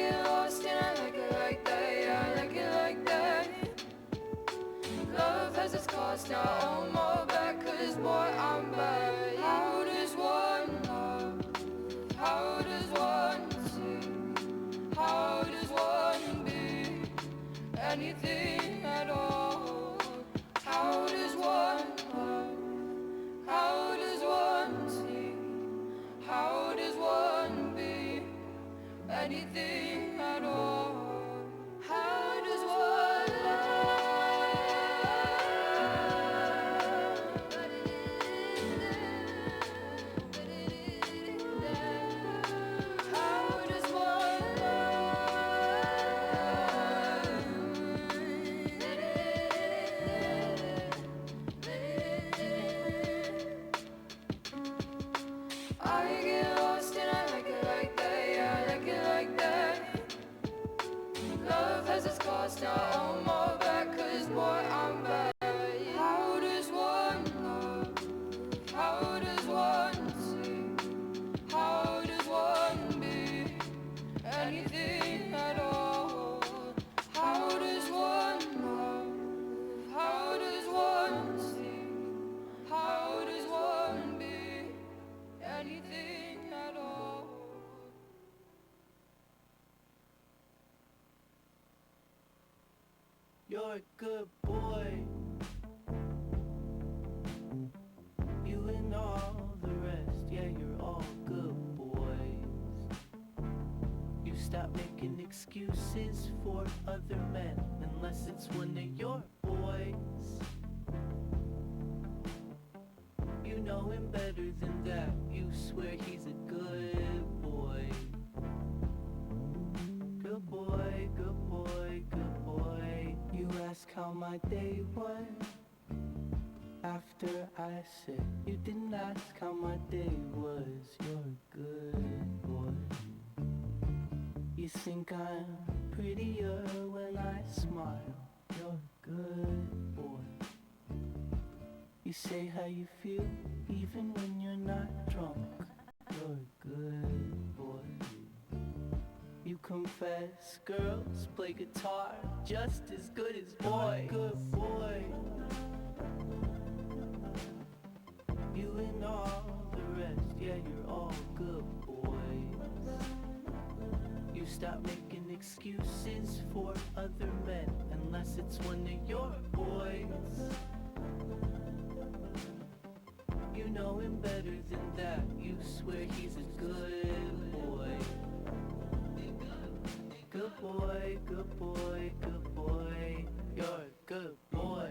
get lost and I like it like that, yeah, I like it like that. Love has its cost, now I own more back, cause boy, I'm bad. How does one love? How does one see? How does one be anything at all? How does one love? How does one see? How does one be anything at all? How does one love? How does one I get lost and I like it like that, yeah, I like it like that. Love has its cost, now I own more back, cause boy, I'm bad. How does one love? How does one see? How does one be anything at all? How does one love? How does one see? How does one be anything at all? You're a good boy. You and all the rest, yeah, you're all good boys. You stop making excuses for other men, unless it's one of your boys. You know him better than that, you swear he's a good boy. Good boy, good boy, good boy. You ask how my day went after I said you didn't ask how my day was. You're a good boy. You think I'm prettier when I smile. You're a good boy. You say how you feel even when you're not drunk. You're a good boy. You confess girls play guitar just as good as boys. Good boy. You and all the rest, yeah, you're all good boys. You stop making excuses for other men, unless it's one of your boys. You know him better than that, you swear he's a good boy. Good boy, good boy, good boy. You're a good boy.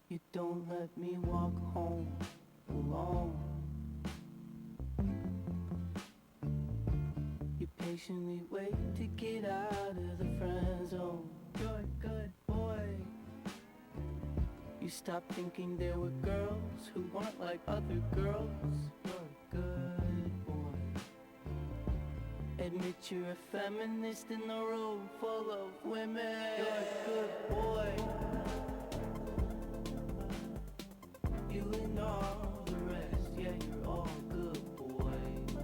You don't let me walk home alone. You patiently wait to get out of the friend zone. You're a good boy. You stop thinking there were girls who weren't like other girls. You're a good boy. Admit you're a feminist in a room full of women. You're a good boy. You and all the rest, yeah, you're all good boys.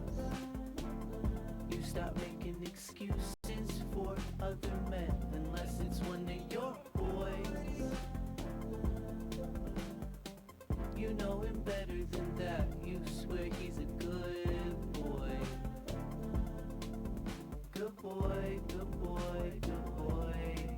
You stop making excuses for other men, unless it's one of your boys. You know him better than that, you swear he's a good boy. Good boy, good boy, good boy.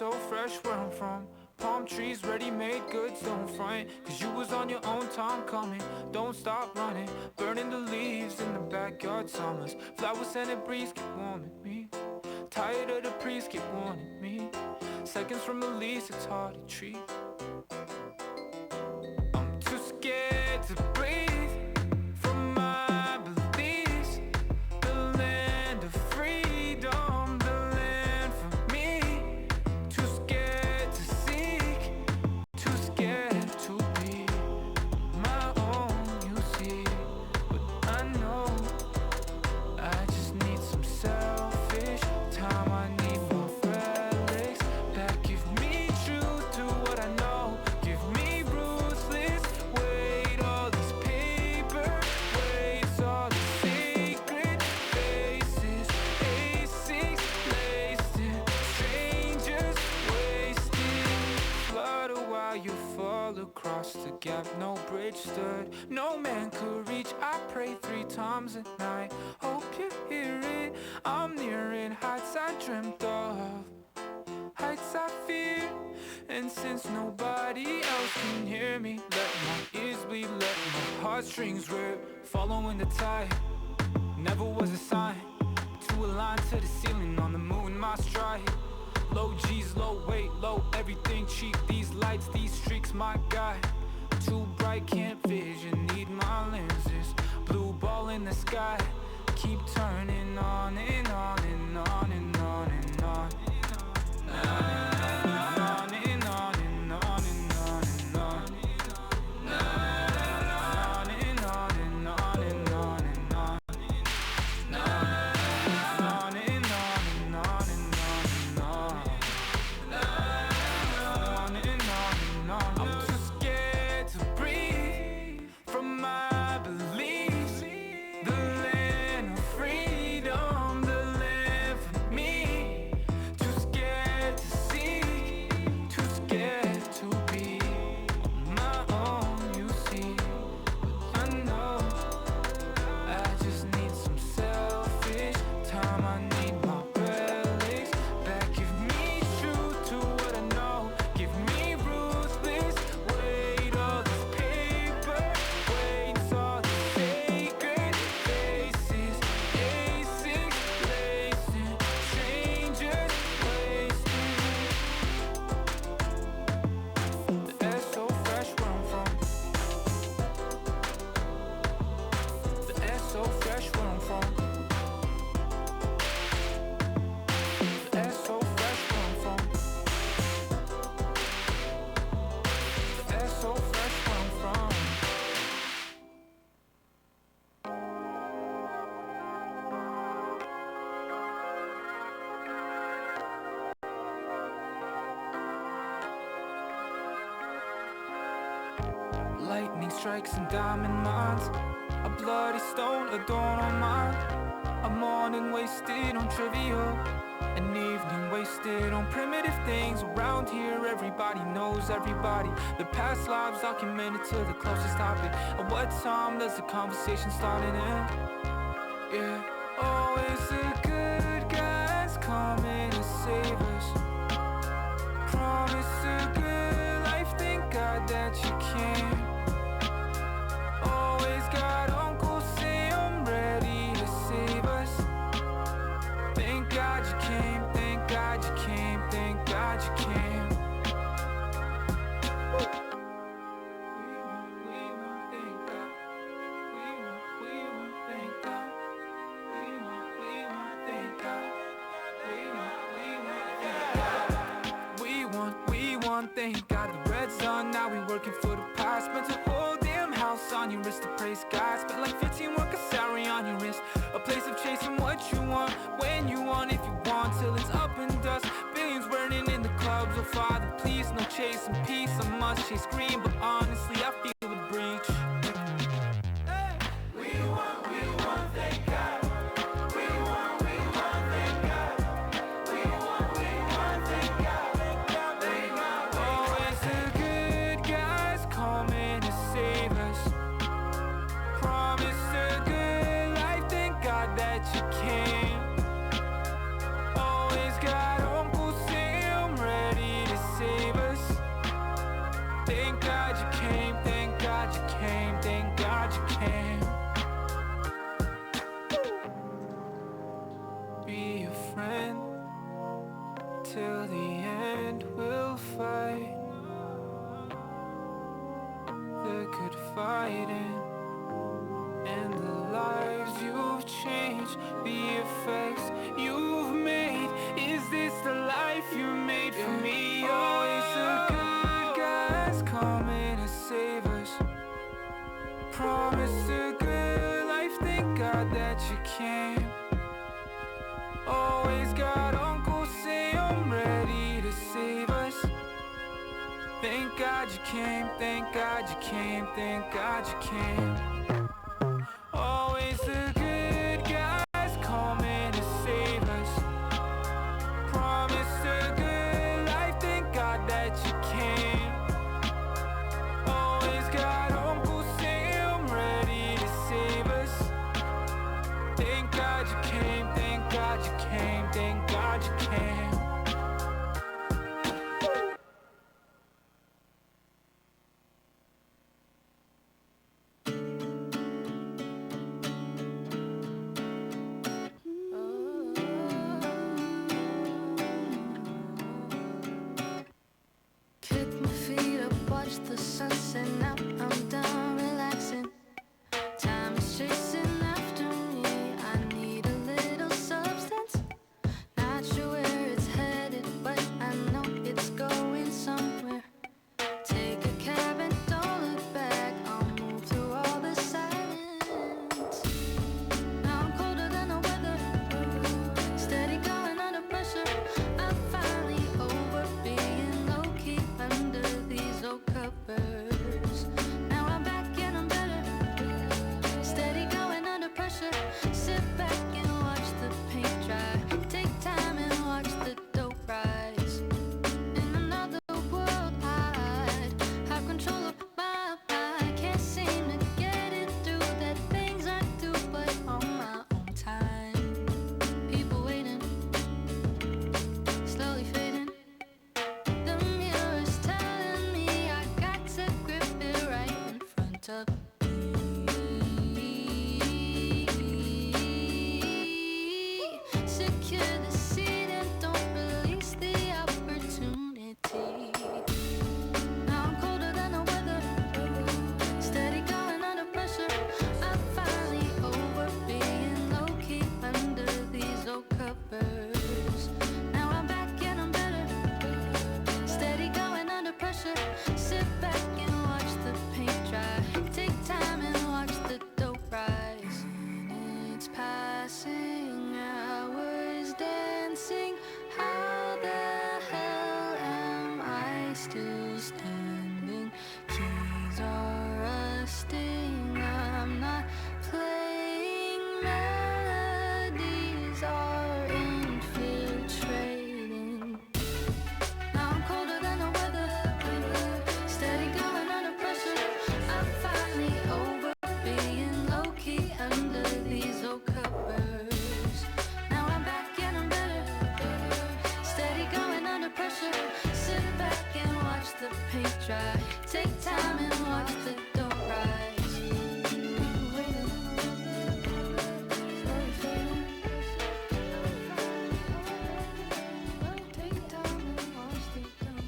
so fresh where I'm from. Palm trees, ready-made goods, don't front. Cause you was on your own time coming. Don't stop running, burning the leaves in the backyard summers. Flowers scented breeze keep warming me. Tired of the priest keep warning me. Seconds from release, it's hard to treat. I'm too scared to breathe from my beliefs. The land of freedom, the land for me. Too scared to seek, too scared to be my own, you see. But I know I just need some selfish time. I need more relics that give me truth to what I know. Give me ruthless weight, all this paper weights, all the sacred faces, A6 laced in, strangers wasted. Flood a while you fall across the gap, no bridge stood, no man could reach. I pray 3 times a night, hope you hear it. I'm nearing heights I dreamt of, heights I fear. And since nobody else can hear me, let my ears bleed, let my heartstrings rip. Following the tide, never was a sign to align to the ceiling on the moon, my stride. Low G's, low weight, low everything cheap. These lights, these streaks, my guide. Too bright, can't vision, need my lenses. Blue ball in the sky, keep turning on and on and on and on and on. On and on and on and on and on. On and on and on and on and on. On and on and on and on and on. On and on and on. I'm too scared to breathe from my beliefs. The land of freedom, the land for me. Too scared to seek, too scared to be my own, you see. But I know I just need some selfish time. I need my relics that give me truth to what I know. Give me ruthless weight, all this paper weights, all the sacred faces, A6 lacing, strangers wasted. The air's so fresh where I'm from. The air's so fresh where I'm from. The air's so fresh where I'm from. The air's so fresh where I'm from. Lightning strikes and diamond mines. A bloody stone adorn on mine. A morning wasted on trivial, an evening wasted on primitive things. Around here everybody knows everybody. The past lives documented to the closest topic. At what time does the conversation start and end? Yeah, always the good guys coming to save us. Promise a good life, thank God that you can. Always got Uncle Sam ready to save us. Thank God you came, thank God you came, thank God you came. We want, thank God. We want, thank God. We want, thank God. We want, thank God. The red's done, now we working for the past. Spent a whole damn house on your wrist to praise God. Spent like 15 work a salary on your wrist. A place of chasing what you want, when you want, if you want, till it's up in dust. Billions burning in the clubs, oh Father, please, no chasing peace. I must chase green, but honestly, I feel a breach. We want, thank God. We want, thank God. We want, thank God. Always the good guys coming to save us. Promise a good life, thank God that you came. Always got Uncle Sam ready till the end we'll fight the good fighting, and the lives you've changed, the effects you've made. Is this the life you made for me? Always the good guys coming to save us. Promise a good life, thank God that you came. Always got Uncle Sam ready to save us. Thank God you came, thank God you came, thank God you came. Always the good guys coming to save us. Promise a good life, thank God that you came. Always got Uncle Sam ready to save us. Thank God you came, thank God you came, thank God you came. Kick my feet up, watch the sunset. Now I'm done relaxing. Time is chasing after me. I need a little substance. Not sure where it's headed, but I know it's going somewhere. Take a cab and don't look back. I'll move through all the silence. Now I'm colder than the weather, steady going under pressure. I'm finally over being low-key under these old covers. Now I'm back and I'm better, steady going under pressure. Sit back and watch the paint dry. Take time and watch the dope rise. In another world I'd have control of my mind. Can't seem to get it through that things I do, but on my own time. People waiting, slowly fading. The mirror's telling me I got to grip it right in front of me. Secure the seat and don't release the opportunity. Now I'm colder than the weather, steady going under pressure. I'm finally over being low-key under these old covers. Now I'm back and I'm better, steady going under pressure. Sit back and watch the paint dry. Take time and watch the dope rise. It's passing hours dancing. How the hell am I still standing? Keys are rusting. I'm not playing. Melodies are infiltrating. Now I'm colder than the weather, steady going under pressure. I'm finally over being low-key under these old covers. Now I'm back and I'm better, steady going under pressure. Sit back and watch the paint dry. Take time and watch the dough rise. Slowly fading. Take time and watch the dough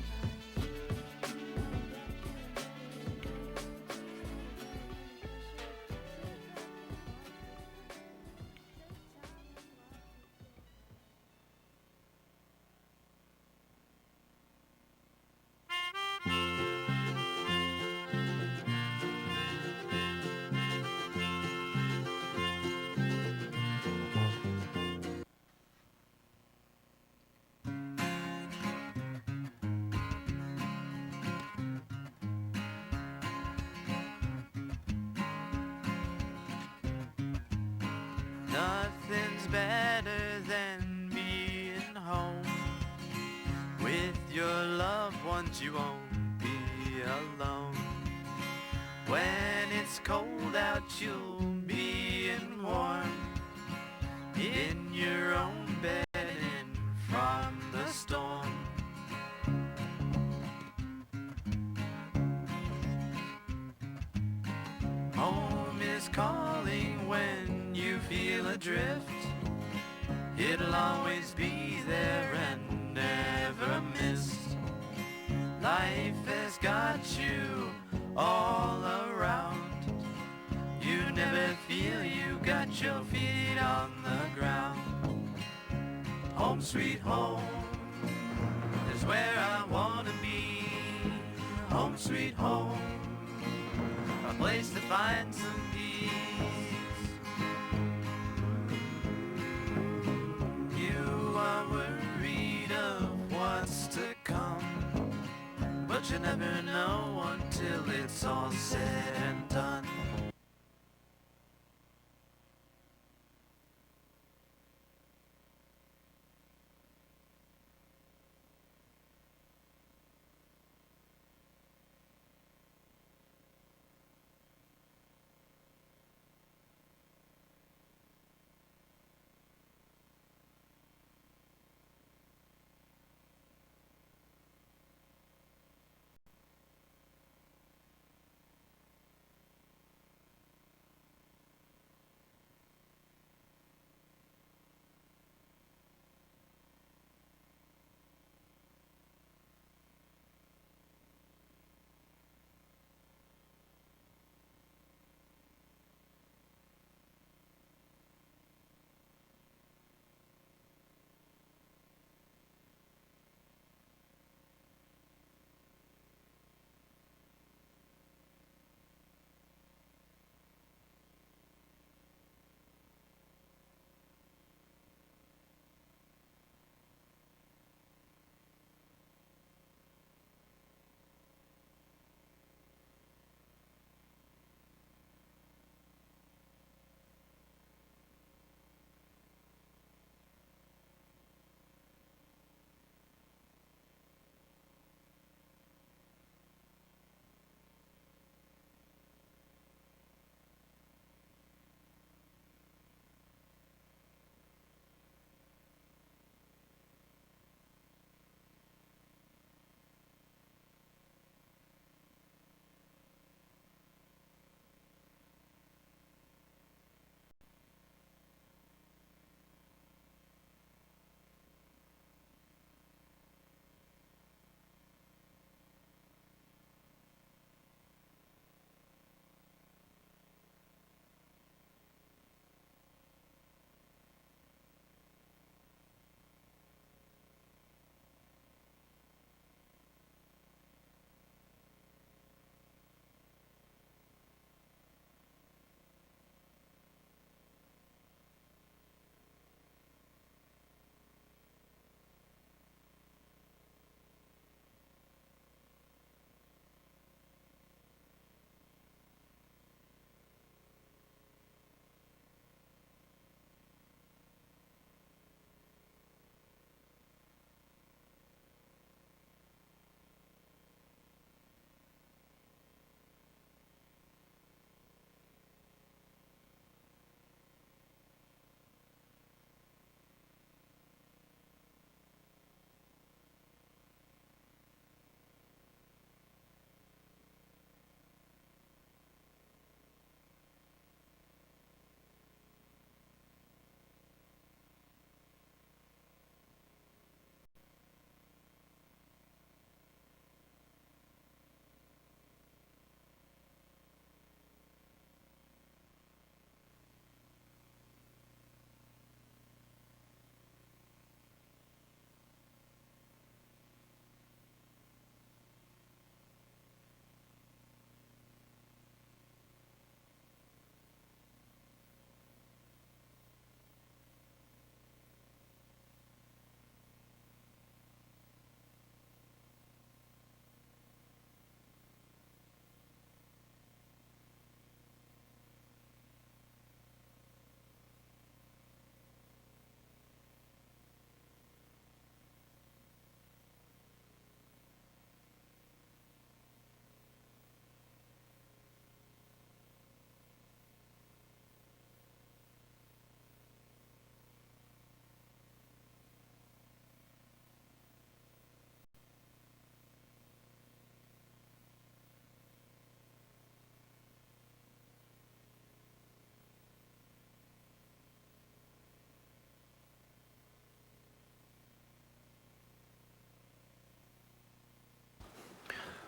Nothing's better than being home with your loved ones. You won't be alone. When it's cold out, you'll be in warm in your own bed and from the storm. Home is calling when you feel adrift. It'll always be there and never a mist. Life has got you all around. You never feel you got your feet on the ground. Home sweet home is where I wanna be. Home sweet home, a place to find some peace. You are worried of what's to come, but you never know until it's all said and done.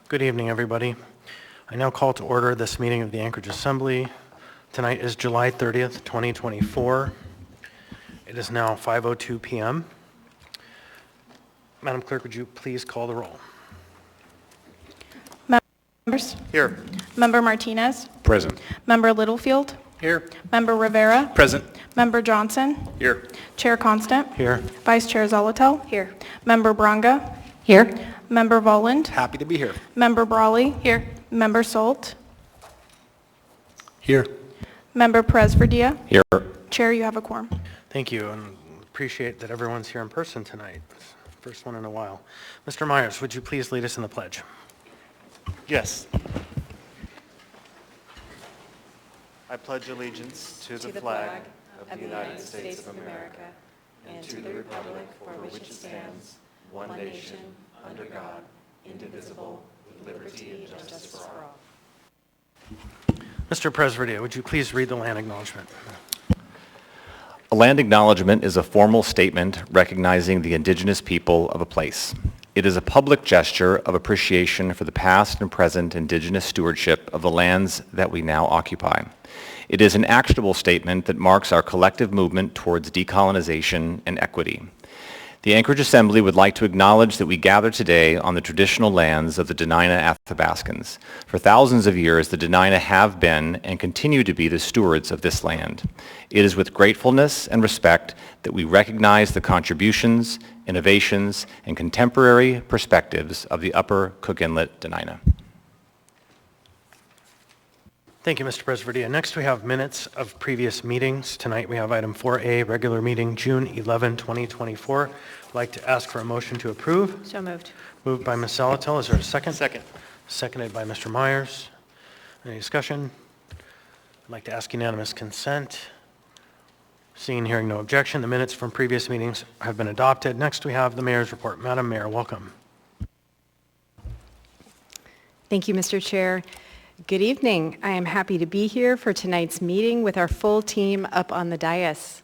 Good evening, everybody. I now call to order this meeting of the Anchorage Assembly. Tonight is July 30th, 2024. It is now 5:02 p.m. Madam Clerk, would you please call the roll? Members. Here. Member Martinez. Present. Member Littlefield. Here. Member Rivera. Present. Member Johnson. Here. Chair Constant. Here. Vice Chair Zolotel. Here. Member Bronga. Here. Member Voland. Happy to be here. Member Brawley. Here. Member Solt. Here. Member Perez-Verdia. Here. Chair, you have a quorum. Thank you, and appreciate that everyone's here in person tonight. First one in a while. Mr. Myers, would you please lead us in the pledge? Yes. I pledge allegiance to the flag of the United States of America and to the republic for which it stands, one nation, under God, indivisible, with liberty and justice for all. Mr. Perez-Verdia, would you please read the land acknowledgement? A land acknowledgement is a formal statement recognizing the indigenous people of a place. It is a public gesture of appreciation for the past and present indigenous stewardship of the lands that we now occupy. It is an actionable statement that marks our collective movement towards decolonization and equity. The Anchorage Assembly would like to acknowledge that we gather today on the traditional lands of the Dena'ina Athabascans. For thousands of years, the Dena'ina have been and continue to be the stewards of this land. It is with gratefulness and respect that we recognize the contributions, innovations, and contemporary perspectives of the Upper Cook Inlet Dena'ina. Thank you, Mr. Perez-Verdia. Next, we have minutes of previous meetings. Tonight, we have item 4A, regular meeting, June 11, 2024. I'd like to ask for a motion to approve. So moved. Moved by Ms. Zolotel. Is there a second? Second. Seconded by Mr. Myers. Any discussion? I'd like to ask unanimous consent. Seeing and hearing no objection, the minutes from previous meetings have been adopted. Next, we have the mayor's report. Madam Mayor, welcome. Thank you, Mr. Chair. Good evening. I am happy to be here for tonight's meeting with our full team up on the dais.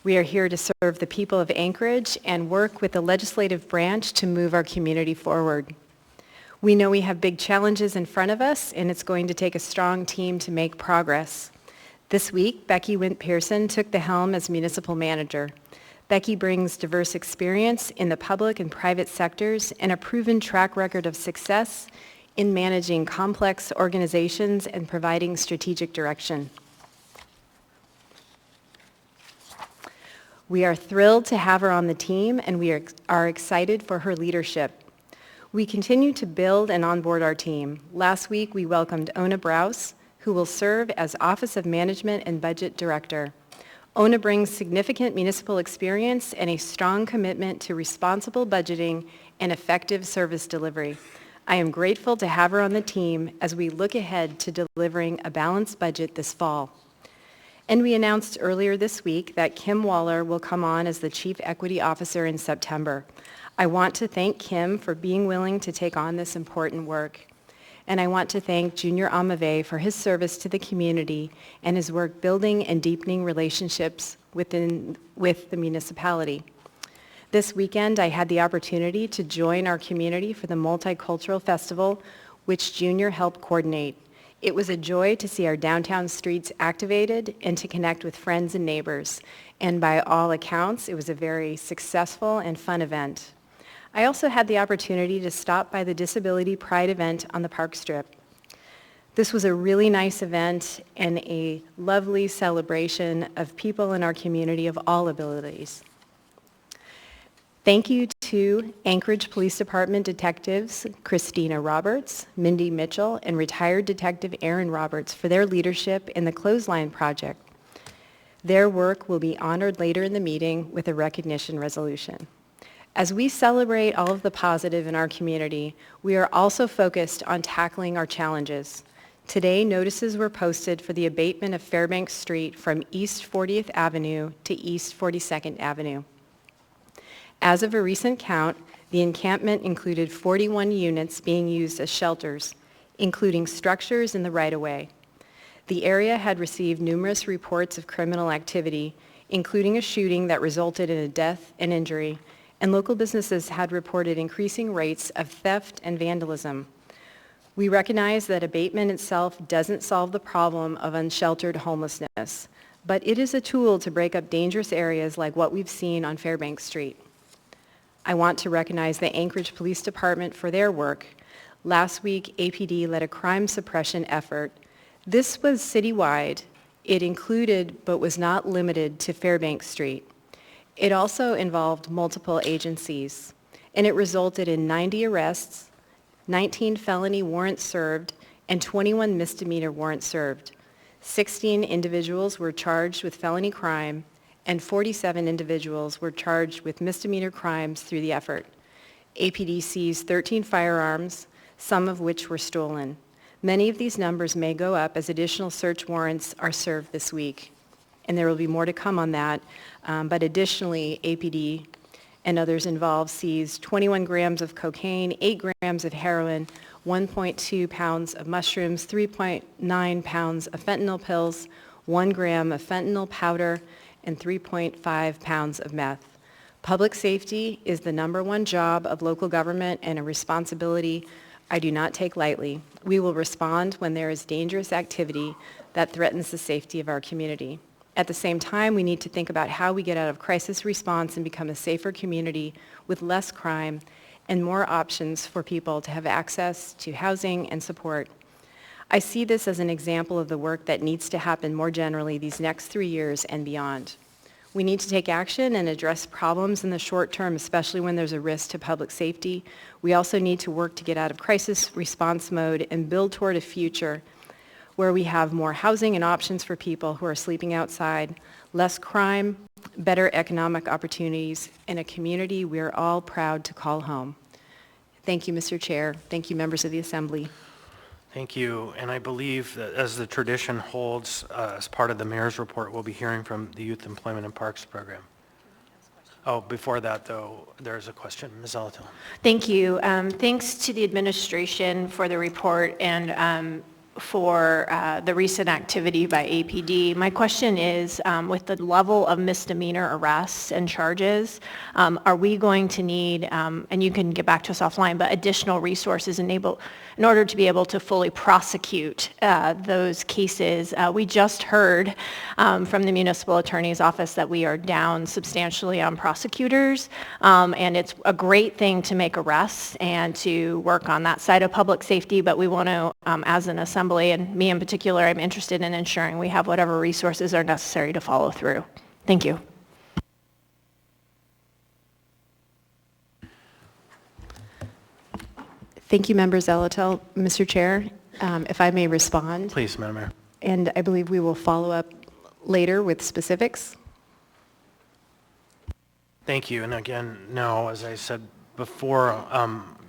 We are here to serve the people of Anchorage and work with the legislative branch to move our community forward. We know we have big challenges in front of us, and it's going to take a strong team to make progress. This week, Becky Wint-Pearson took the helm as municipal manager. Becky brings diverse experience in the public and private sectors and a proven track record of success in managing complex organizations and providing strategic direction. We are thrilled to have her on the team, and we are excited for her leadership. We continue to build and onboard our team. Last week, we welcomed Ona Brous, who will serve as Office of Management and Budget Director. Ona brings significant municipal experience and a strong commitment to responsible budgeting and effective service delivery. I am grateful to have her on the team as we look ahead to delivering a balanced budget this fall. And we announced earlier this week that Kim Waller will come on as the Chief Equity Officer in September. I want to thank Kim for being willing to take on this important work. And I want to thank Junior Amave for his service to the community and his work building and deepening relationships with the municipality. This weekend, I had the opportunity to join our community for the Multicultural Festival, which Junior helped coordinate. It was a joy to see our downtown streets activated and to connect with friends and neighbors. And by all accounts, it was a very successful and fun event. I also had the opportunity to stop by the Disability Pride event on the Park Strip. This was a really nice event and a lovely celebration of people in our community of all abilities. Thank you to Anchorage Police Department detectives Christina Roberts, Mindy Mitchell, and retired Detective Aaron Roberts for their leadership in the Clothesline Project. Their work will be honored later in the meeting with a recognition resolution. As we celebrate all of the positive in our community, we are also focused on tackling our challenges. Today, notices were posted for the abatement of Fairbanks Street from East 40th Avenue to East 42nd Avenue. As of a recent count, the encampment included 41 units being used as shelters, including structures in the right-of-way. The area had received numerous reports of criminal activity, including a shooting that resulted in a death and injury, and local businesses had reported increasing rates of theft and vandalism. We recognize that abatement itself doesn't solve the problem of unsheltered homelessness, but it is a tool to break up dangerous areas like what we've seen on Fairbanks Street. I want to recognize the Anchorage Police Department for their work. Last week, APD led a crime suppression effort. This was citywide. It included, but was not limited to Fairbanks Street. It also involved multiple agencies, and it resulted in 90 arrests, 19 felony warrants served, and 21 misdemeanor warrants served. 16 individuals were charged with felony crime, and 47 individuals were charged with misdemeanor crimes through the effort. APD seized 13 firearms, some of which were stolen. Many of these numbers may go up as additional search warrants are served this week, and there will be more to come on that. But additionally, APD and others involved seized 21 grams of cocaine, 8 grams of heroin, 1.2 pounds of mushrooms, 3.9 pounds of fentanyl pills, 1 gram of fentanyl powder, and 3.5 pounds of meth. Public safety is the #1 job of local government and a responsibility I do not take lightly. We will respond when there is dangerous activity that threatens the safety of our community. At the same time, we need to think about how we get out of crisis response and become a safer community with less crime and more options for people to have access to housing and support. I see this as an example of the work that needs to happen more generally these next 3 years and beyond. We need to take action and address problems in the short term, especially when there's a risk to public safety. We also need to work to get out of crisis response mode and build toward a future where we have more housing and options for people who are sleeping outside, less crime, better economic opportunities, and a community we are all proud to call home. Thank you, Mr. Chair. Thank you, members of the Assembly. Thank you. And I believe that as the tradition holds, as part of the mayor's report, we'll be hearing from the Youth Employment and Parks Program. Oh, before that, though, there's a question. Ms. Zalatil. Thank you. Thanks to the administration for the report and for the recent activity by APD. My question is, with the level of misdemeanor arrests and charges, are we going to need, and you can get back to us offline, but additional resources in order to be able to fully prosecute those cases? We just heard from the municipal attorney's office that we are down substantially on prosecutors, and it's a great thing to make arrests and to work on that side of public safety, but we want to, as an assembly, and me in particular, I'm interested in ensuring we have whatever resources are necessary to follow through. Thank you. Thank you, Member Zalatil. Mr. Chair, if I may respond. Please, Madam Mayor. And I believe we will follow up later with specifics. Thank you. And again, now, as I said before,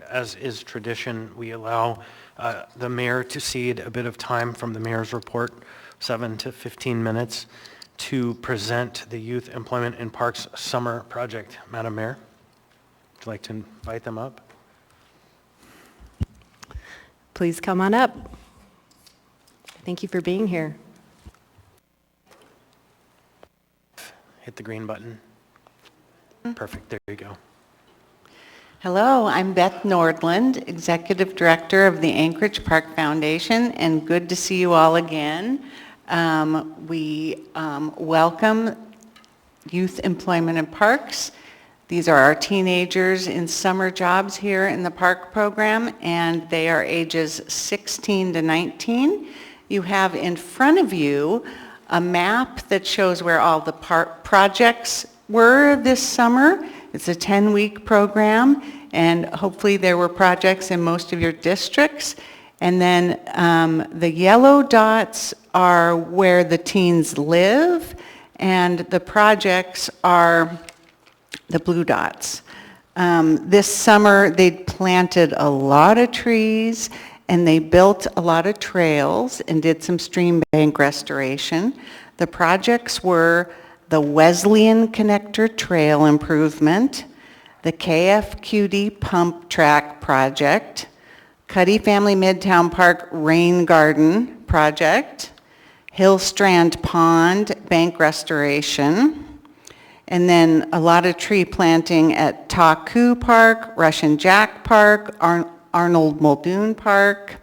as is tradition, we allow the mayor to cede a bit of time from the mayor's report, 7 to 15 minutes, to present the Youth Employment and Parks Summer Project. Madam Mayor, would you like to invite them up? Please come on up. Thank you for being here. Hit the green button. Perfect. There you go. Hello, I'm Beth Nordland, Executive Director of the Anchorage Park Foundation, and good to see you all again. We welcome Youth Employment and Parks. These are our teenagers in summer jobs here in the park program, and they are ages 16 to 19. You have in front of you a map that shows where all the projects were this summer. It's a 10-week program, and hopefully there were projects in most of your districts. And then the yellow dots are where the teens live, and the projects are the blue dots. This summer, they planted a lot of trees, and they built a lot of trails and did some stream bank restoration. The projects were the Wesleyan Connector Trail Improvement, the KFQD Pump Track Project, Cuddy Family Midtown Park Rain Garden Project, Hill Strand Pond Bank Restoration, and then a lot of tree planting at Taku Park, Russian Jack Park, Arnold Muldoon Park,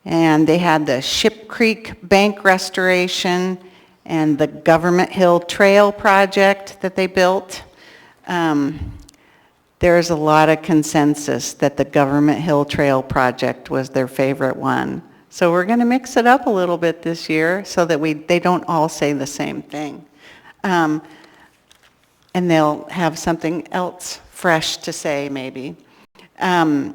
And they had the Ship Creek Bank restoration and the Government Hill Trail project that they built. There's a lot of consensus that the Government Hill Trail project was their favorite one. So we're going to mix it up a little bit this year so that they don't all say the same thing. And they'll have something else fresh to say maybe. On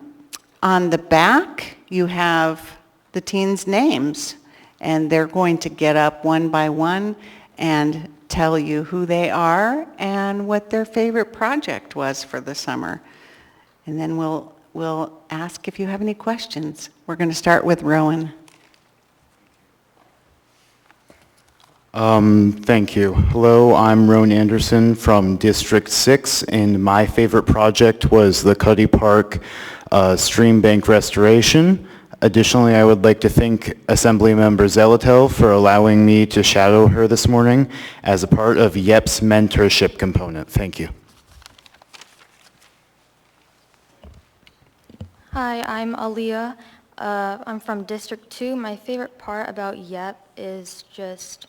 the back, you have the teens' names, and they're going to get up one by one and tell you who they are and what their favorite project was for the summer. And then we'll ask if you have any questions. We're going to start with Rowan. Thank you. Hello, I'm Rowan Anderson from District 6, and my favorite project was the Cuddy Park stream bank restoration. Additionally, I would like to thank Assemblymember Zelatel for allowing me to shadow her this morning as a part of YEP's mentorship component. Thank you. Hi, I'm Aaliyah. I'm from District 2. My favorite part about YEP is just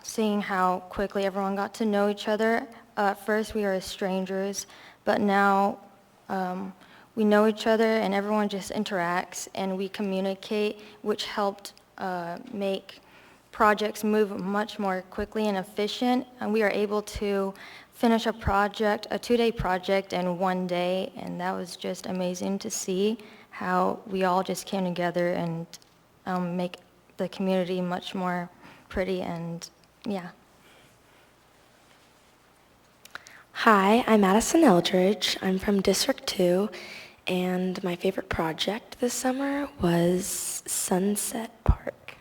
seeing how quickly everyone got to know each other. At first, we were strangers, but now we know each other and everyone just interacts and we communicate, which helped make projects move much more quickly and efficient. And we are able to finish a project, a 2-day project in 1 day, and that was just amazing to see how we all just came together and make the community much more pretty and yeah. Hi, I'm Madison Eldridge. I'm from District 2, and my favorite project this summer was Sunset Park.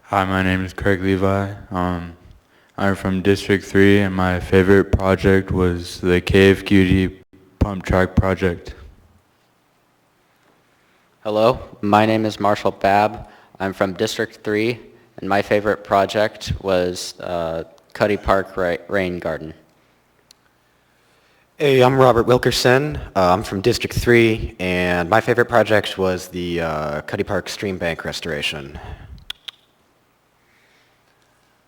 Hi, my name is Craig Levi. I'm from District 3, and my favorite project was the KFQD pump track project. Hello, my name is Marshall Babb. I'm from District 3, and my favorite project was Cuddy Park Rain Garden. Hey, I'm Robert Wilkerson. I'm from District 3, and my favorite project was the Cuddy Park Stream Bank restoration.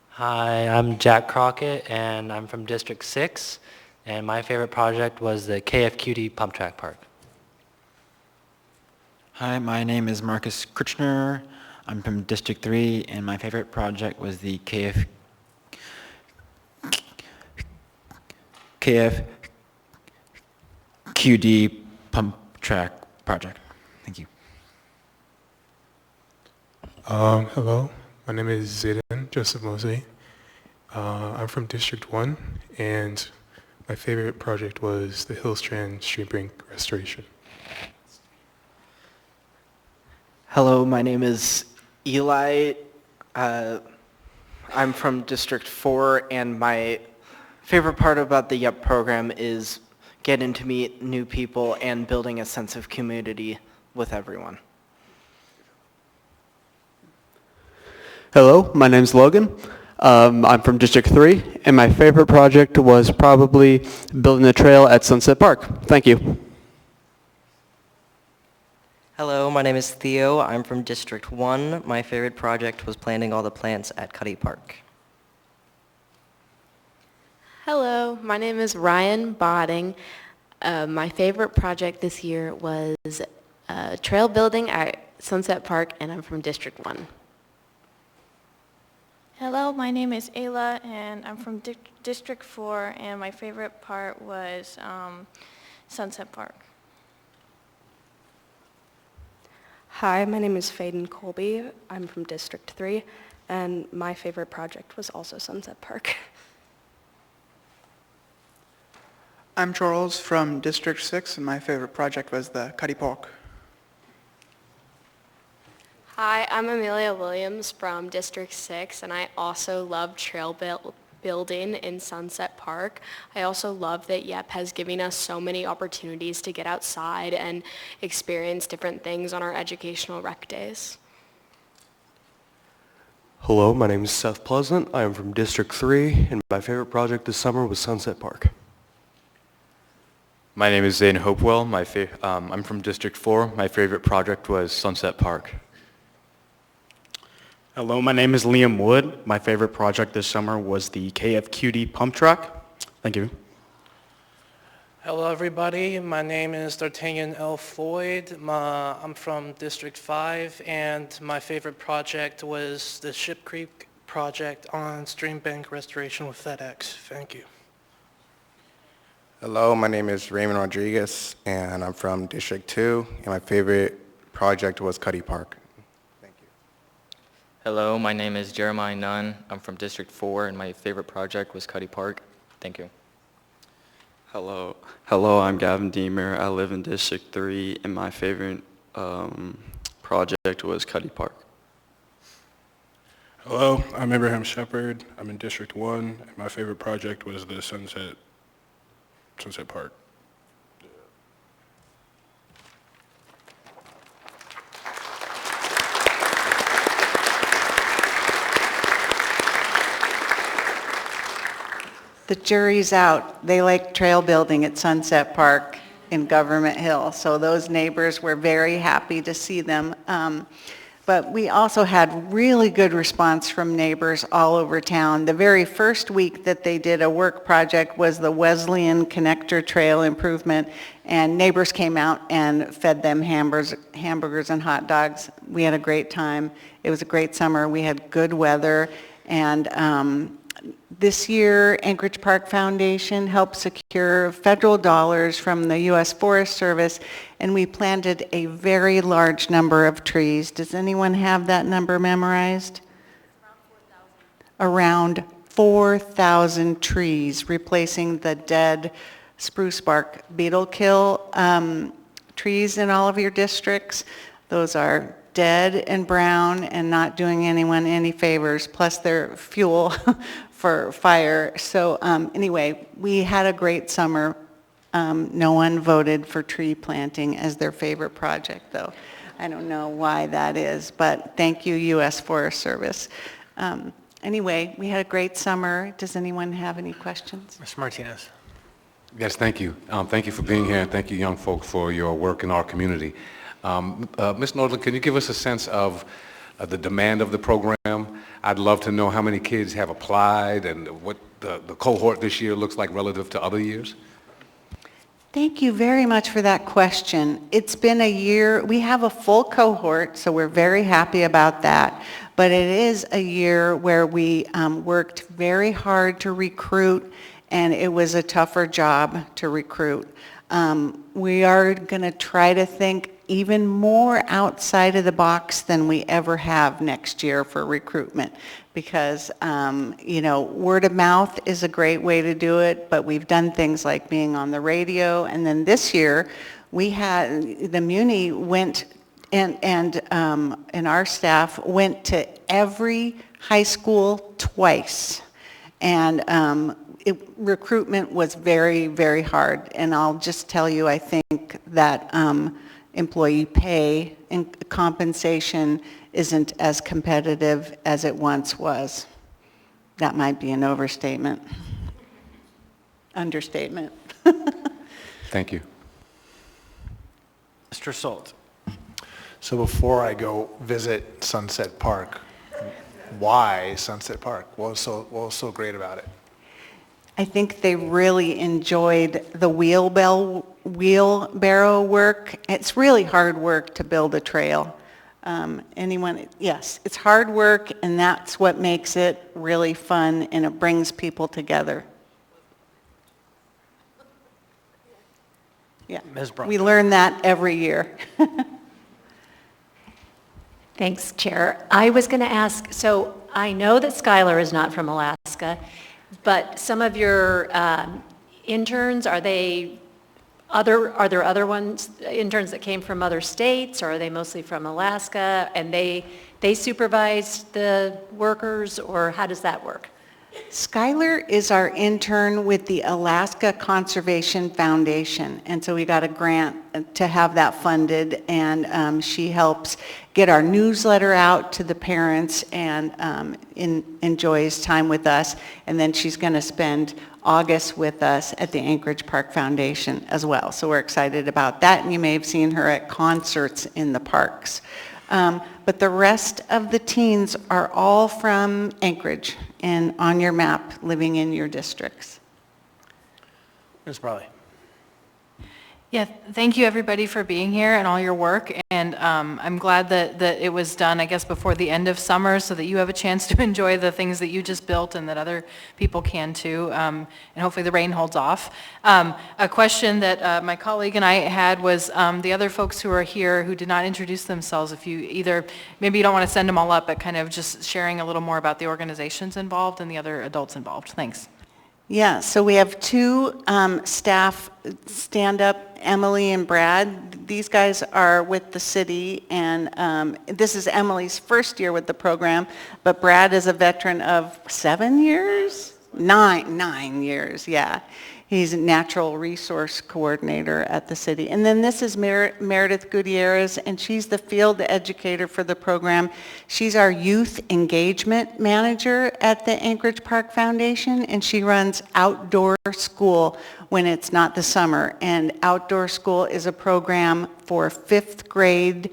Hi, I'm Jack Crockett, and I'm from District 6, and my favorite project was the KFQD Pump Track Park. Hi, my name is Marcus Kirchner. I'm from District 3, and my favorite project was the KFQD Pump Track project. Thank you. Hello, my name is Zayden Joseph Mosley. I'm from District 1, and my favorite project was the Hillstrand Stream Bank restoration. Hello, my name is Eli. I'm from District 4, and my favorite part about the YEP program is getting to meet new people and building a sense of community with everyone. Hello, my name's Logan. I'm from District 3, and my favorite project was probably building a trail at Sunset Park. Thank you. Hello, my name is Theo. I'm from District 1. My favorite project was planting all the plants at Cuddy Park. Hello, my name is Ryan Botting. My favorite project this year was trail building at Sunset Park, and I'm from District 1. Hello, my name is Ayla, and I'm from District 4, and my favorite part was Sunset Park. Hi, my name is Faden Colby. I'm from District 3, and my favorite project was also Sunset Park. I'm Charles from District 6, and my favorite project was the Cuddy Park. Hi, I'm Amelia Williams from District 6, and I also love trail building in Sunset Park. I also love that YEP has given us so many opportunities to get outside and experience different things on our educational rec days. Hello, my name is Seth Pleasant. I am from District 3, and my favorite project this summer was Sunset Park. My name is Zane Hopewell. I'm from District 4. My favorite project was Sunset Park. Hello, my name is Liam Wood. My favorite project this summer was the KFQD pump truck. Thank you. Hello, everybody. My name is D'Artagnan L. Floyd. I'm from District 5, and my favorite project was the Ship Creek project on stream bank restoration with FedEx. Thank you. Hello, my name is Raymond Rodriguez, and I'm from District 2, and my favorite project was Cuddy Park. Hello, my name is Jeremiah Nunn. I'm from District 4, and my favorite project was Cuddy Park. Thank you. Hello, I'm Gavin Deemer. I live in District 3, and my favorite project was Cuddy Park. Hello, I'm Abraham Shepard. I'm in District 1, and my favorite project was the Sunset Park. The jury's out. They like trail building at Sunset Park in Government Hill, so those neighbors were very happy to see them. But we also had really good response from neighbors all over town. The very first week that they did a work project was the Wesleyan Connector Trail improvement, and neighbors came out and fed them hamburgers and hot dogs. We had a great time. It was a great summer. We had good weather, and this year, Anchorage Park Foundation helped secure federal dollars from the U.S. Forest Service, and we planted a very large number of trees. Does anyone have that number memorized? Around 4,000 trees, replacing the dead spruce bark beetle kill trees in all of your districts. Those are dead and brown and not doing anyone any favors, plus they're fuel for fire. So anyway, we had a great summer. No one voted for tree planting as their favorite project, though. I don't know why that is, but thank you, U.S. Forest Service. Anyway, we had a great summer. Does anyone have any questions? Mr. Martinez. Yes, thank you. Thank you for being here, and thank you, young folks, for your work in our community. Ms. Nordland, can you give us a sense of the demand of the program? I'd love to know how many kids have applied and what the cohort this year looks like relative to other years. Thank you very much for that question. It's been a year. We have a full cohort, so we're very happy about that. But it is a year where we worked very hard to recruit, and it was a tougher job to recruit. We are going to try to think even more outside of the box than we ever have next year for recruitment, because word of mouth is a great way to do it, but we've done things like being on the radio, and then this year we had the Muni went and our staff went to every high school twice, and recruitment was very, very hard. And I'll just tell you, I think that employee pay and compensation isn't as competitive as it once was. That might be an understatement. Thank you. Mr. Salt. So before I go visit Sunset Park, why Sunset Park? What was so great about it? I think they really enjoyed the wheelbarrow work. It's really hard work to build a trail. Yes, it's hard work, and that's what makes it really fun, and it brings people together. Yeah, Ms. Brown. We learn that every year. Thanks, Chair. I was going to ask, so I know that Skylar is not from Alaska, but some of your interns, are there other interns that came from other states, or are they mostly from Alaska, and they supervise the workers, or how does that work? Skylar is our intern with the Alaska Conservation Foundation, and so we got a grant to have that funded, and she helps get our newsletter out to the parents and enjoys time with us, and then she's going to spend August with us at the Anchorage Park Foundation as well. So we're excited about that, and you may have seen her at concerts in the parks. But the rest of the teens are all from Anchorage and on your map, living in your districts. Ms. Brawley. Yeah, thank you everybody for being here and all your work, and I'm glad that it was done, I guess, before the end of summer so that you have a chance to enjoy the things that you just built and that other people can too, and hopefully the rain holds off. A question that my colleague and I had was the other folks who are here who did not introduce themselves, if you either, maybe you don't want to send them all up, but kind of just sharing a little more about the organizations involved and the other adults involved. Thanks. Yeah, so we have two staff stand up, Emily and Brad. These guys are with the city, and this is Emily's first year with the program, but Brad is a veteran of 7 years? 9 years, yeah. He's a natural resource coordinator at the city. And then this is Meredith Gutierrez, and she's the field educator for the program. She's our youth engagement manager at the Anchorage Park Foundation, and she runs outdoor school when it's not the summer. And outdoor school is a program for 5th grade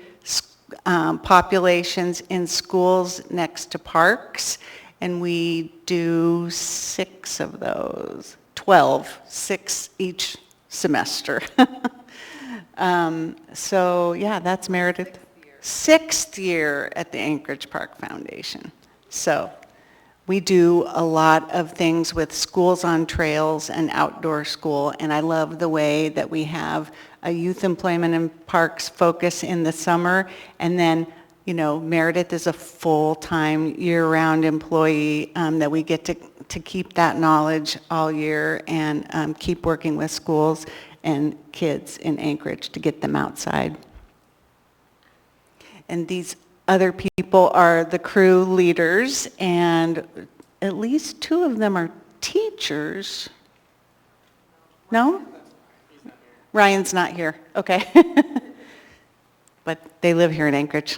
populations in schools next to parks, and we do 6 of those. 6 each semester. So yeah, that's Meredith. 6th year at the Anchorage Park Foundation. So we do a lot of things with schools on trails and outdoor school, and I love the way that we have a youth employment and parks focus in the summer, and then Meredith is a full-time year-round employee that we get to keep that knowledge all year and keep working with schools and kids in Anchorage to get them outside. And these other people are the crew leaders, and at least 2 of them are teachers. No? Ryan's not here. Okay. But they live here in Anchorage.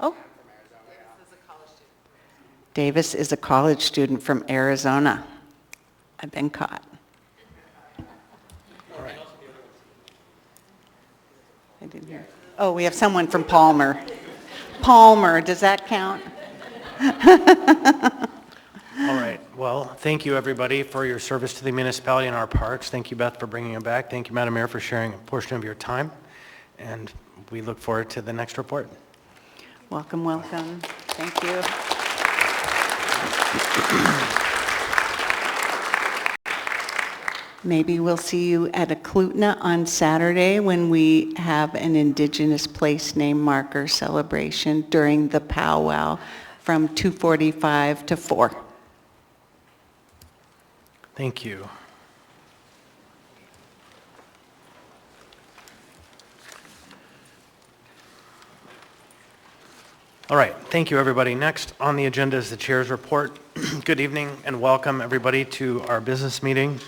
Oh. Davis is a college student from Arizona. I've been caught. All right. I didn't hear. Oh, we have someone from Palmer. Palmer, does that count? All right. Well, thank you, everybody, for your service to the municipality and our parks. Thank you, Beth, for bringing it back. Thank you, Madam Mayor, for sharing a portion of your time. And we look forward to the next report. Welcome, welcome. Thank you. Maybe we'll see you at Eklutna on Saturday when we have an Indigenous place name marker celebration during the powwow from 2:45 to 4. Thank you. All right, thank you, everybody. Next on the agenda is the chair's report. Good evening and welcome, everybody, to our business meeting.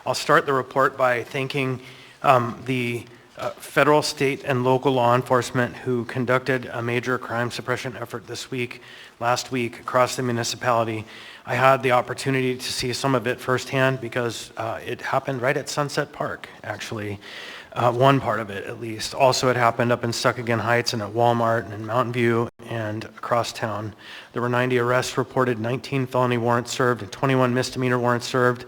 I'll start the report by thanking the federal, state, and local law enforcement who conducted a major crime suppression effort last week across the municipality. I had the opportunity to see some of it firsthand because it happened right at Sunset Park, actually. One part of it, at least. Also, it happened up in Succogan Heights and at Walmart and in Mountain View and across town. There were 90 arrests reported, 19 felony warrants served, and 21 misdemeanor warrants served.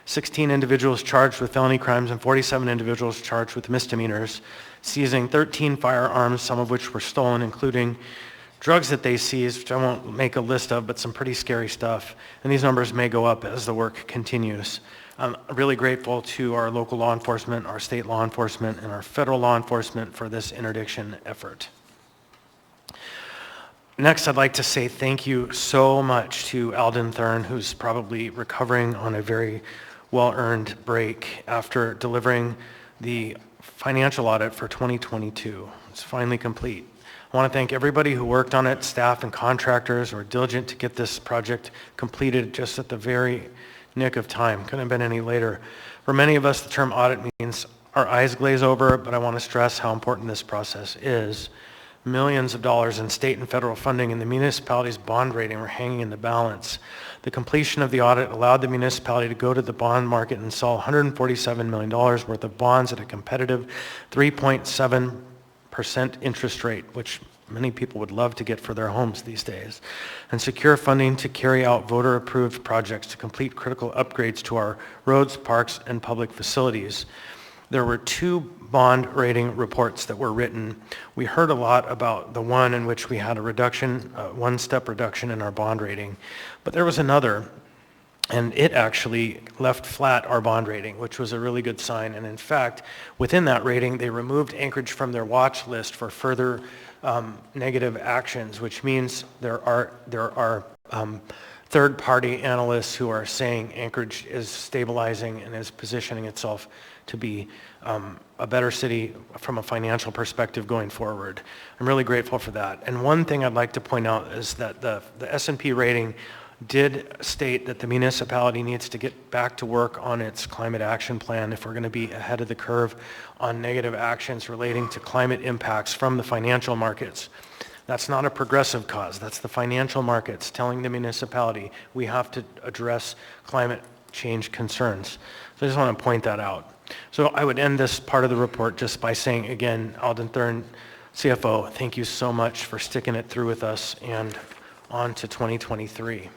16 individuals charged with felony crimes and 47 individuals charged with misdemeanors, seizing 13 firearms, some of which were stolen, including drugs that they seized, which I won't make a list of, but some pretty scary stuff. And these numbers may go up as the work continues. I'm really grateful to our local law enforcement, our state law enforcement, and our federal law enforcement for this interdiction effort. Next, I'd like to say thank you so much to Alden Thurn, who's probably recovering on a very well-earned break after delivering the financial audit for 2022. It's finally complete. I want to thank everybody who worked on it, staff and contractors who were diligent to get this project completed just at the very nick of time. Couldn't have been any later. For many of us, the term audit means our eyes glaze over, but I want to stress how important this process is. Millions of dollars in state and federal funding and the municipality's bond rating were hanging in the balance. The completion of the audit allowed the municipality to go to the bond market and sell $147 million worth of bonds at a competitive 3.7% interest rate, which many people would love to get for their homes these days, and secure funding to carry out voter-approved projects to complete critical upgrades to our roads, parks, and public facilities. There were 2 bond rating reports that were written. We heard a lot about the one in which we had a reduction, one-step reduction in our bond rating, but there was another, and it actually left flat our bond rating, which was a really good sign. And in fact, within that rating, they removed Anchorage from their watch list for further negative actions, which means there are third-party analysts who are saying Anchorage is stabilizing and is positioning itself to be a better city from a financial perspective going forward. I'm really grateful for that. And one thing I'd like to point out is that the S&P rating did state that the municipality needs to get back to work on its climate action plan if we're going to be ahead of the curve on negative actions relating to climate impacts from the financial markets. That's not a progressive cause. That's the financial markets telling the municipality we have to address climate change concerns. So I just want to point that out. So I would end this part of the report just by saying again, Alden Thurn, CFO, thank you so much for sticking it through with us and on to 2023.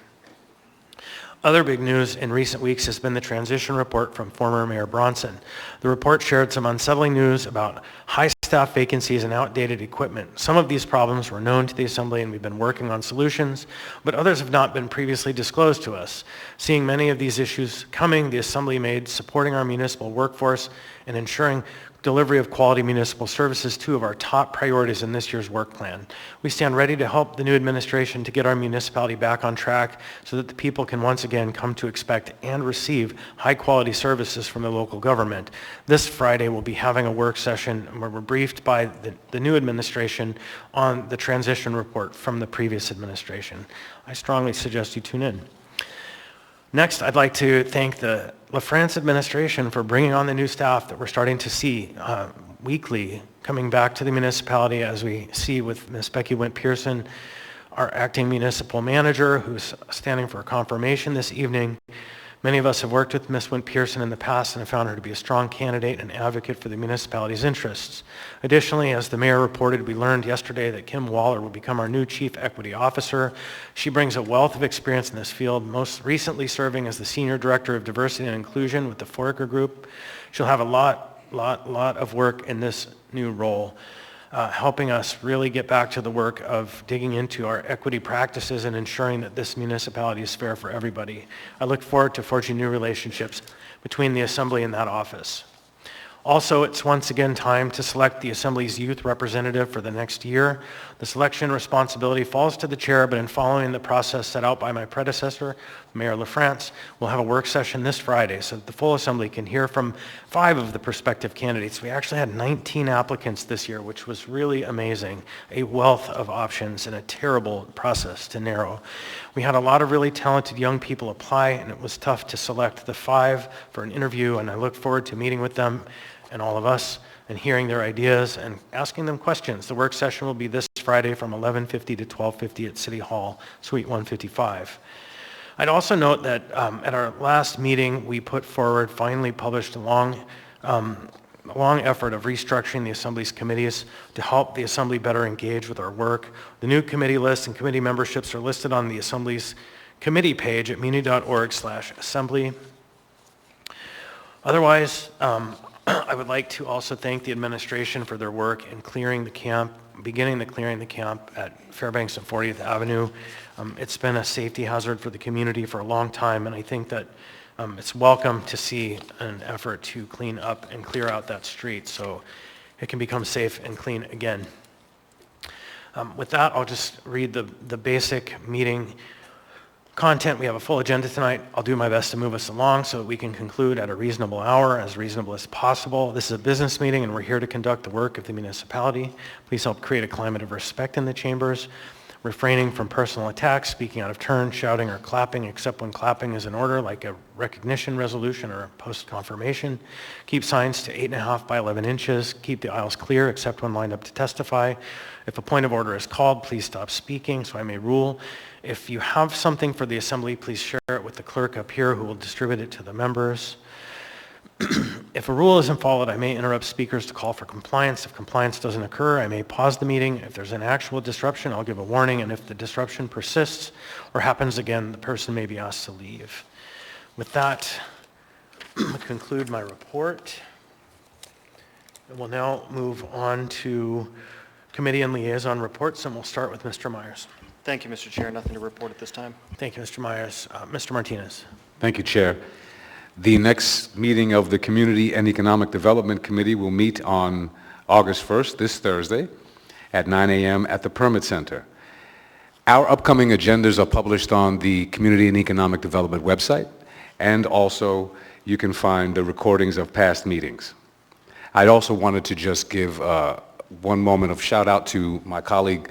Other big news in recent weeks has been the transition report from former Mayor Bronson. The report shared some unsettling news about high staff vacancies and outdated equipment. Some of these problems were known to the Assembly and we've been working on solutions, but others have not been previously disclosed to us. Seeing many of these issues coming, the Assembly made supporting our municipal workforce and ensuring delivery of quality municipal services 2 of our top priorities in this year's work plan. We stand ready to help the new administration to get our municipality back on track so that the people can once again come to expect and receive high-quality services from the local government. This Friday, we'll be having a work session where we're briefed by the new administration on the transition report from the previous administration. I strongly suggest you tune in. Next, I'd like to thank the LaFrance administration for bringing on the new staff that we're starting to see weekly coming back to the municipality, as we see with Ms. Becky Wint-Pearson, our acting municipal manager, who's standing for confirmation this evening. Many of us have worked with Ms. Wint-Pearson in the past and have found her to be a strong candidate and advocate for the municipality's interests. Additionally, as the mayor reported, we learned yesterday that Kim Waller will become our new Chief Equity Officer. She brings a wealth of experience in this field, most recently serving as the Senior Director of Diversity and Inclusion with the Foraker Group. She'll have a lot of work in this new role, helping us really get back to the work of digging into our equity practices and ensuring that this municipality is fair for everybody. I look forward to forging new relationships between the Assembly and that office. Also, it's once again time to select the Assembly's youth representative for the next year. The selection responsibility falls to the chair, but in following the process set out by my predecessor, Mayor LaFrance, we'll have a work session this Friday so that the full Assembly can hear from 5 of the prospective candidates. We actually had 19 applicants this year, which was really amazing. A wealth of options and a terrible process to narrow. We had a lot of really talented young people apply, and it was tough to select the 5 for an interview, and I look forward to meeting with them and all of us and hearing their ideas and asking them questions. The work session will be this Friday from 11:50 to 12:50 at City Hall, Suite 155. I'd also note that at our last meeting, we put forward, finally published a long effort of restructuring the Assembly's committees to help the Assembly better engage with our work. The new committee lists and committee memberships are listed on the Assembly's committee page at muni.org/assembly. Otherwise, I would like to also thank the administration for their work in clearing the camp, beginning the clearing the camp at Fairbanks and 40th Avenue. It's been a safety hazard for the community for a long time, and I think that it's welcome to see an effort to clean up and clear out that street so it can become safe and clean again. With that, I'll just read the basic meeting content. We have a full agenda tonight. I'll do my best to move us along so that we can conclude at a reasonable hour, as reasonable as possible. This is a business meeting and we're here to conduct the work of the municipality. Please help create a climate of respect in the chambers. refraining from personal attacks, speaking out of turn, shouting or clapping except when clapping is in order, like a recognition resolution or a post-confirmation. Keep signs to 8.5 by 11 inches. Keep the aisles clear except when lined up to testify. If a point of order is called, please stop speaking so I may rule. If you have something for the assembly, please share it with the clerk up here who will distribute it to the members. If a rule isn't followed, I may interrupt speakers to call for compliance. If compliance doesn't occur, I may pause the meeting. If there's an actual disruption, I'll give a warning, and if the disruption persists or happens again, the person may be asked to leave. With that, I conclude my report. And we'll now move on to committee and liaison reports, and we'll start with Mr. Myers. Thank you, Mr. Chair. Nothing to report at this time. Thank you, Mr. Myers. Mr. Martinez. Thank you, Chair. The next meeting of the Community and Economic Development Committee will meet on August 1st, this Thursday, at 9 a.m. at the Permit Center. Our upcoming agendas are published on the Community and Economic Development website, and also you can find the recordings of past meetings. I also wanted to just give one moment of shout out to my colleague,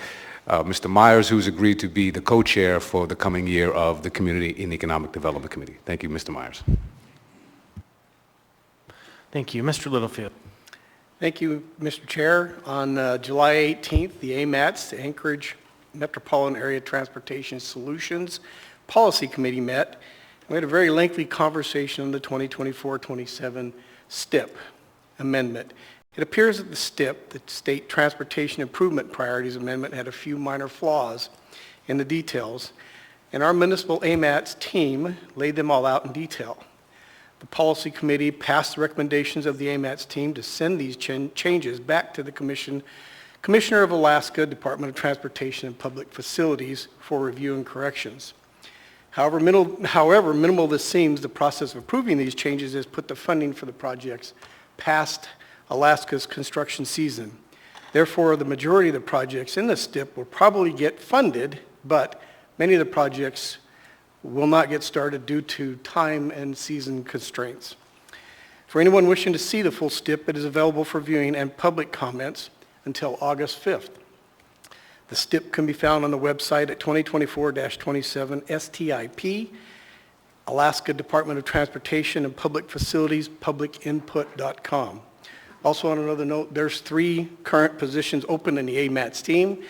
Mr. Myers, who's agreed to be the co-chair for the coming year of the Community and Economic Development Committee. Thank you, Mr. Myers. Thank you. Mr. Littlefield. Thank you, Mr. Chair. On July 18th, the AMATS, the Anchorage Metropolitan Area Transportation Solutions Policy Committee met. We had a very lengthy conversation on the 2024-27 STIP amendment. It appears that the STIP, the State Transportation Improvement Priorities Amendment, had a few minor flaws in the details, and our municipal AMATS team laid them all out in detail. The policy committee passed the recommendations of the AMATS team to send these changes back to the Commissioner of Alaska, Department of Transportation and Public Facilities for review and corrections. However minimal this seems, the process of approving these changes has put the funding for the projects past Alaska's construction season. Therefore, the majority of the projects in the STIP will probably get funded, but many of the projects will not get started due to time and season constraints. For anyone wishing to see the full STIP, it is available for viewing and public comments until August 5th. The STIP can be found on the website at 2024-27 STIP, Alaska Department of Transportation and Public Facilities, publicinput.com. Also on another note, there's 3 current positions open in the AMATS team.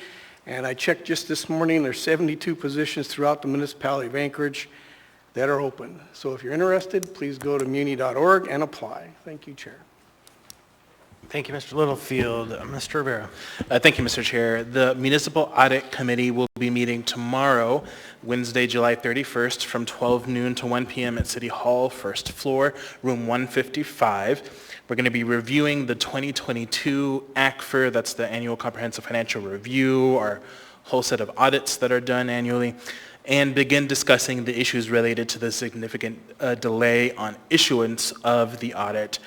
And I checked just this morning, there's 72 positions throughout the municipality of Anchorage that are open. So if you're interested, please go to muni.org and apply. Thank you, Chair. Thank you, Mr. Littlefield. Mr. Rivera. Thank you, Mr. Chair. The Municipal Audit Committee will be meeting tomorrow, Wednesday, July 31st, from 12 noon to 1 p.m. at City Hall, first floor, room 155. We're going to be reviewing the 2022 ACFR, that's the Annual Comprehensive Financial Review, our whole set of audits that are done annually, and begin discussing the issues related to the significant delay on issuance of the audit.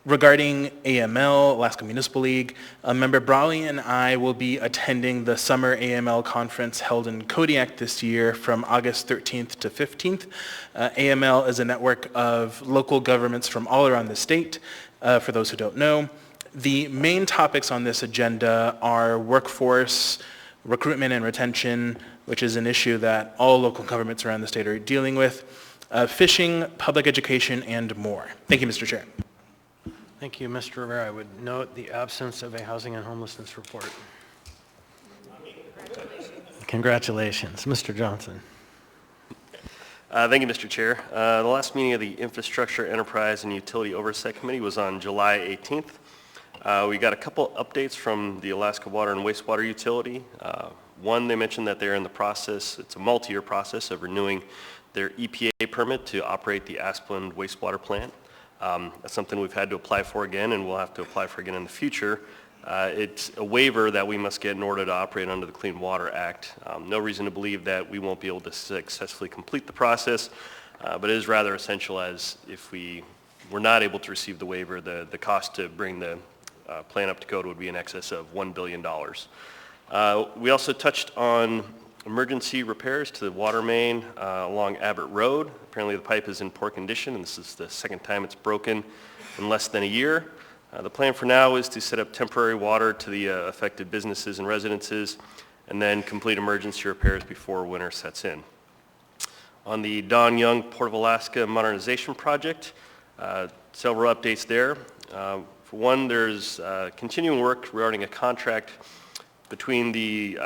Regarding AML, Alaska Municipal League, Member Brawley and I will be attending the Summer AML Conference held in Kodiak this year from August 13th to 15th. AML is a network of local governments from all around the state, for those who don't know. The main topics on this agenda are workforce, recruitment and retention, which is an issue that all local governments around the state are dealing with, fishing, public education, and more. Thank you, Mr. Chair. Thank you, Mr. Rivera. I would note the absence of a housing and homelessness report. Congratulations. Mr. Johnson. Thank you, Mr. Chair. The last meeting of the Infrastructure, Enterprise, and Utility Oversight Committee was on July 18th. We got a couple updates from the Alaska Water and Wastewater Utility. One, they mentioned that they're in the process, it's a multi-year process of renewing their EPA permit to operate the Asplund wastewater plant. That's something we've had to apply for again, and we'll have to apply for again in the future. It's a waiver that we must get in order to operate under the Clean Water Act. No reason to believe that we won't be able to successfully complete the process, but it is rather essential, as if we were not able to receive the waiver, the cost to bring the plant up to code would be in excess of $1 billion. We also touched on emergency repairs to the water main along Abbott Road. Apparently the pipe is in poor condition, and this is the second time it's broken in less than a year. The plan for now is to set up temporary water to the affected businesses and residences, and then complete emergency repairs before winter sets in. On the Don Young Port of Alaska modernization project, several updates there. For one, there's continuing work regarding a contract between the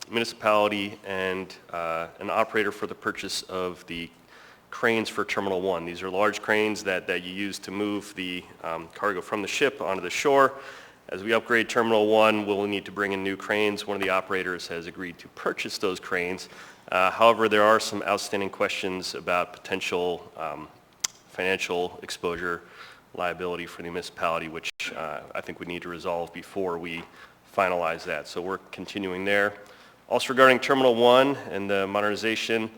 municipality and an operator for the purchase of the cranes for Terminal 1. These are large cranes that you use to move the cargo from the ship onto the shore. As we upgrade Terminal 1, we'll need to bring in new cranes. One of the operators has agreed to purchase those cranes. However, there are some outstanding questions about potential financial exposure liability for the municipality, which I think we need to resolve before we finalize that. So we're continuing there. Also regarding Terminal 1 and the modernization,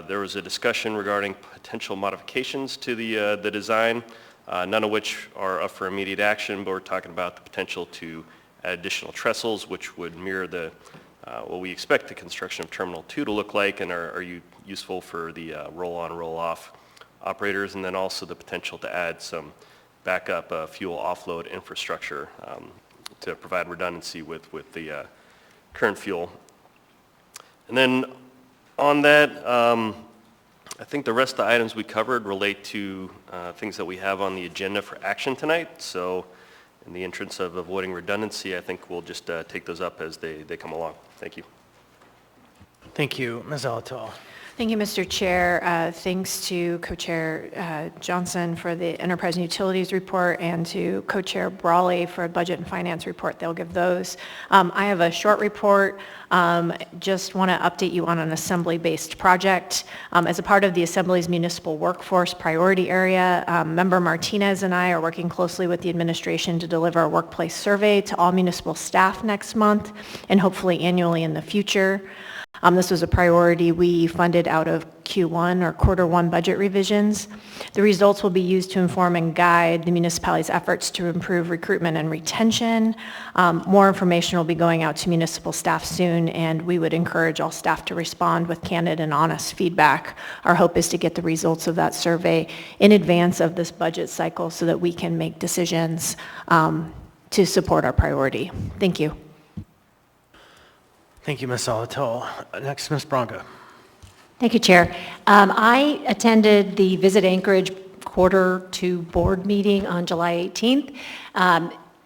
there was a discussion regarding potential modifications to the design, none of which are up for immediate action, but we're talking about the potential to add additional trestles, which would mirror the what we expect the construction of Terminal 2 to look like and are useful for the roll-on, roll-off operators, and then also the potential to add some backup fuel offload infrastructure to provide redundancy with the current fuel. And then on that, I think the rest of the items we covered relate to things that we have on the agenda for action tonight. So in the interest of avoiding redundancy, I think we'll just take those up as they come along. Thank you. Thank you. Ms. Alatal. Thank you, Mr. Chair. Thanks to Co-Chair Johnson for the Enterprise and Utilities report and to Co-Chair Brawley for a Budget and Finance report. They'll give those. I have a short report. Just want to update you on an Assembly-based project. As a part of the Assembly's Municipal Workforce Priority Area, Member Martinez and I are working closely with the administration to deliver a workplace survey to all municipal staff next month and hopefully annually in the future. This was a priority we funded out of Q1 or quarter one budget revisions. The results will be used to inform and guide the municipality's efforts to improve recruitment and retention. More information will be going out to municipal staff soon, and we would encourage all staff to respond with candid and honest feedback. Our hope is to get the results of that survey in advance of this budget cycle so that we can make decisions to support our priority. Thank you. Thank you, Ms. Alatal. Next, Ms. Branca. Thank you, Chair. I attended the Visit Anchorage Quarter 2 board meeting on July 18th.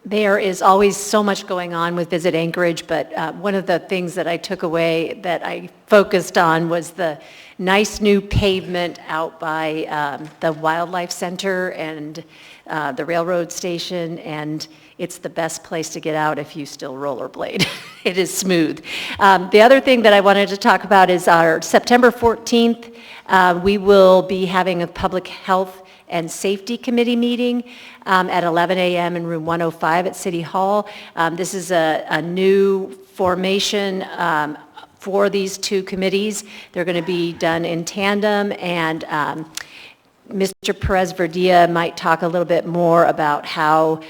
There is always so much going on with Visit Anchorage, but one of the things that I took away that I focused on was the nice new pavement out by the Wildlife Center and the railroad station, and it's the best place to get out if you still rollerblade. It is smooth. The other thing that I wanted to talk about is our September 14th, we will be having a Public Health and Safety Committee meeting at 11 a.m. in room 105 at City Hall. This is a new formation for these two committees. They're going to be done in tandem, and Mr. Perez-Verdia might talk a little bit more about how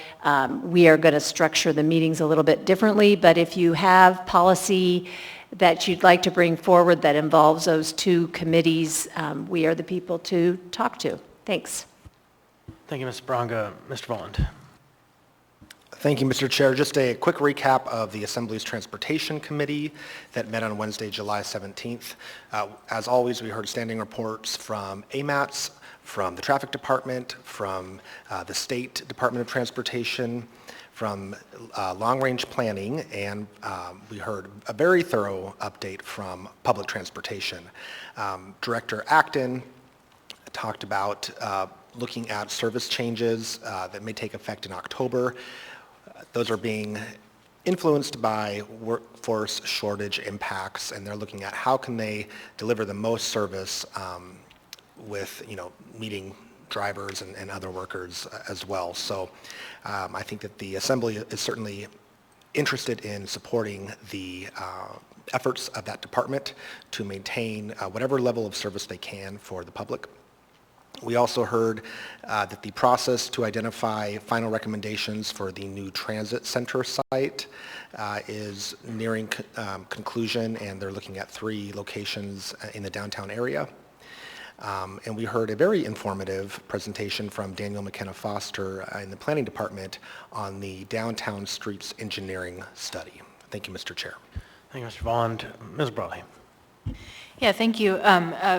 we are going to structure the meetings a little bit differently, but if you have policy that you'd like to bring forward that involves those two committees, we are the people to talk to. Thanks. Thank you, Ms. Branca. Mr. Voland. Thank you, Mr. Chair. Just a quick recap of the Assembly's Transportation Committee that met on Wednesday, July 17th. As always, we heard standing reports from AMATS, from the Traffic Department, from the State Department of Transportation, from long-range planning, and we heard a very thorough update from public transportation. Director Acton talked about looking at service changes that may take effect in October. Those are being influenced by workforce shortage impacts, and they're looking at how can they deliver the most service with, meeting drivers and other workers as well. So I think that the Assembly is certainly interested in supporting the efforts of that department to maintain whatever level of service they can for the public. We also heard that the process to identify final recommendations for the new transit center site is nearing conclusion, and they're looking at 3 locations in the downtown area. And we heard a very informative presentation from Daniel McKenna Foster in the Planning Department on the Downtown Streets Engineering Study. Thank you, Mr. Chair. Thank you, Mr. Bond. Ms. Brawley. Yeah, thank you.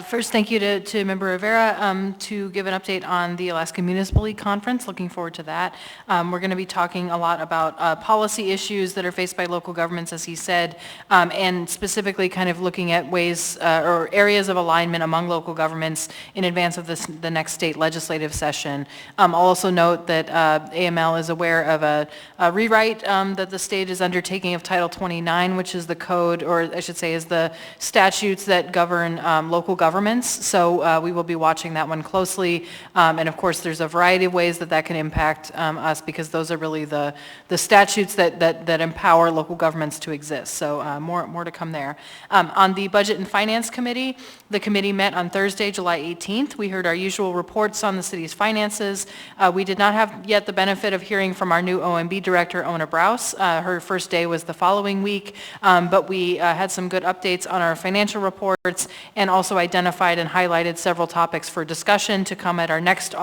First, thank you to Member Rivera to give an update on the Alaska Municipal League Conference. Looking forward to that. We're going to be talking a lot about policy issues that are faced by local governments, as he said, and specifically kind of looking at ways or areas of alignment among local governments in advance of the next state legislative session. I'll also note that AML is aware of a rewrite that the state is undertaking of Title 29, which is the code, or I should say is the statutes that govern local governments. So we will be watching that one closely. And of course, there's a variety of ways that can impact us, because those are really the statutes that empower local governments to exist. So more to come there. On the Budget and Finance Committee, the committee met on Thursday, July 18th. We heard our usual reports on the city's finances. We did not have yet the benefit of hearing from our new OMB director, Ona Brous. Her first day was the following week, but we had some good updates on our financial reports and also identified and highlighted several topics for discussion to come at our next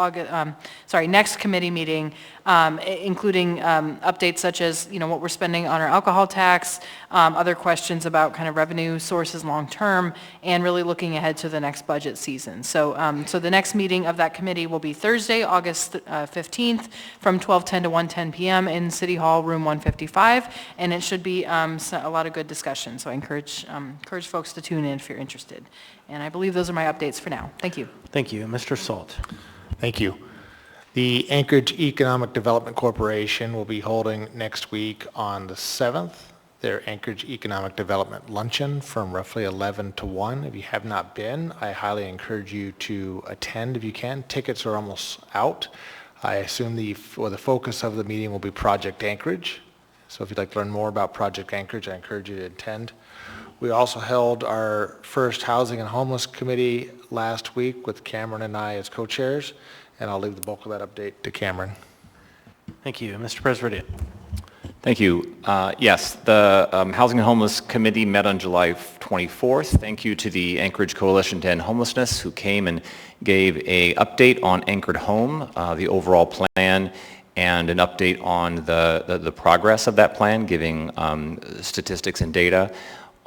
committee meeting, including updates such as, what we're spending on our alcohol tax, other questions about kind of revenue sources long term, and really looking ahead to the next budget season. So the next meeting of that committee will be Thursday, August 15th from 12:10 to 1:10 p.m. in City Hall, room 155, and it should be a lot of good discussion. So I encourage folks to tune in if you're interested. And I believe those are my updates for now. Thank you. Thank you. Mr. Salt. Thank you. The Anchorage Economic Development Corporation will be holding next week on the 7th their Anchorage Economic Development Luncheon from roughly 11 to 1. If you have not been, I highly encourage you to attend if you can. Tickets are almost out. I assume the focus of the meeting will be Project Anchorage. So if you'd like to learn more about Project Anchorage, I encourage you to attend. We also held our first Housing and Homeless Committee last week with Cameron and I as co-chairs, and I'll leave the bulk of that update to Cameron. Thank you. Mr. President. Thank you. Yes, the Housing and Homeless Committee met on July 24th. Thank you to the Anchorage Coalition to End Homelessness, who came and gave an update on Anchored Home, the overall plan, and an update on the progress of that plan, giving statistics and data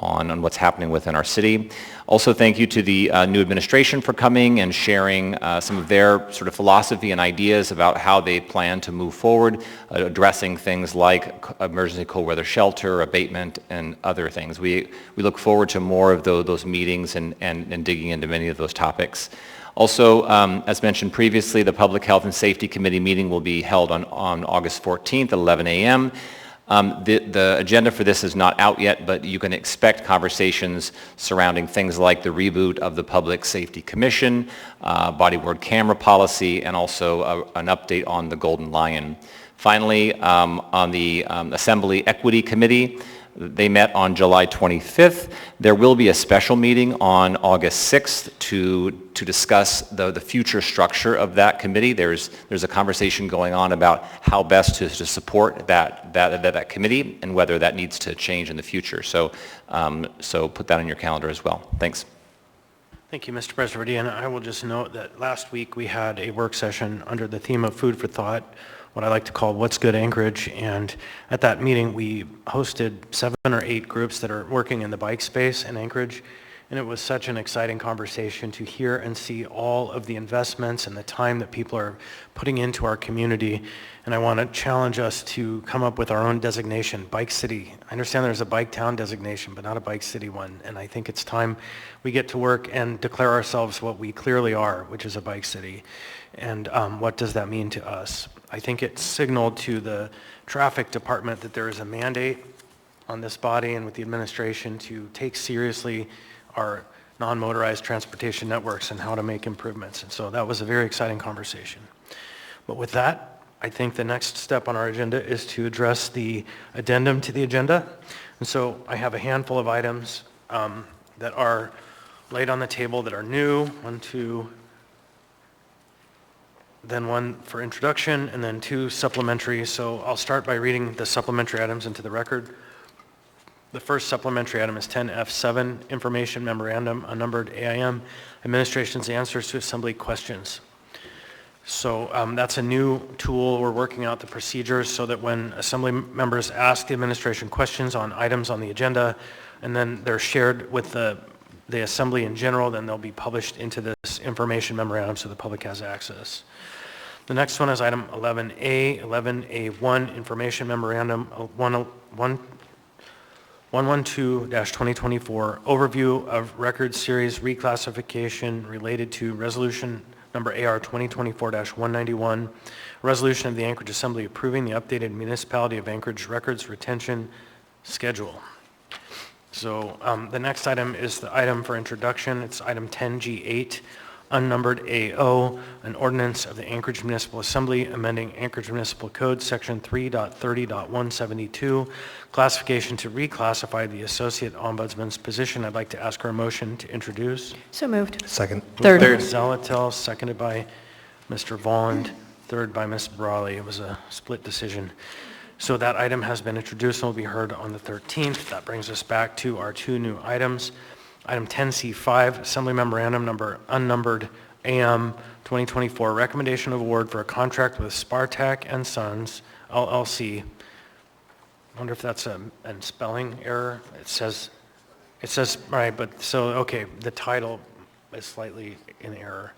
on what's happening within our city. Also, thank you to the new administration for coming and sharing some of their sort of philosophy and ideas about how they plan to move forward, addressing things like emergency cold weather shelter, abatement, and other things. We look forward to more of those meetings and digging into many of those topics. Also, as mentioned previously, the Public Health and Safety Committee meeting will be held on August 14th at 11 a.m. The agenda for this is not out yet, but you can expect conversations surrounding things like the reboot of the Public Safety Commission, body-worn camera policy, and also an update on the Golden Lion. Finally, on the Assembly Equity Committee, they met on July 25th. There will be a special meeting on August 6th to discuss the future structure of that committee. There's a conversation going on about how best to support that committee and whether that needs to change in the future. So put that on your calendar as well. Thanks. Thank you, Mr. President. And I will just note that last week we had a work session under the theme of food for thought, what I like to call What's Good Anchorage, and at that meeting we hosted 7 or 8 groups that are working in the bike space in Anchorage, and it was such an exciting conversation to hear and see all of the investments and the time that people are putting into our community. And I want to challenge us to come up with our own designation, Bike City. I understand there's a Bike Town designation, but not a Bike City one, and I think it's time we get to work and declare ourselves what we clearly are, which is a Bike City. And what does that mean to us? I think it signaled to the traffic department that there is a mandate on this body and with the administration to take seriously our non-motorized transportation networks and how to make improvements. And so that was a very exciting conversation. But with that, I think the next step on our agenda is to address the addendum to the agenda. And so I have a handful of items that are laid on the table that are new, 1, 2, then 1 for introduction, and then 2 supplementary. So I'll start by reading the supplementary items into the record. The first supplementary item is 10F7, Information Memorandum, unnumbered AIM, Administration's Answers to Assembly Questions. So that's a new tool. We're working out the procedures so that when Assembly members ask the administration questions on items on the agenda, and then they're shared with the Assembly in general, then they'll be published into this information memorandum so the public has access. The next one is item 11A, 11A1, Information Memorandum 112-2024, Overview of Record Series Reclassification related to Resolution Number AR 2024-191, Resolution of the Anchorage Assembly approving the updated Municipality of Anchorage Records Retention Schedule. So the next item is the item for introduction. It's item 10G8, unnumbered AO, an ordinance of the Anchorage Municipal Assembly amending Anchorage Municipal Code Section 3.30.172, classification to reclassify the Associate Ombudsman's position. I'd like to ask for a motion to introduce. So moved. Second. Third. Moved by Ms. Zalatel, seconded by Mr. Volland, third by Ms. Brawley. It was a split decision. So that item has been introduced and will be heard on the 13th. That brings us back to our two new items. Item 10C5, Assembly Memorandum number unnumbered AM 2024, recommendation of award for a contract with Spartak and Sons, LLC. I wonder if that's a spelling error. It says, right, but so, okay, the title is slightly in error.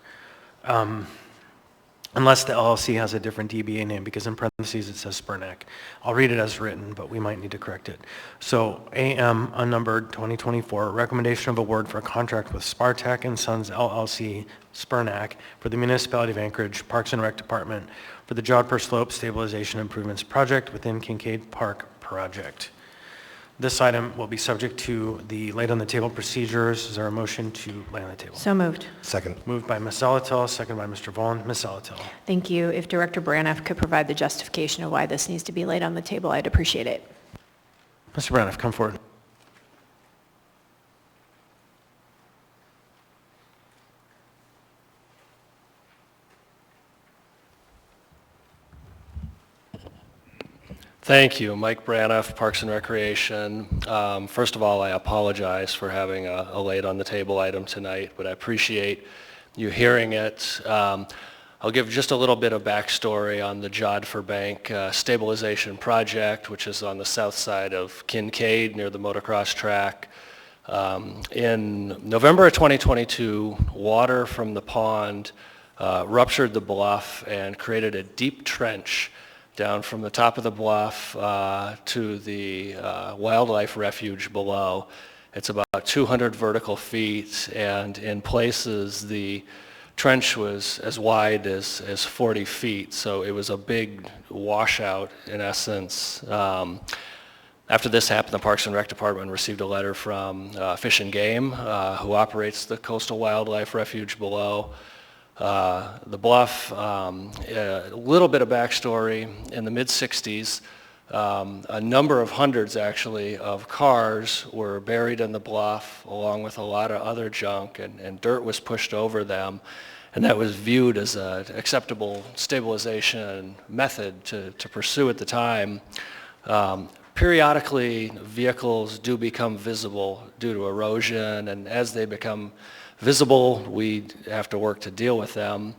Unless the LLC has a different DBA name, because in parentheses it says Spurnak. I'll read it as written, but we might need to correct it. So AM unnumbered 2024, recommendation of award for a contract with Spartak and Sons LLC, Spurnak, for the Municipality of Anchorage Parks and Rec Department for the Jodhpur Slope Stabilization Improvements Project within Kincaid Park Project. This item will be subject to the laid on the table procedures. Is there a motion to lay on the table? So moved. Second. Moved by Ms. Zalatel, second by Mr. Vaughn. Ms. Zalatel. Thank you. If Director Braniff could provide the justification of why this needs to be laid on the table, I'd appreciate it. Mr. Braniff, come forward. Thank you. Mike Braniff, Parks and Recreation. First of all, I apologize for having a late on the table item tonight, but I appreciate you hearing it. I'll give just a little bit of backstory on the Jodhpur Bank stabilization project, which is on the south side of Kincaid near the motocross track. In November of 2022, water from the pond ruptured the bluff and created a deep trench down from the top of the bluff to the wildlife refuge below. It's about 200 vertical feet, and in places the trench was as wide as 40 feet, so it was a big washout in essence. After this happened, the Parks and Rec Department received a letter from Fish and Game, who operates the Coastal Wildlife Refuge below. The bluff, a little bit of backstory, in the mid-60s, a number of hundreds actually of cars were buried in the bluff along with a lot of other junk, and dirt was pushed over them, and that was viewed as an acceptable stabilization method to pursue at the time. Periodically, vehicles do become visible due to erosion, and as they become visible, we have to work to deal with them.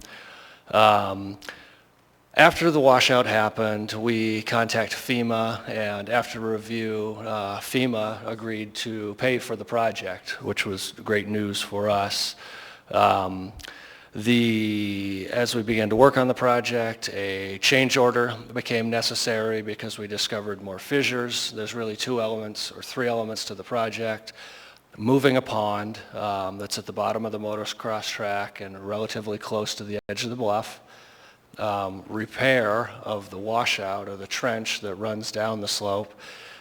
After the washout happened, we contacted FEMA, and after review, FEMA agreed to pay for the project, which was great news for us. As we began to work on the project, a change order became necessary because we discovered more fissures. There's really two elements or three elements to the project. Moving a pond that's at the bottom of the motocross track and relatively close to the edge of the bluff. Repair of the washout or the trench that runs down the slope,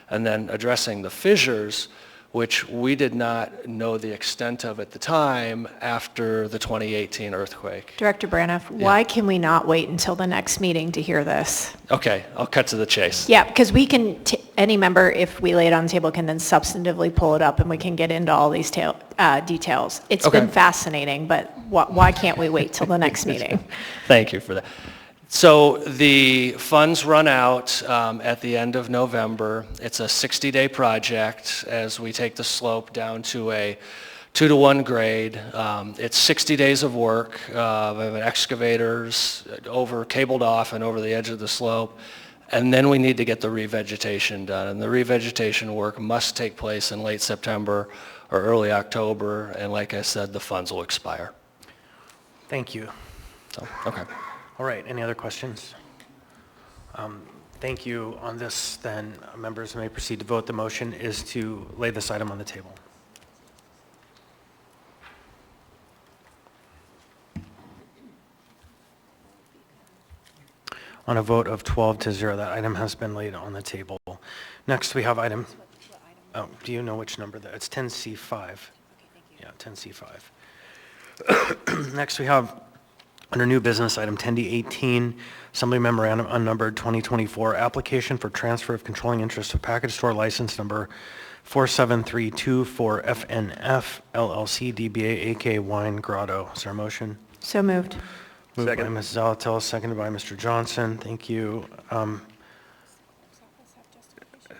and then addressing the fissures, which we did not know the extent of at the time after the 2018 earthquake. Director Braniff, why can we not wait until the next meeting to hear this? Okay, I'll cut to the chase. Yeah, because we can, any member, if we lay it on the table, can then substantively pull it up and we can get into all these details. It's been fascinating, but why can't we wait till the next meeting? Thank you for that. So the funds run out at the end of November. It's a 60-day project as we take the slope down to a 2-to-1 grade. It's 60 days of work. We have excavators cabled off and over the edge of the slope. And then we need to get the revegetation done. And the revegetation work must take place in late September or early October. And like I said, the funds will expire. Thank you. So, okay. All right, any other questions? Thank you. On this, then, members may proceed to vote. The motion is to lay this item on the table. On a vote of 12-0, that item has been laid on the table. Next, we have item, oh, do you know which number that, it's 10C5. Yeah, 10C5. Next, we have under new business, item 10D18, Assembly Memorandum unnumbered 2024, application for transfer of controlling interest of package store license number 4732 for FNF LLC DBA AK Wine Grotto. Is there a motion? So moved. Moved by Second. Ms. Zalatel, seconded by Mr. Johnson. Thank you.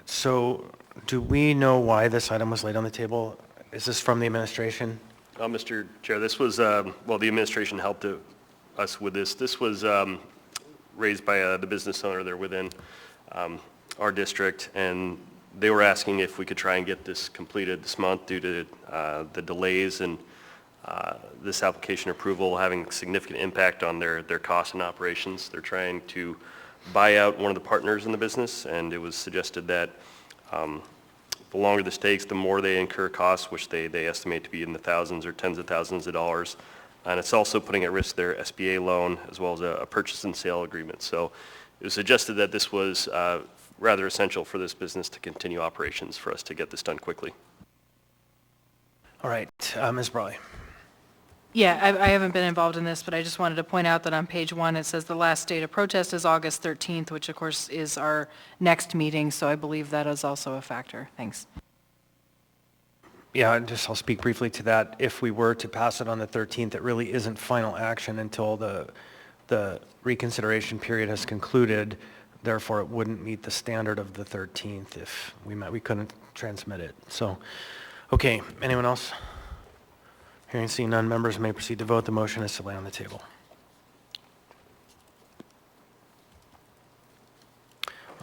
So do we know why this item was laid on the table? Is this from the administration? Mr. Chair, this was, the administration helped us with this. This was raised by the business owner there within our district, and they were asking if we could try and get this completed this month due to the delays and this application approval having significant impact on their costs and operations. They're trying to buy out one of the partners in the business, and it was suggested that the longer this takes, the more they incur costs, which they estimate to be in the thousands or tens of thousands of dollars. And it's also putting at risk their SBA loan as well as a purchase and sale agreement. So it was suggested that this was rather essential for this business to continue operations for us to get this done quickly. All right, Ms. Brawley. Yeah, I haven't been involved in this, but I just wanted to point out that on page 1, it says the last date of protest is August 13th, which of course is our next meeting, so I believe that is also a factor. Thanks. Yeah, I'll speak briefly to that. If we were to pass it on the 13th, it really isn't final action until the reconsideration period has concluded. Therefore, it wouldn't meet the standard of the 13th if we couldn't transmit it. So, okay, anyone else? Hearing and seeing none, members may proceed to vote. The motion is to lay on the table.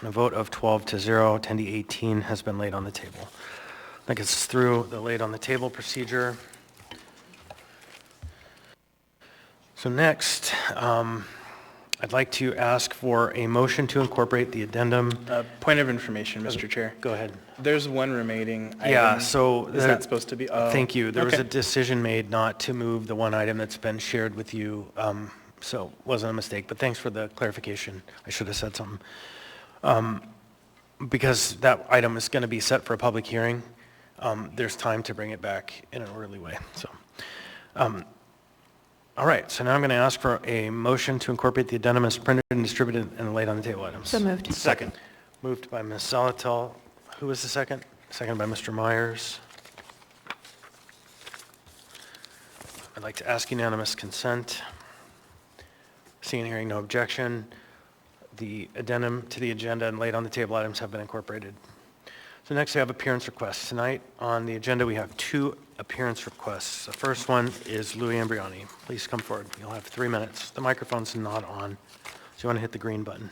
On a vote of 12-0, 10D18 has been laid on the table. That gets us through the laid on the table procedure. So next, I'd like to ask for a motion to incorporate the addendum. Point of information, Mr. Chair. Go ahead. There's one remaining item. Yeah, so Is that supposed to be? Thank you. There was okay. a decision made not to move the one item that's been shared with you, so it wasn't a mistake, but thanks for the clarification. I should have said something. Because that item is going to be set for a public hearing, there's time to bring it back in an orderly way. So, all right, so now I'm going to ask for a motion to incorporate the addendum as printed and distributed and laid on the table items. So moved. Second. Moved by Ms. Zalatel. Who was the second? Second by Mr. Myers. I'd like to ask unanimous consent. Seeing and hearing no objection, the addendum to the agenda and laid on the table items have been incorporated. So next we have appearance requests. Tonight on the agenda we have 2 appearance requests. The first one is Louis Ambriani. Please come forward. You'll have 3 minutes. The microphone's not on, so you want to hit the green button.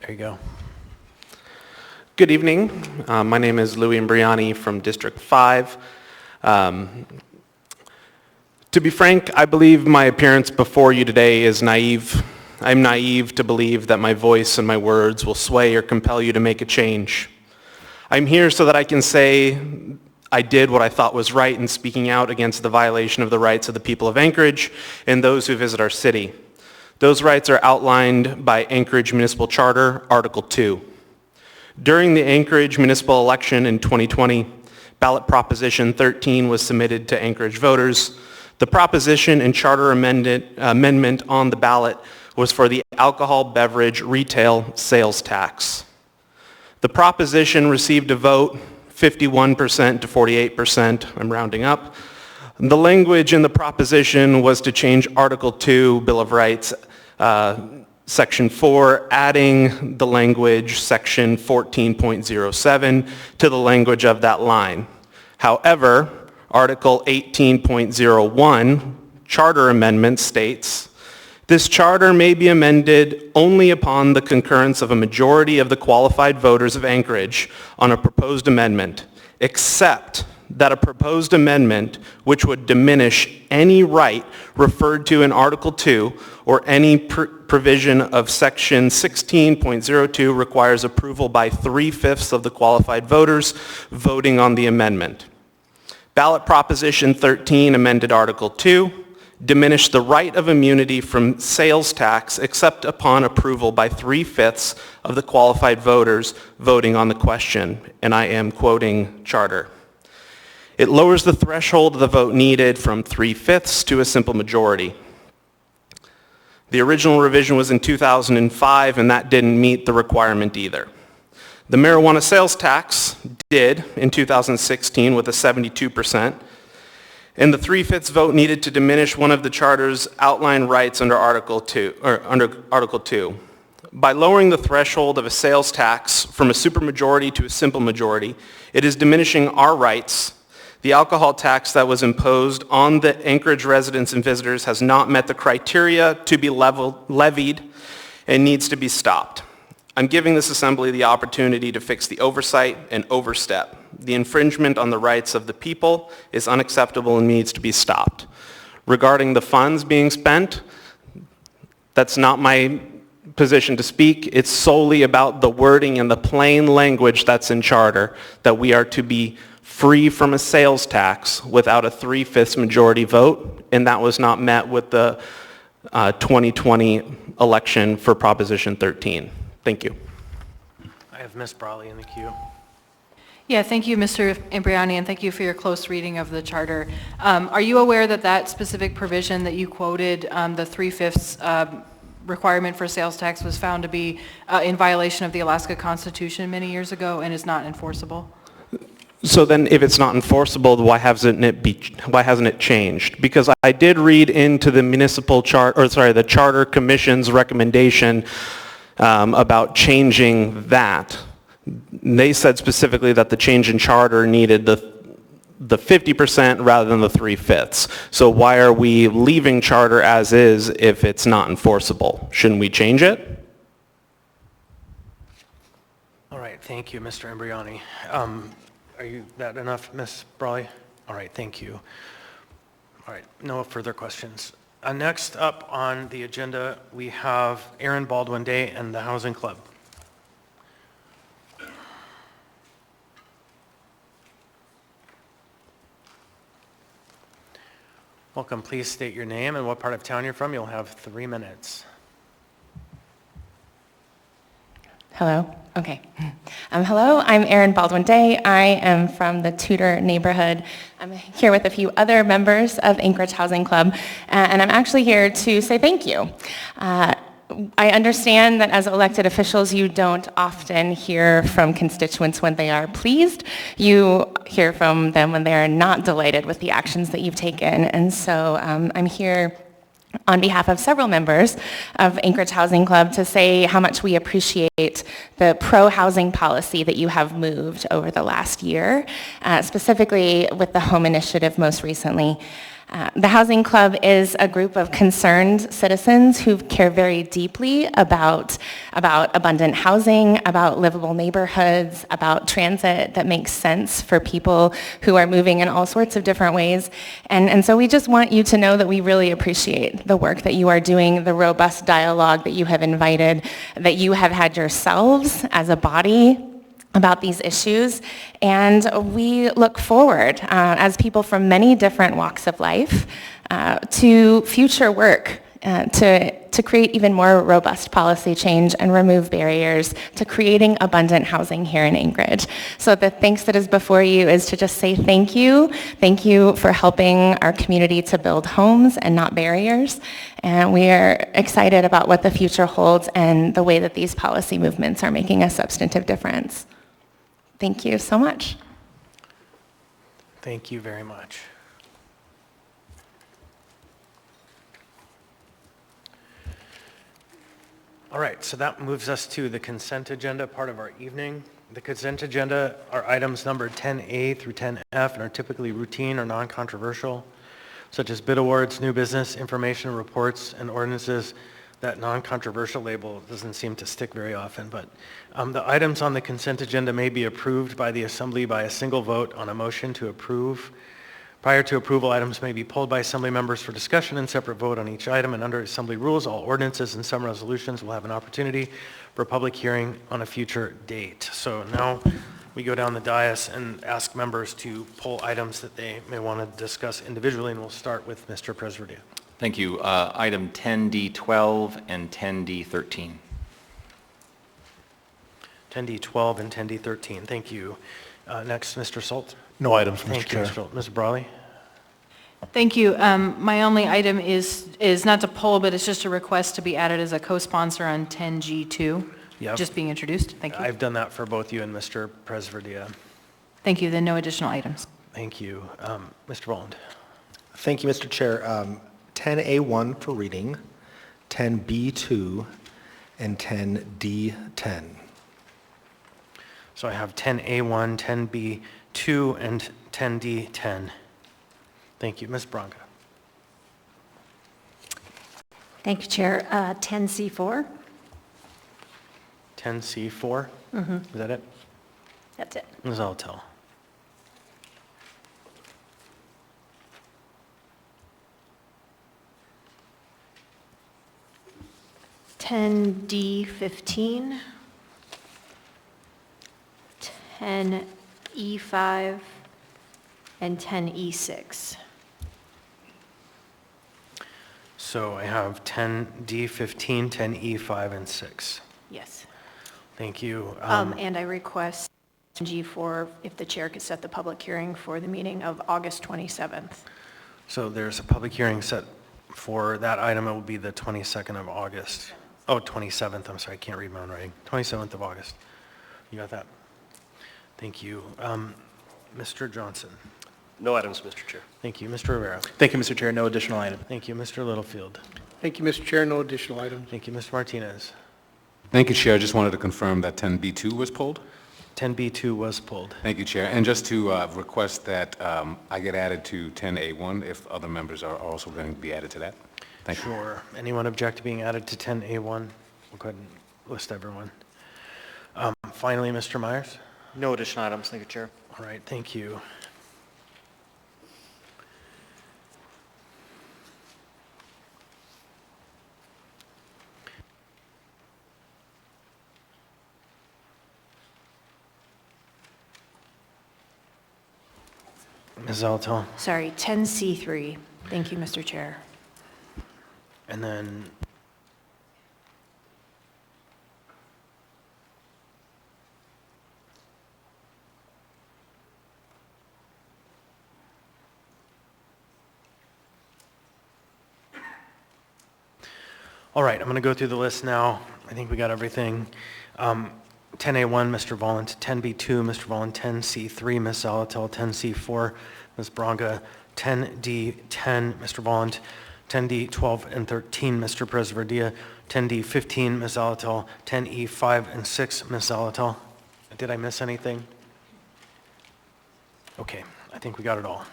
There you go. Good evening. My name is Louis Ambriani from District 5. To be frank, I believe my appearance before you today is naive. I'm naive to believe that my voice and my words will sway or compel you to make a change. I'm here so that I can say I did what I thought was right in speaking out against the violation of the rights of the people of Anchorage and those who visit our city. Those rights are outlined by Anchorage Municipal Charter, Article 2. During the Anchorage municipal election in 2020, ballot proposition 13 was submitted to Anchorage voters. The proposition and charter amendment on the ballot was for the alcohol beverage retail sales tax. The proposition received a vote 51% to 48%, I'm rounding up, The language in the proposition was to change Article 2, Bill of Rights, Section 4, adding the language Section 14.07 to the language of that line. However, Article 18.01, Charter Amendment, states, "This charter may be amended only upon the concurrence of a majority of the qualified voters of Anchorage on a proposed amendment, except that a proposed amendment which would diminish any right referred to in Article 2 or any provision of Section 16.02 requires approval by 3/5 of the qualified voters voting on the amendment." Ballot Proposition 13 amended Article 2, diminished the right of immunity from sales tax except upon approval by 3/5 of the qualified voters voting on the question, and I am quoting Charter. It lowers the threshold of the vote needed from 3/5 to a simple majority. The original revision was in 2005, and that didn't meet the requirement either. The marijuana sales tax did in 2016 with a 72%, and the 3/5 vote needed to diminish one of the Charter's outlined rights under Article 2. By lowering the threshold of a sales tax from a supermajority to a simple majority, it is diminishing our rights. The alcohol tax that was imposed on the Anchorage residents and visitors has not met the criteria to be levied and needs to be stopped. I'm giving this assembly the opportunity to fix the oversight and overstep. The infringement on the rights of the people is unacceptable and needs to be stopped. Regarding the funds being spent, that's not my position to speak. It's solely about the wording and the plain language that's in Charter, that we are to be free from a sales tax without a 3/5 majority vote, and that was not met with the 2020 election for Proposition 13. Thank you. I have Ms. Brawley in the queue. Yeah, thank you, Mr. Imbriani, and thank you for your close reading of the charter. Are you aware that that specific provision that you quoted, the 3/5 requirement for sales tax, was found to be in violation of the Alaska Constitution many years ago and is not enforceable? So then if it's not enforceable, why hasn't it changed? Because I did read into the the Charter Commission's recommendation about changing that. They said specifically that the change in charter needed the 50% rather than the 3/5. So why are we leaving charter as is if it's not enforceable? Shouldn't we change it? All right, thank you, Mr. Imbriani. Are you that enough, Ms. Brawley? All right, thank you. All right, no further questions. Next up on the agenda, we have Aaron Baldwin Day and the Housing Club. Welcome, please state your name and what part of town you're from. You'll have 3 minutes. Hello? Okay. Hello, I'm Erin Baldwin Day. I am from the Tudor neighborhood. I'm here with a few other members of Anchorage Housing Club, and I'm actually here to say thank you. I understand that as elected officials, you don't often hear from constituents when they are pleased. You hear from them when they are not delighted with the actions that you've taken, and so I'm here on behalf of several members of Anchorage Housing Club to say how much we appreciate the pro-housing policy that you have moved over the last year, specifically with the home initiative most recently. The Housing Club is a group of concerned citizens who care very deeply about abundant housing, about livable neighborhoods, about transit that makes sense for people who are moving in all sorts of different ways. And so we just want you to know that we really appreciate the work that you are doing, the robust dialogue that you have invited, that you have had yourselves as a body about these issues, and we look forward, as people from many different walks of life, to future work to create even more robust policy change and remove barriers to creating abundant housing here in Anchorage. So the thanks that is before you is to just say thank you. Thank you for helping our community to build homes and not barriers. And we are excited about what the future holds and the way that these policy movements are making a substantive difference. Thank you so much. Thank you very much. All right, so that moves us to the consent agenda part of our evening. The consent agenda are items numbered 10A through 10F and are typically routine or non-controversial, such as bid awards, new business, information reports, and ordinances. That non-controversial label doesn't seem to stick very often, but the items on the consent agenda may be approved by the Assembly by a single vote on a motion to approve. Prior to approval, items may be pulled by Assembly members for discussion and separate vote on each item, and under Assembly rules, all ordinances and some resolutions will have an opportunity for a public hearing on a future date. So now we go down the dais and ask members to pull items that they may want to discuss individually, and we'll start with Mr. Presverdia. Thank you. Item 10D12 and 10D13. 10D12 and 10D13. Thank you. Next, Mr. Salt. No items, Mr. Thank you, Chair. Mr. Salt. Ms. Brawley. Thank you. My only item is not to pull, but it's just a request to be added as a co-sponsor on 10G2, Yep. just being introduced. Thank you. I've done that for both you and Mr. Presverdia. Thank you. Then no additional items. Thank you. Mr. Boland. Thank you, Mr. Chair. 10A1 for reading, 10B2, and 10D10. So I have 10A1, 10B2, and 10D10. Thank you. Ms. Branca. Thank you, Chair. 10C4. 10C4? Mhm. Is that it? That's it. Ms. Altel. 10D15, 10E5, and 10E6. So I have 10D15, 10E5, and 6. Yes. Thank you. And I request G4 if the chair could set the public hearing for the meeting of August 27th. So there's a public hearing set for that item. It will be the 22nd of August. Oh, 27th, I'm sorry, I can't read my own writing. 27th of August. You got that? Thank you. Mr. Johnson. No items, Mr. Chair. Thank you. Mr. Rivera. Thank you, Mr. Chair. No additional item. Thank you. Mr. Littlefield. Thank you, Mr. Chair. No additional items. Thank you. Mr. Martinez. Thank you, Chair. Just wanted to confirm that 10B2 was pulled. 10B2 was pulled. Thank you, Chair. And just to request that I get added to 10A1 if other members are also going to be added to that. Thank you. Sure. Anyone object to being added to 10A1? We'll go ahead and list everyone. Finally, Mr. Myers. No additional items. Thank you, Chair. All right, thank you. Ms. Altel. Sorry, 10C3. Thank you, Mr. Chair. And then all right, I'm going to go through the list now. I think we got everything. 10A1, Mr. Vollant. 10B2, Mr. Vollant. 10C3, Ms. Zalatel. 10C4, Ms. Branca. 10D10, Mr. Vollant. 10D12 and 13, Mr. Presverdia. 10D15, Ms. Zalatel. 10E5 and 6, Ms. Zalatel. Did I miss anything? Okay, I think we got it all.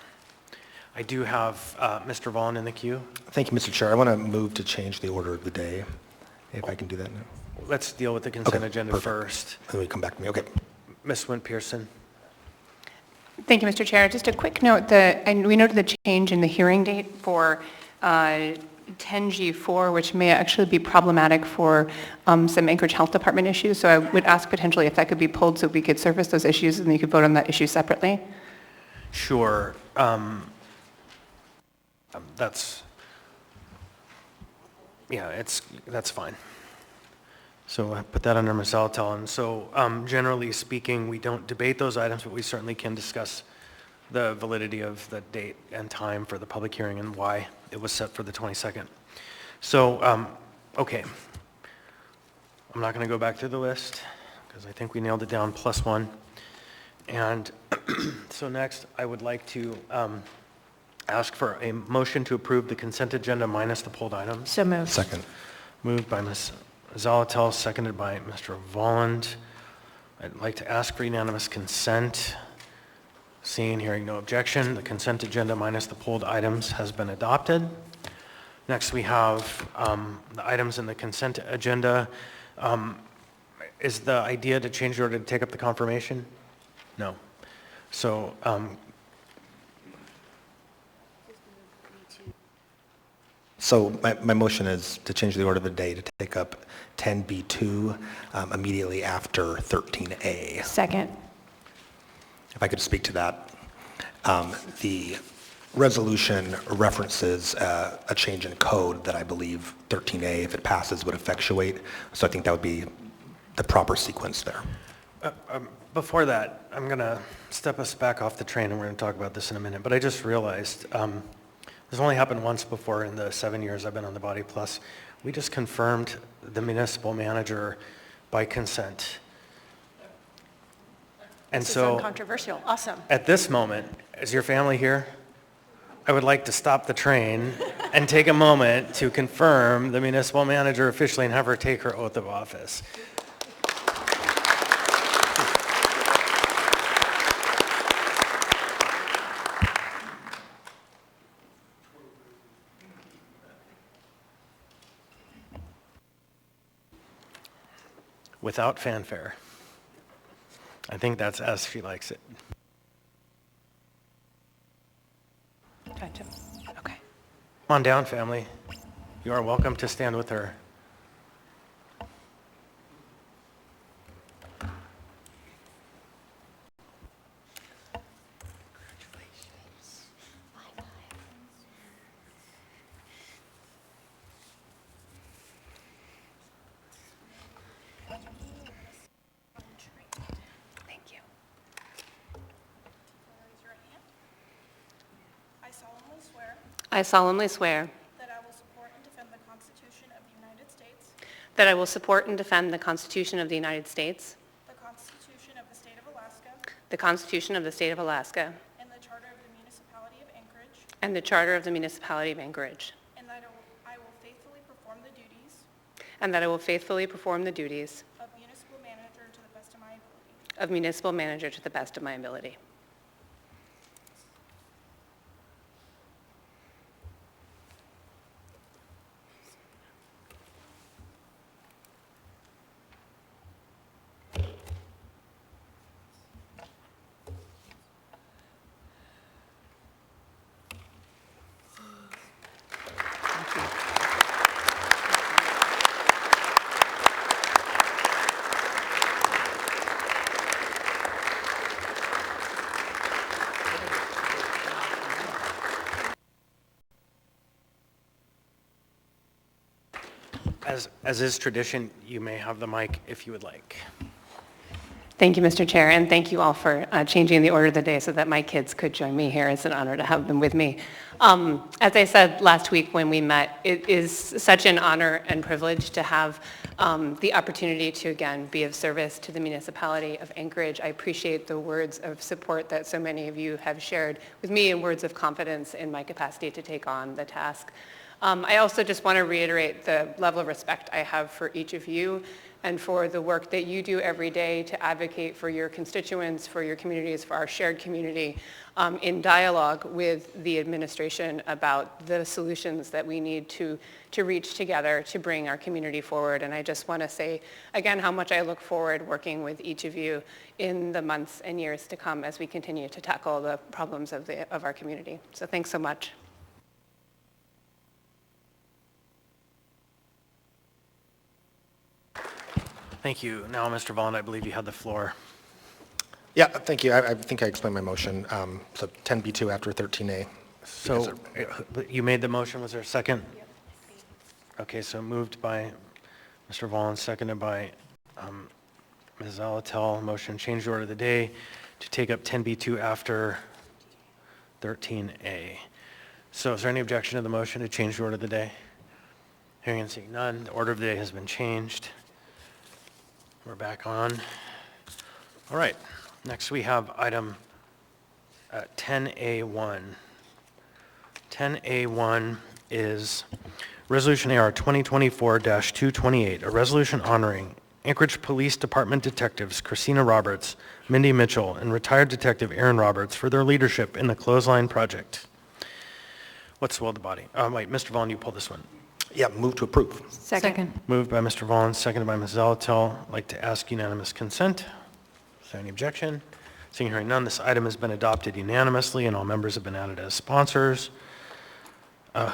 I do have Mr. Vaughn in the queue. Thank you, Mr. Chair. I want to move to change the order of the day, if I can do that now. Let's deal with the consent Okay, agenda perfect. first. Then we come back to me. Okay. Ms. Wint-Pearson. Thank you, Mr. Chair. Just a quick note, we noted the change in the hearing date for 10G4, which may actually be problematic for some Anchorage Health Department issues. So I would ask potentially if that could be pulled so we could surface those issues and you could vote on that issue separately. Sure. That's fine. So I put that under Ms. Zalatel. And so generally speaking, we don't debate those items, but we certainly can discuss the validity of the date and time for the public hearing and why it was set for the 22nd. So, okay. I'm not going to go back to the list because I think we nailed it down +1. And so next, I would like to ask for a motion to approve the consent agenda minus the pulled items. So moved. Second. Moved by Ms. Zalatel, seconded by Mr. Volland. I'd like to ask for unanimous consent. Seeing, hearing no objection, the consent agenda minus the pulled items has been adopted. Next, we have the items in the consent agenda. Is the idea to change the order to take up the confirmation? No. So, So my motion is to change the order of the day to take up 10B2 immediately after 13A. Second. If I could speak to that. The resolution references a change in code that I believe 13A, if it passes, would effectuate. So I think that would be the proper sequence there. before that, I'm going to step us back off the train, and we're going to talk about this in a minute. But I just realized this only happened once before in the 7 years I've been on the Body Plus. We just confirmed the municipal manager by consent. And This is so, uncontroversial. Awesome. at this moment, is your family here? I would like to stop the train and take a moment to confirm the municipal manager officially and have her take her oath of office. Without fanfare. I think that's as she likes it. Gotcha. Okay. Come on down, family. You are welcome to stand with her. Thank you. I solemnly swear that I will support and defend the Constitution of the United States, that I will support and defend the Constitution of the United States, the Constitution of the State of Alaska, the Constitution of the State of Alaska, and the Charter of the Municipality of Anchorage, and the Charter of the Municipality of Anchorage, and that I will faithfully perform the duties and that I will faithfully perform the duties of municipal manager to the best of my ability. of municipal manager to the best of my ability. As is tradition, you may have the mic if you would like. Thank you, Mr. Chair, and thank you all for changing the order of the day so that my kids could join me here. It's an honor to have them with me. As I said last week when we met, it is such an honor and privilege to have the opportunity to, again, be of service to the municipality of Anchorage. I appreciate the words of support that so many of you have shared with me and words of confidence in my capacity to take on the task. I also just want to reiterate the level of respect I have for each of you and for the work that you do every day to advocate for your constituents, for your communities, for our shared community, in dialogue with the administration about the solutions that we need to reach together to bring our community forward. And I just want to say again how much I look forward working with each of you in the months and years to come as we continue to tackle the problems of our community. So thanks so much. Thank you. Now, Mr. Volland, I believe you had the floor. Yeah, thank you. I think I explained my motion. So 10B2 after 13A. So you made the motion. Was there a second? Okay, so moved by Mr. Volland, seconded by Ms. Zalatel. Motion change the order of the day to take up 10B2 after 13A. So is there any objection to the motion to change the order of the day? Hearing and seeing none, the order of the day has been changed. We're back on. All right, next we have item 10A1. 10A1 is Resolution AR 2024-228, a resolution honoring Anchorage Police Department detectives Christina Roberts, Mindy Mitchell, and retired detective Aaron Roberts for their leadership in the Clothesline Project. What's the will of the body? Wait, Mr. Vaughn, you pull this one. Yeah, move to approve. Second. Moved by Mr. Vaughn, seconded by Ms. Zalatil. I'd like to ask unanimous consent. Is there any objection? Seeing and hearing none, this item has been adopted unanimously and all members have been added as sponsors.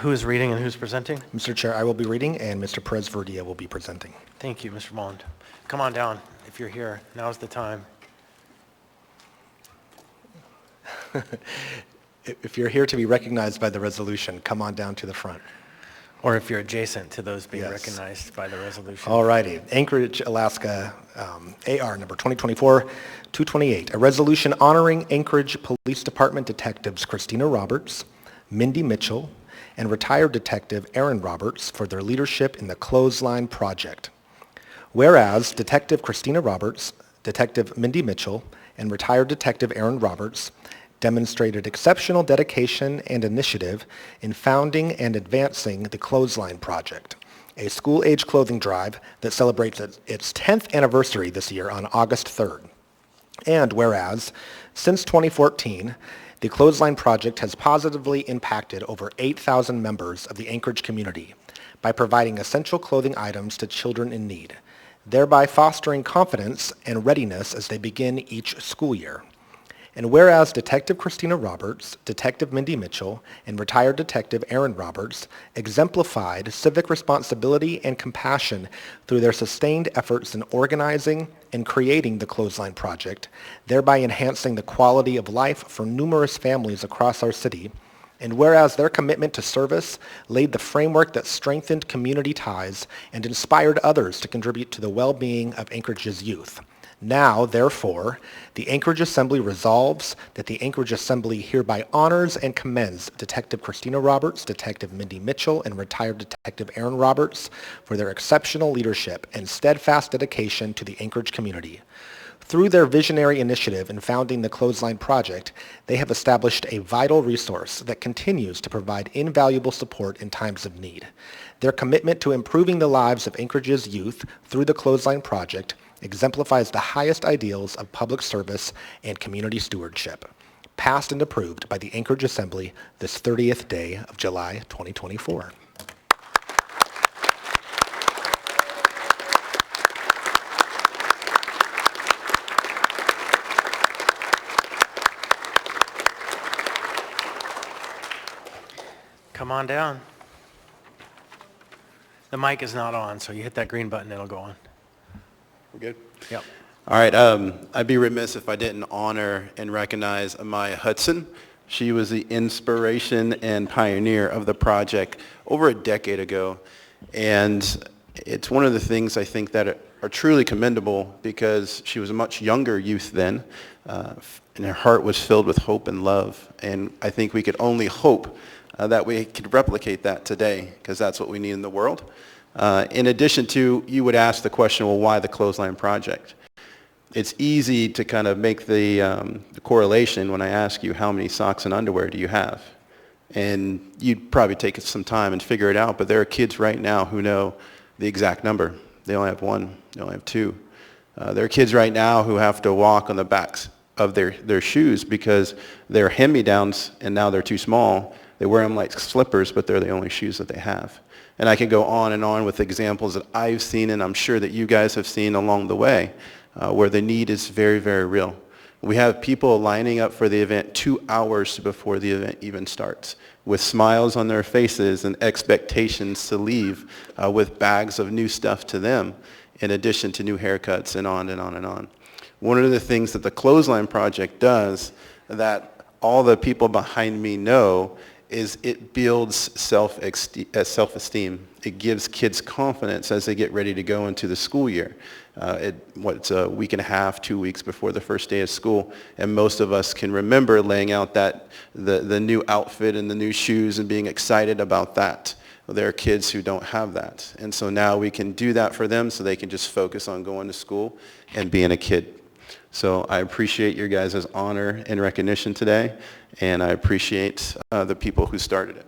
Who is reading and who's presenting? Mr. Chair, I will be reading, and Mr. Perez Verdia will be presenting. Thank you, Mr. Vaughn. Come on down if you're here. Now's the time. If you're here to be recognized by the resolution, come on down to the front. Or if you're adjacent to those being Yes. recognized by the resolution. All righty. Anchorage, Alaska, AR number 2024-228, a resolution honoring Anchorage Police Department detectives Christina Roberts, Mindy Mitchell, and retired detective Aaron Roberts for their leadership in the Clothesline Project. Whereas Detective Christina Roberts, Detective Mindy Mitchell, and retired detective Aaron Roberts demonstrated exceptional dedication and initiative in founding and advancing the Clothesline Project, a school-age clothing drive that celebrates its 10th anniversary this year on August 3rd. And whereas, since 2014, the Clothesline Project has positively impacted over 8,000 members of the Anchorage community by providing essential clothing items to children in need, thereby fostering confidence and readiness as they begin each school year. And whereas Detective Christina Roberts, Detective Mindy Mitchell, and retired detective Aaron Roberts exemplified civic responsibility and compassion through their sustained efforts in organizing and creating the Clothesline Project, thereby enhancing the quality of life for numerous families across our city. And whereas their commitment to service laid the framework that strengthened community ties and inspired others to contribute to the well-being of Anchorage's youth. Now, therefore, the Anchorage Assembly resolves that the Anchorage Assembly hereby honors and commends Detective Christina Roberts, Detective Mindy Mitchell, and retired Detective Aaron Roberts for their exceptional leadership and steadfast dedication to the Anchorage community. Through their visionary initiative in founding the Clothesline Project, they have established a vital resource that continues to provide invaluable support in times of need. Their commitment to improving the lives of Anchorage's youth through the Clothesline Project exemplifies the highest ideals of public service and community stewardship. Passed and approved by the Anchorage Assembly this 30th day of July 2024. Come on down. The mic is not on, so you hit that green button, it'll go on. We're good? Yep. All right, I'd be remiss if I didn't honor and recognize Amaya Hudson. She was the inspiration and pioneer of the project over a decade ago. And it's one of the things I think that are truly commendable because she was a much younger youth then, and her heart was filled with hope and love. And I think we could only hope that we could replicate that today, because that's what we need in the world. In addition to, you would ask the question, well, why the Clothesline Project? It's easy to kind of make the correlation when I ask you how many socks and underwear do you have? And you'd probably take some time and figure it out, but there are kids right now who know the exact number. They only have one, they only have two. There are kids right now who have to walk on the backs of their shoes because they're hand-me-downs and now they're too small. They wear them like slippers, but they're the only shoes that they have. And I can go on and on with examples that I've seen, and I'm sure that you guys have seen along the way, where the need is very, very real. We have people lining up for the event 2 hours before the event even starts, with smiles on their faces and expectations to leave with bags of new stuff to them, in addition to new haircuts and on and on and on. One of the things that the Clothesline Project does that all the people behind me know is it builds self-esteem. It gives kids confidence as they get ready to go into the school year. It's a week and a half, 2 weeks before the first day of school, and most of us can remember laying out the new outfit and the new shoes and being excited about that. Well, there are kids who don't have that, and so now we can do that for them so they can just focus on going to school and being a kid. So I appreciate your guys' honor and recognition today, and I appreciate the people who started it.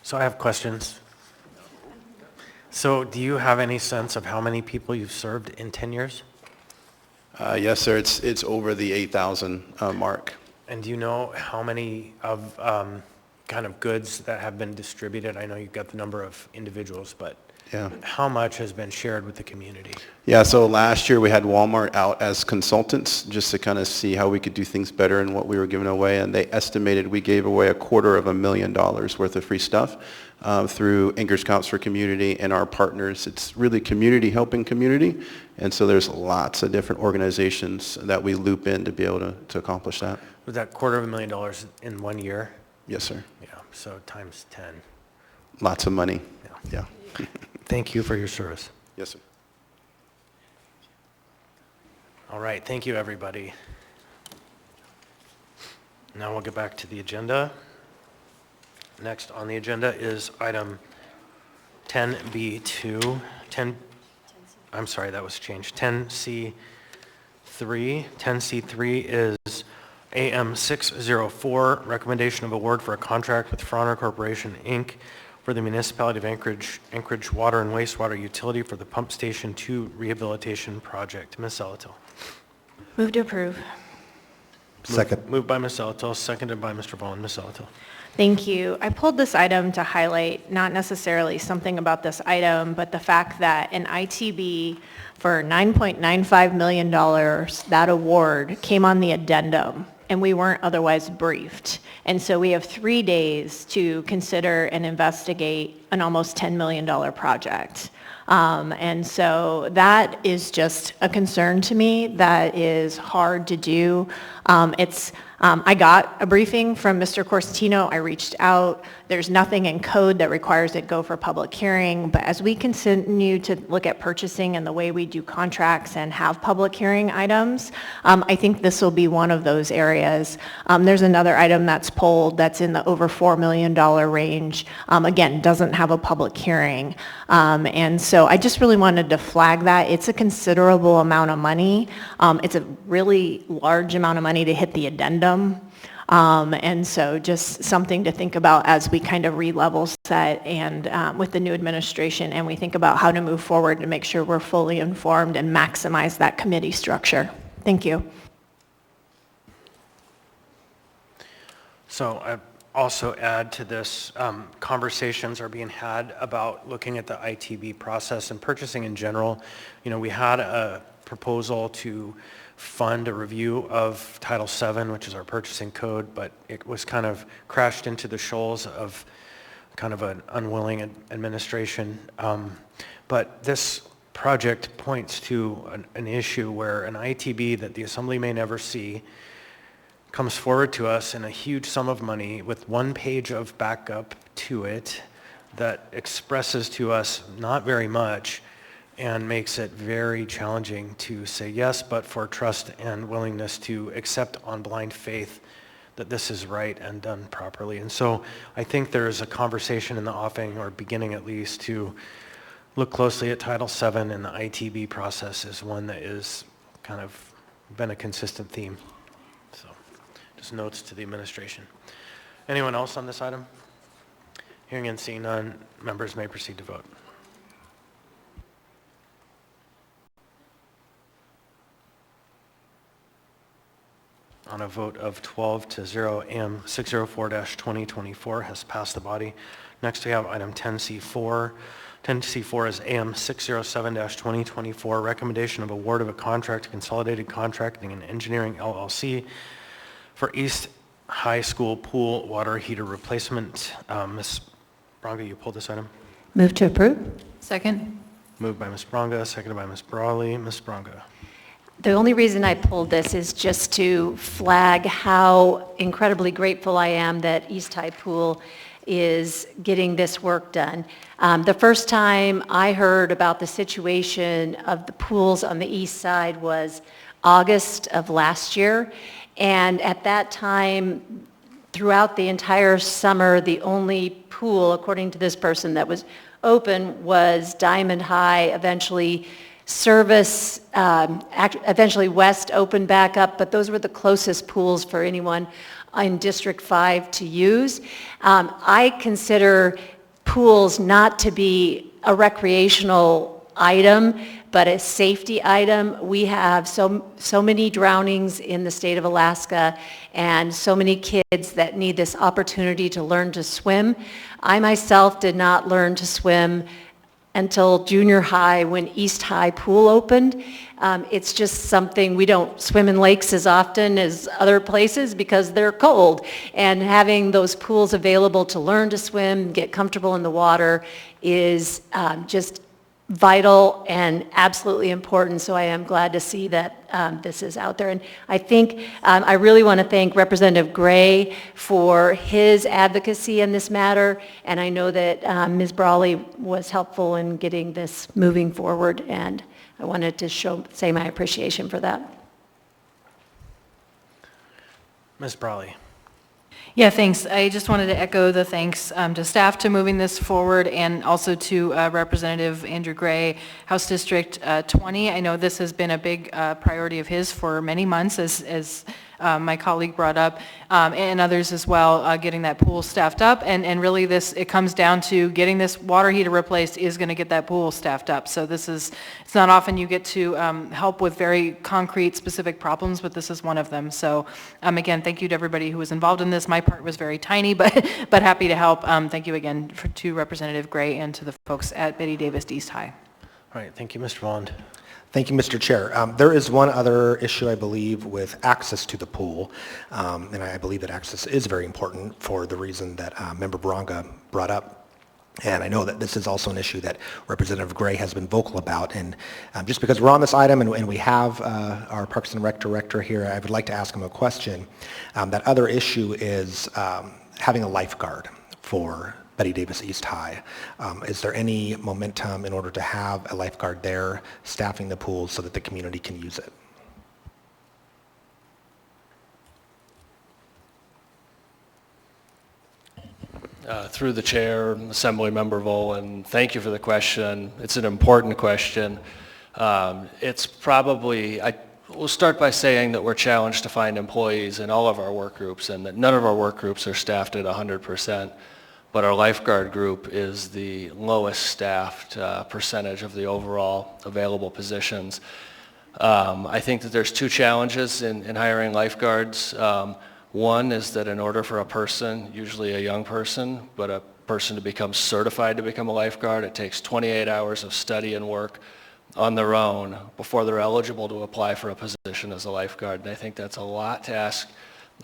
So I have questions. So do you have any sense of how many people you've served in 10 years? Yes, sir. It's over the 8,000 mark. And do you know how many of kind of goods that have been distributed? I know you've got the number of individuals, but Yeah. how much has been shared with the community? Yeah, so last year we had Walmart out as consultants just to kind of see how we could do things better and what we were giving away, and they estimated we gave away $250,000 worth of free stuff through Anchorage Counts for Community and our partners. It's really community helping community, and so there's lots of different organizations that we loop in to be able to accomplish that. Was that $250,000 in 1 year? Yes, sir. Yeah, so times 10. Lots of money. Yeah. Thank you for your service. Yes, sir. All right, thank you, everybody. Now we'll get back to the agenda. Next on the agenda is item 10B2, I'm sorry, that was changed, 10C3. 10C3 is AM 604, recommendation of award for a contract with Frauner Corporation, Inc. for the Municipality of Anchorage Water and Wastewater Utility for the Pump Station 2 Rehabilitation Project. Ms. Salatil. Move to approve. Second. Moved by Ms. Salatil, seconded by Mr. Vaughn. Ms. Salatil. Thank you. I pulled this item to highlight not necessarily something about this item, but the fact that an ITB for $9.95 million, that award came on the addendum, and we weren't otherwise briefed. And so we have 3 days to consider and investigate an almost $10 million project. And so that is just a concern to me. That is hard to do. I got a briefing from Mr. Corsentino. I reached out. There's nothing in code that requires it go for public hearing, but as we continue to look at purchasing and the way we do contracts and have public hearing items, I think this will be one of those areas. There's another item that's pulled that's in the over $4 million range. Again, doesn't have a public hearing. And so I just really wanted to flag that. It's a considerable amount of money. It's a really large amount of money to hit the addendum. And so just something to think about as we kind of re-level set and with the new administration, and we think about how to move forward to make sure we're fully informed and maximize that committee structure. Thank you. So I also add to this, conversations are being had about looking at the ITB process and purchasing in general. You know, we had a proposal to fund a review of Title VII, which is our purchasing code, but it was kind of crashed into the shoals of kind of an unwilling administration. But this project points to an issue where an ITB that the Assembly may never see comes forward to us in a huge sum of money with 1 page of backup to it that expresses to us not very much and makes it very challenging to say yes, but for trust and willingness to accept on blind faith that this is right and done properly. And so I think there's a conversation in the offing, or beginning at least, to look closely at Title VII, and the ITB process is one that is kind of been a consistent theme. So just notes to the administration. Anyone else on this item? Hearing and seeing none, members may proceed to vote. On a vote of 12-0, AM 604-2024 has passed the body. Next we have item 10C4. 10C4 is AM 607-2024, recommendation of award of a contract to Consolidated Contracting and Engineering LLC for East High School pool water heater replacement. Ms. Braga, you pulled this item? Move to approve. Second. Moved by Ms. Braga, seconded by Ms. Brawley. Ms. Braga. The only reason I pulled this is just to flag how incredibly grateful I am that East High Pool is getting this work done. The first time I heard about the situation of the pools on the east side was August of last year. And at that time, throughout the entire summer, the only pool, according to this person, that was open was Diamond High. Eventually Service, eventually West opened back up, but those were the closest pools for anyone in District 5 to use. I consider pools not to be a recreational item, but a safety item. We have so many drownings in the state of Alaska and so many kids that need this opportunity to learn to swim. I myself did not learn to swim until junior high when East High Pool opened. It's just something, we don't swim in lakes as often as other places because they're cold. And having those pools available to learn to swim, get comfortable in the water is just vital and absolutely important, so I am glad to see that this is out there. And I think I really want to thank Representative Gray for his advocacy in this matter, and I know that Ms. Brawley was helpful in getting this moving forward, and I wanted to say my appreciation for that. Ms. Brawley. Yeah, thanks. I just wanted to echo the thanks to staff to moving this forward, and also to Representative Andrew Gray, House District 20. I know this has been a big priority of his for many months, as my colleague brought up, and others as well, getting that pool staffed up. And really it comes down to getting this water heater replaced is going to get that pool staffed up. So it's not often you get to help with very concrete, specific problems, but this is one of them. So again, thank you to everybody who was involved in this. My part was very tiny, but happy to help. Thank you again to Representative Gray and to the folks at Betty Davis East High. All right, thank you, Mr. Volland. Thank you, Mr. Chair. There is one other issue, I believe, with access to the pool, and I believe that access is very important for the reason that Member Baranga brought up. And I know that this is also an issue that Representative Gray has been vocal about. And just because we're on this item and we have our Parks and Rec director here, I would like to ask him a question. That other issue is having a lifeguard for Betty Davis East High. Is there any momentum in order to have a lifeguard there staffing the pool so that the community can use it? Through the chair, Assembly Member Volin, thank you for the question. It's an important question. It's probably, we'll start by saying that we're challenged to find employees in all of our work groups, and that none of our work groups are staffed at 100%. But our lifeguard group is the lowest staffed percentage of the overall available positions. I think that there's two challenges in hiring lifeguards. One is that in order for a person, usually a young person, but a person to become certified to become a lifeguard, it takes 28 hours of study and work on their own before they're eligible to apply for a position as a lifeguard. And I think that's a lot to ask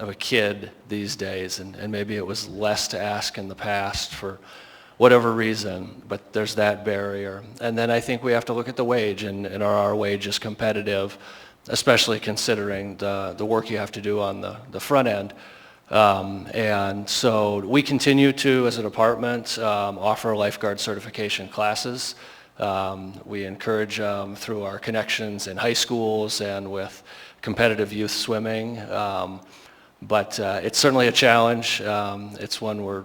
of a kid these days, and maybe it was less to ask in the past for whatever reason, but there's that barrier. And then I think we have to look at the wage, and are our wages competitive, especially considering the work you have to do on the front end. And so we continue to, as a department, offer lifeguard certification classes. We encourage through our connections in high schools and with competitive youth swimming. But it's certainly a challenge. It's one we're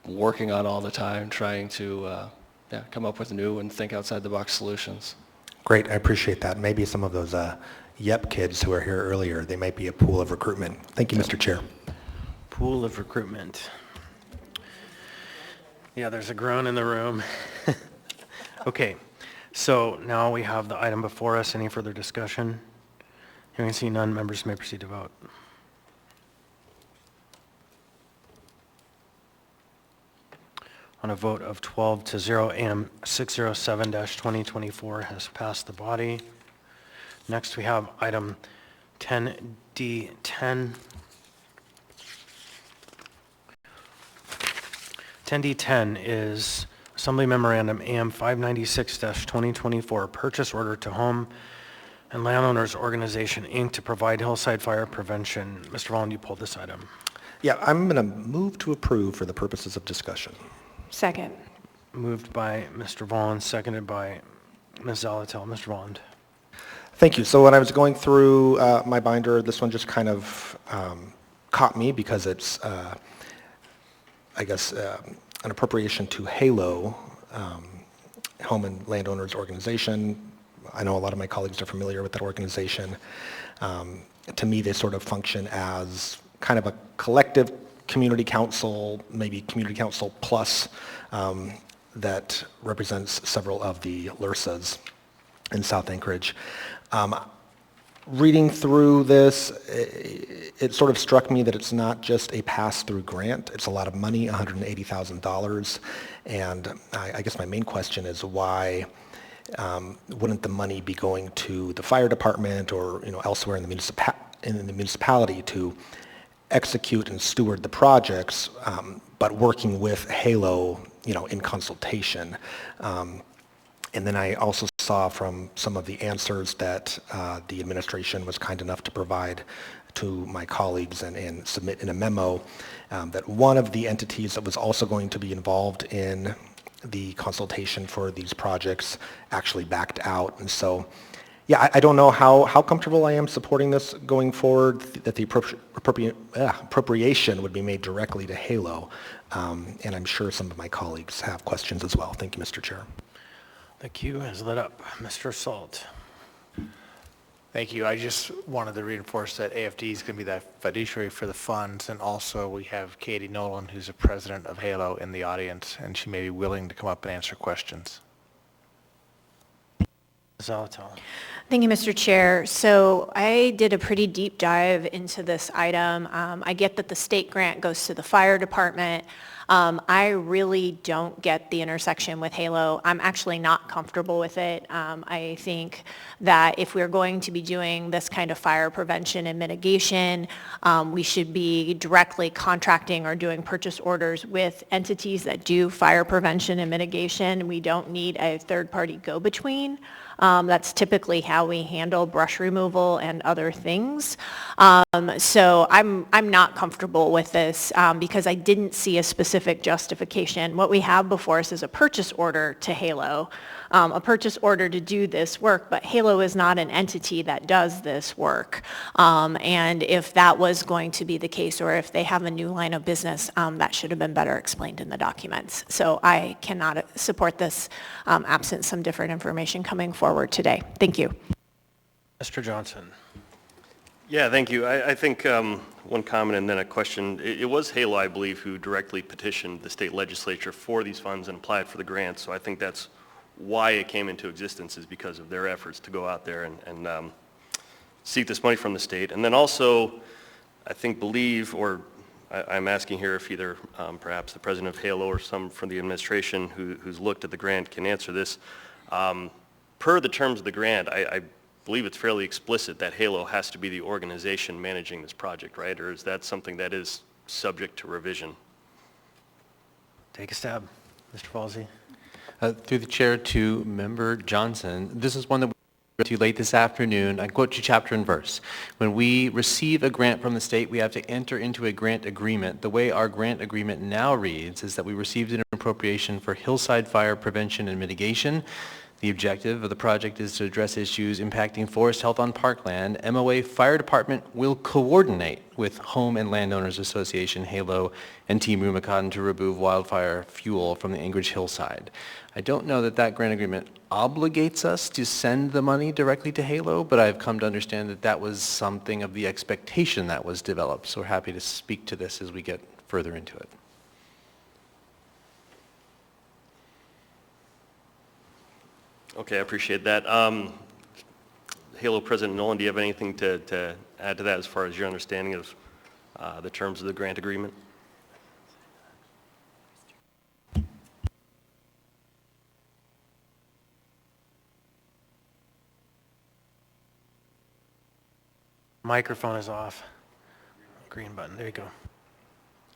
working on all the time, trying to come up with new and think outside the box solutions. Great, I appreciate that. Maybe some of those YEP kids who were here earlier, they might be a pool of recruitment. Thank you, Mr. Chair. Pool of recruitment. Yeah, there's a groan in the room. Okay, so now we have the item before us. Any further discussion? Hearing and seeing none, members may proceed to vote. On a vote of 12-0, AM 607-2024 has passed the body. Next, we have item 10D10. 10D10 is Assembly Memorandum AM 596-2024, purchase order to Home and Landowners Organization, Inc. to provide hillside fire prevention. Mr. Volland, you pulled this item. Yeah, I'm going to move to approve for the purposes of discussion. Second. Moved by Mr. Volland, seconded by Ms. Zalatel. Mr. Volland. Thank you. So when I was going through my binder, this one just kind of caught me because it's, I guess, an appropriation to HALO, Home and Landowners Organization. I know a lot of my colleagues are familiar with that organization. To me, they sort of function as kind of a collective community council, maybe community council plus, that represents several of the LRSAs in South Anchorage. Reading through this, it sort of struck me that it's not just a pass-through grant. It's a lot of money, $180,000. And I guess my main question is why wouldn't the money be going to the fire department or elsewhere in the municipality to execute and steward the projects, but working with HALO, in consultation. And then I also saw from some of the answers that the administration was kind enough to provide to my colleagues and submit in a memo that one of the entities that was also going to be involved in the consultation for these projects actually backed out. And so, yeah, I don't know how comfortable I am supporting this going forward, that the appropriation would be made directly to HALO. And I'm sure some of my colleagues have questions as well. Thank you, Mr. Chair. The queue has lit up. Mr. Salt. Thank you. I just wanted to reinforce that AFD is going to be the fiduciary for the funds, and also we have Katie Nolan, who's the president of HALO, in the audience, and she may be willing to come up and answer questions. Zalatal. Thank you, Mr. Chair. So I did a pretty deep dive into this item. I get that the state grant goes to the fire department. I really don't get the intersection with HALO. I'm actually not comfortable with it. I think that if we're going to be doing this kind of fire prevention and mitigation, we should be directly contracting or doing purchase orders with entities that do fire prevention and mitigation. We don't need a third-party go-between. That's typically how we handle brush removal and other things. So I'm not comfortable with this because I didn't see a specific justification. What we have before us is a purchase order to HALO, a purchase order to do this work, but HALO is not an entity that does this work. And if that was going to be the case, or if they have a new line of business, that should have been better explained in the documents. So I cannot support this absent some different information coming forward today. Thank you. Mr. Johnson. Yeah, thank you. I think one comment and then a question. It was HALO, I believe, who directly petitioned the state legislature for these funds and applied for the grant. So I think that's why it came into existence, is because of their efforts to go out there and seek this money from the state. And then also, I'm asking here if either perhaps the president of HALO or some from the administration who's looked at the grant can answer this. Per the terms of the grant, I believe it's fairly explicit that HALO has to be the organization managing this project, right? Or is that something that is subject to revision? Take a stab. Mr. Falsey. Through the chair to Member Johnson, this is one that we read to you late this afternoon. I quote you chapter and verse. When we receive a grant from the state, we have to enter into a grant agreement. The way our grant agreement now reads is that we received an appropriation for hillside fire prevention and mitigation. The objective of the project is to address issues impacting forest health on parkland. MOA Fire Department will coordinate with Home and Landowners Association, HALO, and Team Rumicon to remove wildfire fuel from the Anchorage hillside. I don't know that that grant agreement obligates us to send the money directly to HALO, but I've come to understand that that was something of the expectation that was developed. So we're happy to speak to this as we get further into it. Okay, I appreciate that. HALO President Nolan, do you have anything to add to that as far as your understanding of the terms of the grant agreement? Microphone is off. Green button. There you go.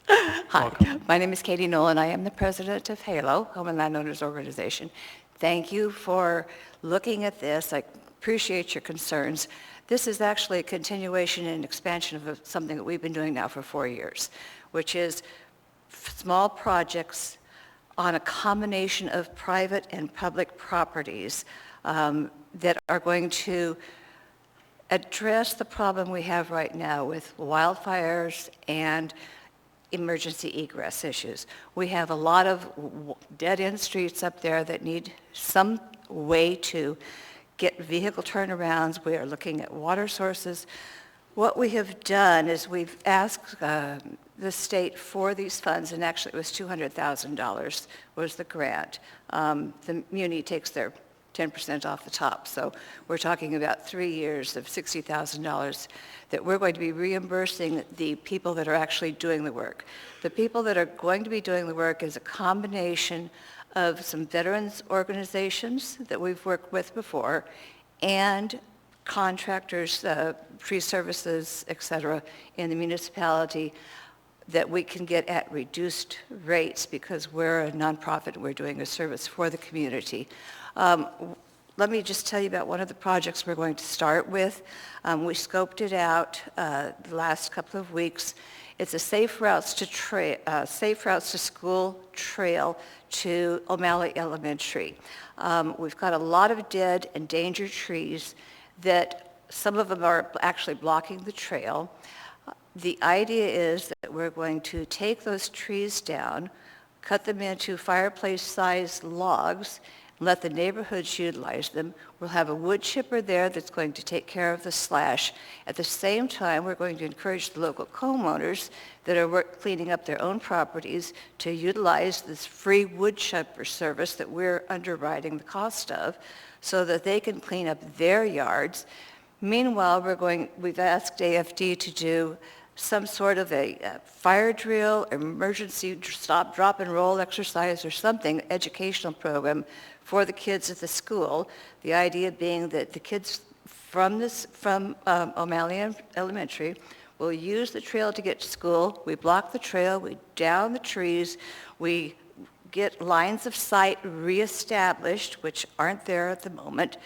Hi, Welcome. my name is Katie Nolan. I am the president of HALO, Home and Landowners Organization. Thank you for looking at this. I appreciate your concerns. This is actually a continuation and expansion of something that we've been doing now for 4 years, which is small projects on a combination of private and public properties that are going to address the problem we have right now with wildfires and emergency egress issues. We have a lot of dead-end streets up there that need some way to get vehicle turnarounds. We are looking at water sources. What we have done is we've asked the state for these funds, and actually it was $200,000 was the grant. The muni takes their 10% off the top, so we're talking about 3 years of $60,000 that we're going to be reimbursing the people that are actually doing the work. The people that are going to be doing the work is a combination of some veterans organizations that we've worked with before and contractors, tree services, et cetera, in the municipality that we can get at reduced rates because we're a nonprofit and we're doing a service for the community. Let me just tell you about one of the projects we're going to start with. We scoped it out the last couple of weeks. It's a safe routes to school trail to O'Malley Elementary. We've got a lot of dead, endangered trees that some of them are actually blocking the trail. The idea is that we're going to take those trees down, cut them into fireplace-sized logs, let the neighborhoods utilize them. We'll have a wood chipper there that's going to take care of the slash. At the same time, we're going to encourage the local homeowners that are cleaning up their own properties to utilize this free wood chipper service that we're underwriting the cost of so that they can clean up their yards. Meanwhile, we've asked AFD to do some sort of a fire drill, emergency stop, drop, and roll exercise or something, educational program for the kids at the school. The idea being that the kids from O'Malley Elementary will use the trail to get to school. We block the trail, we down the trees, we get lines of sight reestablished, which aren't there at the moment.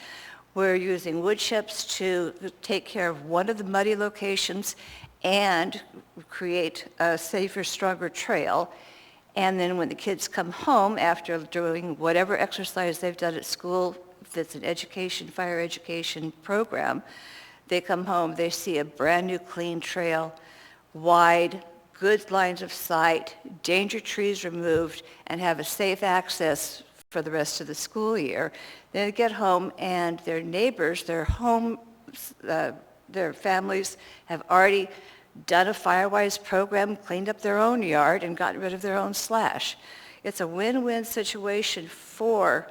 We're using wood chips to take care of one of the muddy locations and create a safer, stronger trail. And then when the kids come home after doing whatever exercise they've done at school, if it's an education, fire education program, they come home, they see a brand new clean trail, wide, good lines of sight, danger trees removed, and have a safe access for the rest of the school year. Then they get home and their neighbors, their families have already done a Firewise program, cleaned up their own yard, and gotten rid of their own slash. It's a win-win situation for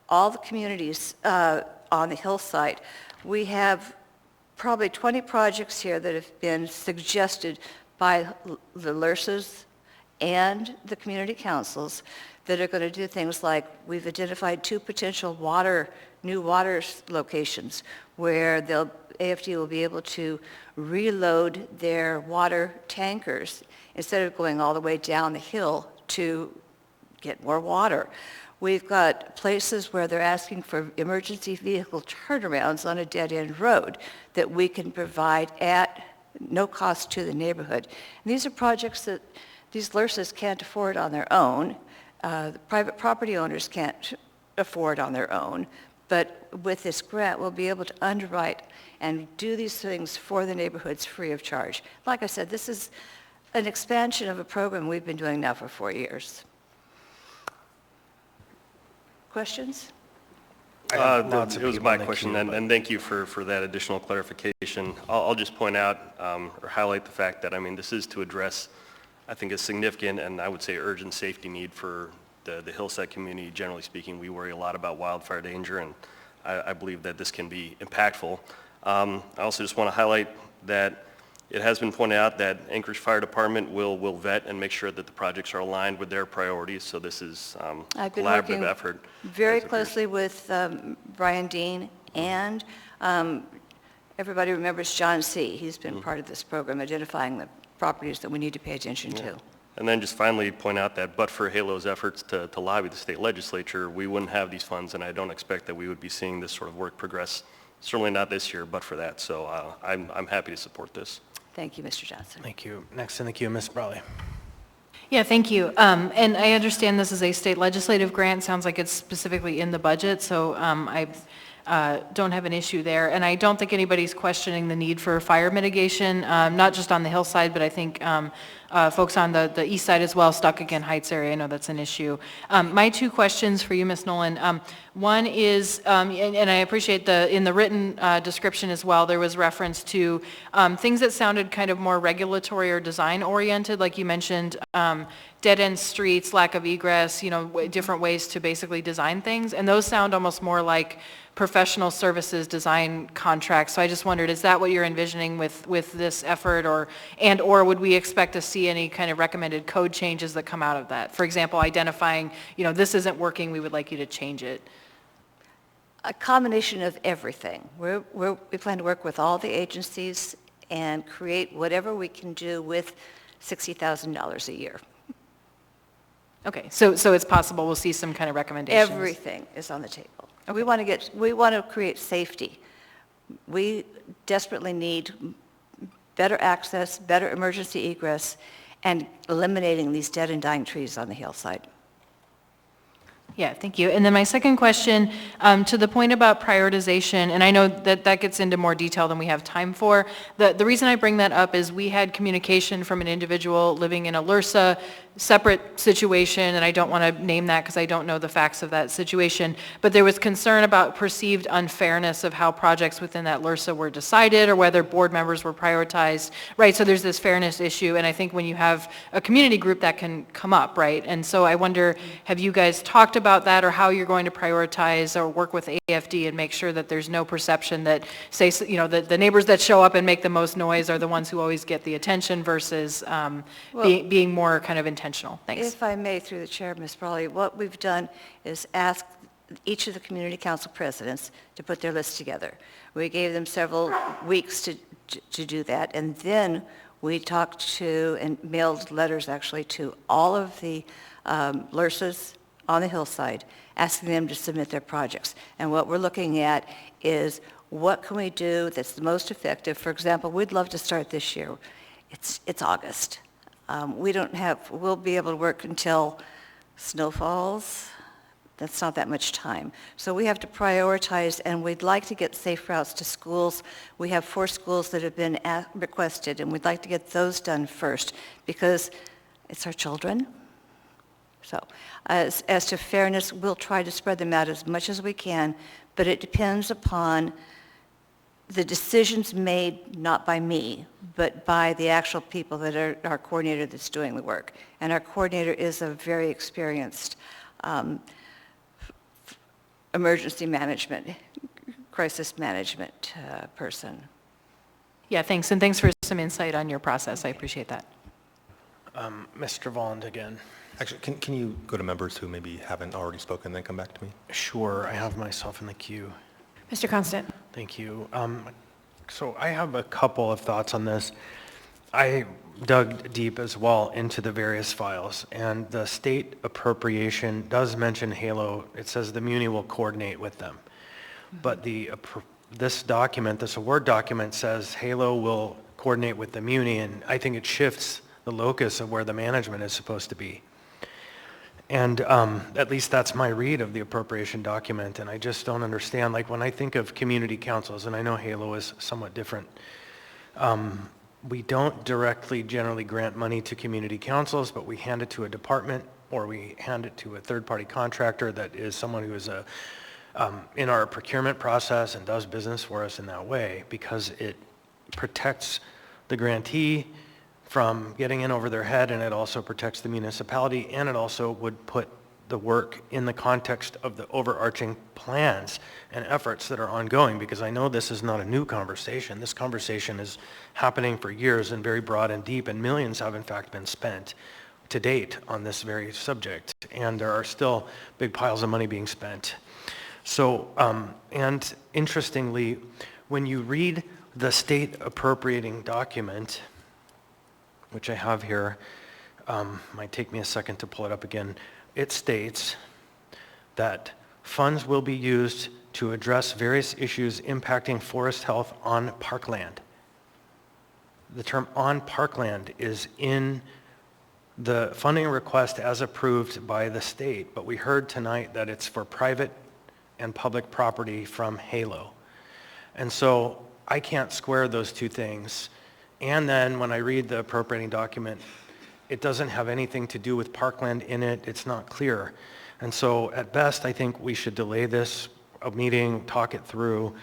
all the communities on the hillside. We have probably 20 projects here that have been suggested by the LRSs and the community councils that are going to do things like we've identified 2 potential new water locations where AFD will be able to reload their water tankers instead of going all the way down the hill to get more water. We've got places where they're asking for emergency vehicle turnarounds on a dead-end road that we can provide at no cost to the neighborhood. And these are projects that these LRSs can't afford on their own. The private property owners can't afford on their own. But with this grant, we'll be able to underwrite and do these things for the neighborhoods free of charge. Like I said, this is an expansion of a program we've been doing now for 4 years. Questions? It was my question, and thank you for that additional clarification. I'll just point out or highlight the fact that, I mean, this is to address, I think, a significant and I would say urgent safety need for the hillside community. Generally speaking, we worry a lot about wildfire danger, and I believe that this can be impactful. I also just want to highlight that it has been pointed out that Anchorage Fire Department will vet and make sure that the projects are aligned with their priorities, so this is a collaborative effort. Very closely with Brian Dean, and everybody remembers John C. He's been part of this program, identifying the properties that we need to pay attention to. And then just finally point out that but for HALO's efforts to lobby the state legislature, we wouldn't have these funds, and I don't expect that we would be seeing this sort of work progress, certainly not this year, but for that. So I'm happy to support this. Thank you, Mr. Johnson. Thank you. Next in the queue, Ms. Brawley. Yeah, thank you. And I understand this is a state legislative grant. Sounds like it's specifically in the budget, so I don't have an issue there. And I don't think anybody's questioning the need for fire mitigation, not just on the hillside, but I think folks on the east side as well, Stuckagon Heights area. I know that's an issue. My two questions for you, Ms. Nolan. One is, and I appreciate in the written description as well, there was reference to things that sounded kind of more regulatory or design oriented, like you mentioned, dead-end streets, lack of egress, different ways to basically design things. And those sound almost more like professional services design contracts. So I just wondered, is that what you're envisioning with this effort, or would we expect to see any kind of recommended code changes that come out of that? For example, identifying, this isn't working, we would like you to change it. A combination of everything. We plan to work with all the agencies and create whatever we can do with $60,000 a year. Okay, so it's possible we'll see some kind of recommendations? Everything is on the table. We want to create safety. We desperately need better access, better emergency egress, and eliminating these dead and dying trees on the hillside. Yeah, thank you. And then my second question, to the point about prioritization, and I know that gets into more detail than we have time for. The reason I bring that up is we had communication from an individual living in a LRSA separate situation, and I don't want to name that because I don't know the facts of that situation, but there was concern about perceived unfairness of how projects within that LRSA were decided or whether board members were prioritized, right? So there's this fairness issue, and I think when you have a community group that can come up, right? And so I wonder, have you guys talked about that, or how you're going to prioritize or work with AFD and make sure that there's no perception that, say, the neighbors that show up and make the most noise are the ones who always get the attention versus being more kind of intentional? Thanks. If I may, through the chair, Ms. Brawley, what we've done is ask each of the community council presidents to put their list together. We gave them several weeks to do that, and then we talked to and mailed letters actually to all of the LRSAs on the hillside, asking them to submit their projects. And what we're looking at is what can we do that's the most effective. For example, we'd love to start this year. It's August. We'll be able to work until snow falls. That's not that much time. So we have to prioritize, and we'd like to get safe routes to schools. We have 4 schools that have been requested, and we'd like to get those done first because it's our children. So as to fairness, we'll try to spread them out as much as we can, but it depends upon the decisions made not by me, but by the actual people that are our coordinator that's doing the work. And our coordinator is a very experienced emergency management, crisis management person. Yeah, thanks, and thanks for some insight on your process. I appreciate that. Mr. Volland again. Actually, can you go to members who maybe haven't already spoken, then come back to me? Sure, I have myself in the queue. Mr. Constant. Thank you. So I have a couple of thoughts on this. I dug deep as well into the various files, and the state appropriation does mention HALO. It says the Muni will coordinate with them. But this document, this award document, says HALO will coordinate with the Muni, and I think it shifts the locus of where the management is supposed to be. And at least that's my read of the appropriation document, and I just don't understand. Like when I think of community councils, and I know HALO is somewhat different, we don't directly generally grant money to community councils, but we hand it to a department, or we hand it to a third-party contractor that is someone who is in our procurement process and does business for us in that way, because it protects the grantee from getting in over their head, and it also protects the municipality, and it also would put the work in the context of the overarching plans and efforts that are ongoing, because I know this is not a new conversation. This conversation is happening for years and very broad and deep, and millions have in fact been spent to date on this very subject, and there are still big piles of money being spent. So, and interestingly, when you read the state appropriating document, which I have here, might take me a second to pull it up again, it states that funds will be used to address various issues impacting forest health on parkland. The term on parkland is in the funding request as approved by the state, but we heard tonight that it's for private and public property from HALO. And so I can't square those two things. And then when I read the appropriating document, It doesn't have anything to do with parkland in it. It's not clear. And so at best, I think we should delay this meeting, talk it through.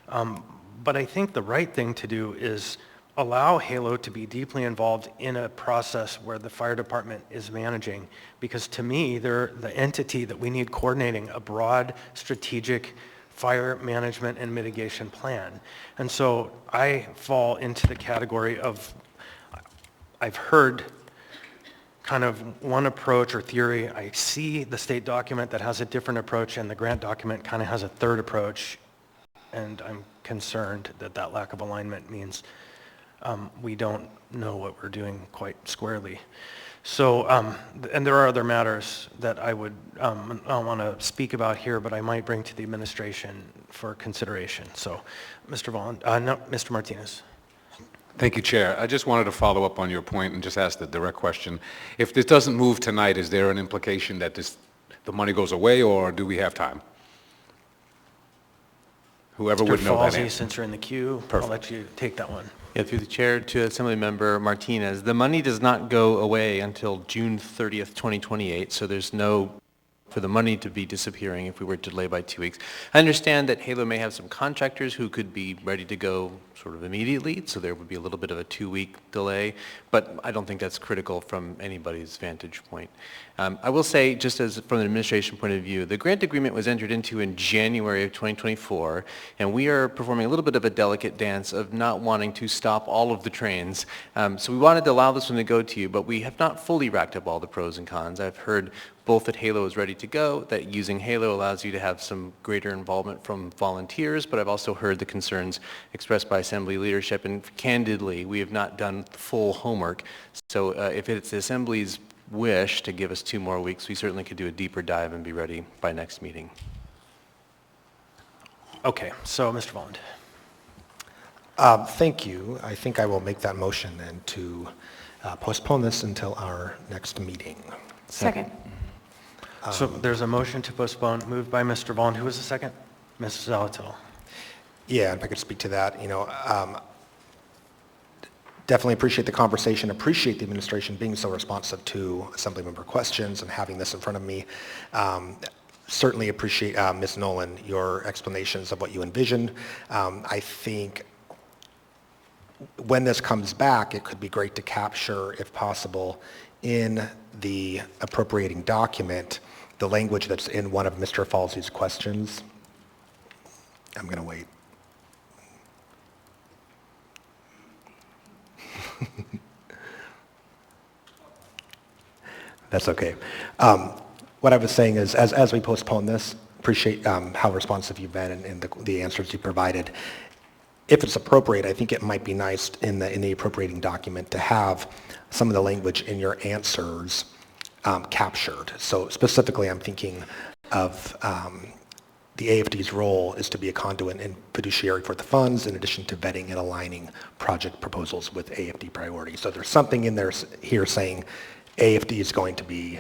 But I think the right thing to do is allow Halo to be deeply involved in a process where the fire department is managing. Because to me, they're the entity that we need coordinating a broad strategic fire management and mitigation plan. And so I fall into the category of, I've heard kind of one approach or theory. I see the state document that has a different approach, and the grant document kind of has a third approach. And I'm concerned that that lack of alignment means we don't know what we're doing quite squarely. So, and there are other matters that I would I want to speak about here, but I might bring to the administration for consideration. So, Mr. Mr. Martinez. Thank you, Chair. I just wanted to follow up on your point and just ask the direct question. If this doesn't move tonight, is there an implication that the money goes away, or do we have time? Whoever would know that answer. Since you're in the queue, Perfect. I'll let you take that one. Yeah, through the chair to Assemblymember Martinez. The money does not go away until June 30th, 2028, so there's no for the money to be disappearing if we were to delay by 2 weeks. I understand that Halo may have some contractors who could be ready to go sort of immediately, so there would be a little bit of a 2-week delay, but I don't think that's critical from anybody's vantage point. I will say, just as from an administration point of view, the grant agreement was entered into in January of 2024, and we are performing a little bit of a delicate dance of not wanting to stop all of the trains. So we wanted to allow this one to go to you, but we have not fully racked up all the pros and cons. I've heard both that Halo is ready to go, that using Halo allows you to have some greater involvement from volunteers, but I've also heard the concerns expressed by Assembly leadership, and candidly, we have not done full homework. So if it's the Assembly's wish to give us 2 more weeks, we certainly could do a deeper dive and be ready by next meeting. Okay, so Mr. Volland. Thank you. I think I will make that motion and to postpone this until our next meeting. Second. So there's a motion to postpone, moved by Mr. Volland. Who was the second? Mrs. Zalatil. Yeah, if I could speak to that, definitely appreciate the conversation, appreciate the administration being so responsive to Assemblymember questions and having this in front of me. Certainly appreciate, Ms. Nolan, your explanations of what you envisioned. I think when this comes back, it could be great to capture, if possible, in the appropriating document, the language that's in one of Mr. Falsey's questions. I'm going to wait. That's okay. What I was saying is, as we postpone this, appreciate how responsive you've been and the answers you provided. If it's appropriate, I think it might be nice in the appropriating document to have some of the language in your answers captured. So specifically, I'm thinking of the AFD's role is to be a conduit and fiduciary for the funds, in addition to vetting and aligning project proposals with AFD priorities. So there's something in there here saying AFD is going to be,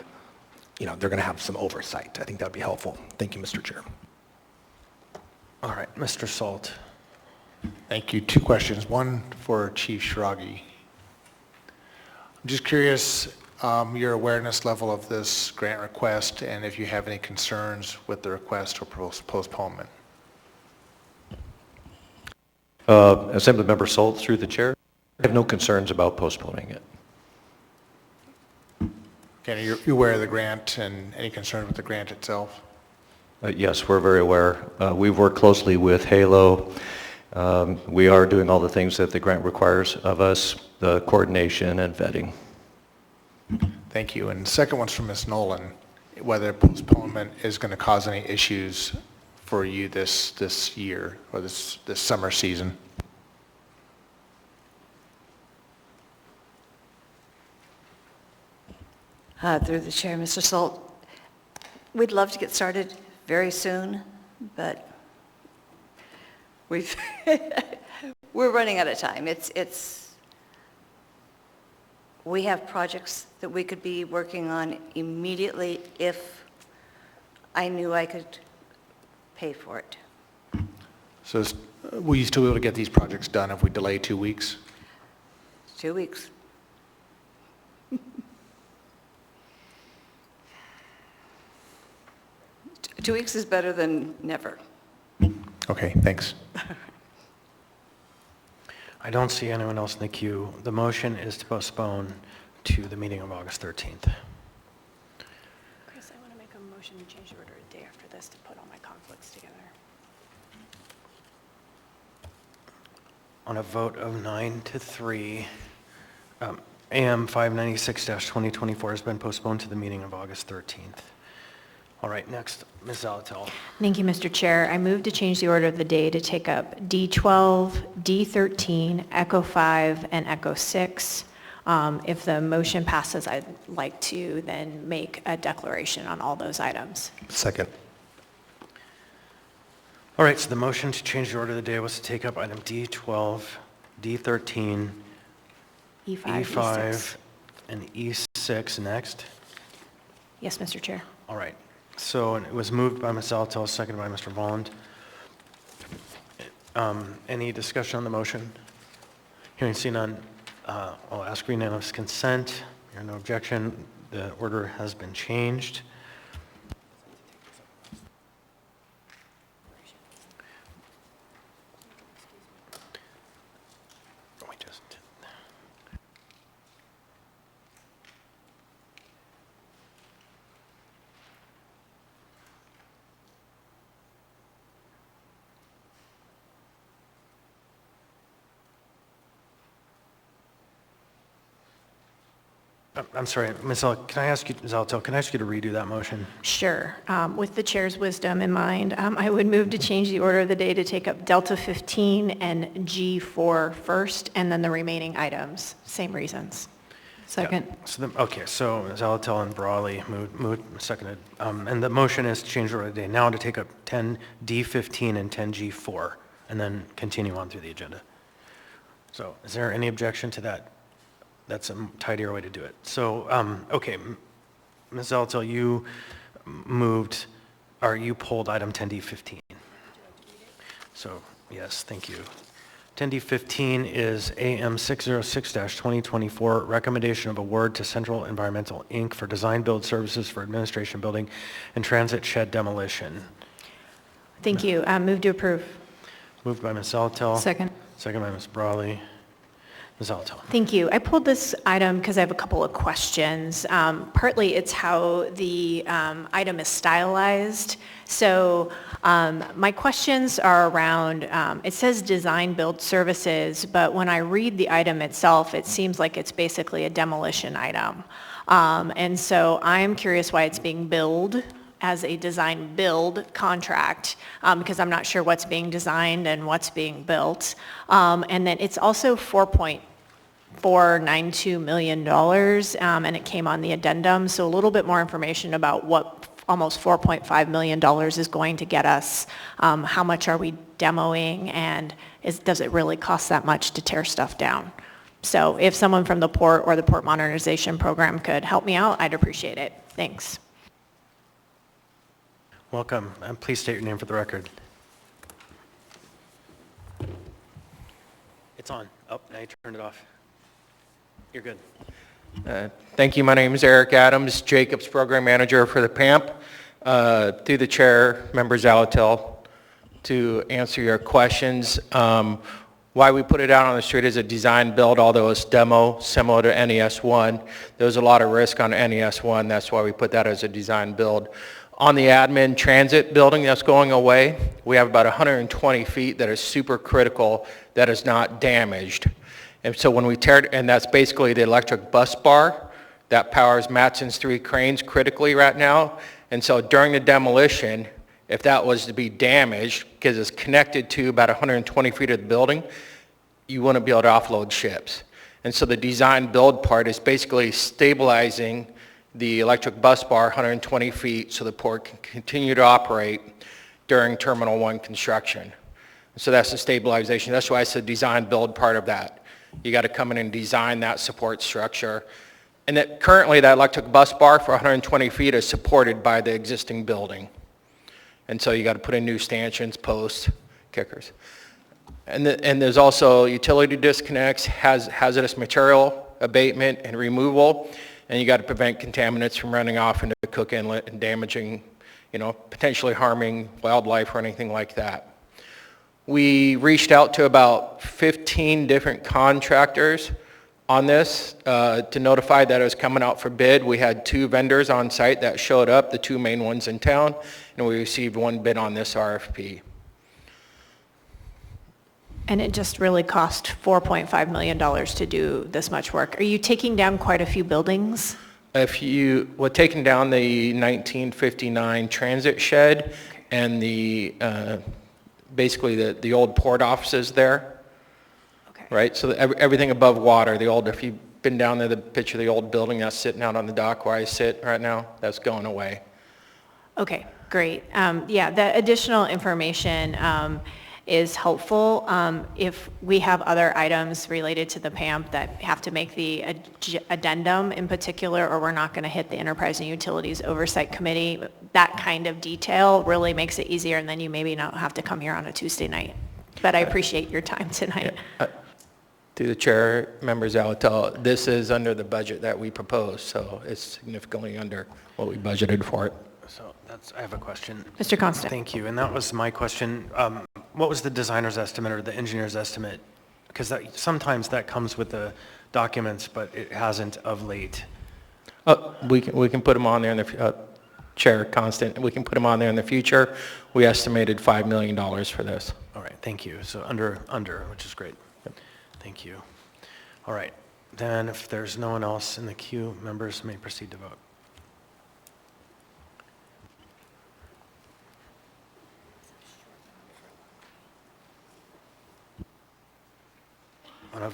they're going to have some oversight. I think that would be helpful. Thank you, Mr. Chair. All right, Mr. Salt. Thank you. 2 questions. One for Chief Shiragi. I'm just curious your awareness level of this grant request and if you have any concerns with the request or postponement. Assemblymember Salt, through the chair, I have no concerns about postponing it. Okay, are you aware of the grant and any concern with the grant itself? Yes, we're very aware. We've worked closely with Halo. We are doing all the things that the grant requires of us, the coordination and vetting. Thank you. And the second one's from Ms. Nolan, whether postponement is going to cause any issues for you this year or this summer season. Through the chair, Mr. Salt, we'd love to get started very soon, but we're running out of time. We have projects that we could be working on immediately if I knew I could pay for it. So will you still be able to get these projects done if we delay 2 weeks? 2 weeks. 2 weeks is better than never. Okay, thanks. I don't see anyone else in the queue. The motion is to postpone to the meeting of August 13th. Chris, I want to make a motion to change the order of the day after this to put all my conflicts together. On a vote of 9-3, AM 596-2024 has been postponed to the meeting of August 13th. All right, next, Ms. Zalatel. Thank you, Mr. Chair. I move to change the order of the day to take up D12, D13, Echo 5, and Echo 6. If the motion passes, I'd like to then make a declaration on all those items. Second. All right, so the motion to change the order of the day was to take up item D12, D13, E5, E5, E6. and E6 next. Yes, Mr. Chair. All right, so it was moved by Ms. Zalatel, seconded by Mr. Volland. Any discussion on the motion? Hearing seen none, I'll ask for unanimous consent. Hearing no objection, the order has been changed. I'm sorry, Ms. Zalatel, can I ask you to redo that motion? Sure. With the chair's wisdom in mind, I would move to change the order of the day to take up Delta 15 and G4 first, and then the remaining items, same reasons. Second. Yeah. So Ms. Zalatel and Brawley moved, seconded. And the motion is to change the order of the day now to take up 10D15 and 10G4, and then continue on through the agenda. So is there any objection to that? That's a tidier way to do it. So, okay, Ms. Zalatel, you pulled item 10D15. So, yes, thank you. 10D15 is AM 606-2024, recommendation of award to Central Environmental, Inc. for design build services for administration building and transit shed demolition. Thank you. Move to approve. Moved by Ms. Zalatel. Second. Second by Ms. Brawley. Ms. Zalatel. Thank you. I pulled this item because I have a couple of questions. Partly it's how the item is stylized. So my questions are around, it says design build services, but when I read the item itself, it seems like it's basically a demolition item. And so I'm curious why it's being billed as a design build contract, because I'm not sure what's being designed and what's being built. And then it's also $4.492 million, and it came on the addendum. So a little bit more information about what almost $4.5 million is going to get us. How much are we demoing, and does it really cost that much to tear stuff down? So if someone from the port or the port modernization program could help me out, I'd appreciate it. Thanks. Welcome, and please state your name for the record. It's on. Oh, now you turned it off. You're good. Thank you. My name is Eric Adams, Jacobs Program Manager for the PAMP. Through the chair, Member Zalatel, to answer your questions. Why we put it out on the street as a design build, although it's demo, similar to NES1. There was a lot of risk on NES1. That's why we put that as a design build. On the admin transit building that's going away, we have about 120 feet that is super critical that is not damaged. And so when we tear, and that's basically the electric bus bar that powers Matson's 3 cranes critically right now. And so during the demolition, if that was to be damaged, because it's connected to about 120 feet of the building, you wouldn't be able to offload ships. And so the design build part is basically stabilizing the electric bus bar 120 feet so the port can continue to operate during Terminal 1 construction. So that's the stabilization. That's why it's the design build part of that. You got to come in and design that support structure. And that currently that electric bus bar for 120 feet is supported by the existing building. And so you got to put in new stanchions, posts, kickers. And there's also utility disconnects, hazardous material abatement and removal. And you got to prevent contaminants from running off into the cook inlet and damaging potentially harming wildlife or anything like that. We reached out to about 15 different contractors on this to notify that it was coming out for bid. We had 2 vendors on site that showed up, the 2 main ones in town, and we received 1 bid on this RFP. And it just really cost $4.5 million to do this much work. Are you taking down quite a few buildings? We're taking down the 1959 transit shed and the basically the old port offices there. Okay. Right, so everything above water, if you've been down there, the picture of the old building that's sitting out on the dock where I sit right now, that's going away. Okay, great. Yeah, the additional information is helpful. If we have other items related to the PAMP that have to make the addendum in particular, or we're not going to hit the Enterprise and Utilities Oversight Committee, that kind of detail really makes it easier, and then you maybe not have to come here on a Tuesday night. But I appreciate your time tonight. To the chair, members Alatel, this is under the budget that we proposed, so it's significantly under what we budgeted for it. So I have a question. Mr. Constant. Thank you, and that was my question. What was the designer's estimate or the engineer's estimate? Because sometimes that comes with the documents, but it hasn't of late. We can put them on there in the Chair Constant. We can put them on there in the future. We estimated $5 million for this. All right, thank you. So under, which is great. Yep. Thank you. All right, then if there's no one else in the queue, members may proceed to vote. On a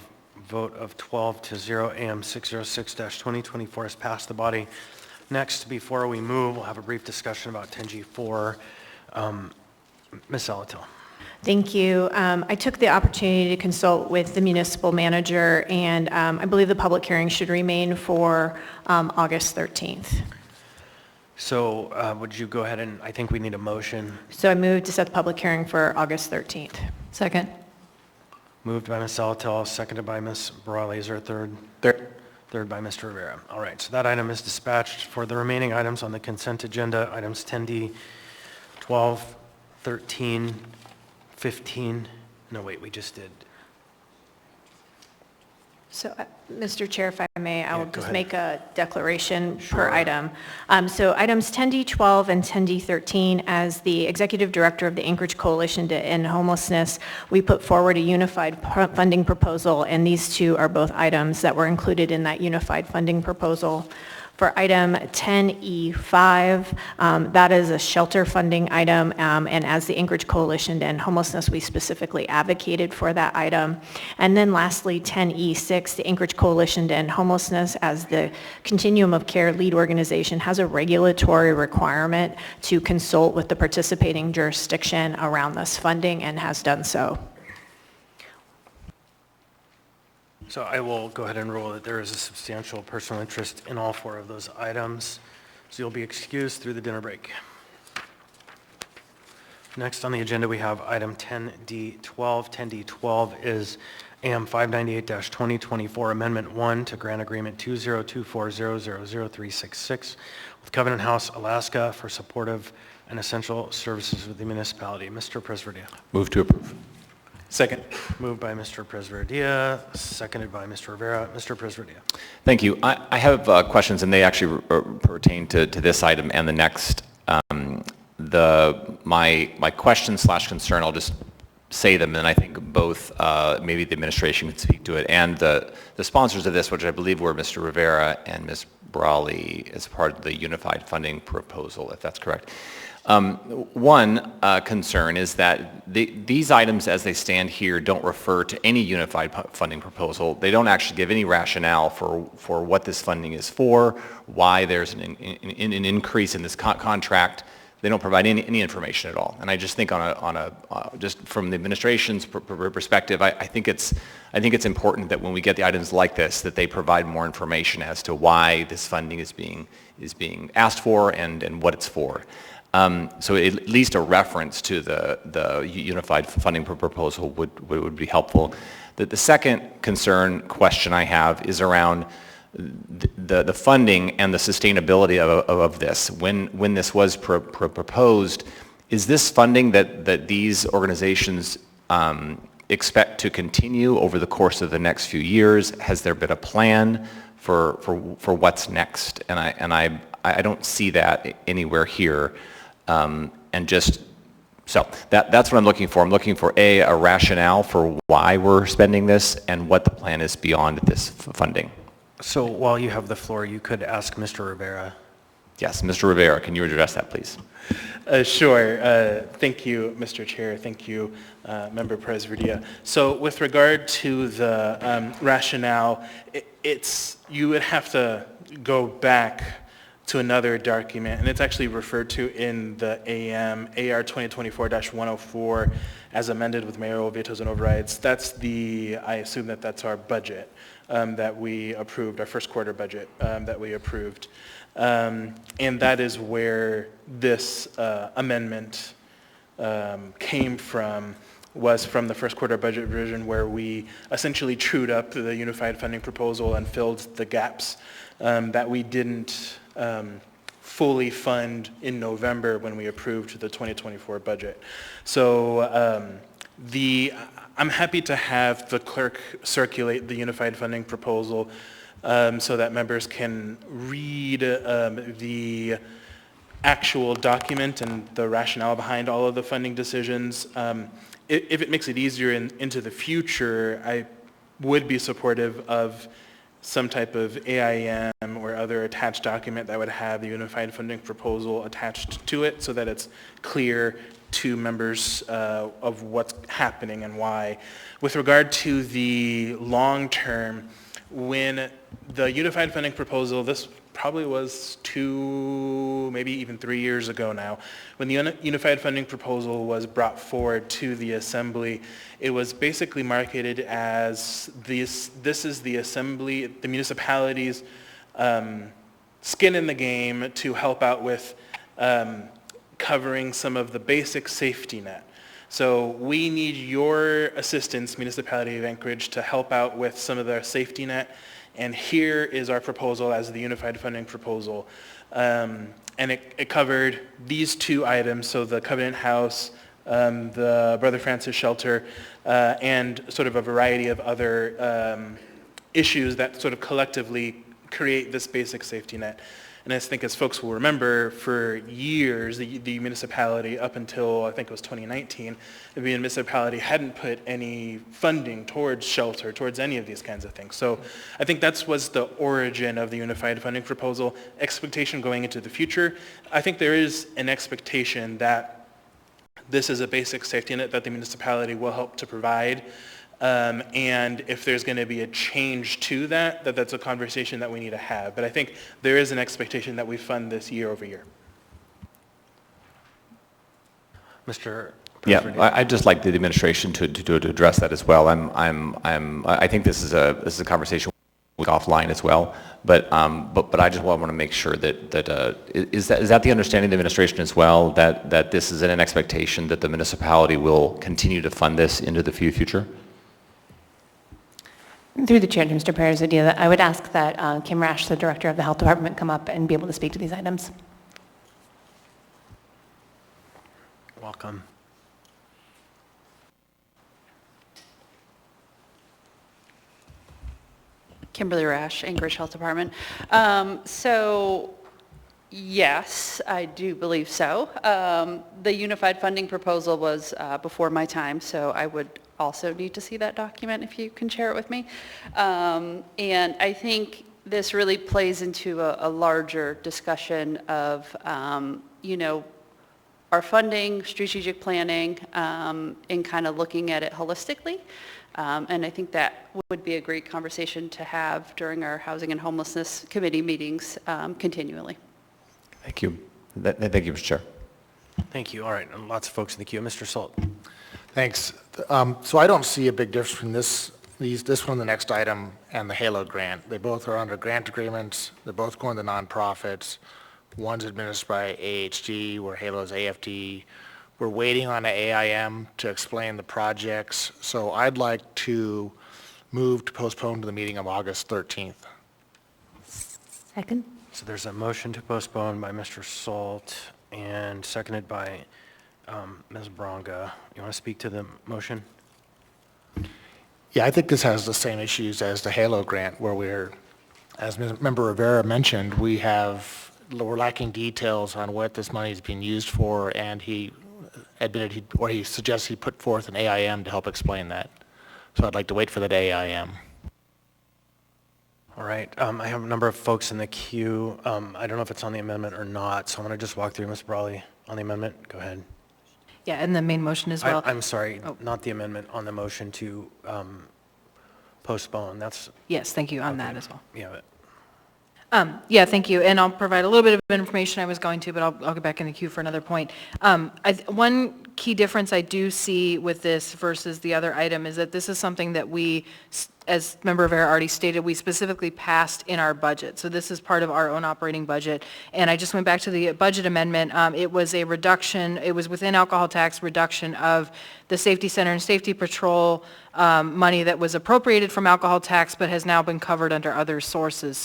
vote of 12-0, AM 606-2024 has passed the body. Next, before we move, we'll have a brief discussion about 10G4. Ms. Alatel. Thank you. I took the opportunity to consult with the municipal manager, and I believe the public hearing should remain for August 13th. So would you go ahead and, I think we need a motion. So I moved to set the public hearing for August 13th. Second. Moved by Ms. Alatel, seconded by Ms. Brawley. Is there a third? Third by Mr. Rivera. All right, so that item is dispatched. For the remaining items on the consent agenda, items 10D, 12, 13, 15. No, wait, we just did. So, Mr. Chair, if I may, I will go just ahead. make a declaration Sure. per item. So items 10D12 and 10D13, as the Executive Director of the Anchorage Coalition to End Homelessness, we put forward a unified funding proposal, and these two are both items that were included in that unified funding proposal. For item 10E5, that is a shelter funding item, and as the Anchorage Coalition to End Homelessness, we specifically advocated for that item. And then lastly, 10E6, the Anchorage Coalition to End Homelessness, as the Continuum of Care lead organization, has a regulatory requirement to consult with the participating jurisdiction around this funding and has done so. So I will go ahead and rule that there is a substantial personal interest in all four of those items. So you'll be excused through the dinner break. Next on the agenda, we have item 10D12. 10D12 is AM 598-2024, Amendment 1 to Grant Agreement 20240000366 with Covenant House, Alaska for supportive and essential services with the municipality. Mr. Presverdia. Move to approve. Second. Moved by Mr. Presverdia, seconded by Mr. Rivera. Mr. Presverdia. Thank you. I have questions, and they actually pertain to this item and the next. My question / concern, I'll just say them, and I think both, maybe the administration could speak to it, and the sponsors of this, which I believe were Mr. Rivera and Ms. Brawley, as part of the unified funding proposal, if that's correct. One concern is that these items as they stand here don't refer to any unified funding proposal. They don't actually give any rationale for what this funding is for, why there's an increase in this contract. They don't provide any information at all. And I just think just from the administration's perspective, I think it's important that when we get the items like this, that they provide more information as to why this funding is being asked for and what it's for. So at least a reference to the unified funding proposal would be helpful. The second question I have is around the funding and the sustainability of this. When this was proposed, is this funding that these organizations expect to continue over the course of the next few years? Has there been a plan for what's next? And I don't see that anywhere here. And just, so that's what I'm looking for. I'm looking for a rationale for why we're spending this and what the plan is beyond this funding. So while you have the floor, you could ask Mr. Rivera. Yes, Mr. Rivera, can you address that, please? Sure. Thank you, Mr. Chair. Thank you, Member Presverdia. So with regard to the rationale, you would have to go back to another document, and it's actually referred to in the AR 2024-104 as amended with mayoral vetoes and overrides. I assume that's our budget that we approved, our first quarter budget that we approved. And that is where this amendment came from, was from the first quarter budget revision, where we essentially trued up the unified funding proposal and filled the gaps that we didn't fully fund in November when we approved the 2024 budget. So I'm happy to have the clerk circulate the unified funding proposal so that members can read the actual document and the rationale behind all of the funding decisions. If it makes it easier into the future, I would be supportive of some type of AIM or other attached document that would have the unified funding proposal attached to it so that it's clear to members of what's happening and why. With regard to the long term, when the unified funding proposal, this probably was 2, maybe even 3 years ago now, when the unified funding proposal was brought forward to the Assembly, it was basically marketed as this is the Assembly, the municipalities' skin in the game to help out with covering some of the basic safety net. So we need your assistance, Municipality of Anchorage, to help out with some of their safety net. And here is our proposal as the unified funding proposal. And it covered these 2 items, so the Covenant House, the Brother Francis Shelter, and sort of a variety of other issues that sort of collectively create this basic safety net. And I think, as folks will remember, for years, the municipality, up until I think it was 2019, the municipality hadn't put any funding towards shelter, towards any of these kinds of things. So I think that was the origin of the unified funding proposal. Expectation going into the future, I think there is an expectation that this is a basic safety net that the municipality will help to provide. And if there's going to be a change to that's a conversation that we need to have. But I think there is an expectation that we fund this year over year. Mr. Yeah, I'd just like the administration to address that as well. I think this is a conversation we'll take offline as well. But I just want to make sure that is that the understanding of the administration as well, that this is an expectation that the municipality will continue to fund this into the future? Through the chair to Mr. Perez-Adia, I would ask that Kim Rash, the director of the health department, come up and be able to speak to these items. Welcome. Kimberly Rash, Anchorage Health Department. So yes, I do believe so. The unified funding proposal was before my time, so I would also need to see that document if you can share it with me. And I think this really plays into a larger discussion of, our funding, strategic planning, and kind of looking at it holistically. And I think that would be a great conversation to have during our Housing and Homelessness Committee meetings continually. Thank you. Thank you, Mr. Chair. Thank you. All right, and lots of folks in the queue. Mr. Salt. Thanks. So I don't see a big difference between this one, the next item, and the HALO grant. They both are under grant agreements. They're both going to nonprofits. One's administered by AHG, where HALO's AFD. We're waiting on an AIM to explain the projects. So I'd like to move to postpone to the meeting of August 13th. Second? So there's a motion to postpone by Mr. Salt and seconded by Ms. Bronga. You want to speak to the motion? Yeah, I think this has the same issues as the HALO grant, where we're, as Member Rivera mentioned, we're lacking details on what this money is being used for, and he admitted he suggests he put forth an AIM to help explain that. So I'd like to wait for that AIM. All right, I have a number of folks in the queue. I don't know if it's on the amendment or not, so I'm going to just walk through Ms. Brawley on the amendment. Go ahead. Yeah, and the main motion as well. I'm sorry, not the amendment, on the motion to postpone. That's, Yes, thank you on that as well. yeah, Yeah, thank you, and I'll provide a little bit of information I was going to, but I'll get back in the queue for another point. One key difference I do see with this versus the other item is that this is something that we, as Member Rivera already stated, we specifically passed in our budget. So this is part of our own operating budget. And I just went back to the budget amendment. It was a reduction, it was within alcohol tax reduction of the Safety Center and Safety Patrol money that was appropriated from alcohol tax but has now been covered under other sources.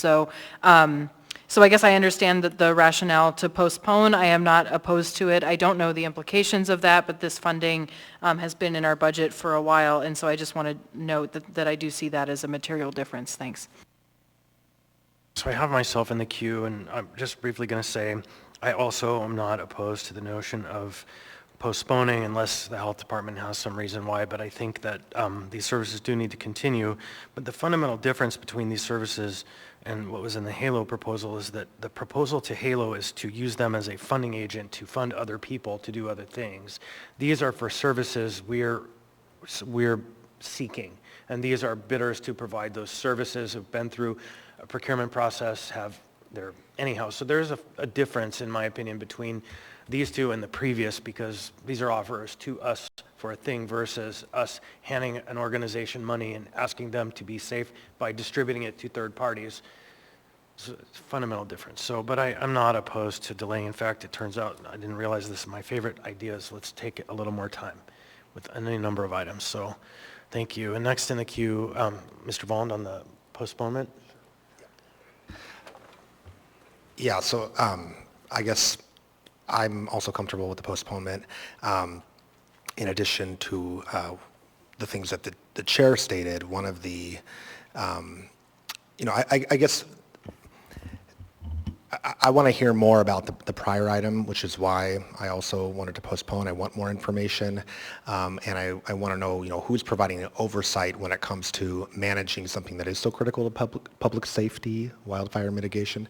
So I guess I understand that the rationale to postpone. I am not opposed to it. I don't know the implications of that, but this funding has been in our budget for a while, and so I just want to note that I do see that as a material difference. Thanks. so I have myself in the queue, and I'm just briefly going to say, I also am not opposed to the notion of postponing unless the health department has some reason why, but I think that these services do need to continue. But the fundamental difference between these services and what was in the HALO proposal is that the proposal to HALO is to use them as a funding agent to fund other people to do other things. These are for services we're seeking, and these are bidders to provide those services, who've been through a procurement process, have their anyhow. So there's a difference, in my opinion, between these two and the previous, because these are offers to us for a thing versus us handing an organization money and asking them to be safe by distributing it to third parties. So it's a fundamental difference. So, but I'm not opposed to delaying. In fact, it turns out, I didn't realize this, my favorite idea is let's take a little more time with any number of items. So thank you. And next in the queue, Mr. Vaughn on the postponement. Yeah, so I guess I'm also comfortable with the postponement. In addition to the things that the chair stated, one of the, I guess I want to hear more about the prior item, which is why I also wanted to postpone. I want more information, and I want to know, who's providing oversight when it comes to managing something that is so critical to public safety, wildfire mitigation.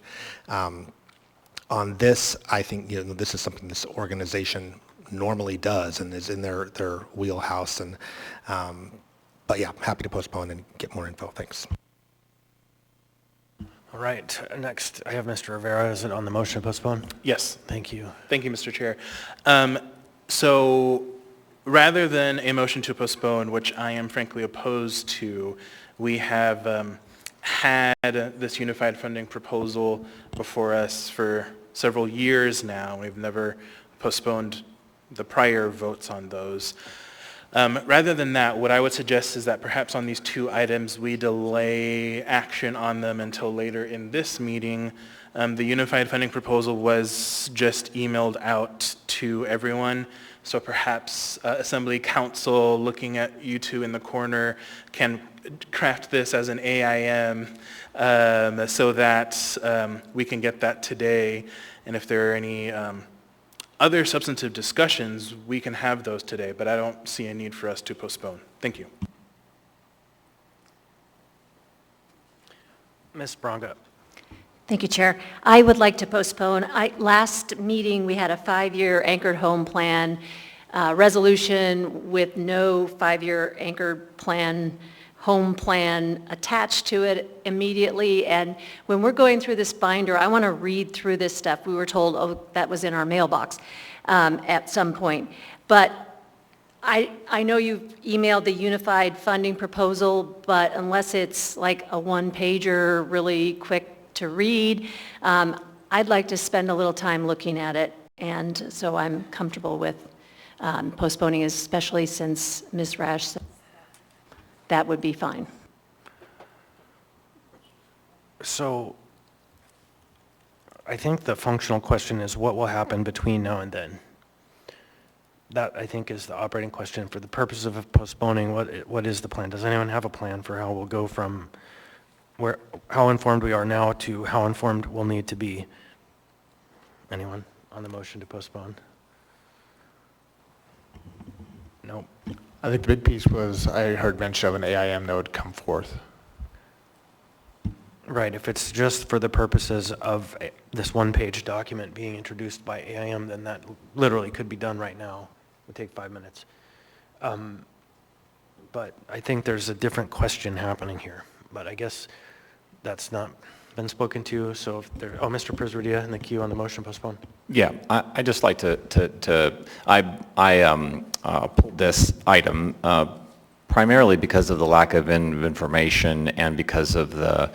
On this, I think this is something this organization normally does and is in their wheelhouse. And but yeah, happy to postpone and get more info. Thanks. All right, next I have Mr. Rivera. Is it on the motion to postpone? Yes. Thank you. Thank you, Mr. Chair. So rather than a motion to postpone, which I am frankly opposed to, we have had this unified funding proposal before us for several years now. We've never postponed the prior votes on those. Rather than that, what I would suggest is that perhaps on these two items, we delay action on them until later in this meeting. The unified funding proposal was just emailed out to everyone, so perhaps Assembly Council, looking at you two in the corner, can craft this as an AIM so that we can get that today. And if there are any other substantive discussions, we can have those today, but I don't see a need for us to postpone. Thank you. Ms. Bronga. Thank you, Chair. I would like to postpone. Last meeting, we had a 5-year anchored home plan resolution with no 5-year anchored plan, home plan attached to it immediately. And when we're going through this binder, I want to read through this stuff. We were told, oh, that was in our mailbox at some point. But I know you've emailed the unified funding proposal, but unless it's like a one-pager, really quick to read, I'd like to spend a little time looking at it. And so I'm comfortable with postponing, especially since Ms. Rash said that would be fine. So I think the functional question is what will happen between now and then? That, I think, is the operating question. For the purpose of postponing, what is the plan? Does anyone have a plan for how we'll go from how informed we are now to how informed we'll need to be? Anyone on the motion to postpone? No. I think the big piece was I heard mention of an AIM that would come forth. Right, if it's just for the purposes of this one-page document being introduced by AIM, then that literally could be done right now. It would take 5 minutes. But I think there's a different question happening here. But I guess that's not been spoken to, so if there, Mr. Prisrudia in the queue on the motion postpone. Yeah, I just like to pulled this item primarily because of the lack of information and because of the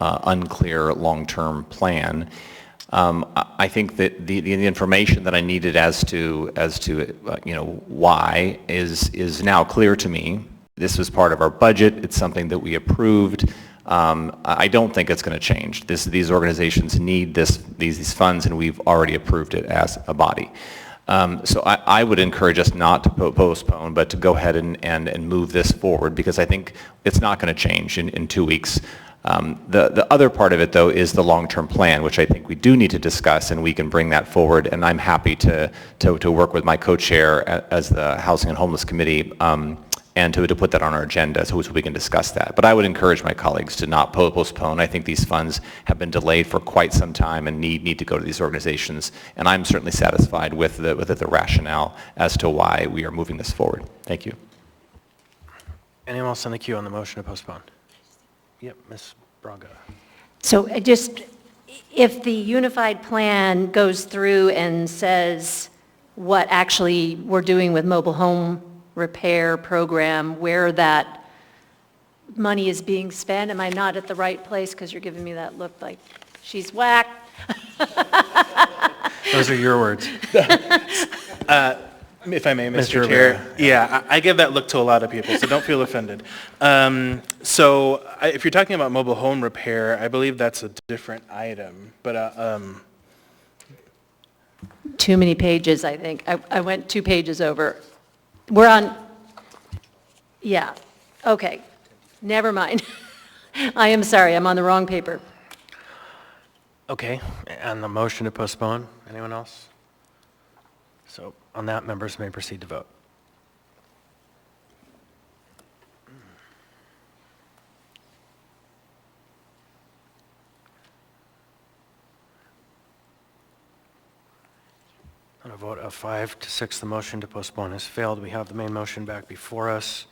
unclear long-term plan. I think that the information that I needed as to why is now clear to me. This was part of our budget. It's something that we approved. I don't think it's going to change. These organizations need these funds, and we've already approved it as a body. So I would encourage us not to postpone, but to go ahead and move this forward, because I think it's not going to change in 2 weeks. The other part of it, though, is the long-term plan, which I think we do need to discuss, and we can bring that forward. And I'm happy to work with my co-chair as the Housing and Homeless Committee and to put that on our agenda so we can discuss that. But I would encourage my colleagues to not postpone. I think these funds have been delayed for quite some time and need to go to these organizations. And I'm certainly satisfied with the rationale as to why we are moving this forward. Thank you. Anyone else in the queue on the motion to postpone? Yep, Ms. Braga. So if the unified plan goes through and says what actually we're doing with mobile home repair program, where that money is being spent, am I not at the right place? Because you're giving me that look like she's whacked. Those are your words. If I may, Mr. Chair. Yeah, I give that look to a lot of people, so don't feel offended. If you're talking about mobile home repair, I believe that's a different item. But Too many pages, I think. I went 2 pages over. We're on, yeah, okay. Never mind. I am sorry, I'm on the wrong paper. Okay, and the motion to postpone, anyone else? So on that, members may proceed to vote. On a vote of 5 to 6, the motion to postpone has failed. We have the main motion back before us.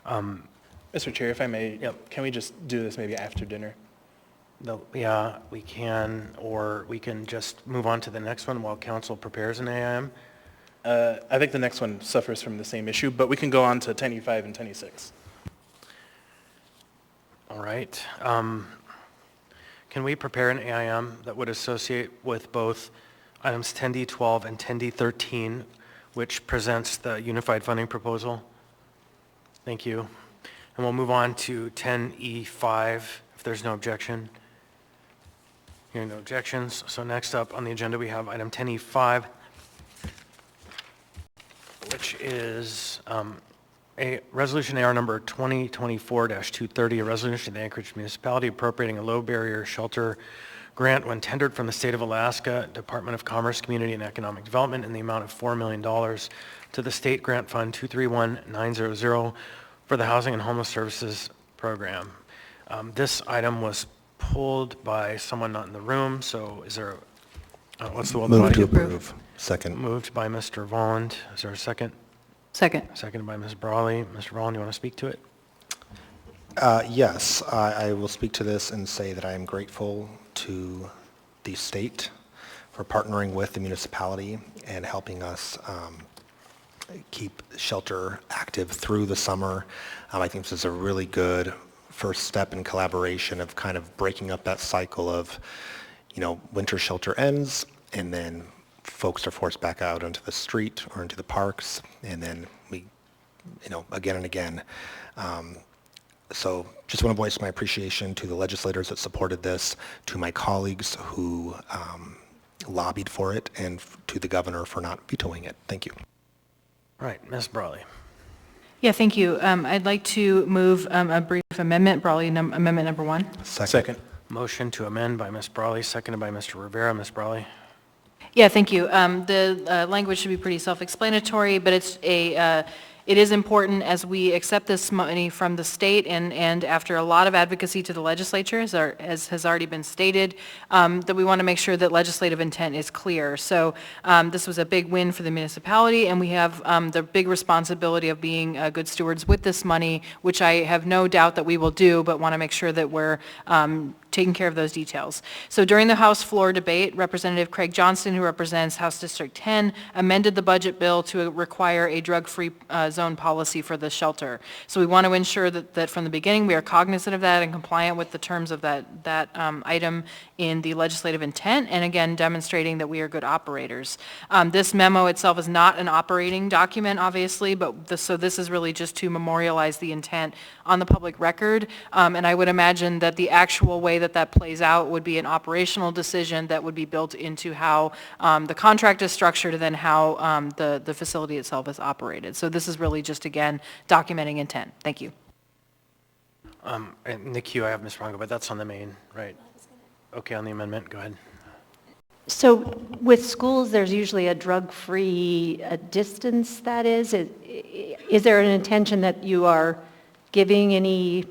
Mr. Chair, if I may, can we just do this maybe after dinner? Yeah, we can, or we can just move on to the next one while council prepares an AIM. I think the next one suffers from the same issue, but we can go on to 10E5 and 10E6. All right. Can we prepare an AIM that would associate with both items 10D12 and 10D13, which presents the unified funding proposal? Thank you. And we'll move on to 10E5 if there's no objection. Hearing no objections. So next up on the agenda, we have item 10E5, which is a resolution AR number 2024-230, a resolution of the Anchorage Municipality appropriating a low barrier shelter grant when tendered from the State of Alaska Department of Commerce, Community and Economic Development in the amount of $4 million to the State Grant Fund 231900 for the Housing and Homeless Services Program. This item was pulled by someone not in the room, so is there, what's the will of the body? Move to approve. Second. Moved by Mr. Volland. Is there a second? Second. Seconded by Ms. Brawley. Mr. Volland, you want to speak to it? Yes, I will speak to this and say that I am grateful to the state for partnering with the municipality and helping us keep shelter active through the summer. I think this is a really good first step in collaboration of kind of breaking up that cycle of, winter shelter ends and then folks are forced back out onto the street or into the parks, and then we, again and again. So just want to voice my appreciation to the legislators that supported this, to my colleagues who lobbied for it, and to the governor for not vetoing it. Thank you. All right, Ms. Brawley. Yeah, thank you. I'd like to move a brief amendment, Brawley Amendment Number 1. Second. Motion to amend by Ms. Brawley, seconded by Mr. Rivera. Ms. Brawley. Yeah, thank you. The language should be pretty self-explanatory, but it is important as we accept this money from the state and after a lot of advocacy to the legislature, as has already been stated, that we want to make sure that legislative intent is clear. So this was a big win for the municipality, and we have the big responsibility of being good stewards with this money, which I have no doubt that we will do, but want to make sure that we're taking care of those details. So during the House floor debate, Representative Craig Johnston, who represents House District 10, amended the budget bill to require a drug-free zone policy for the shelter. So we want to ensure that from the beginning we are cognizant of that and compliant with the terms of that item in the legislative intent, and again demonstrating that we are good operators. This memo itself is not an operating document, obviously, but so this is really just to memorialize the intent on the public record, and I would imagine that the actual way that plays out would be an operational decision that would be built into how the contract is structured and then how the facility itself is operated. So this is really just, again, documenting intent. Thank you. In the queue, I have Ms. Rongo, but that's on the main, right? Okay, on the amendment, go ahead. So with schools, there's usually a drug-free distance, that is. Is there an intention that you are giving any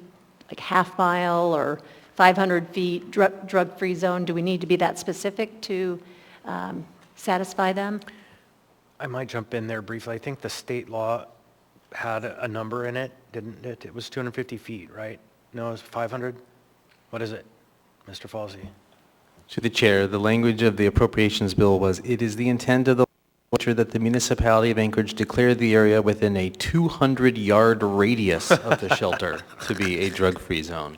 like half mile or 500 feet drug-free zone? Do we need to be that specific to satisfy them? I might jump in there briefly. I think the state law had a number in it, didn't it? It was 250 feet, right? No, it was 500? What is it, Mr. Falsey? To the chair, the language of the appropriations bill was, it is the intent of the legislature that the municipality of Anchorage declare the area within a 200-yard radius of the shelter to be a drug-free zone.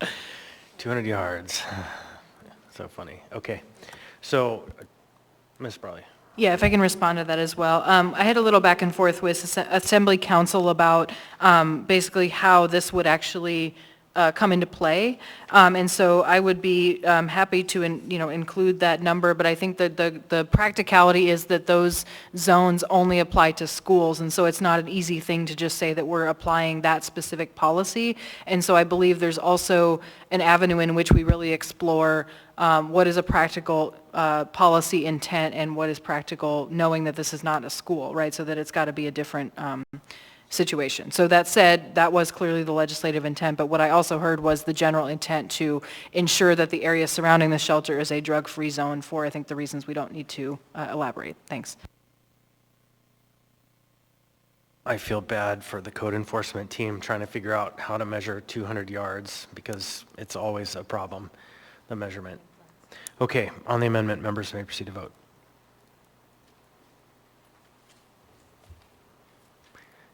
200 yards. So funny. Okay. So, Ms. Brawley. Yeah, if I can respond to that as well. I had a little back and forth with Assembly Council about basically how this would actually come into play. And so I would be happy to include that number, but I think that the practicality is that those zones only apply to schools, and so it's not an easy thing to just say that we're applying that specific policy. And so I believe there's also an avenue in which we really explore what is a practical policy intent and what is practical knowing that this is not a school, right? So that it's got to be a different situation. So that said, that was clearly the legislative intent, but what I also heard was the general intent to ensure that the area surrounding the shelter is a drug-free zone for, I think, the reasons we don't need to elaborate. Thanks. I feel bad for the code enforcement team trying to figure out how to measure 200 yards because it's always a problem, the measurement. Okay, on the amendment, members may proceed to vote.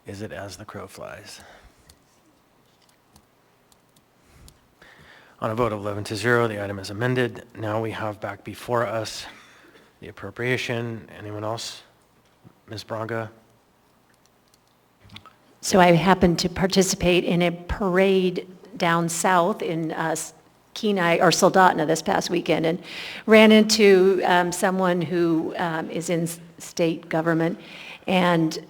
Is it as the crow flies? On a vote of 11-0, the item is amended. Now we have back before us the appropriation. Anyone else? Ms. Braga? So I happened to participate in a parade down south in Kenai or Soldotna this past weekend and ran into someone who is in state government, and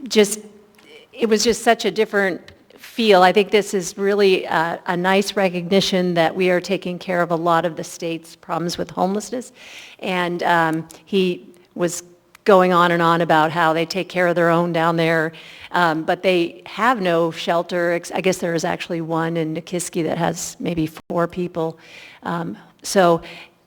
it was just such a different feel. I think this is really a nice recognition that we are taking care of a lot of the state's problems with homelessness, and he was going on and on about how they take care of their own down there, but they have no shelter. I guess there is actually one in Nikiski that has maybe 4 people. So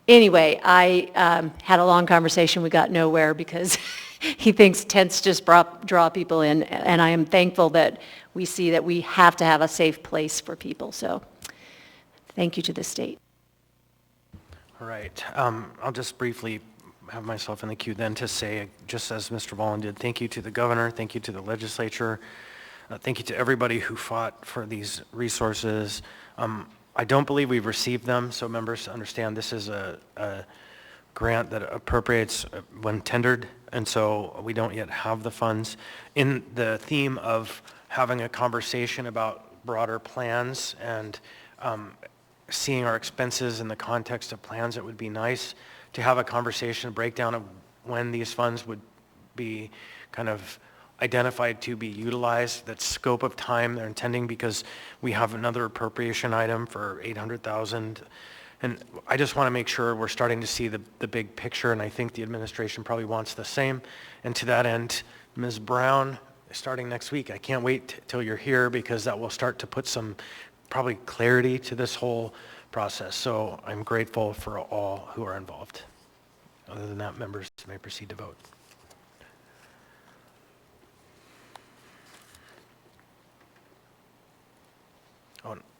anyway, I had a long conversation. We got nowhere because he thinks tents just draw people in, and I am thankful that we see that we have to have a safe place for people. So thank you to the state. All right. I'll just briefly have myself in the queue then to say, just as Mr. Vollen did, thank you to the governor, thank you to the legislature, thank you to everybody who fought for these resources. I don't believe we've received them, so members understand this is a grant that appropriates when tendered, and so we don't yet have the funds. In the theme of having a conversation about broader plans and seeing our expenses in the context of plans, it would be nice to have a conversation, a breakdown of when these funds would be kind of identified to be utilized, that scope of time they're intending, because we have another appropriation item for $800,000. And I just want to make sure we're starting to see the big picture, and I think the administration probably wants the same. And to that end, Ms. Brown, starting next week, I can't wait till you're here, because that will start to put some probably clarity to this whole process. So I'm grateful for all who are involved. Other than that, members may proceed to vote.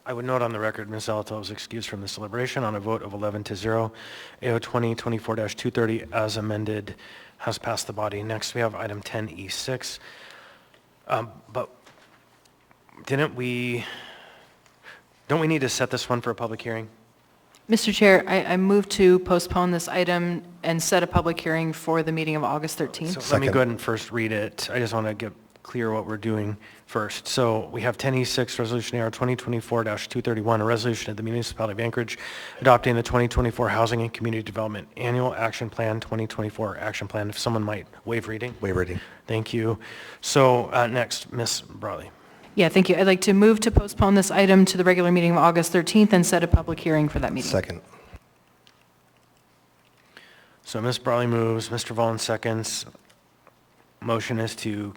I would note on the record, Ms. Alatel was excused from this deliberation on a vote of 11-0. AO 2024-230 as amended has passed the body. Next, we have item 10E6. But don't we need to set this one for a public hearing? Mr. Chair, I move to postpone this item and set a public hearing for the meeting of August 13th. So let me go ahead and first read it. I just want to get clear what we're doing first. So we have 10E6, Resolution AR 2024-231, a resolution of the Municipality of Anchorage adopting the 2024 Housing and Community Development Annual Action Plan, 2024 Action Plan. If someone might waive reading. Waive reading. Thank you. So next, Ms. Brawley. Yeah, thank you. I'd like to move to postpone this item to the regular meeting of August 13th and set a public hearing for that meeting. Second. So Ms. Brawley moves, Mr. Vaughn seconds. Motion is to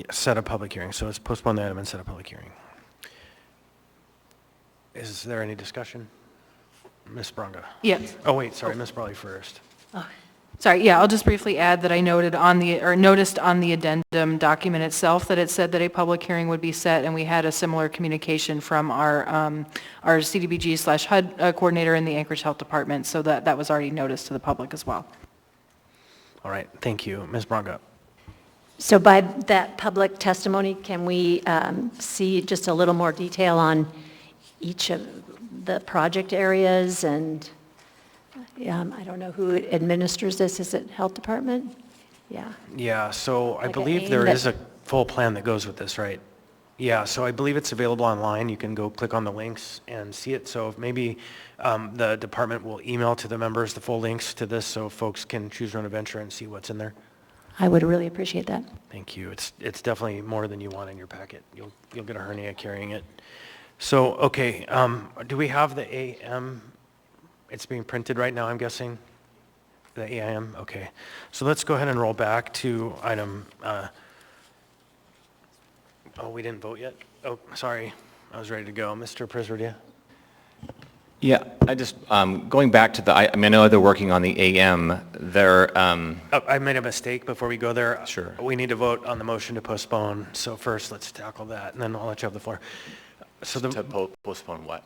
set a public hearing. So let's postpone the item and set a public hearing. Is there any discussion? Ms. Bronga? Yes. Oh, wait, sorry, Ms. Brawley first. Oh, sorry, yeah, I'll just briefly add that I noticed on the addendum document itself that it said that a public hearing would be set, and we had a similar communication from our CDBG/HUD coordinator in the Anchorage Health Department, so that was already noticed to the public as well. All right, thank you. Ms. Bronga? So by that public testimony, can we see just a little more detail on each of the project areas? And I don't know who administers this. Is it Health Department? Yeah. Yeah, so I Like believe there is a full plan that goes with this, right? Yeah, so I believe it's available online. You can go click on the links and see it. So if maybe the department will email to the members the full links to this so folks can choose their own adventure and see what's in there. I would really appreciate that. Thank you. It's definitely more than you want in your packet. You'll get a hernia carrying it. So, okay, do we have the AM? It's being printed right now, I'm guessing? The AIM? Okay. So let's go ahead and roll back to item, oh, we didn't vote yet? Oh, sorry. I was ready to go. Mr. Prisverdia? Yeah, I just, going back to the, I know they're working on the AM, they're... I made a mistake before we go there. Sure. We need to vote on the motion to postpone. So first, let's tackle that, and then I'll let you have the floor. So to postpone what?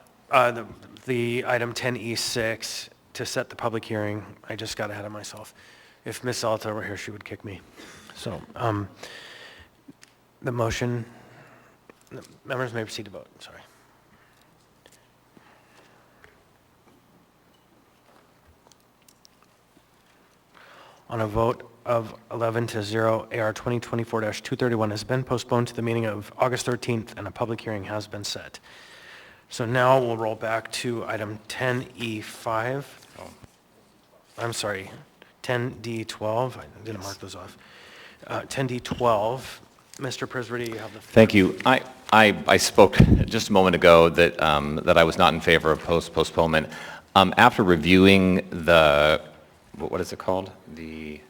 The item 10E6 to set the public hearing. I just got ahead of myself. If Ms. Alta were here, she would kick me. So the motion, the members may proceed to vote. Sorry. On a vote of 11-0, AR 2024-231 has been postponed to the meeting of August 13th, and a public hearing has been set. So now we'll roll back to item 10E5. Oh, I'm sorry, 10D12. I didn't mark those off. 10D12. Mr. Prisverdy, you have the floor. Thank you. I spoke just a moment ago that I was not in favor of postponement. After reviewing the, what is it called? The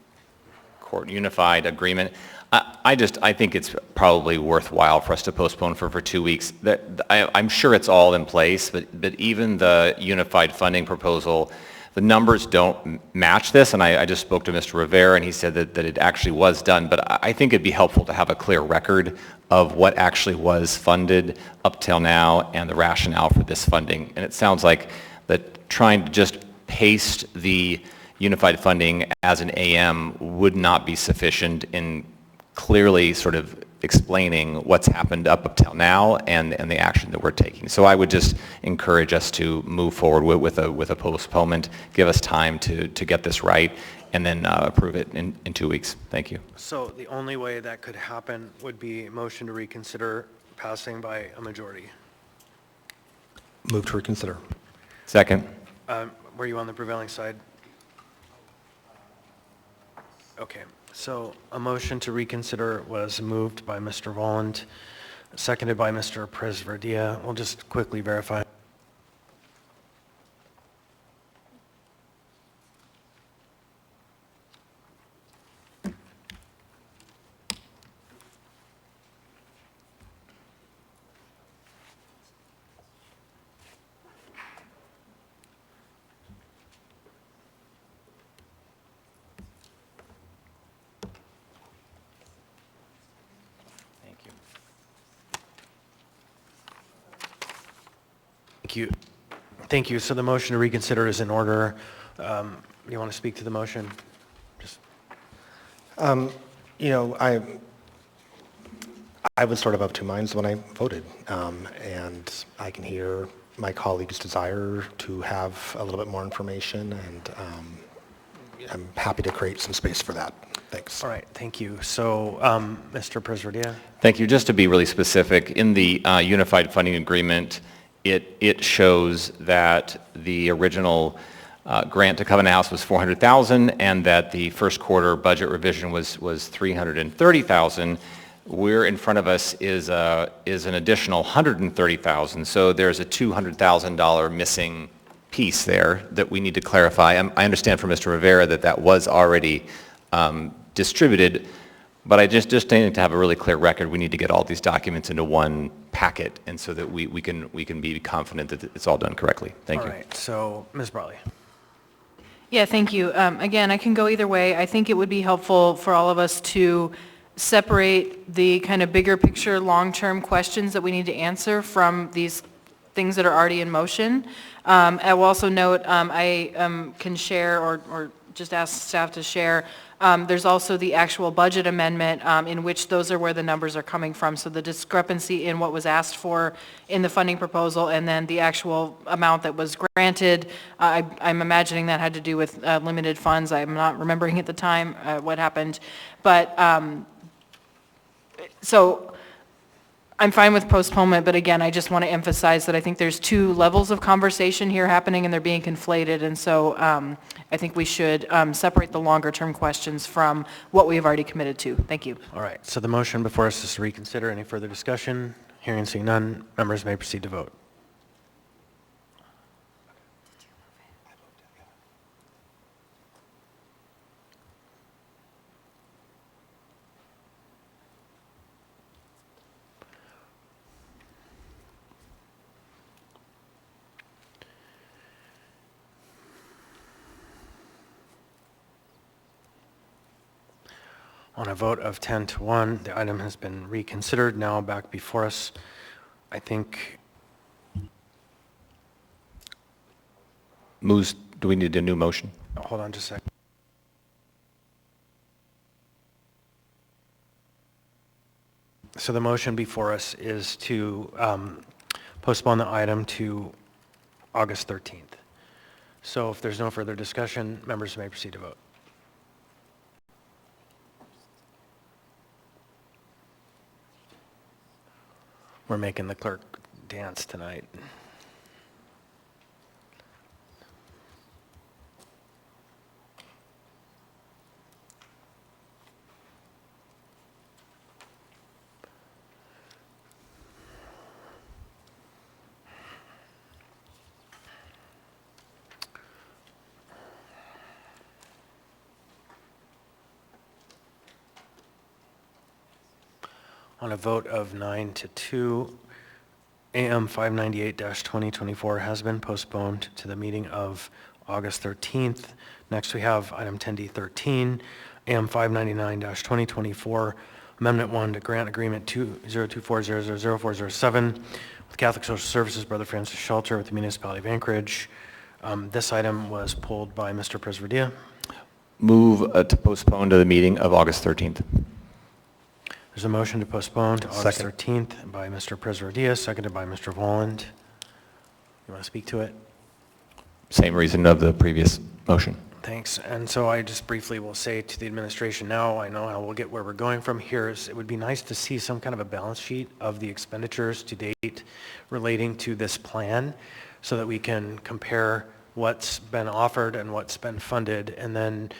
Court Unified Agreement. I think it's probably worthwhile for us to postpone for 2 weeks. I'm sure it's all in place, but even the unified funding proposal, the numbers don't match this, and I just spoke to Mr. Rivera, and he said that it actually was done, but I think it'd be helpful to have a clear record of what actually was funded up till now and the rationale for this funding. And it sounds like that trying to just paste the unified funding as an AM would not be sufficient in clearly sort of explaining what's happened up till now and the action that we're taking. So I would just encourage us to move forward with a postponement, give us time to get this right, and then approve it in 2 weeks. Thank you. So the only way that could happen would be a motion to reconsider passing by a majority. Move to reconsider. Second. Were you on the prevailing side? Okay, so a motion to reconsider was moved by Mr. Volland, seconded by Mr. Presverdia. We'll just quickly verify. Thank you. So the motion to reconsider is in order. You want to speak to the motion? Just. You know, I was sort of of two minds when I voted, and I can hear my colleagues' desire to have a little bit more information, and I'm happy to create some space for that. Thanks. All right, thank you. So, Mr. Presverdia? Thank you. Just to be really specific, in the Unified Funding Agreement, it shows that the original grant to Covenant House was $400,000 and that the first quarter budget revision was $330,000. Where in front of us is an additional $130,000. So there's a $200,000 missing piece there that we need to clarify. I understand from Mr. Rivera that was already distributed, but I just need to have a really clear record. We need to get all these documents into one packet, and so that we can be confident that it's all done correctly. Thank you. All right, so Ms. Brawley. Yeah, thank you. Again, I can go either way. I think it would be helpful for all of us to separate the kind of bigger picture, long-term questions that we need to answer from these things that are already in motion. I will also note, I can share or just ask staff to share, there's also the actual budget amendment in which those are where the numbers are coming from. So the discrepancy in what was asked for in the funding proposal and then the actual amount that was granted, I'm imagining that had to do with limited funds. I'm not remembering at the time what happened. But so I'm fine with postponement, but again, I just want to emphasize that I think there's two levels of conversation here happening and they're being conflated. And so I think we should separate the longer term questions from what we have already committed to. Thank you. All right, so the motion before us is to reconsider. Any further discussion? Hearing and seeing none, members may proceed to vote. On a vote of 10-1, the item has been reconsidered, now back before us. I think... Do we need a new motion? Hold on just a second. So the motion before us is to postpone the item to August 13th. So if there's no further discussion, members may proceed to vote. We're making the clerk dance tonight. On a vote of 9-2, AM 598-2024 has been postponed to the meeting of August 13th. Next we have item 10D13, AM 599-2024, Amendment 1 to Grant Agreement 2024000407 with Catholic Social Services Brother Francis Shelter with the Municipality of Anchorage. This item was pulled by Mr. Presverdia. Move to postpone to the meeting of August 13th. There's a motion to postpone to August 13th by Mr. Presverdia, seconded by Mr. Volland. You want to speak to it? Same reason of the previous motion. Thanks. And so I just briefly will say to the administration now, I know how we'll get where we're going from here, is it would be nice to see some kind of a balance sheet of the expenditures to date relating to this plan so that we can compare what's been offered and what's been funded. And then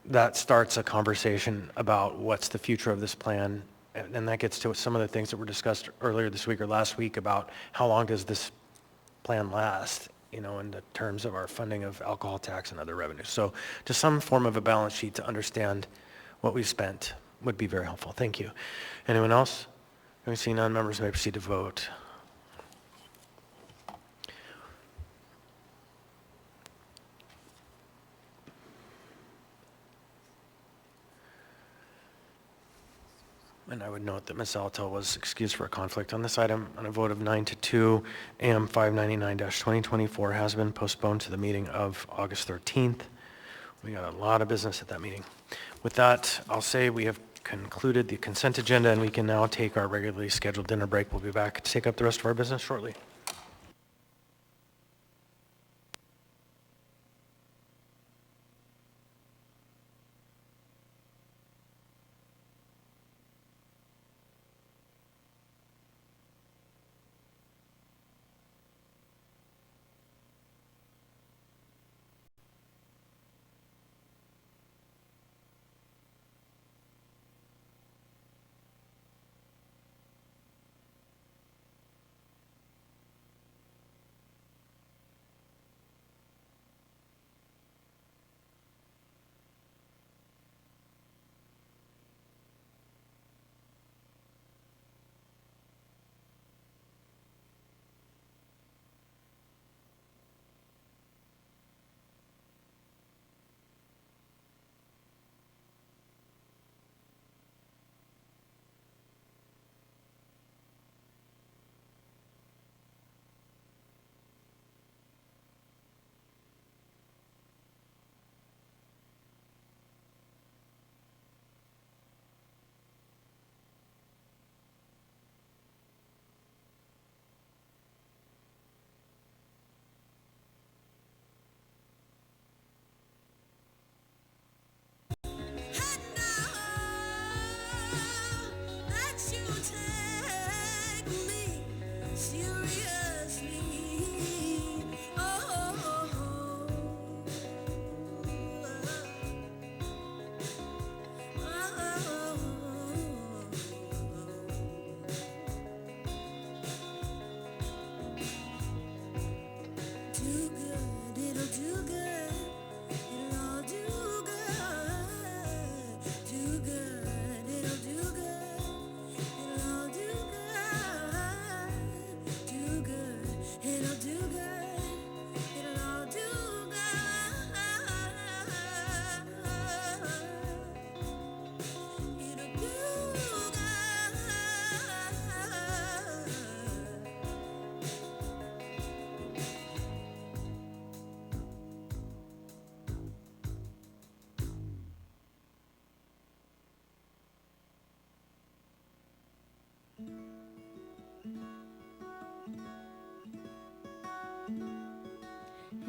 that starts a conversation about what's the future of this plan. And that gets to some of the things that were discussed earlier this week or last week about how long does this plan last, you know, in the terms of our funding of alcohol tax and other revenues. So just some form of a balance sheet to understand what we've spent would be very helpful. Thank you. Anyone else? Having seen none, members may proceed to vote. And I would note that Ms. Alto was excused for a conflict on this item. On a vote of 9-2, AM 599-2024 has been postponed to the meeting of August 13th. We got a lot of business at that meeting. With that, I'll say we have concluded the consent agenda and we can now take our regularly scheduled dinner break. We'll be back to take up the rest of our business shortly.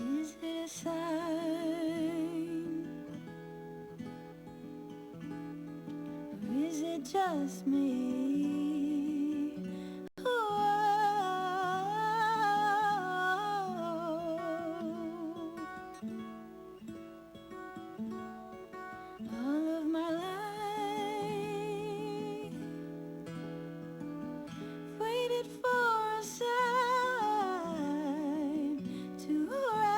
Is it a sign? Or is it just me? All of my life waited for a sign to arrive.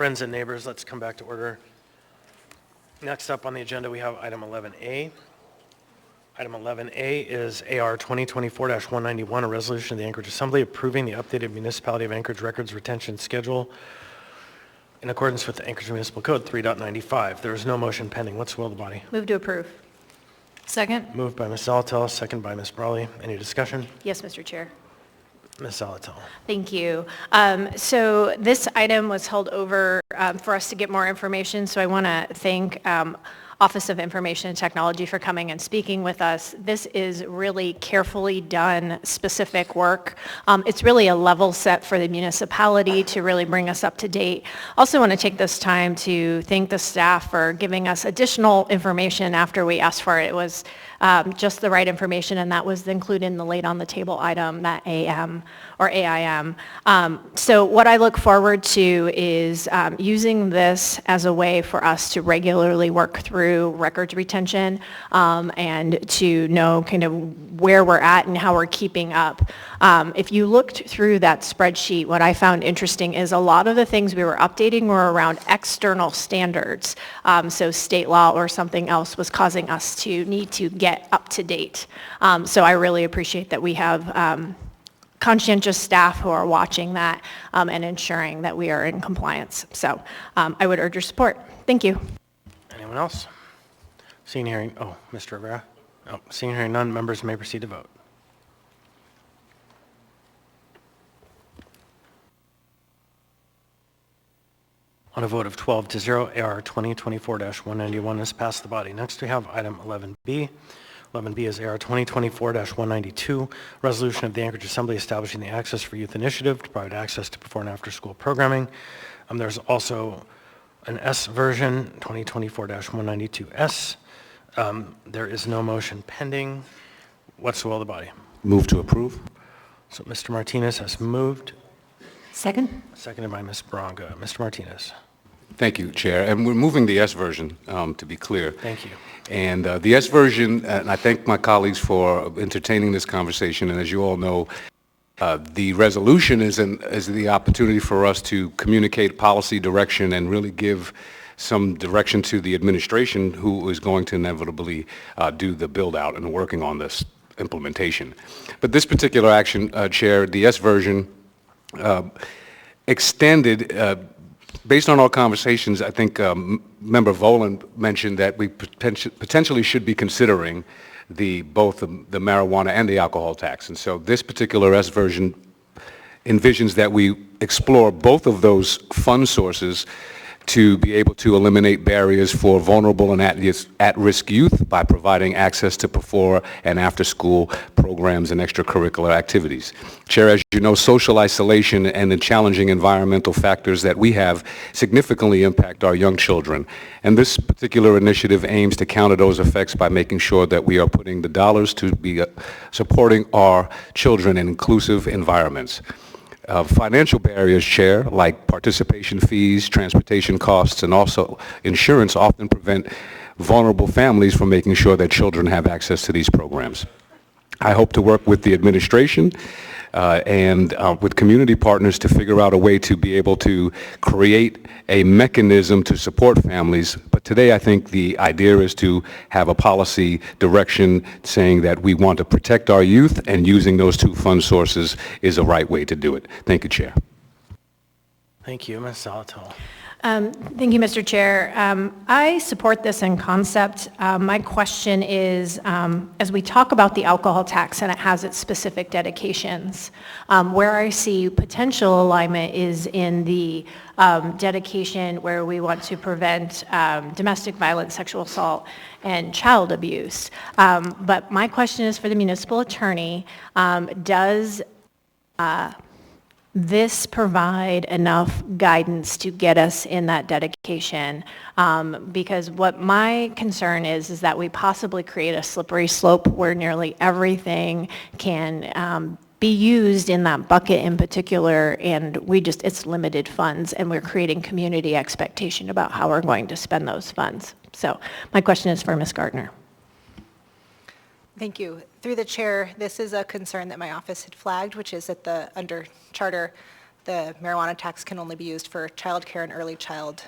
Friends and neighbors, let's come back to order. Next up on the agenda, we have item 11A. Item 11A is AR 2024-191, a resolution of the Anchorage Assembly approving the updated Municipality of Anchorage Records Retention Schedule in accordance with the Anchorage Municipal Code 3.95. There is no motion pending. What's the will of the body? Move to approve. Second? Moved by Ms. Zalatel, second by Ms. Brawley. Any discussion? Yes, Mr. Chair. Ms. Zalatel. Thank you. So this item was held over for us to get more information, so I want to thank Office of Information and Technology for coming and speaking with us. This is really carefully done, specific work. It's really a level set for the municipality to really bring us up to date. Also want to take this time to thank the staff for giving us additional information after we asked for it. It was just the right information, and that was included in the late on the table item, that AM or AIM. So what I look forward to is using this as a way for us to regularly work through records retention and to know kind of where we're at and how we're keeping up. If you looked through that spreadsheet, what I found interesting is a lot of the things we were updating were around external standards. So state law or something else was causing us to need to get up to date. So I really appreciate that we have conscientious staff who are watching that and ensuring that we are in compliance. So I would urge your support. Thank you. Anyone else? Seeing hearing, oh, Mr. Rivera? Oh, seeing hearing none, members may proceed to vote. On a vote of 12-0, AR 2024-191 has passed the body. Next, we have item 11B. 11B is AR 2024-192, resolution of the Anchorage Assembly establishing the Access for Youth Initiative to provide access to before and after school programming. There's also an S version, 2024-192S. There is no motion pending. What's the will of the body? Move to approve. So Mr. Martinez has moved. Second? Seconded by Ms. Braga. Mr. Martinez. Thank you, Chair. And we're moving the S version, to be clear. Thank you. And the S version, and I thank my colleagues for entertaining this conversation, and as you all know, the resolution is the opportunity for us to communicate policy direction and really give some direction to the administration who is going to inevitably do the build-out and working on this implementation. But this particular action, Chair, the S version extended, based on our conversations, I think Member Voland mentioned that we potentially should be considering both the marijuana and the alcohol tax. And so this particular S version envisions that we explore both of those fund sources to be able to eliminate barriers for vulnerable and at-risk youth by providing access to before and after-school programs and extracurricular activities. Chair, as you know, social isolation and the challenging environmental factors that we have significantly impact our young children. And this particular initiative aims to counter those effects by making sure that we are putting the dollars to be supporting our children in inclusive environments. Financial barriers, Chair, like participation fees, transportation costs, and also insurance often prevent vulnerable families from making sure that children have access to these programs. I hope to work with the administration and with community partners to figure out a way to be able to create a mechanism to support families. But today I think the idea is to have a policy direction saying that we want to protect our youth, and using those two fund sources is a right way to do it. Thank you, Chair. Thank you, Ms. Zalatel. Thank you, Mr. Chair. I support this in concept. My question is, as we talk about the alcohol tax and it has its specific dedications, where I see potential alignment is in the dedication where we want to prevent domestic violence, sexual assault, and child abuse. But my question is for the municipal attorney. Does this provide enough guidance to get us in that dedication? Because what my concern is that we possibly create a slippery slope where nearly everything can be used in that bucket in particular, and it's limited funds, and we're creating community expectation about how we're going to spend those funds. So my question is for Ms. Gardner. Thank you. Through the chair, this is a concern that my office had flagged, which is under charter the marijuana tax can only be used for childcare and early childhood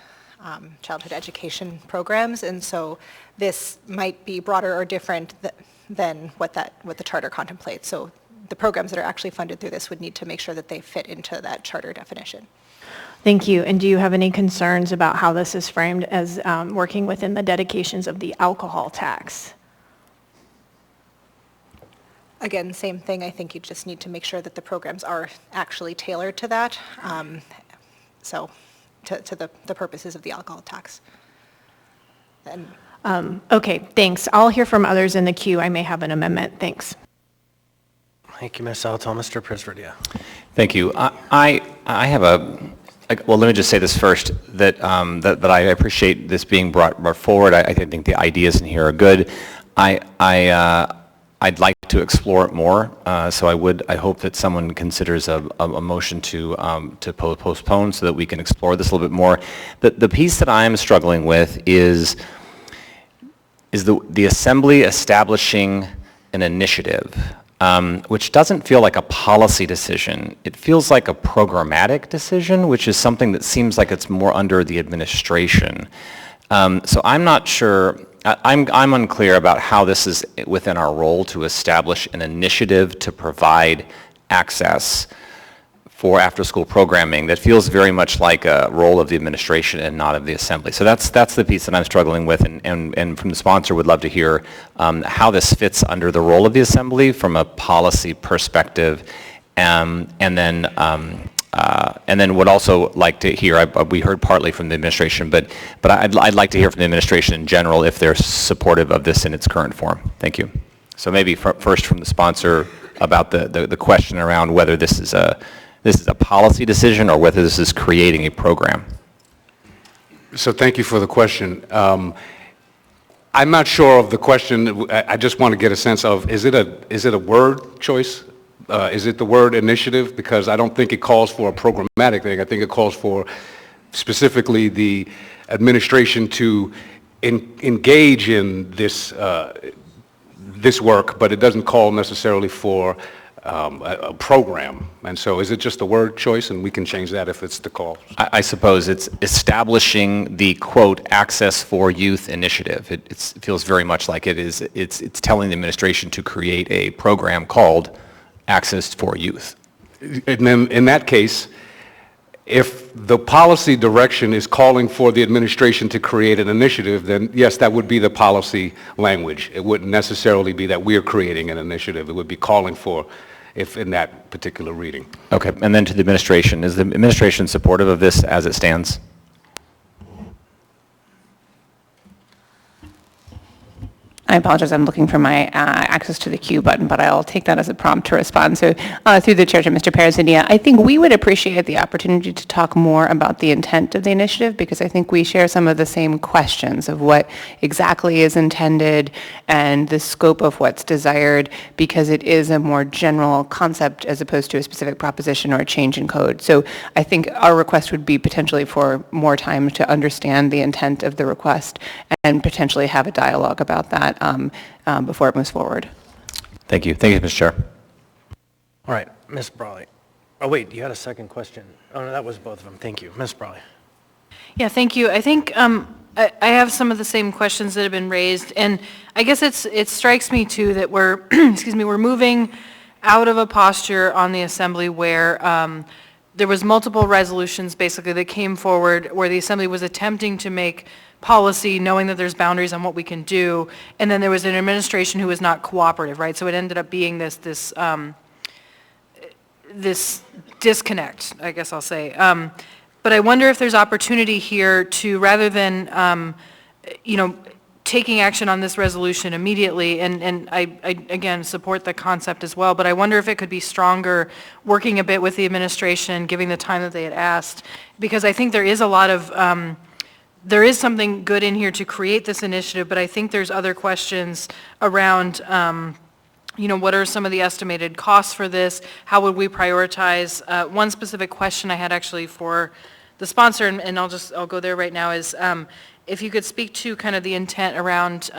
education programs, and so this might be broader or different than what the charter contemplates. So the programs that are actually funded through this would need to make sure that they fit into that charter definition. Thank you. And do you have any concerns about how this is framed as working within the dedications of the alcohol tax? Again, same thing. I think you just need to make sure that the programs are actually tailored to that, so to the purposes of the alcohol tax. And Okay, thanks. I'll hear from others in the queue. I may have an amendment. Thanks. Thank you, Ms. Salatil. Mr. Prisverdia. Thank you. I have well, let me just say this first, that I appreciate this being brought forward. I think the ideas in here are good. I'd like to explore it more, so I hope that someone considers a motion to postpone so that we can explore this a little bit more. The piece that I'm struggling with is the Assembly establishing an initiative, which doesn't feel like a policy decision. It feels like a programmatic decision, which is something that seems like it's more under the administration. So I'm not sure, I'm unclear about how this is within our role to establish an initiative to provide access for after-school programming that feels very much like a role of the administration and not of the Assembly. So that's the piece that I'm struggling with, and from the sponsor would love to hear how this fits under the role of the Assembly from a policy perspective, and then would also like to hear, we heard partly from the administration, but I'd like to hear from the administration in general if they're supportive of this in its current form. Thank you. So maybe first from the sponsor about the question around whether this is a policy decision or whether this is creating a program. So thank you for the question. I'm not sure of the question. I just want to get a sense of, is it a word choice? Is it the word initiative? Because I don't think it calls for a programmatic thing. I think it calls for specifically the administration to engage in this work, but it doesn't call necessarily for a program. And so is it just a word choice, and we can change that if it's the call? I suppose it's establishing the, quote, Access for Youth initiative. It feels very much like it's telling the administration to create a program called Access for Youth. And then in that case, if the policy direction is calling for the administration to create an initiative, then yes, that would be the policy language. It wouldn't necessarily be that we're creating an initiative. It would be calling for, if in that particular reading. Okay, and then to the administration. Is the administration supportive of this as it stands? I apologize, I'm looking for my access to the queue button, but I'll take that as a prompt to respond. So through the chair to Mr. Parazinia, I think we would appreciate the opportunity to talk more about the intent of the initiative, because I think we share some of the same questions of what exactly is intended and the scope of what's desired, because it is a more general concept as opposed to a specific proposition or a change in code. So I think our request would be potentially for more time to understand the intent of the request and potentially have a dialogue about that before it moves forward. Thank you. Thank you, Mr. Chair. All right, Ms. Brawley. Oh, wait, you had a second question. Oh, no, that was both of them. Thank you. Ms. Brawley. Yeah, thank you. I think I have some of the same questions that have been raised, and I guess it strikes me too that we're, excuse me, we're moving out of a posture on the Assembly where there was multiple resolutions basically that came forward where the Assembly was attempting to make policy, knowing that there's boundaries on what we can do, and then there was an administration who was not cooperative, right? So it ended up being this disconnect, I guess I'll say. But I wonder if there's opportunity here to, rather than, taking action on this resolution immediately, and I again support the concept as well, but I wonder if it could be stronger, working a bit with the administration, giving the time that they had asked, because I think there is a lot of, there is something good in here to create this initiative, but I think there's other questions around, what are some of the estimated costs for this? How would we prioritize? One specific question I had actually for the sponsor, and I'll go there right now, is if you could speak to kind of the intent around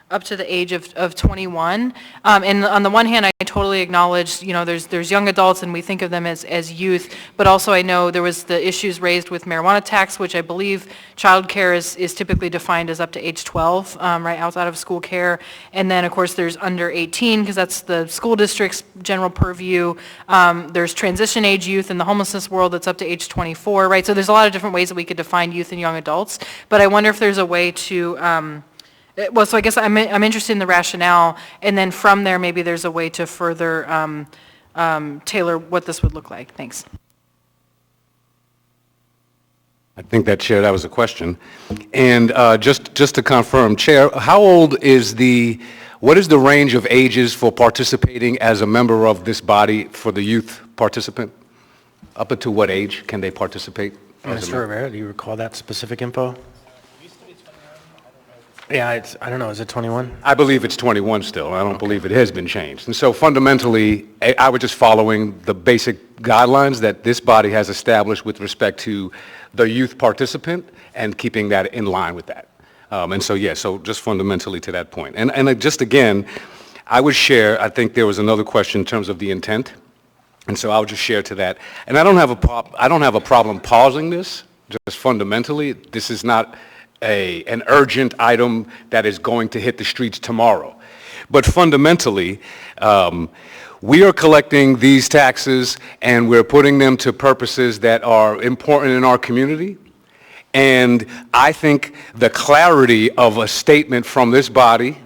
up to the age of 21. And on the one hand, I totally acknowledge, there's young adults and we think of them as youth, but also I know there was the issues raised with marijuana tax, which I believe childcare is typically defined as up to age 12, right, outside of school care. And then, of course, there's under 18, because that's the school district's general purview. There's transition age youth in the homelessness world that's up to age 24, right? So there's a lot of different ways that we could define youth and young adults, but I wonder if there's a way to, so I guess I'm interested in the rationale, and then from there, maybe there's a way to further tailor what this would look like. Thanks. I think that, Chair, that was a question. And just to confirm, Chair, what is the range of ages for participating as a member of this body for the youth participant? Up until what age can they participate? Mr. Rivera, do you recall that specific info? Yeah, I don't know, is it 21? I believe it's 21 still. I don't believe it has been changed. And so fundamentally, I was just following the basic guidelines that this body has established with respect to the youth participant and keeping that in line with that. And so, yeah, so just fundamentally to that point. And just again, I would share, I think there was another question in terms of the intent. And so I'll just share to that. And I don't have a problem pausing this, just fundamentally. This is not an urgent item that is going to hit the streets tomorrow. But fundamentally, we are collecting these taxes and we're putting them to purposes that are important in our community. And I think the clarity of a statement from this body,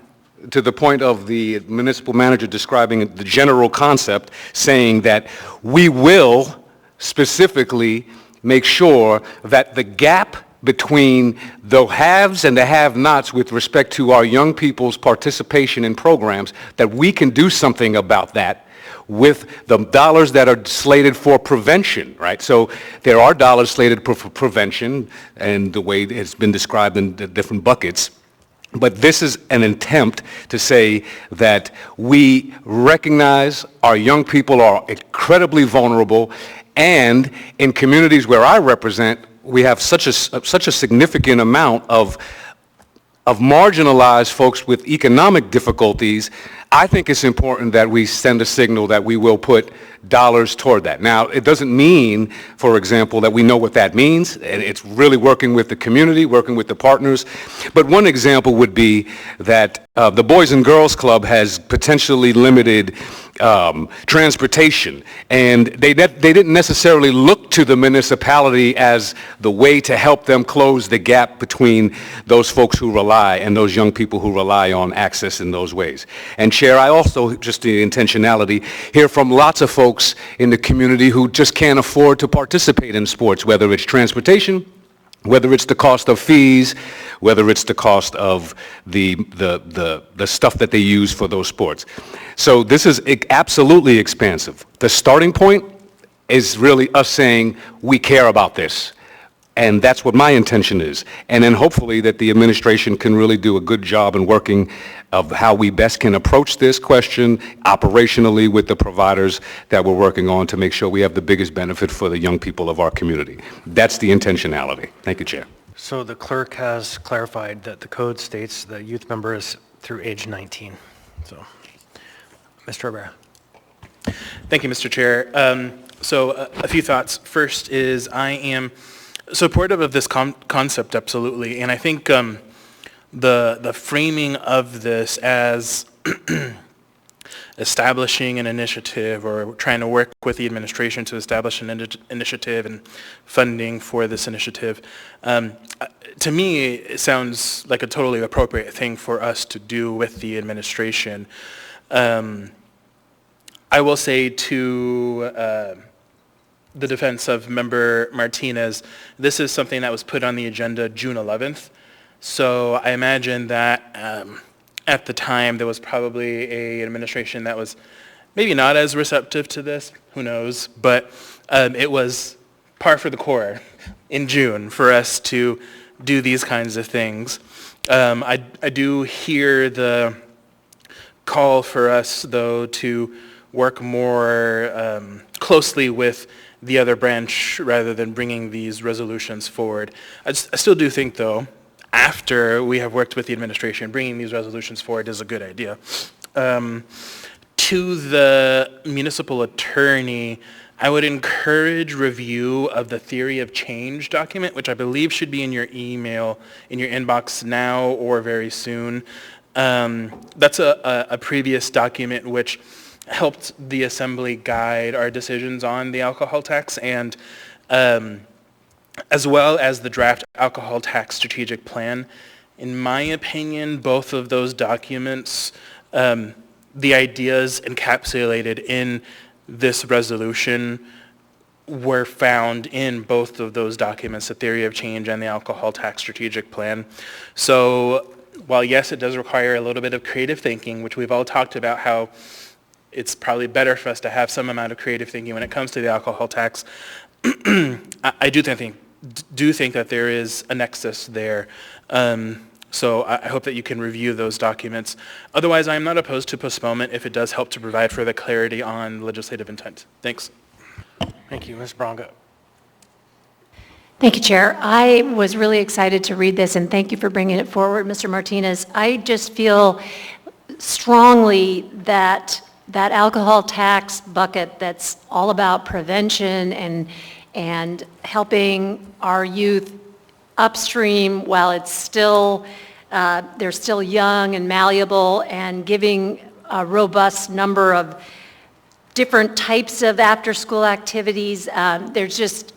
to the point of the municipal manager describing the general concept, saying that we will specifically make sure that the gap between the haves and the have-nots with respect to our young people's participation in programs, that we can do something about that with the dollars that are slated for prevention, right? So there are dollars slated for prevention, and the way it's been described in the different buckets. But this is an attempt to say that we recognize our young people are incredibly vulnerable, and in communities where I represent, we have such a significant amount of marginalized folks with economic difficulties. I think it's important that we send a signal that we will put dollars toward that. Now, it doesn't mean, for example, that we know what that means, and it's really working with the community, working with the partners. But one example would be that the Boys and Girls Club has potentially limited transportation, and they didn't necessarily look to the municipality as the way to help them close the gap between those folks who rely and those young people who rely on access in those ways. And Chair, I also, just the intentionality, hear from lots of folks in the community who just can't afford to participate in sports, whether it's transportation, whether it's the cost of fees, whether it's the cost of the stuff that they use for those sports. So this is absolutely expansive. The starting point is really us saying we care about this. And that's what my intention is. And then hopefully that the administration can really do a good job in working of how we best can approach this question operationally with the providers that we're working on to make sure we have the biggest benefit for the young people of our community. That's the intentionality. Thank you, Chair. So the clerk has clarified that the code states the youth member is through age 19. So, Mr. Rivera. Thank you, Mr. Chair. So a few thoughts. First is I am supportive of this concept, absolutely, and I think the framing of this as establishing an initiative or trying to work with the administration to establish an initiative and funding for this initiative, to me, it sounds like a totally appropriate thing for us to do with the administration. I will say to the defense of Member Martinez, this is something that was put on the agenda June 11th. So I imagine that at the time there was probably an administration that was maybe not as receptive to this, who knows, but it was par for the course in June for us to do these kinds of things. I do hear the call for us, though, to work more closely with the other branch rather than bringing these resolutions forward. I still do think, though, after we have worked with the administration, bringing these resolutions forward is a good idea. To the municipal attorney, I would encourage review of the theory of change document, which I believe should be in your email, in your inbox now or very soon. That's a previous document which helped the assembly guide our decisions on the alcohol tax, and as well as the draft alcohol tax strategic plan. In my opinion, both of those documents, the ideas encapsulated in this resolution were found in both of those documents, the theory of change and the alcohol tax strategic plan. So while yes, it does require a little bit of creative thinking, which we've all talked about how it's probably better for us to have some amount of creative thinking when it comes to the alcohol tax, I do think that there is a nexus there. So I hope that you can review those documents. Otherwise, I am not opposed to postponement if it does help to provide further clarity on legislative intent. Thanks. Thank you. Ms. Braga. Thank you, Chair. I was really excited to read this, and thank you for bringing it forward, Mr. Martinez. I just feel strongly that that alcohol tax bucket that's all about prevention and helping our youth upstream while it's still, they're still young and malleable, and giving a robust number of different types of after-school activities. There's just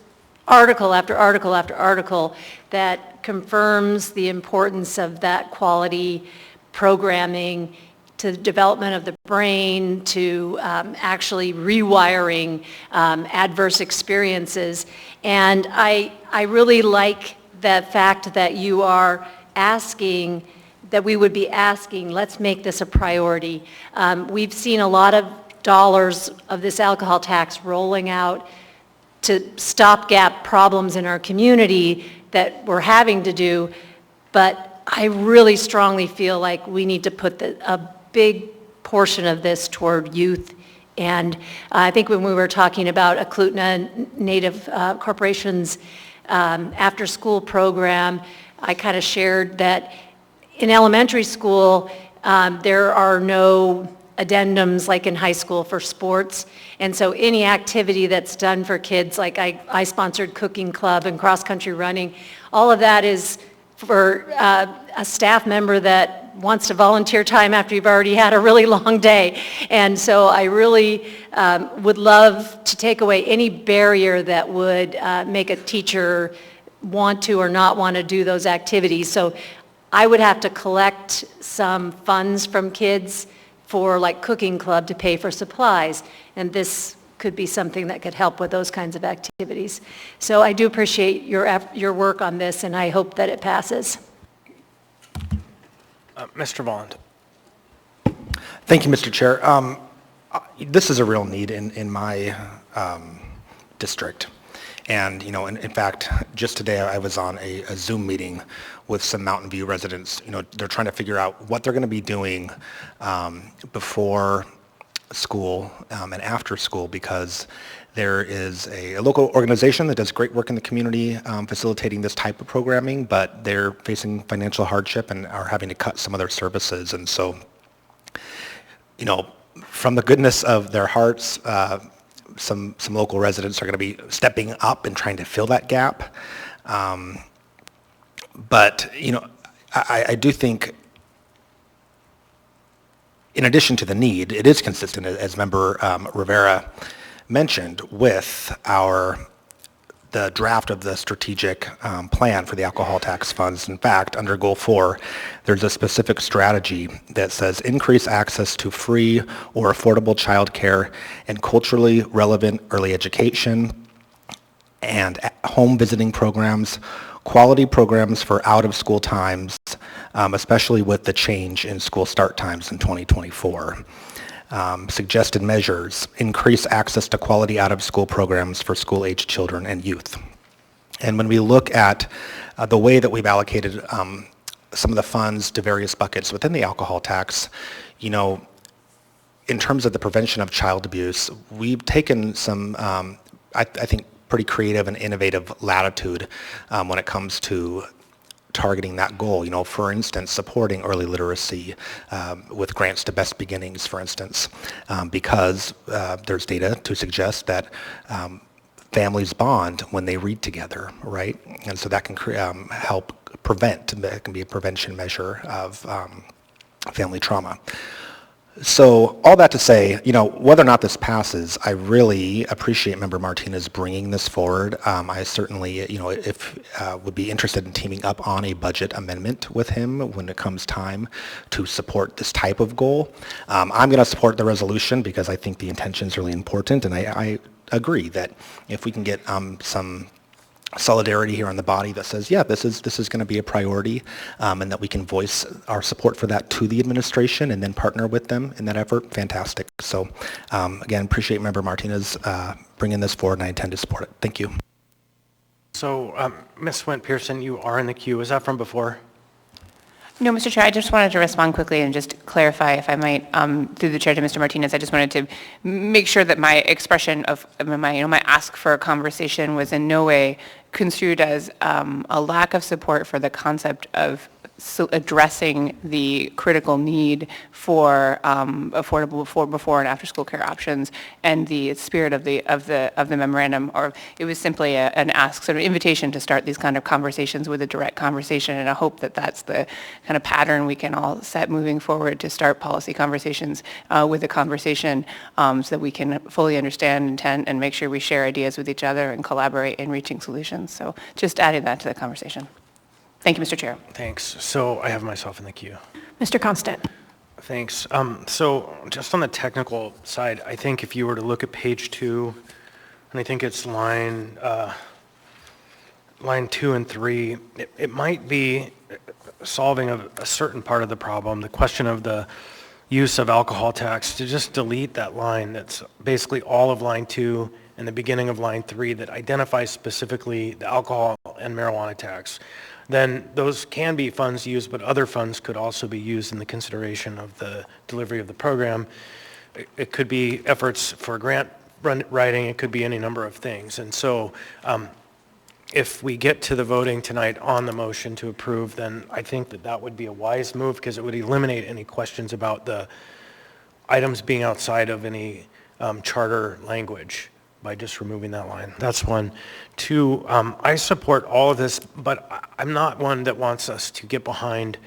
article after article after article that confirms the importance of that quality programming to the development of the brain, to actually rewiring adverse experiences. And I really like the fact that you are asking, that we would be asking, let's make this a priority. We've seen a lot of dollars of this alcohol tax rolling out to stopgap problems in our community that we're having to do, but I really strongly feel like we need to put a big portion of this toward youth. And I think when we were talking about Eklutna Native Corporation's after-school program, I kind of shared that in elementary school, there are no addendums like in high school for sports. And so any activity that's done for kids, like I sponsored cooking club and cross-country running, all of that is for a staff member that wants to volunteer time after you've already had a really long day. And so I really would love to take away any barrier that would make a teacher want to or not want to do those activities. So I would have to collect some funds from kids for like cooking club to pay for supplies, and this could be something that could help with those kinds of activities. So I do appreciate your work on this, and I hope that it passes. Mr. Bond. Thank you, Mr. Chair. This is a real need in my district. And, you know, in fact, just today I was on a Zoom meeting with some Mountain View residents. You know, they're trying to figure out what they're going to be doing before school and after school, because there is a local organization that does great work in the community facilitating this type of programming, but they're facing financial hardship and are having to cut some of their services. And so, you know, from the goodness of their hearts, some local residents are going to be stepping up and trying to fill that gap. But, you know, I do think, in addition to the need, it is consistent, as Member Rivera mentioned, with the draft of the strategic plan for the alcohol tax funds. In fact, under Goal 4, there's a specific strategy that says increase access to free or affordable childcare and culturally relevant early education and home visiting programs, quality programs for out-of-school times, especially with the change in school start times in 2024. Suggested measures: increase access to quality out-of-school programs for school-aged children and youth. And when we look at the way that we've allocated some of the funds to various buckets within the alcohol tax, you know, in terms of the prevention of child abuse, we've taken some, I think, pretty creative and innovative latitude when it comes to targeting that goal. For instance, supporting early literacy with grants to Best Beginnings, for instance, because there's data to suggest that families bond when they read together, right? And so that can help prevent, that can be a prevention measure of family trauma. So all that to say, whether or not this passes, I really appreciate Member Martinez bringing this forward. I certainly, would be interested in teaming up on a budget amendment with him when it comes time to support this type of goal. I'm going to support the resolution because I think the intention is really important, and I agree that if we can get some solidarity here on the body that says, yeah, this is going to be a priority, and that we can voice our support for that to the administration and then partner with them in that effort, fantastic. So again, appreciate Member Martinez bringing this forward, and I intend to support it. Thank you. So Ms. Went-Pearson, you are in the queue. Is that from before? No, Mr. Chair, I just wanted to respond quickly and just clarify, if I might, through the chair to Mr. Martinez. I just wanted to make sure that my expression of my ask for a conversation was in no way construed as a lack of support for the concept of addressing the critical need for affordable before and after school care options and the spirit of the memorandum. Or it was simply an ask, sort of invitation to start these kind of conversations with a direct conversation, and I hope that that's the kind of pattern we can all set moving forward to start policy conversations with a conversation, so that we can fully understand intent and make sure we share ideas with each other and collaborate in reaching solutions. So just adding that to the conversation. Thank you, Mr. Chair. Thanks. So I have myself in the queue. Mr. Constant. Thanks. So just on the technical side, I think if you were to look at page 2, and I think it's line 2 and 3, it might be solving a certain part of the problem, the question of the use of alcohol tax, to just delete that line that's basically all of line 2 and the beginning of line 3 that identifies specifically the alcohol and marijuana tax. Then those can be funds used, but other funds could also be used in the consideration of the delivery of the program. It could be efforts for grant writing, it could be any number of things. And so if we get to the voting tonight on the motion to approve, then I think that would be a wise move, because it would eliminate any questions about the items being outside of any charter language by just removing that line. That's one. 2, I support all of this, but I'm not one that wants us to get behind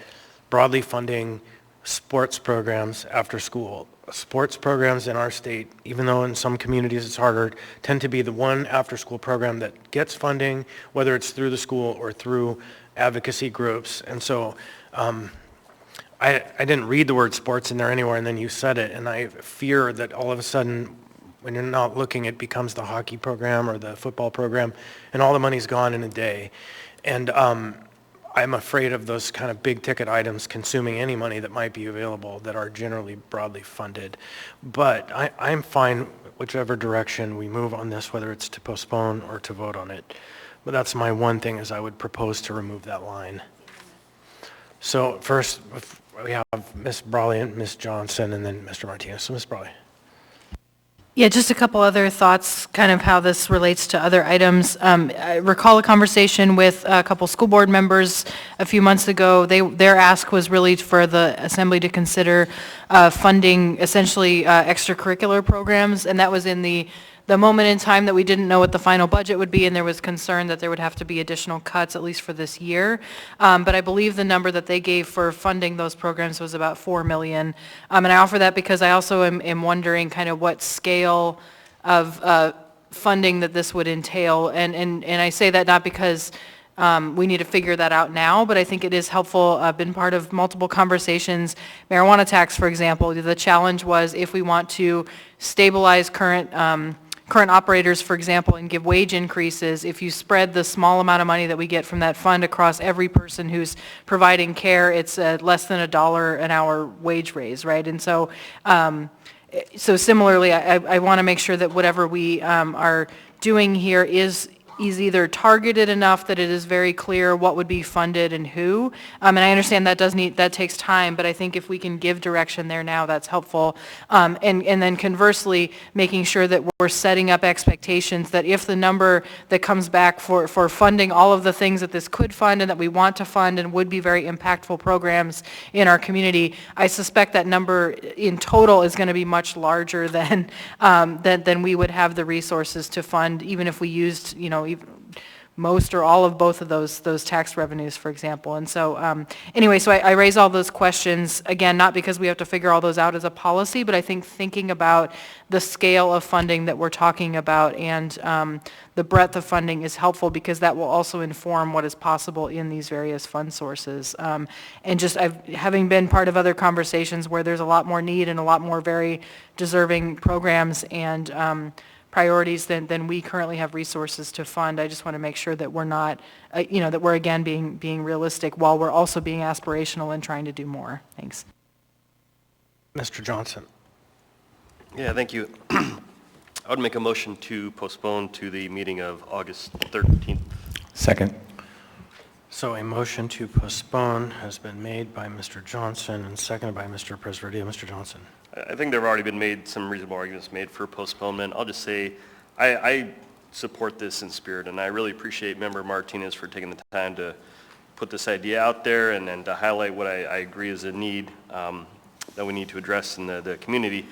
broadly funding sports programs after school. Sports programs in our state, even though in some communities it's harder, tend to be the one after-school program that gets funding, whether it's through the school or through advocacy groups. And so I didn't read the word sports in there anywhere, and then you said it, and I fear that all of a sudden, when you're not looking, it becomes the hockey program or the football program, and all the money's gone in a day. And I'm afraid of those kind of big ticket items consuming any money that might be available that are generally broadly funded. But I'm fine whichever direction we move on this, whether it's to postpone or to vote on it. But that's my one thing, is I would propose to remove that line. So first, we have Ms. Brawley and Ms. Johnson, and then Mr. Martinez. So Ms. Brawley. Yeah, just a couple other thoughts, kind of how this relates to other items. I recall a conversation with a couple school board members a few months ago. Their ask was really for the Assembly to consider funding essentially extracurricular programs, and that was in the moment in time that we didn't know what the final budget would be, and there was concern that there would have to be additional cuts, at least for this year. But I believe the number that they gave for funding those programs was about $4 million. And I offer that because I also am wondering kind of what scale of funding that this would entail. And I say that not because we need to figure that out now, but I think it is helpful. I've been part of multiple conversations. Marijuana tax, for example, the challenge was if we want to stabilize current operators, for example, and give wage increases, if you spread the small amount of money that we get from that fund across every person who's providing care, it's less than $1 an hour wage raise, right? And so similarly, I want to make sure that whatever we are doing here is is either targeted enough that it is very clear what would be funded and who. And I understand that takes time, but I think if we can give direction there now, that's helpful. And then conversely, making sure that we're setting up expectations that if the number that comes back for funding all of the things that this could fund and that we want to fund and would be very impactful programs in our community, I suspect that number in total is going to be much larger than we would have the resources to fund, even if we used, most or all of both of those tax revenues, for example. And so anyway, so I raise all those questions, again, not because we have to figure all those out as a policy, but I think thinking about the scale of funding that we're talking about and the breadth of funding is helpful because that will also inform what is possible in these various fund sources. And just having been part of other conversations where there's a lot more need and a lot more very deserving programs and priorities than we currently have resources to fund. I just want to make sure that we're not, that we're again being realistic while we're also being aspirational and trying to do more. Thanks. Mr. Johnson. Yeah, thank you. I would make a motion to postpone to the meeting of August 13th. Second. So a motion to postpone has been made by Mr. Johnson and seconded by Mr. Presverdio. Mr. Johnson. I think there have already been made some reasonable arguments made for postponement. I'll just say I support this in spirit, and I really appreciate Member Martinez for taking the time to put this idea out there and to highlight what I agree is a need that we need to address in the community.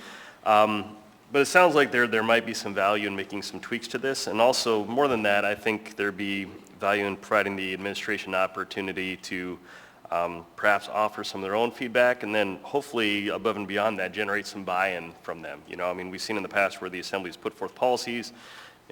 But it sounds like there might be some value in making some tweaks to this, and also more than that, I think there'd be value in providing the administration an opportunity to perhaps offer some of their own feedback, and then hopefully above and beyond that generate some buy-in from them. We've seen in the past where the Assembly's put forth policies,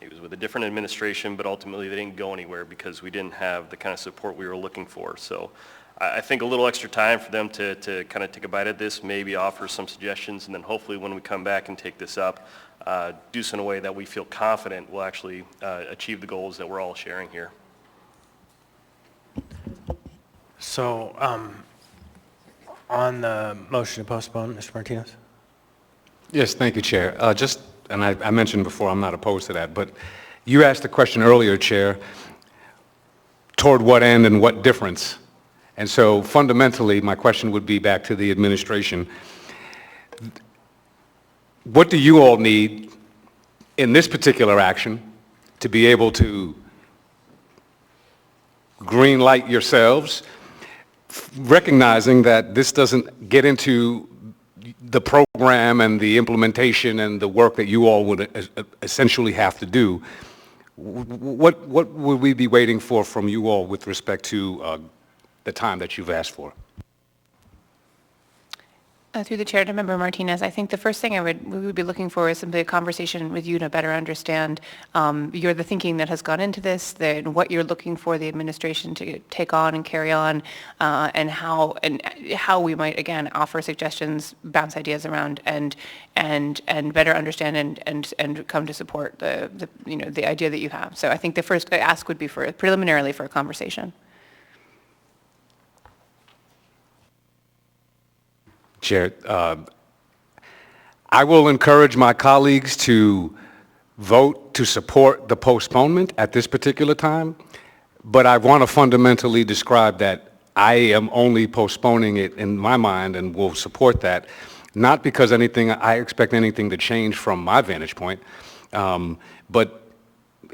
it was with a different administration, but ultimately they didn't go anywhere because we didn't have the kind of support we were looking for. So I think a little extra time for them to kind of take a bite at this, maybe offer some suggestions, and then hopefully when we come back and take this up, do so in a way that we feel confident will actually achieve the goals that we're all sharing here. So on the motion to postpone, Mr. Martinez? Yes, thank you, Chair. And I mentioned before, I'm not opposed to that, but you asked a question earlier, Chair, toward what end and what difference? And so fundamentally, my question would be back to the administration. What do you all need in this particular action to be able to green light yourselves, recognizing that this doesn't get into the program and the implementation and the work that you all would essentially have to do? What would we be waiting for from you all with respect to the time that you've asked for? Through the chair to Member Martinez, I think the first thing we would be looking for is simply a conversation with you to better understand the thinking that has gone into this, what you're looking for the administration to take on and carry on, and how we might again offer suggestions, bounce ideas around, and better understand and come to support the idea that you have. So I think the first ask would be preliminarily for a conversation. Chair, I will encourage my colleagues to vote to support the postponement at this particular time, but I want to fundamentally describe that I am only postponing it in my mind and will support that, not because I expect anything to change from my vantage point, but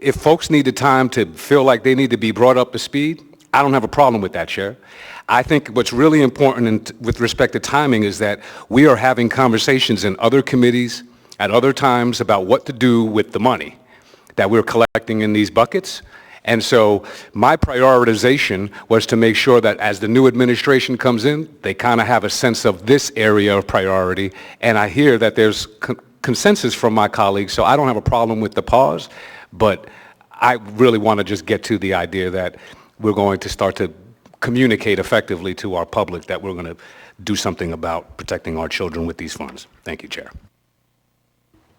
if folks need the time to feel like they need to be brought up to speed, I don't have a problem with that, Chair. I think what's really important with respect to timing is that we are having conversations in other committees at other times about what to do with the money that we're collecting in these buckets. And so my prioritization was to make sure that as the new administration comes in, they kind of have a sense of this area of priority. And I hear that there's consensus from my colleagues, so I don't have a problem with the pause, but I really want to just get to the idea that we're going to start to communicate effectively to our public that we're going to do something about protecting our children with these funds. Thank you, Chair.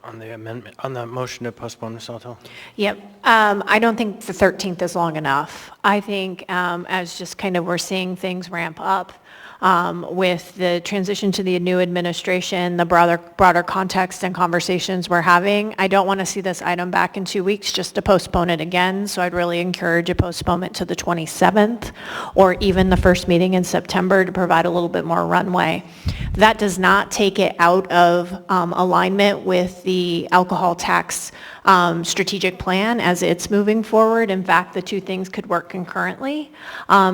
On the amendment, on the motion to postpone, Ms. Alto? Yep. I don't think the 13th is long enough. I think as just kind of we're seeing things ramp up, with the transition to the new administration, the broader context and conversations we're having, I don't want to see this item back in 2 weeks just to postpone it again. So I'd really encourage a postponement to the 27th or even the first meeting in September to provide a little bit more runway. That does not take it out of alignment with the alcohol tax strategic plan as it's moving forward. In fact, the two things could work concurrently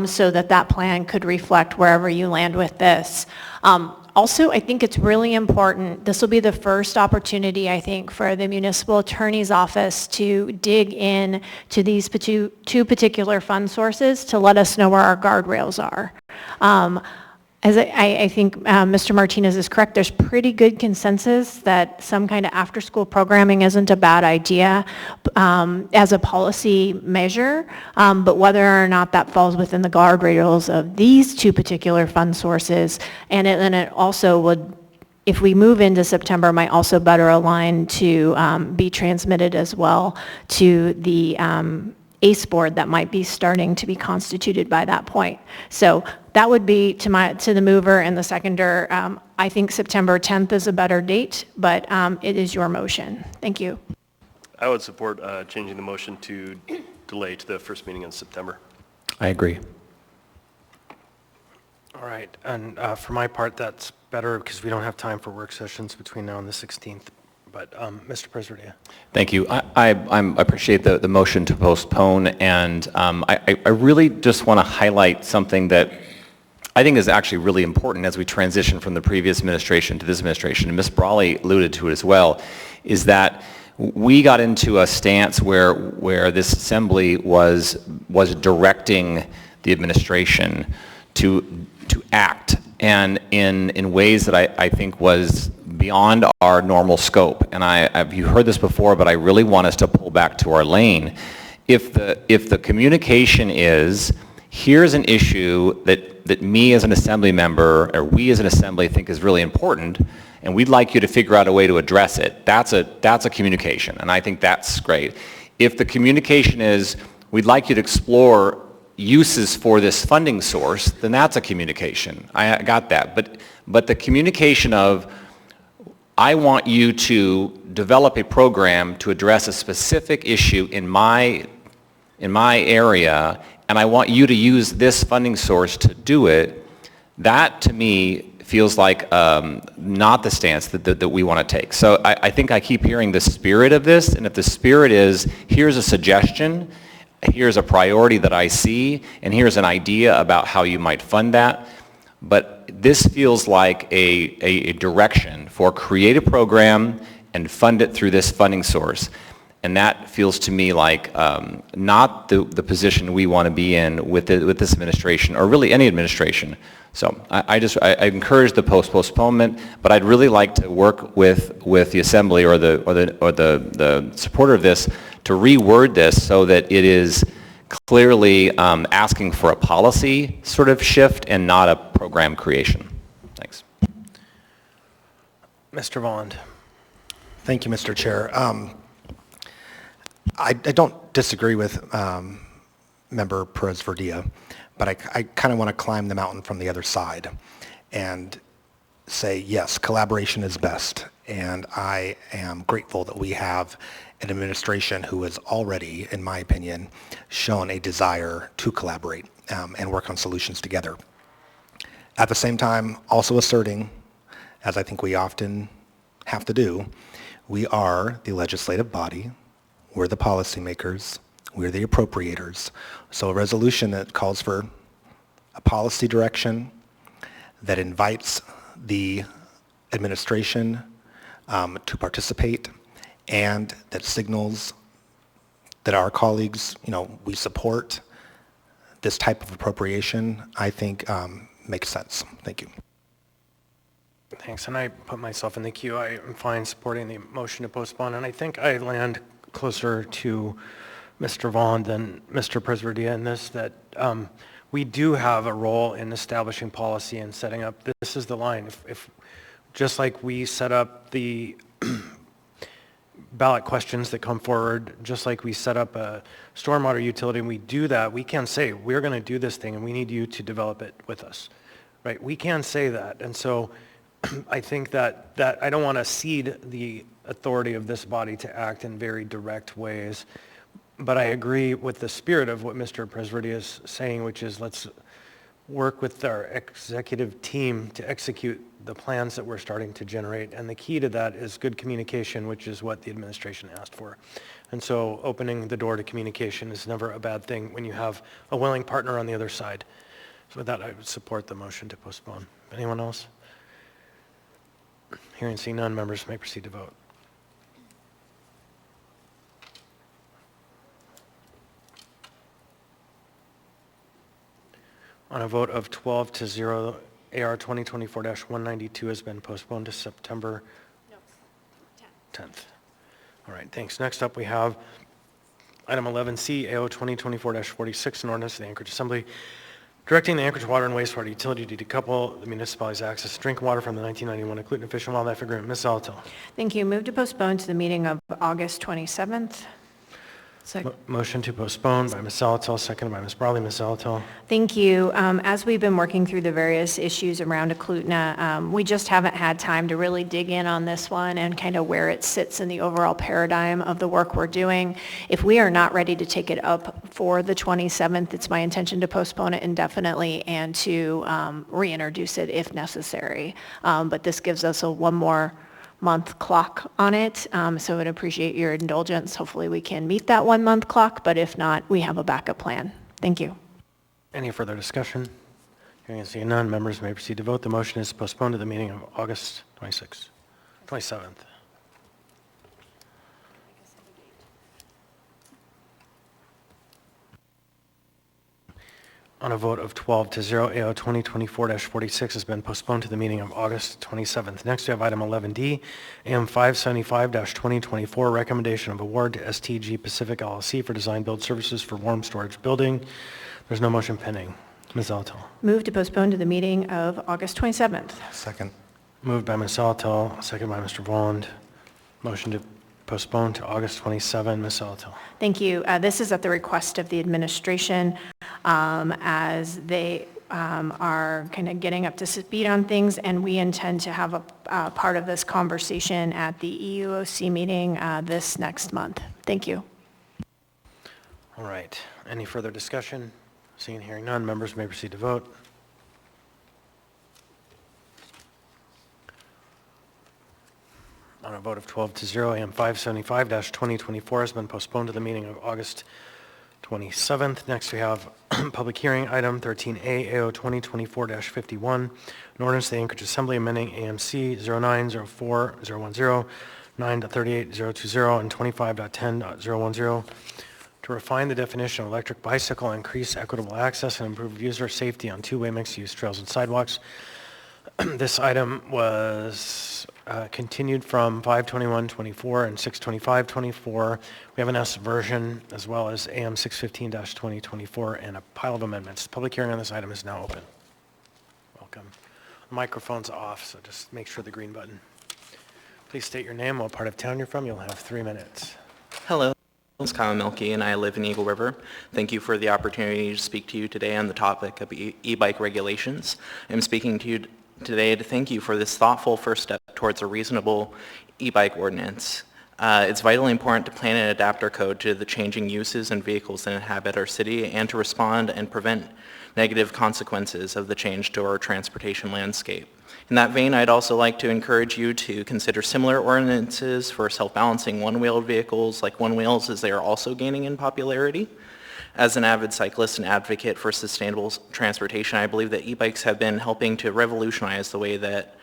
so that plan could reflect wherever you land with this. Also, I think it's really important, this will be the first opportunity, I think, for the municipal attorney's office to dig in to these two particular fund sources to let us know where our guardrails are. As I think Mr. Martinez is correct, there's pretty good consensus that some kind of after-school programming isn't a bad idea as a policy measure, but whether or not that falls within the guardrails of these two particular fund sources, and it also would, if we move into September, might also better align to be transmitted as well to the ACE board that might be starting to be constituted by that point. So that would be to the mover and the seconder. I think September 10th is a better date, but it is your motion. Thank you. I would support changing the motion to delay to the first meeting in September. I agree. All right, and for my part, that's better because we don't have time for work sessions between now and the 16th. But Mr. President. Thank you. I appreciate the motion to postpone, and I really just want to highlight something that I think is actually really important as we transition from the previous administration to this administration, and Ms. Brawley alluded to it as well, is that we got into a stance where this assembly was directing the administration to act, and in ways that I think was beyond our normal scope. And you heard this before, but I really want us to pull back to our lane. If the communication is, here's an issue that me as an assembly member, or we as an assembly think is really important, and we'd like you to figure out a way to address it, that's a communication, and I think that's great. If the communication is, we'd like you to explore uses for this funding source, then that's a communication. I got that. But the communication of, I want you to develop a program to address a specific issue in my area, and I want you to use this funding source to do it, that to me feels like not the stance that we want to take. So I think I keep hearing the spirit of this, and if the spirit is, here's a suggestion, here's a priority that I see, and here's an idea about how you might fund that, but this feels like a direction for create a program and fund it through this funding source. And that feels to me like not the position we want to be in with this administration, or really any administration. So I encourage the postponement, but I'd really like to work with the assembly or the supporter of this to reword this so that it is clearly asking for a policy sort of shift and not a program creation. Thanks. Mr. Vaughn. Thank you, Mr. Chair. I don't disagree with Member Perez-Verdia, but I kind of want to climb the mountain from the other side and say, yes, collaboration is best. And I am grateful that we have an administration who has already, in my opinion, shown a desire to collaborate and work on solutions together. At the same time, also asserting, as I think we often have to do, we are the legislative body, we're the policymakers, we're the appropriators. So a resolution that calls for a policy direction, that invites the administration to participate, and that signals that our colleagues, we support this type of appropriation, I think makes sense. Thank you. Thanks, and I put myself in the queue. I am fine supporting the motion to postpone, and I think I land closer to Mr. Vaughn than Mr. Perez-Verdia in this, that we do have a role in establishing policy and setting up, this is the line. If just like we set up the ballot questions that come forward, just like we set up a stormwater utility and we do that, we can say, we're going to do this thing and we need you to develop it with us, Right, we can say that, and so I think that I don't want to cede the authority of this body to act in very direct ways, but I agree with the spirit of what Mr. Presverdi is saying, which is let's work with our executive team to execute the plans that we're starting to generate, and the key to that is good communication, which is what the administration asked for. And so opening the door to communication is never a bad thing when you have a willing partner on the other side. So with that, I would support the motion to postpone. Anyone else? Hearing and seeing none, members may proceed to vote. On a vote of 12 to 0, AR 2024-192 has been postponed to September 10th. All right, thanks. Next up, we have item 11C, AO 2024-46, an ordinance of the Anchorage Assembly directing the Anchorage Water and Wastewater Utility to decouple the municipality's access to drinking water from the 1991 Eklutna Fish and Wildlife Agreement. Ms. Zalatil. Thank you. Move to postpone to the meeting of August 27th. Motion to postpone by Ms. Zalatil, seconded by Ms. Brawley. Ms. Zalatil. Thank you. As we've been working through the various issues around Eklutna, we just haven't had time to really dig in on this one and kind of where it sits in the overall paradigm of the work we're doing. If we are not ready to take it up for the 27th, it's my intention to postpone it indefinitely and to reintroduce it if necessary. But this gives us a one more month clock on it, so I would appreciate your indulgence. Hopefully we can meet that 1 month clock, but if not, we have a backup plan. Thank you. Any further discussion? Hearing and seeing none, members may proceed to vote. The motion is postponed to the meeting of August 27th. On a vote of 12 to 0, AO 2024-46 has been postponed to the meeting of August 27th. Next, we have item 11D, AM 575-2024, recommendation of award to STG Pacific LLC for design build services for warm storage building. There's no motion pending. Ms. Zalatil. Move to postpone to the meeting of August 27th. Second. Moved by Ms. Zalatil, second by Mr. Voland. Motion to postpone to August 27. Ms. Zalatil. Thank you. This is at the request of the administration as they are kind of getting up to speed on things, and we intend to have a part of this conversation at the EUOC meeting this next month. Thank you. All right. Any further discussion? Seeing and hearing none, members may proceed to vote. On a vote of 12 to 0, AM 575-2024 has been postponed to the meeting of August 27th. Next, we have public hearing item 13A, AO 2024-51, an ordinance of the Anchorage Assembly amending AMC 0904-010, 9.38.020, and 25.10.010 to refine the definition of electric bicycle, increase equitable access, and improve user safety on two-way mixed-use trails and sidewalks. This item was continued from 5/21/24 and 6/25/24. We have an S version as well as AM 615-2024 and a pile of amendments. The public hearing on this item is now open. Welcome. The microphone's off, so just make sure the green button. Please state your name, what part of town you're from. You'll have 3 minutes. Hello, it's Kyle Milkey, and I live in Eagle River. Thank you for the opportunity to speak to you today on the topic of e-bike regulations. I'm speaking to you today to thank you for this thoughtful first step towards a reasonable e-bike ordinance. It's vitally important to plan and adapt our code to the changing uses and vehicles that inhabit our city and to respond and prevent negative consequences of the change to our transportation landscape. In that vein, I'd also like to encourage you to consider similar ordinances for self-balancing one-wheeled vehicles like one-wheels, as they are also gaining in popularity. As an avid cyclist and advocate for sustainable transportation, I believe that e-bikes have been helping to revolutionize the way that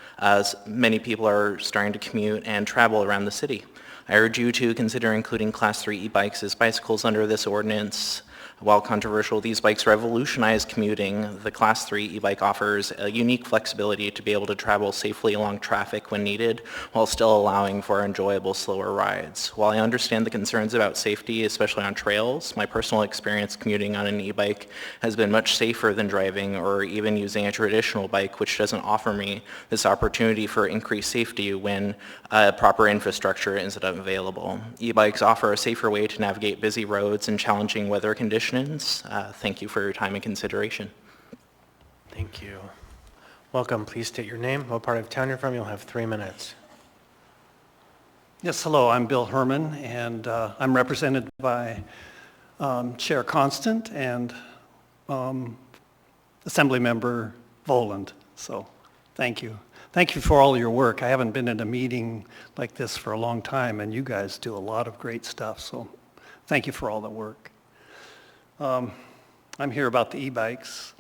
many people are starting to commute and travel around the city. I urge you to consider including Class 3 e-bikes as bicycles under this ordinance. While controversial, these bikes revolutionize commuting. The Class 3 e-bike offers a unique flexibility to be able to travel safely along traffic when needed, while still allowing for enjoyable slower rides. While I understand the concerns about safety, especially on trails, my personal experience commuting on an e-bike has been much safer than driving or even using a traditional bike, which doesn't offer me this opportunity for increased safety when proper infrastructure isn't available. E-bikes offer a safer way to navigate busy roads and challenging weather conditions. Thank you for your time and consideration. Thank you. Welcome. Please state your name, what part of town you're from. You'll have 3 minutes. Yes, hello, I'm Bill Herman, and I'm represented by Chair Constant and Assemblymember Voland. So thank you. Thank you for all your work. I haven't been in a meeting like this for a long time, and you guys do a lot of great stuff, so thank you for all the work. I'm here about the e-bikes.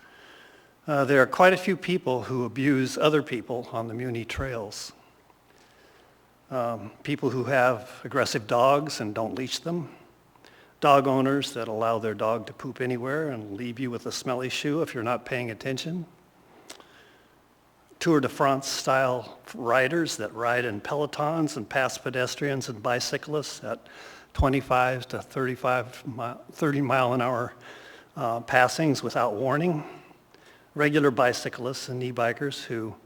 There are quite a few people who abuse other people on the Muni trails. People who have aggressive dogs and don't leash them. Dog owners that allow their dog to poop anywhere and leave you with a smelly shoe if you're not paying attention. Tour de France style riders that ride in pelotons and pass pedestrians and bicyclists at 25 to 30 mile an hour passings without warning. Regular bicyclists and e-bikers who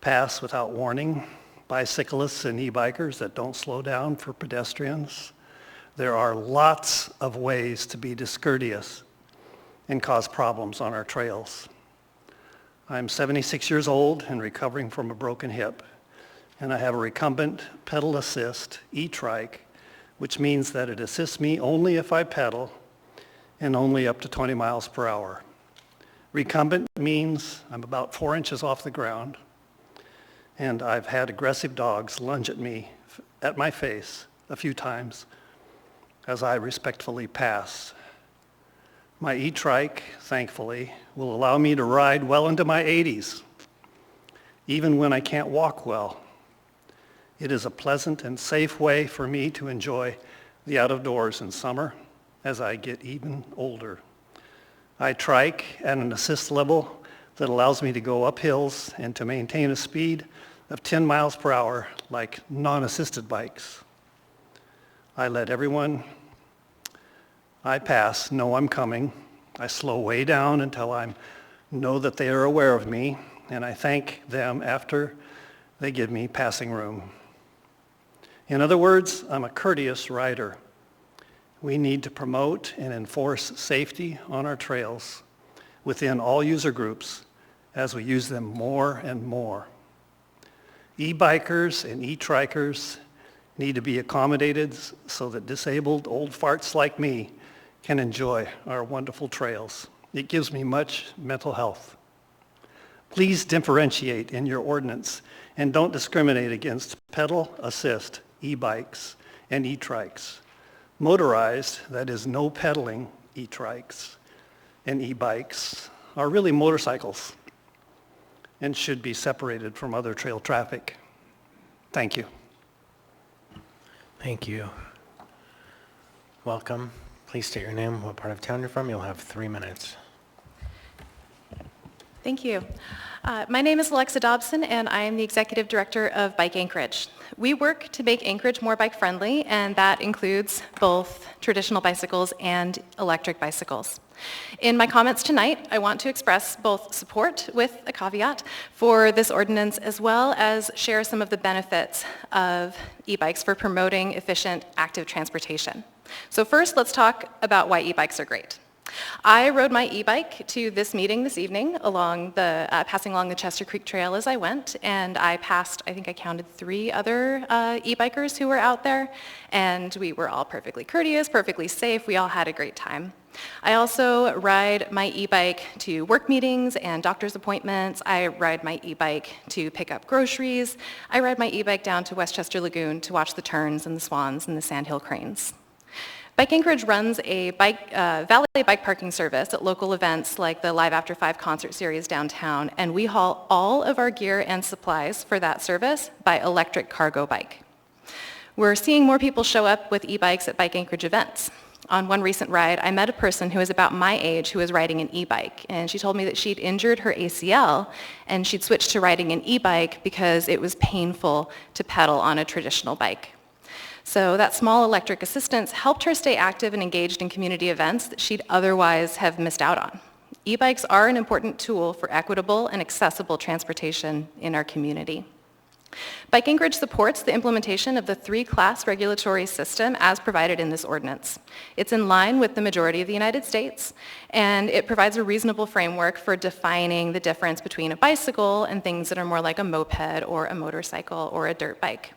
pass without warning. Bicyclists and e-bikers that don't slow down for pedestrians. There are lots of ways to be discourteous and cause problems on our trails. I'm 76 years old and recovering from a broken hip, and I have a recumbent pedal assist e-trike, which means that it assists me only if I pedal and only up to 20 miles per hour. Recumbent means I'm about 4 inches off the ground, and I've had aggressive dogs lunge at me, at my face, a few times as I respectfully pass. My e-trike, thankfully, will allow me to ride well into my 80s, even when I can't walk well. It is a pleasant and safe way for me to enjoy the out of doors in summer as I get even older. I trike at an assist level that allows me to go up hills and to maintain a speed of 10 miles per hour like non-assisted bikes. I let everyone I pass know I'm coming. I slow way down until I know that they are aware of me, and I thank them after they give me passing room. In other words, I'm a courteous rider. We need to promote and enforce safety on our trails within all user groups as we use them more and more. E-bikers and e-trikers need to be accommodated so that disabled old farts like me can enjoy our wonderful trails. It gives me much mental health. Please differentiate in your ordinance and don't discriminate against pedal assist e-bikes and e-trikes. Motorized, that is no pedaling e-trikes and e-bikes, are really motorcycles and should be separated from other trail traffic. Thank you. Thank you. Welcome. Please state your name, what part of town you're from. You'll have 3 minutes. Thank you. My name is Alexa Dobson, and I am the Executive Director of Bike Anchorage. We work to make Anchorage more bike-friendly, and that includes both traditional bicycles and electric bicycles. In my comments tonight, I want to express both support with a caveat for this ordinance, as well as share some of the benefits of e-bikes for promoting efficient, active transportation. So first, let's talk about why e-bikes are great. I rode my e-bike to this meeting this evening passing along the Chester Creek Trail as I went, and I passed, I think I counted 3 other e-bikers who were out there, and we were all perfectly courteous, perfectly safe. We all had a great time. I also ride my e-bike to work meetings and doctor's appointments. I ride my e-bike to pick up groceries. I ride my e-bike down to Westchester Lagoon to watch the terns and the swans and the sandhill cranes. Bike Anchorage runs a valet bike parking service at local events like the Live After 5 concert series downtown, and we haul all of our gear and supplies for that service by electric cargo bike. We're seeing more people show up with e-bikes at Bike Anchorage events. On one recent ride, I met a person who was about my age who was riding an e-bike, and she told me that she'd injured her ACL and she'd switched to riding an e-bike because it was painful to pedal on a traditional bike. So that small electric assistance helped her stay active and engaged in community events that she'd otherwise have missed out on. E-bikes are an important tool for equitable and accessible transportation in our community. Bike Anchorage supports the implementation of the three-class regulatory system as provided in this ordinance. It's in line with the majority of the United States, and it provides a reasonable framework for defining the difference between a bicycle and things that are more like a moped or a motorcycle or a dirt bike.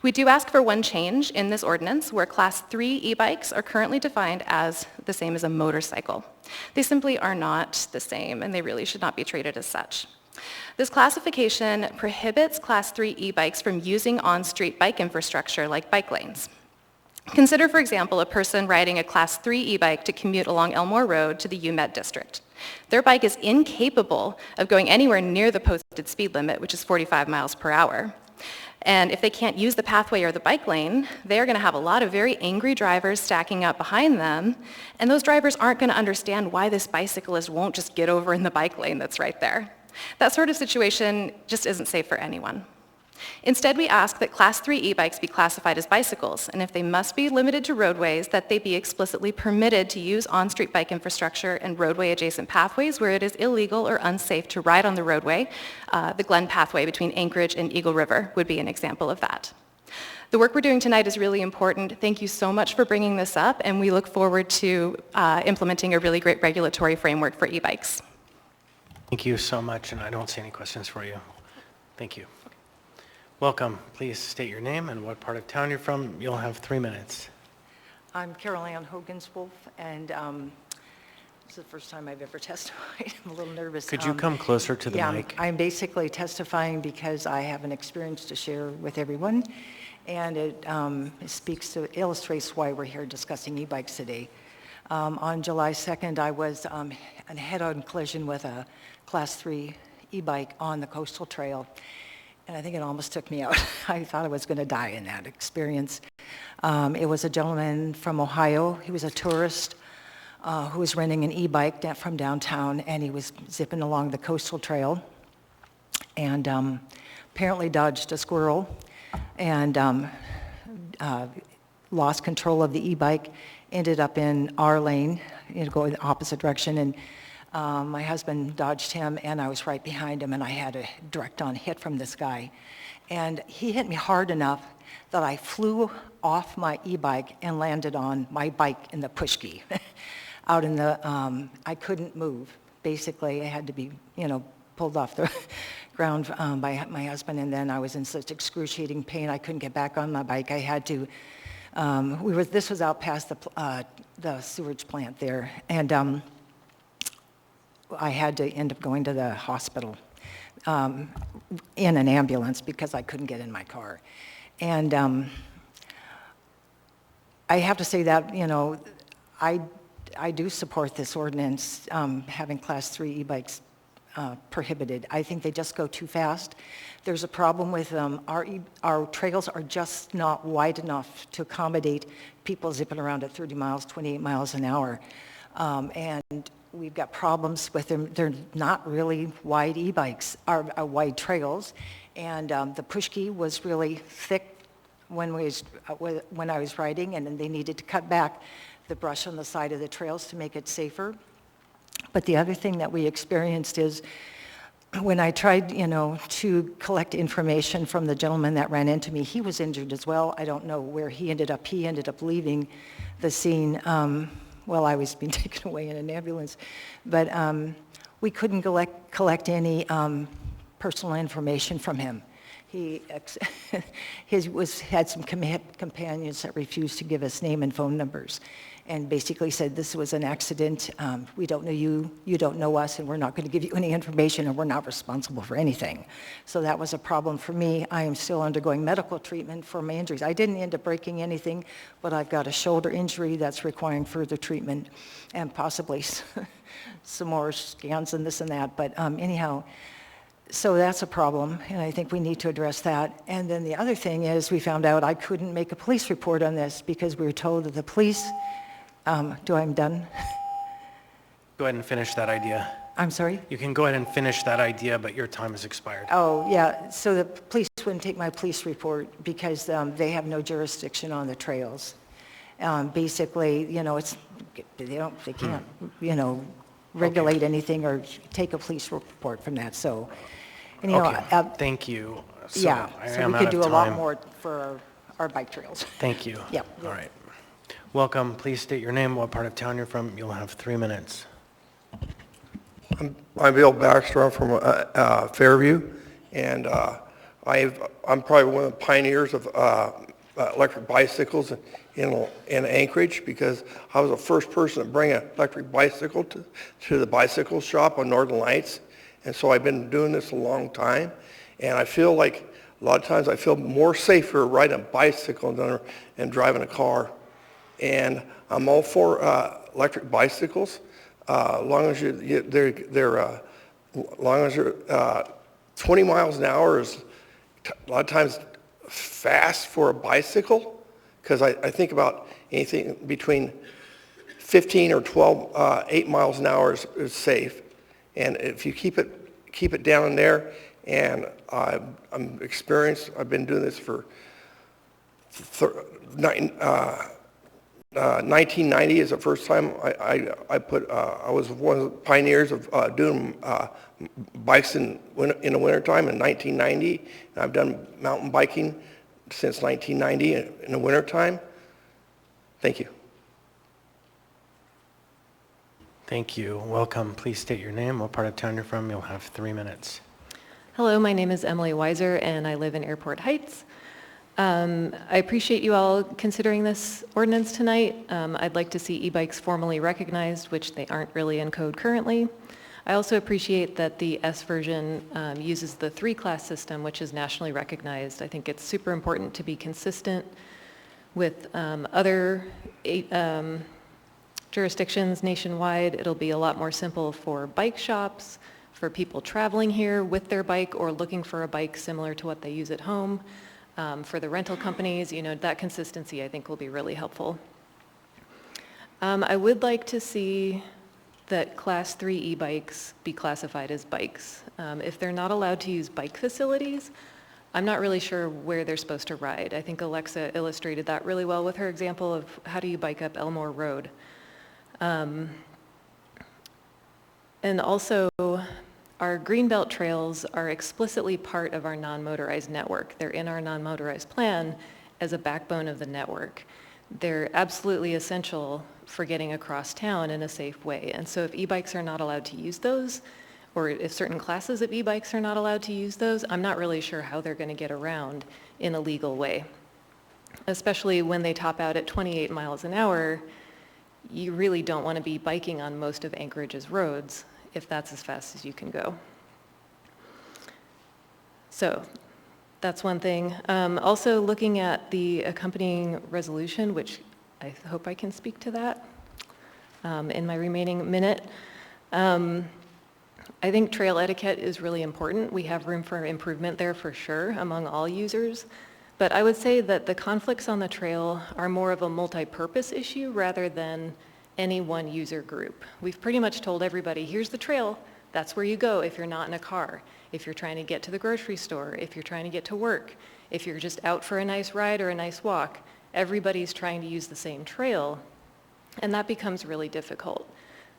We do ask for one change in this ordinance where Class 3 e-bikes are currently defined as the same as a motorcycle. They simply are not the same, and they really should not be treated as such. This classification prohibits Class 3 e-bikes from using on-street bike infrastructure like bike lanes. Consider, for example, a person riding a Class 3 e-bike to commute along Elmore Road to the UMed district. Their bike is incapable of going anywhere near the posted speed limit, which is 45 miles per hour. And if they can't use the pathway or the bike lane, they're going to have a lot of very angry drivers stacking up behind them, and those drivers aren't going to understand why this bicyclist won't just get over in the bike lane that's right there. That sort of situation just isn't safe for anyone. Instead, we ask that Class 3 e-bikes be classified as bicycles, and if they must be limited to roadways, that they be explicitly permitted to use on-street bike infrastructure and roadway-adjacent pathways where it is illegal or unsafe to ride on the roadway. The Glen pathway between Anchorage and Eagle River would be an example of that. The work we're doing tonight is really important. Thank you so much for bringing this up, and we look forward to implementing a really great regulatory framework for e-bikes. Thank you so much, and I don't see any questions for you. Thank you. Welcome. Please state your name and what part of town you're from. You'll have 3 minutes. I'm Carol Ann Hoganswolf, and this is the first time I've ever testified. I'm a little nervous. Could you come closer to the mic? I'm basically testifying because I have an experience to share with everyone, and it illustrates why we're here discussing e-bikes today. On July 2nd, I was in a head-on collision with a Class 3 e-bike on the coastal trail, and I think it almost took me out. I thought I was going to die in that experience. It was a gentleman from Ohio. He was a tourist who was renting an e-bike from downtown, and he was zipping along the coastal trail and apparently dodged a squirrel and lost control of the e-bike, ended up in our lane, going the opposite direction, and my husband dodged him, and I was right behind him, and I had a direct-on hit from this guy. And he hit me hard enough that I flew off my e-bike and landed on my bike in the pushki. Out in the, I couldn't move. Basically, I had to be, pulled off the ground by my husband, and then I was in such excruciating pain, I couldn't get back on my bike. I had to, this was out past the sewage plant there, and I had to end up going to the hospital in an ambulance because I couldn't get in my car. And I have to say that, I do support this ordinance, having Class 3 e-bikes prohibited. I think they just go too fast. There's a problem with them. Our trails are just not wide enough to accommodate people zipping around at 30 miles, 28 miles an hour. And we've got problems with them. They're not really wide e-bikes, or wide trails. And the pushki was really thick when I was riding, and then they needed to cut back the brush on the side of the trails to make it safer. But the other thing that we experienced is when I tried, to collect information from the gentleman that ran into me, he was injured as well. I don't know where he ended up. He ended up leaving the scene while I was being taken away in an ambulance. But we couldn't collect any personal information from him. He had some companions that refused to give us name and phone numbers, and basically said this was an accident. We don't know you, you don't know us, and we're not going to give you any information, and we're not responsible for anything. So that was a problem for me. I am still undergoing medical treatment for my injuries. I didn't end up breaking anything, but I've got a shoulder injury that's requiring further treatment and possibly some more scans and this and that. But anyhow, so that's a problem, and I think we need to address that. And then the other thing is we found out I couldn't make a police report on this because we were told that the police, I'm done? Go ahead and finish that idea. I'm sorry? You can go ahead and finish that idea, but your time has expired. Oh, yeah, so the police wouldn't take my police report because they have no jurisdiction on the trails. Basically, they can't, regulate anything or take a police report from that, so. Anyhow, Okay, thank you. So Yeah, I so am we out could of do a lot time. more for our bike trails. Thank you. Yep. All right. Welcome. Please state your name, what part of town you're from. You'll have 3 minutes. I'm Bill Baxter. I'm from Fairview, and I'm probably one of the pioneers of electric bicycles in Anchorage, because I was the first person to bring an electric bicycle to the bicycle shop on Northern Lights, and so I've been doing this a long time, and I feel like a lot of times I feel more safer riding a bicycle than driving a car, and I'm all for electric bicycles. As long as you're 20 miles an hour is a lot of times fast for a bicycle, because I think about anything between 15 or 8 miles an hour is safe, and if you keep it down in there, and I'm experienced. I've been doing this for 1990 is the first time I was one of the pioneers of doing bikes in the wintertime in 1990. And I've done mountain biking since 1990 in the wintertime. Thank you. Thank you. Welcome. Please state your name, what part of town you're from. You'll have 3 minutes. Hello, my name is Emily Weiser, and I live in Airport Heights. I appreciate you all considering this ordinance tonight. I'd like to see e-bikes formally recognized, which they aren't really in code currently. I also appreciate that the S version uses the 3-class system, which is nationally recognized. I think it's super important to be consistent with other jurisdictions nationwide. It'll be a lot more simple for bike shops, for people traveling here with their bike or looking for a bike similar to what they use at home. For the rental companies, that consistency I think will be really helpful. I would like to see that Class 3 e-bikes be classified as bikes. If they're not allowed to use bike facilities, I'm not really sure where they're supposed to ride. I think Alexa illustrated that really well with her example of how do you bike up Elmore Road. And also, our greenbelt trails are explicitly part of our non-motorized network. They're in our non-motorized plan as a backbone of the network. They're absolutely essential for getting across town in a safe way. And so if e-bikes are not allowed to use those, or if certain classes of e-bikes are not allowed to use those, I'm not really sure how they're going to get around in a legal way. Especially when they top out at 28 miles an hour, you really don't want to be biking on most of Anchorage's roads if that's as fast as you can go. So that's one thing. Also looking at the accompanying resolution, which I hope I can speak to that in my remaining minute. I think trail etiquette is really important. We have room for improvement there for sure among all users. But I would say that the conflicts on the trail are more of a multi-purpose issue rather than any one user group. We've pretty much told everybody, here's the trail, that's where you go if you're not in a car, if you're trying to get to the grocery store, if you're trying to get to work, if you're just out for a nice ride or a nice walk, everybody's trying to use the same trail, and that becomes really difficult.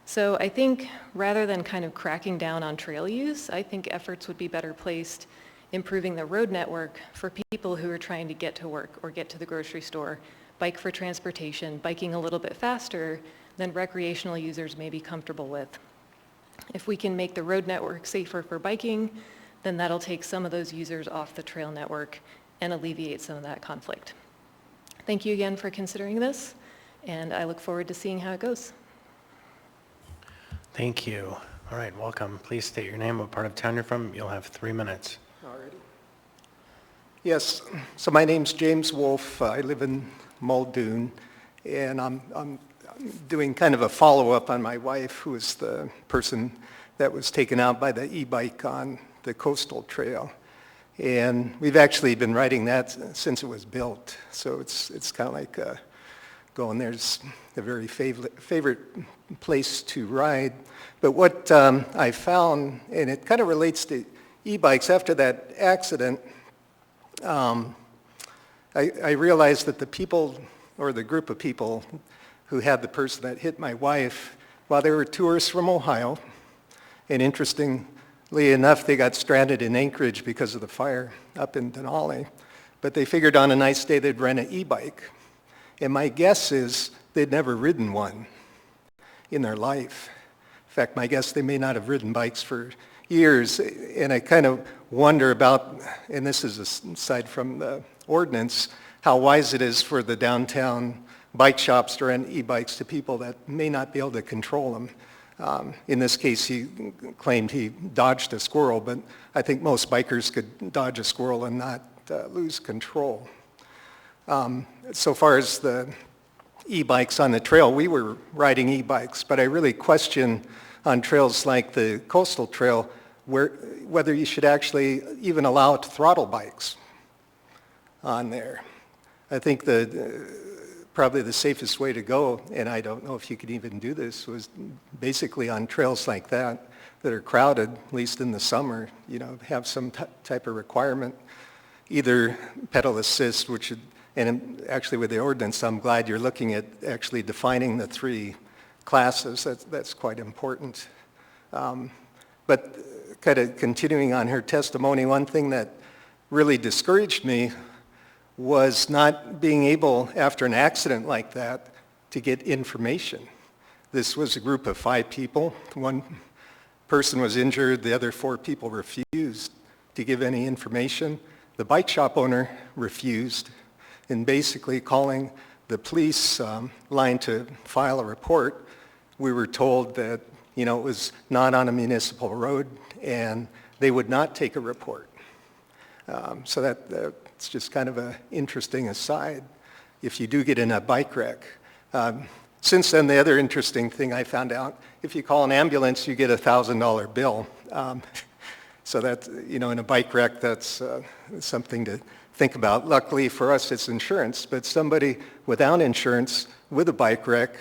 So I think rather than kind of cracking down on trail use, I think efforts would be better placed improving the road network for people who are trying to get to work or get to the grocery store, bike for transportation, biking a little bit faster than recreational users may be comfortable with. If we can make the road network safer for biking, then that'll take some of those users off the trail network and alleviate some of that conflict. Thank you again for considering this, and I look forward to seeing how it goes. Thank you. All right, welcome. Please state your name, what part of town you're from. You'll have 3 minutes. Alrighty. Yes, so my name's James Wolf. I live in Muldoon, and I'm doing kind of a follow-up on my wife, who is the person that was taken out by the e-bike on the coastal trail. And we've actually been riding that since it was built. So it's kind of like going there's a very favorite place to ride. But what I found, and it kind of relates to e-bikes, after that accident, I realized that the people, or the group of people who had the person that hit my wife, while they were tourists from Ohio, and interesting, enough, they got stranded in Anchorage because of the fire up in Denali. But they figured on a nice day they'd rent an e-bike. And my guess is they'd never ridden one in their life. In fact, my guess they may not have ridden bikes for years. And I kind of wonder about, and this is aside from the ordinance, how wise it is for the downtown bike shops to rent e-bikes to people that may not be able to control them. In this case, he claimed he dodged a squirrel, but I think most bikers could dodge a squirrel and not lose control. So far as the e-bikes on the trail, we were riding e-bikes, but I really question on trails like the coastal trail whether you should actually even allow throttle bikes on there. I think probably the safest way to go, and I don't know if you could even do this, was basically on trails like that are crowded, at least in the summer, have some type of requirement, either pedal assist, and actually with the ordinance, I'm glad you're looking at actually defining the 3 classes. That's quite important. But kind of continuing on her testimony, one thing that really discouraged me was not being able, after an accident like that, to get information. This was a group of 5 people. One person was injured, the other 4 people refused to give any information. The bike shop owner refused, and basically calling the police line to file a report, we were told that it was not on a municipal road and they would not take a report. So it's just kind of an interesting aside if you do get in a bike wreck. Since then, the other interesting thing I found out, if you call an ambulance, you get a $1,000 bill. So that, in a bike wreck, that's something to think about. Luckily for us, it's insurance, but somebody without insurance with a bike wreck,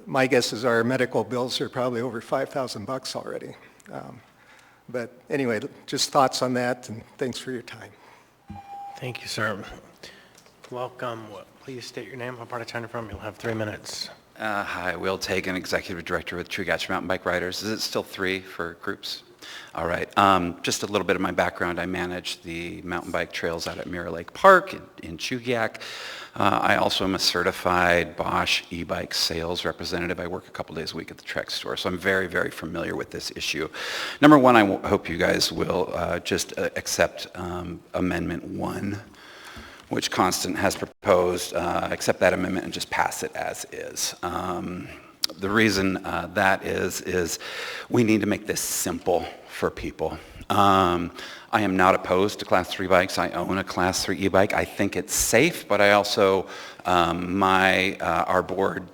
my guess is our medical bills are probably over $5,000 already. But anyway, just thoughts on that, and thanks for your time. Thank you, sir. Welcome. Please state your name, what part of town you're from. You'll have 3 minutes. Hi, Will Tagan, Executive Director with True Gatcher Mountain Bike Riders. Is it still 3 for groups? All right. Just a little bit of my background. I manage the mountain bike trails out at Mirror Lake Park in Chugiak. I also am a certified Bosch e-bike sales representative. I work a couple days a week at the Trek store, so I'm very, very familiar with this issue. Number one, I hope you guys will just accept Amendment 1, which Constant has proposed. Accept that amendment and just pass it as is. The reason that is we need to make this simple for people. I am not opposed to Class 3 bikes. I own a Class 3 e-bike. I think it's safe, but I also, our board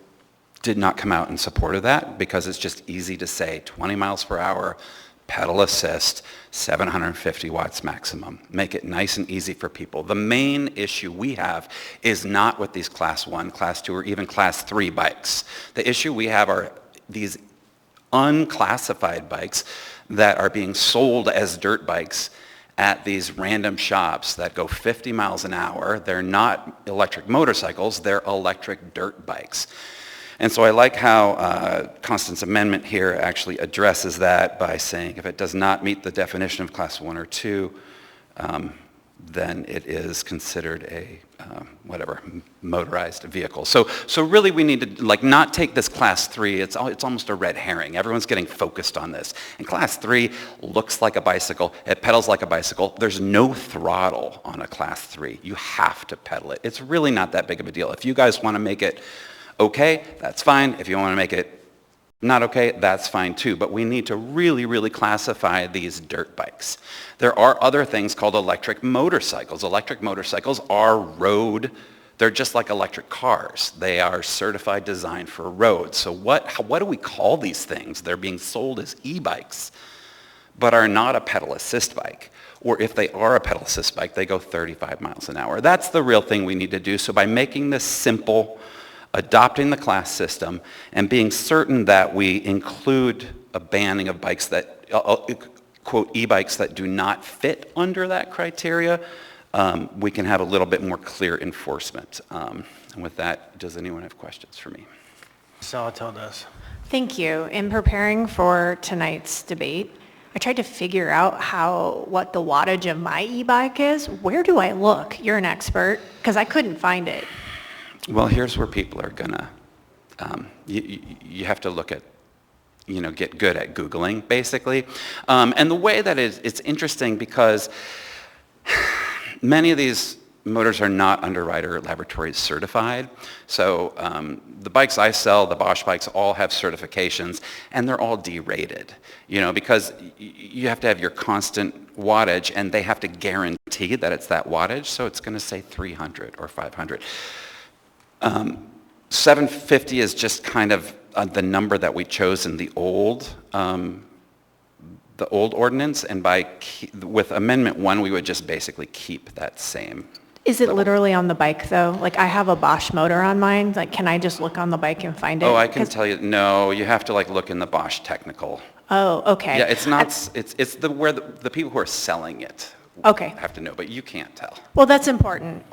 did not come out in support of that because it's just easy to say 20 miles per hour, pedal assist, 750 watts maximum. Make it nice and easy for people. The main issue we have is not with these Class 1, Class 2, or even Class 3 bikes. The issue we have are these unclassified bikes that are being sold as dirt bikes at these random shops that go 50 miles an hour. They're not electric motorcycles, they're electric dirt bikes. And so I like how Constant's amendment here actually addresses that by saying if it does not meet the definition of Class 1 or 2, then it is considered a motorized vehicle. So really we need to not take this Class 3, it's almost a red herring. Everyone's getting focused on this. And Class 3 looks like a bicycle, it pedals like a bicycle. There's no throttle on a Class 3. You have to pedal it. It's really not that big of a deal. If you guys want to make it okay, that's fine. If you want to make it not okay, that's fine too. But we need to really, really classify these dirt bikes. There are other things called electric motorcycles. Electric motorcycles are road. They're just like electric cars. They are certified designed for roads. So what do we call these things? They're being sold as e-bikes, but are not a pedal assist bike. Or if they are a pedal assist bike, they go 35 miles an hour. That's the real thing we need to do. So by making this simple, adopting the class system, and being certain that we include a banning of bikes that, quote, e-bikes that do not fit under that criteria, we can have a little bit more clear enforcement. And with that, does anyone have questions for me? Salatel does. Thank you. In preparing for tonight's debate, I tried to figure out what the wattage of my e-bike is. Where do I look? You're an expert, because I couldn't find it. Well, here's where people are gonna, you have to look at, get good at Googling, basically. And the way that it's interesting because many of these motors are not Underwriter Laboratories certified. So the bikes I sell, the Bosch bikes, all have certifications, and they're all D-rated, because you have to have your constant wattage, and they have to guarantee that it's that wattage, so it's going to say 300 or 500. 750 is just kind of the number that we chose in the old ordinance, and with Amendment 1, we would just basically keep that same. Is it literally on the bike, though? Like, I have a Bosch motor on mine. Like, can I just look on the bike and find it? Oh, I can tell you, no, you have to look in the Bosch technical. Oh, okay. Yeah, it's not, it's where the people who are selling it have to know, but you can't tell. Well, that's important,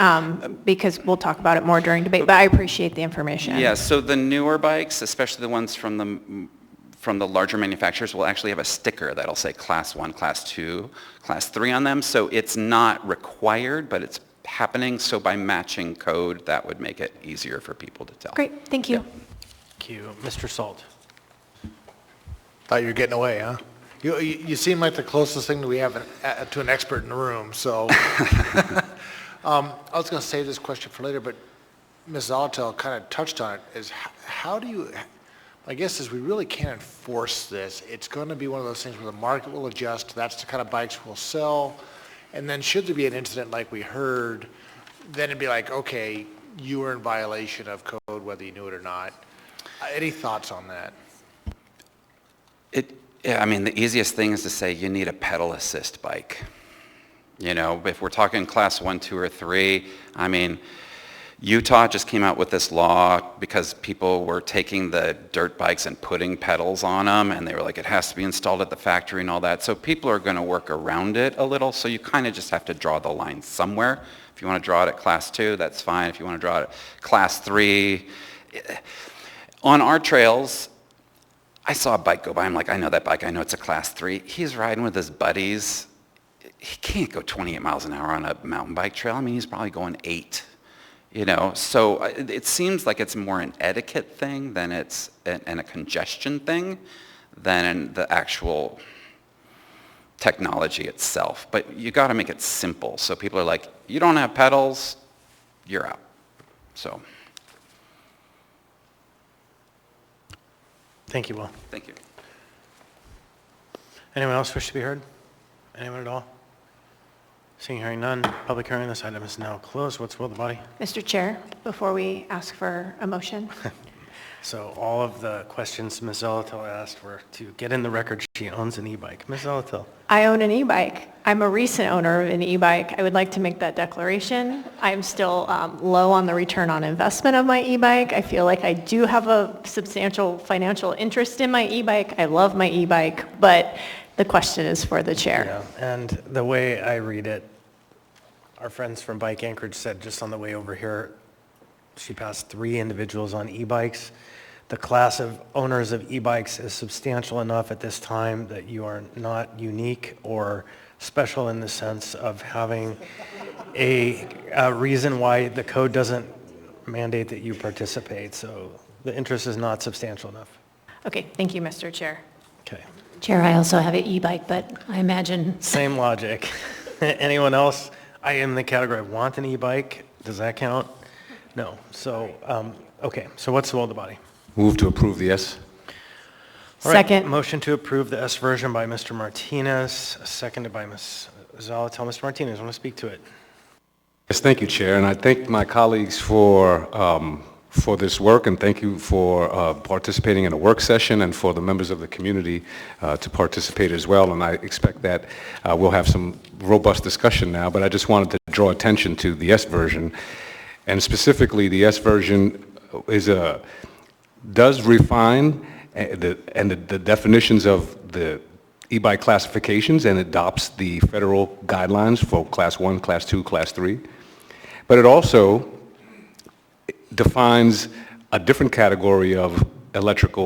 because we'll talk about it more during debate, but I appreciate the information. Yeah, so the newer bikes, especially the ones from the larger manufacturers, will actually have a sticker that'll say Class 1, Class 2, Class 3 on them, so it's not required, but it's happening, so by matching code, that would make it easier for people to tell. Great, thank you. Yeah. Thank you. Mr. Salt. Thought you were getting away, huh? You seem like the closest thing that we have to an expert in the room, so. I was going to save this question for later, but Ms. Zalatel kind of touched on it, is how do you, my guess is we really can't enforce this. It's going to be one of those things where the market will adjust, that's the kind of bikes we'll sell, and then should there be an incident like we heard, then it'd be like, okay, you were in violation of code whether you knew it or not. Any thoughts on that? Yeah, I mean, the easiest thing is to say you need a pedal assist bike. If we're talking Class 1, 2, or 3, I mean, Utah just came out with this law because people were taking the dirt bikes and putting pedals on them, and they were like, it has to be installed at the factory and all that. So people are going to work around it a little, so you kind of just have to draw the line somewhere. If you want to draw it at Class 2, that's fine. If you want to draw it at Class 3. On our trails, I saw a bike go by. I'm like, I know that bike. I know it's a Class 3. He's riding with his buddies. He can't go 28 miles an hour on a mountain bike trail. I mean, he's probably going 8. So it seems like it's more an etiquette thing than it's and a congestion thing than the actual technology itself. But you got to make it simple. So people are like, you don't have pedals, you're out. So. Thank you, Will. Thank you. Anyone else wish to be heard? Anyone at all? Seeing, hearing none, public hearing, this item is now closed. What's the will of the body? Mr. Chair, before we ask for a motion. So all of the questions Ms. Zalatil asked were to get in the record she owns an e-bike. Ms. Zalatil. I own an e-bike. I'm a recent owner of an e-bike. I would like to make that declaration. I'm still low on the return on investment of my e-bike. I feel like I do have a substantial financial interest in my e-bike. I love my e-bike, but the question is for the chair. Yeah, and the way I read it, our friends from Bike Anchorage said just on the way over here, she passed 3 individuals on e-bikes. The class of owners of e-bikes is substantial enough at this time that you are not unique or special in the sense of having a reason why the code doesn't mandate that you participate. So the interest is not substantial enough. Okay, thank you, Mr. Chair. Okay. Chair, I also have an e-bike, but I imagine... Same logic. Anyone else? I am in the category of want an e-bike. Does that count? No. So, okay. So what's the will of the body? Move to approve the S. All right, Second. motion to approve the S version by Mr. Martinez, seconded by Ms. Zalatil. Mr. Martinez, want to speak to it? Yes, thank you, Chair, and I thank my colleagues for this work, and thank you for participating in a work session, and for the members of the community to participate as well. And I expect that we'll have some robust discussion now, but I just wanted to draw attention to the S version, and specifically the S version does refine the definitions of the e-bike classifications and adopts the federal guidelines for Class 1, Class 2, Class 3. But it also defines a different category of electric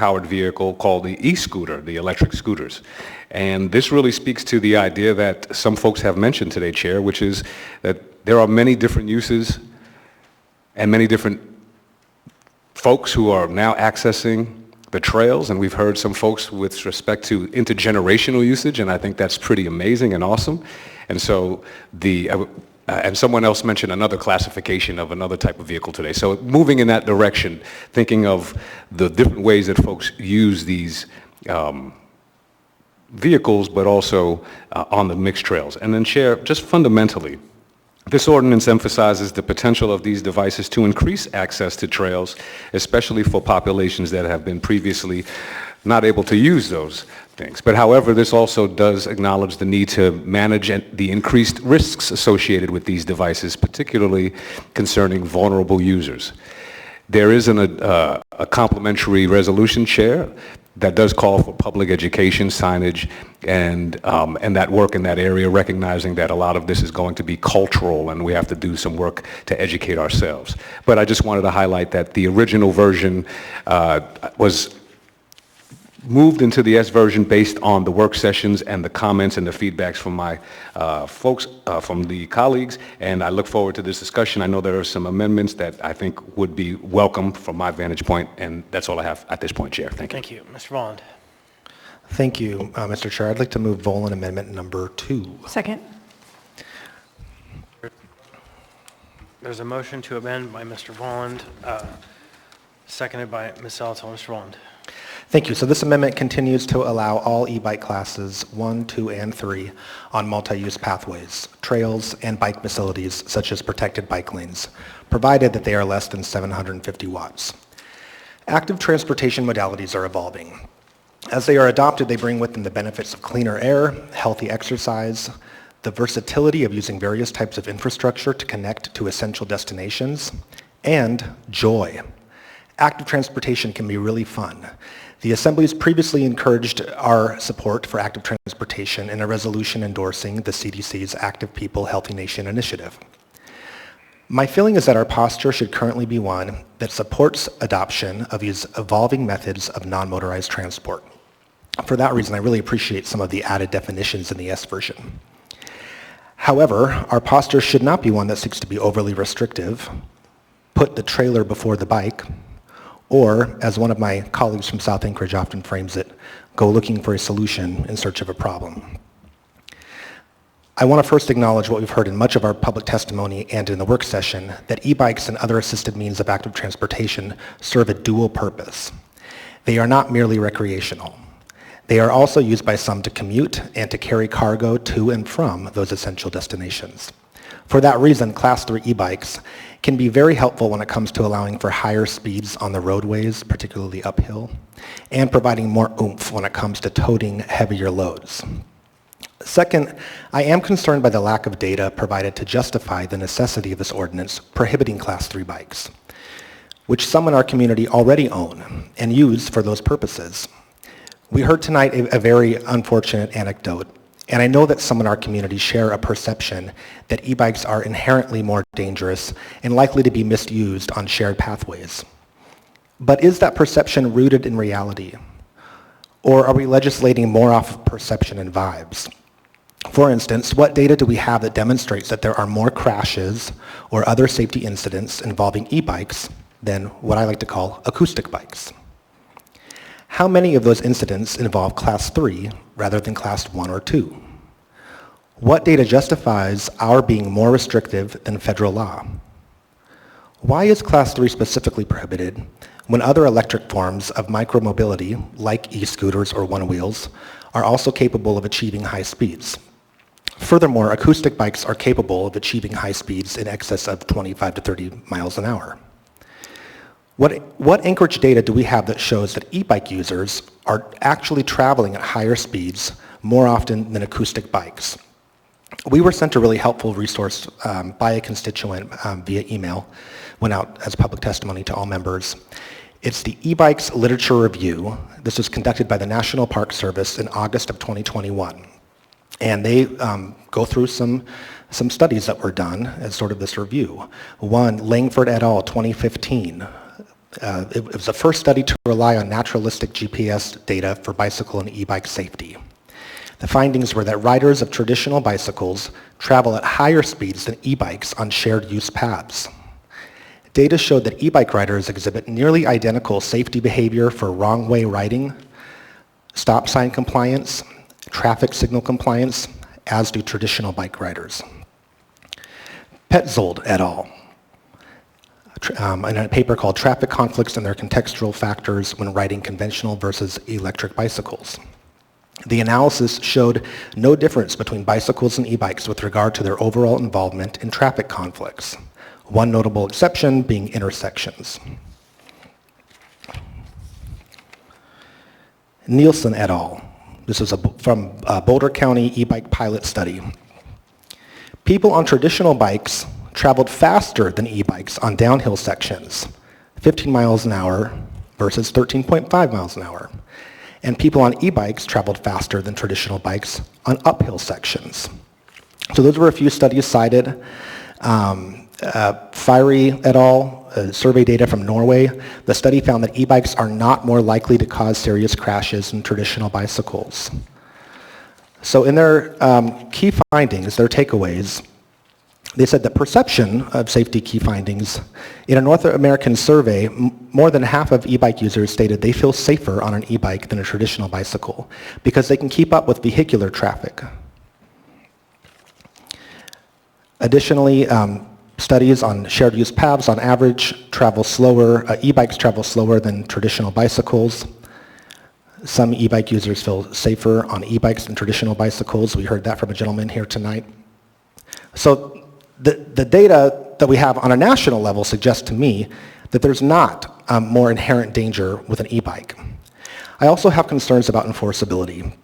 powered vehicle called the e-scooter, the electric scooters. And this really speaks to the idea that some folks have mentioned today, Chair, which is that there are many different uses and many different folks who are now accessing the trails, and we've heard some folks with respect to intergenerational usage, and I think that's pretty amazing and awesome. And so and someone else mentioned another classification of another type of vehicle today. So moving in that direction, thinking of the different ways that folks use these vehicles, but also on the mixed trails. And then Chair, just fundamentally, this ordinance emphasizes the potential of these devices to increase access to trails, especially for populations that have been previously not able to use those things. But however, this also does acknowledge the need to manage the increased risks associated with these devices, particularly concerning vulnerable users. There is a complementary resolution, Chair, that does call for public education, signage, and that work in that area, recognizing that a lot of this is going to be cultural and we have to do some work to educate ourselves. But I just wanted to highlight that the original version was moved into the S version based on the work sessions and the comments and the feedbacks from my folks, from the colleagues, and I look forward to this discussion. I know there are some amendments that I think would be welcome from my vantage point, and that's all I have at this point, Chair. Thank you. Thank you. Mr. Volland. Thank you, Mr. Chair. I'd like to move Volin Amendment number 2. Second. There's a motion to amend by Mr. Volland, seconded by Ms. Salaton. Mr. Volland. Thank you. So this amendment continues to allow all e-bike classes 1, 2, and 3 on multi-use pathways, trails, and bike facilities such as protected bike lanes, provided that they are less than 750 watts. Active transportation modalities are evolving. As they are adopted, they bring with them the benefits of cleaner air, healthy exercise, the versatility of using various types of infrastructure to connect to essential destinations, and joy. Active transportation can be really fun. The Assembly's previously encouraged our support for active transportation in a resolution endorsing the CDC's Active People, Healthy Nation initiative. My feeling is that our posture should currently be one that supports adoption of these evolving methods of non-motorized transport. For that reason, I really appreciate some of the added definitions in the S version. However, our posture should not be one that seeks to be overly restrictive, put the trailer before the bike, or, as one of my colleagues from South Anchorage often frames it, go looking for a solution in search of a problem. I want to first acknowledge what we've heard in much of our public testimony and in the work session, that e-bikes and other assisted means of active transportation serve a dual purpose. They are not merely recreational. They are also used by some to commute and to carry cargo to and from those essential destinations. For that reason, Class 3 e-bikes can be very helpful when it comes to allowing for higher speeds on the roadways, particularly uphill, and providing more oomph when it comes to toting heavier loads. Second, I am concerned by the lack of data provided to justify the necessity of this ordinance prohibiting Class 3 bikes, which some in our community already own and use for those purposes. We heard tonight a very unfortunate anecdote, and I know that some in our community share a perception that e-bikes are inherently more dangerous and likely to be misused on shared pathways. But is that perception rooted in reality? Or are we legislating more off of perception and vibes? For instance, what data do we have that demonstrates that there are more crashes or other safety incidents involving e-bikes than what I like to call acoustic bikes? How many of those incidents involve Class 3 rather than Class 1 or 2? What data justifies our being more restrictive than federal law? Why is Class 3 specifically prohibited when other electric forms of micromobility, like e-scooters or one-wheels, are also capable of achieving high speeds? Furthermore, acoustic bikes are capable of achieving high speeds in excess of 25 to 30 miles an hour. What Anchorage data do we have that shows that e-bike users are actually traveling at higher speeds more often than acoustic bikes? We were sent a really helpful resource by a constituent via email, went out as public testimony to all members. It's the e-bikes literature review. This was conducted by the National Park Service in August of 2021. And they go through some studies that were done as sort of this review. One, Langford et al., 2015, It was the first study to rely on naturalistic GPS data for bicycle and e-bike safety. The findings were that riders of traditional bicycles travel at higher speeds than e-bikes on shared use paths. Data showed that e-bike riders exhibit nearly identical safety behavior for wrong-way riding, stop sign compliance, traffic signal compliance, as do traditional bike riders. Petzold et al. In a paper called Traffic Conflicts and Their Contextual Factors When Riding Conventional versus Electric Bicycles. The analysis showed no difference between bicycles and e-bikes with regard to their overall involvement in traffic conflicts, one notable exception being intersections. Nielsen et al. This is from Boulder County e-bike pilot study. People on traditional bikes traveled faster than e-bikes on downhill sections, 15 miles an hour versus 13.5 miles an hour. And people on e-bikes traveled faster than traditional bikes on uphill sections. So those were a few studies cited. Fiery et al., survey data from Norway. The study found that e-bikes are not more likely to cause serious crashes than traditional bicycles. So in their key findings, their takeaways, they said the perception of safety key findings, in a North American survey, more than half of e-bike users stated they feel safer on an e-bike than a traditional bicycle because they can keep up with vehicular traffic. Additionally, studies on shared use paths on average travel slower, e-bikes travel slower than traditional bicycles. Some e-bike users feel safer on e-bikes than traditional bicycles. We heard that from a gentleman here tonight. So the data that we have on a national level suggests to me that there's not more inherent danger with an e-bike. I also have concerns about enforceability.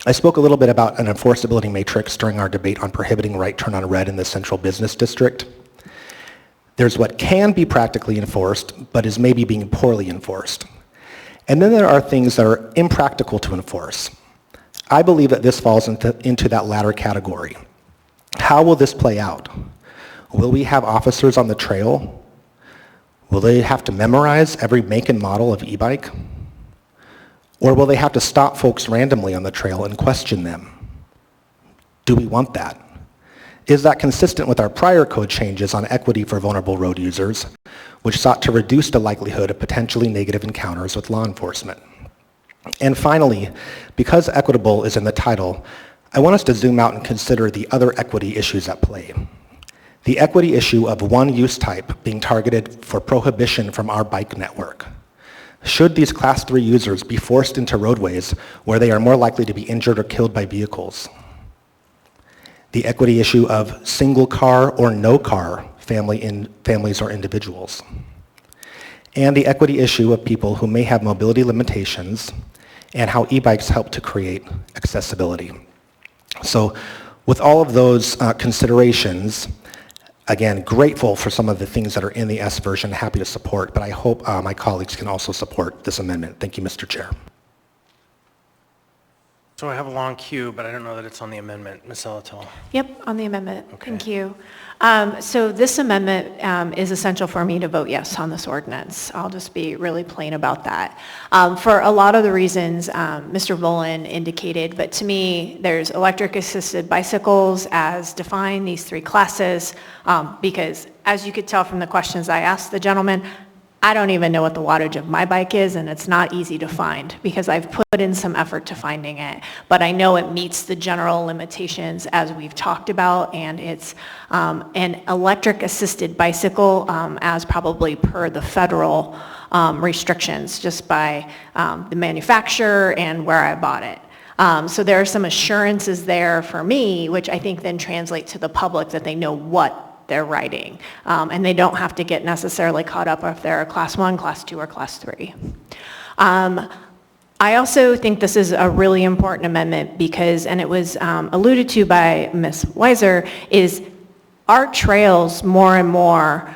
I spoke a little bit about an enforceability matrix during our debate on prohibiting right turn on red in the central business district. There's what can be practically enforced, but is maybe being poorly enforced. And then there are things that are impractical to enforce. I believe that this falls into that latter category. How will this play out? Will we have officers on the trail? Will they have to memorize every make and model of e-bike? Or will they have to stop folks randomly on the trail and question them? Do we want that? Is that consistent with our prior code changes on equity for vulnerable road users, which sought to reduce the likelihood of potentially negative encounters with law enforcement? And finally, because equitable is in the title, I want us to zoom out and consider the other equity issues at play. The equity issue of one use type being targeted for prohibition from our bike network. Should these Class 3 users be forced into roadways where they are more likely to be injured or killed by vehicles? The equity issue of single car or no car families or individuals. And the equity issue of people who may have mobility limitations and how e-bikes help to create accessibility. So with all of those considerations, again, grateful for some of the things that are in the S version, happy to support, but I hope my colleagues can also support this amendment. Thank you, Mr. Chair. So I have a long queue, but I don't know that it's on the amendment. Ms. Salatil. Yep, on the amendment. Okay. Thank you. So this amendment is essential for me to vote yes on this ordinance. I'll just be really plain about that. For a lot of the reasons Mr. Volin indicated, but to me, there's electric assisted bicycles as defined, these three classes, because as you could tell from the questions I asked the gentleman, I don't even know what the wattage of my bike is, and it's not easy to find because I've put in some effort to finding it. But I know it meets the general limitations as we've talked about, and it's an electric assisted bicycle as probably per the federal restrictions just by the manufacturer and where I bought it. So there are some assurances there for me, which I think then translate to the public that they know what they're riding. And they don't have to get necessarily caught up if they're a class 1, class 2, or class 3. I also think this is a really important amendment because, and it was alluded to by Ms. Weiser, is our trails more and more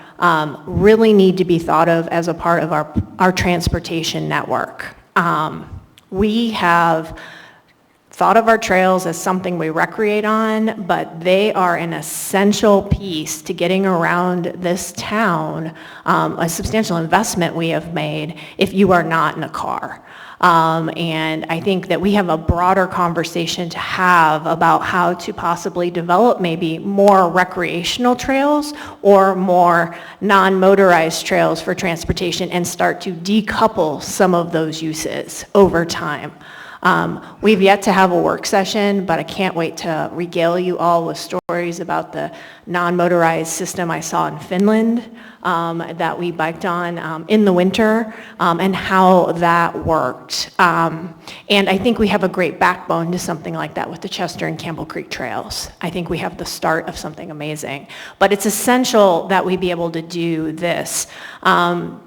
really need to be thought of as a part of our transportation network. We have thought of our trails as something we recreate on, but they are an essential piece to getting around this town, a substantial investment we have made if you are not in a car. And I think that we have a broader conversation to have about how to possibly develop maybe more recreational trails or more non-motorized trails for transportation and start to decouple some of those uses over time. We've yet to have a work session, but I can't wait to regale you all with stories about the non-motorized system I saw in Finland that we biked on in the winter and how that worked. And I think we have a great backbone to something like that with the Chester and Campbell Creek trails. I think we have the start of something amazing. But it's essential that we be able to do this. I'm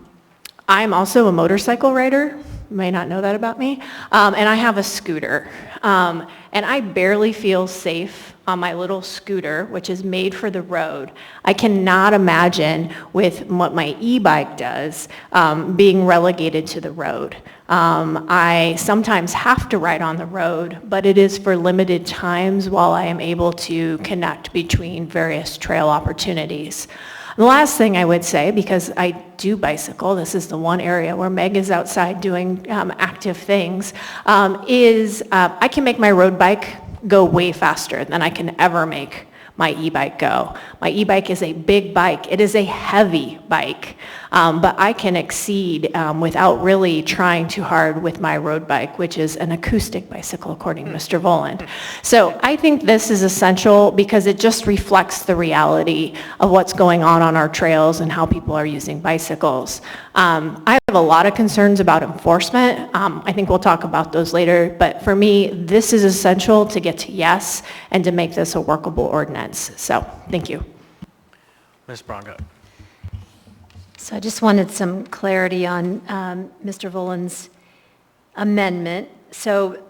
also a motorcycle rider. You may not know that about me. And I have a scooter. And I barely feel safe on my little scooter, which is made for the road. I cannot imagine with what my e-bike does being relegated to the road. I sometimes have to ride on the road, but it is for limited times while I am able to connect between various trail opportunities. The last thing I would say, because I do bicycle, this is the one area where Meg is outside doing active things, is I can make my road bike go way faster than I can ever make my e-bike go. My e-bike is a big bike. It is a heavy bike, but I can exceed without really trying too hard with my road bike, which is an acoustic bicycle, according to Mr. Voland. So I think this is essential because it just reflects the reality of what's going on our trails and how people are using bicycles. I have a lot of concerns about enforcement. I think we'll talk about those later, but for me, this is essential to get to yes and to make this a workable ordinance. So, thank you. Ms. Braga. So I just wanted some clarity on Mr. Voland's amendment. So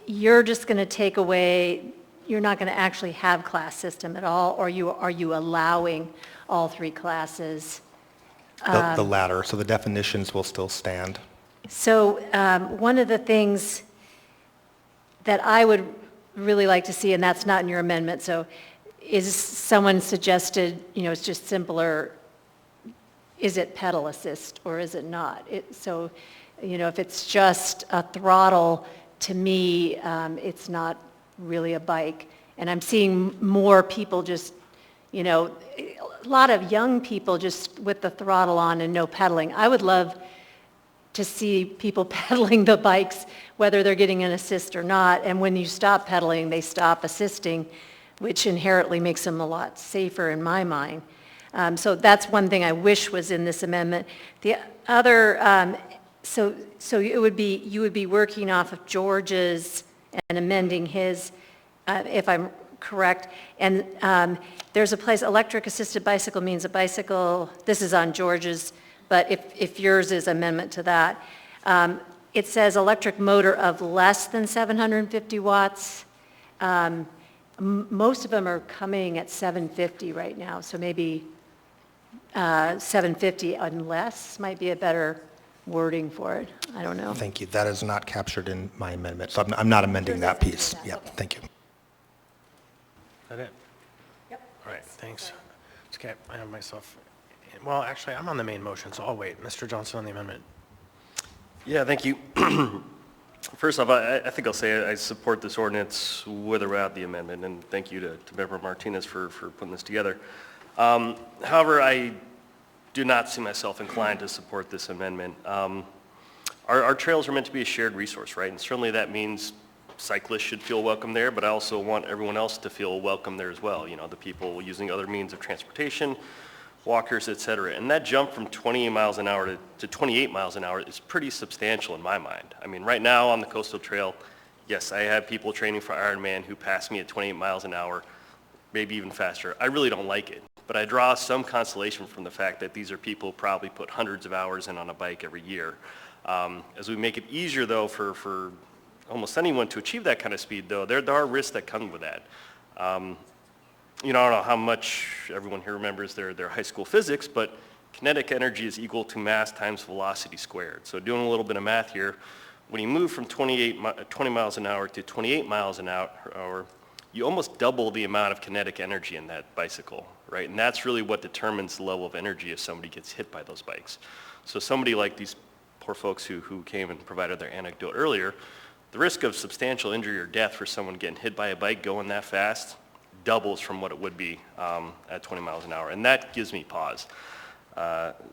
you're just going to take away, you're not going to actually have class system at all, or are you allowing all three classes? The latter, so the definitions will still stand. So one of the things that I would really like to see, and that's not in your amendment, so is someone suggested, it's just simpler, is it pedal assist or is it not? So, if it's just a throttle, to me, it's not really a bike. And I'm seeing more people just, a lot of young people just with the throttle on and no pedaling. I would love to see people pedaling the bikes, whether they're getting an assist or not, and when you stop pedaling, they stop assisting, which inherently makes them a lot safer in my mind. So that's one thing I wish was in this amendment. The other, so it would be, you would be working off of George's and amending his, if I'm correct, and there's a place, electric assisted bicycle means a bicycle, this is on George's, but if yours is amendment to that, it says electric motor of less than 750 watts. Most of them are coming at 750 right now, so maybe 750 and less might be a better wording for it. I don't know. Thank you. That is not captured in my amendment, so I'm not amending that piece. Yep, thank you. Is that it? Yep. All right, thanks. Okay, I have myself. Well, actually, I'm on the main motion, so I'll wait. Mr. Johnson on the amendment. Yeah, thank you. First off, I think I'll say I support this ordinance with or without the amendment, and thank you to Member Martinez for putting this together. However, I do not see myself inclined to support this amendment. Our trails are meant to be a shared resource, right? And certainly that means cyclists should feel welcome there, but I also want everyone else to feel welcome there as well. The people using other means of transportation, walkers, et cetera. And that jump from 28 miles an hour to 28 miles an hour is pretty substantial in my mind. I mean, right now on the Coastal Trail, yes, I have people training for Ironman who pass me at 28 miles an hour, maybe even faster. I really don't like it, but I draw some consolation from the fact that these are people who probably put hundreds of hours in on a bike every year. As we make it easier, though, for almost anyone to achieve that kind of speed, though, there are risks that come with that. I don't know how much everyone here remembers their high school physics, but kinetic energy is equal to mass times velocity squared. So doing a little bit of math here, When you move from 20 miles an hour to 28 miles an hour, you almost double the amount of kinetic energy in that bicycle, right? And that's really what determines the level of energy if somebody gets hit by those bikes. So somebody like these poor folks who came and provided their anecdote earlier, the risk of substantial injury or death for someone getting hit by a bike going that fast doubles from what it would be at 20 miles an hour. And that gives me pause.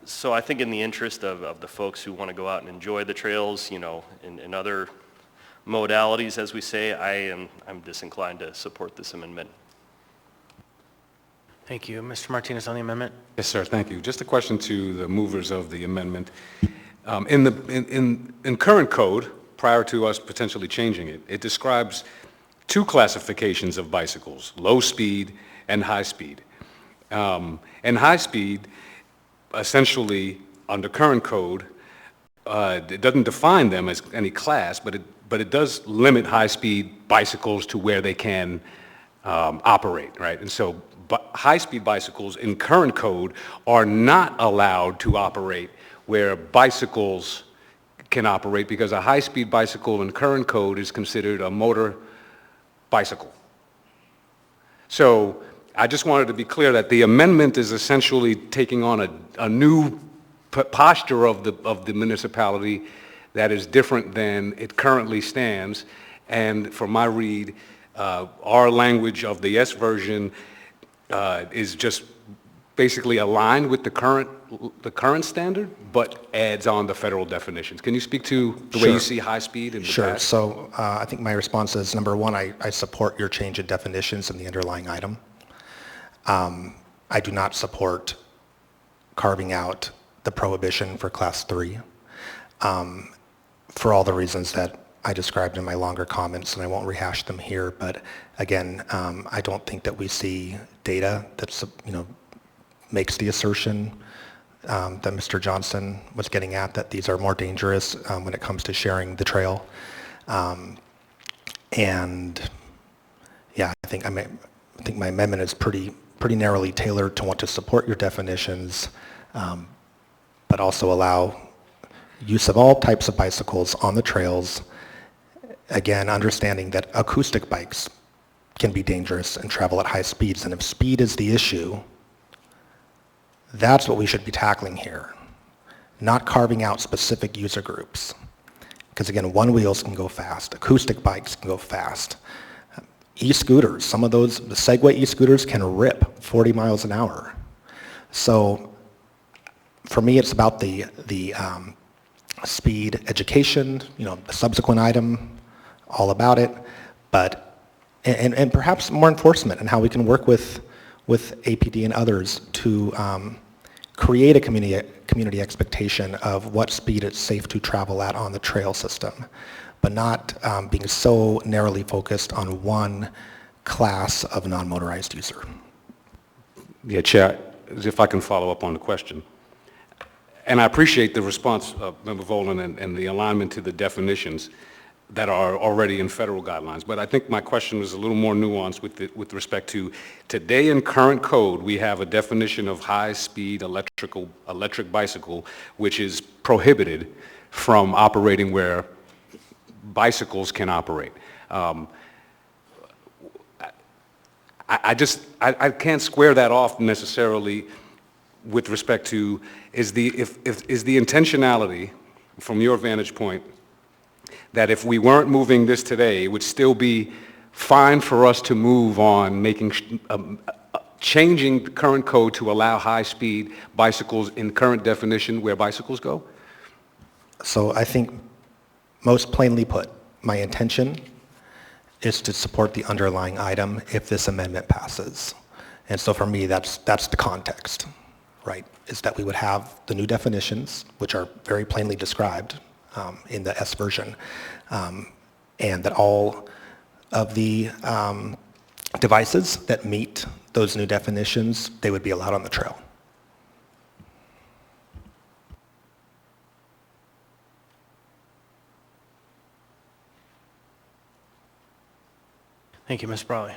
So I think in the interest of the folks who want to go out and enjoy the trails, you know, in other modalities, as we say, I'm disinclined to support this amendment. Thank you. Mr. Martinez on the amendment? Yes, sir, thank you. Just a question to the movers of the amendment. In current code, prior to us potentially changing it, it describes two classifications of bicycles, low speed and high speed. And high speed, essentially, under current code, it doesn't define them as any class, but it does limit high-speed bicycles to where they can operate, right? And so high-speed bicycles in current code are not allowed to operate where bicycles can operate, because a high-speed bicycle in current code is considered a motor bicycle. So I just wanted to be clear that the amendment is essentially taking on a new posture of the municipality that is different than it currently stands. And from my read, our language of the S version is just basically aligned with the current standard, but adds on the federal definitions. Can you speak to the way you see high speed and Sure. So I think my response is, number one, I support your change in definitions in the underlying item. I do not support carving out the prohibition for class 3 for all the reasons that I described in my longer comments, and I won't rehash them here. But again, I don't think that we see data that makes the assertion that Mr. Johnson was getting at, that these are more dangerous when it comes to sharing the trail. And yeah, I think my amendment is pretty narrowly tailored to want to support your definitions, but also allow use of all types of bicycles on the trails. Again, understanding that acoustic bikes can be dangerous and travel at high speeds, and if speed is the issue, that's what we should be tackling here, not carving out specific user groups. Because again, one wheels can go fast, acoustic bikes can go fast. E-scooters, some of those, the Segway e-scooters can rip 40 miles an hour. So for me, it's about the speed education, the subsequent item, all about it, but, and perhaps more enforcement and how we can work with APD and others to create a community expectation of what speed it's safe to travel at on the trail system, but not being so narrowly focused on one class of non-motorized user. Yeah, Chair, if I can follow up on the question. And I appreciate the response of Member Volan and the alignment to the definitions that are already in federal guidelines. But I think my question was a little more nuanced with respect to today in current code, we have a definition of high-speed electric bicycle, which is prohibited from operating where bicycles can operate. I can't square that off necessarily with respect to is the intentionality from your vantage point that if we weren't moving this today, it would still be fine for us to move on changing the current code to allow high-speed bicycles in current definition where bicycles go? So I think, most plainly put, my intention is to support the underlying item if this amendment passes. And so for me, that's the context, right? Is that we would have the new definitions, which are very plainly described in the S version, and that all of the devices that meet those new definitions, they would be allowed on the trail. Thank you, Ms. Brawley.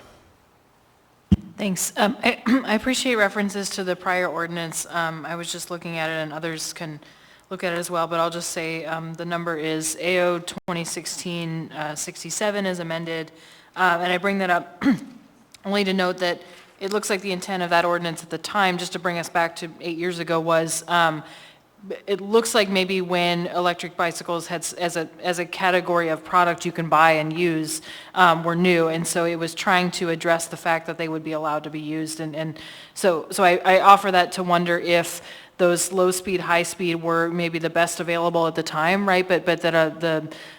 Thanks. I appreciate references to the prior ordinance. I was just looking at it, and others can look at it as well, but I'll just say the number is AO 2016-67 is amended. And I bring that up only to note that it looks like the intent of that ordinance at the time, just to bring us back to 8 years ago, was it looks like maybe when electric bicycles had as a category of product you can buy and use were new, and so it was trying to address the fact that they would be allowed to be used, and so I offer that to wonder if those low speed, high speed were maybe the best available at the time, right? But that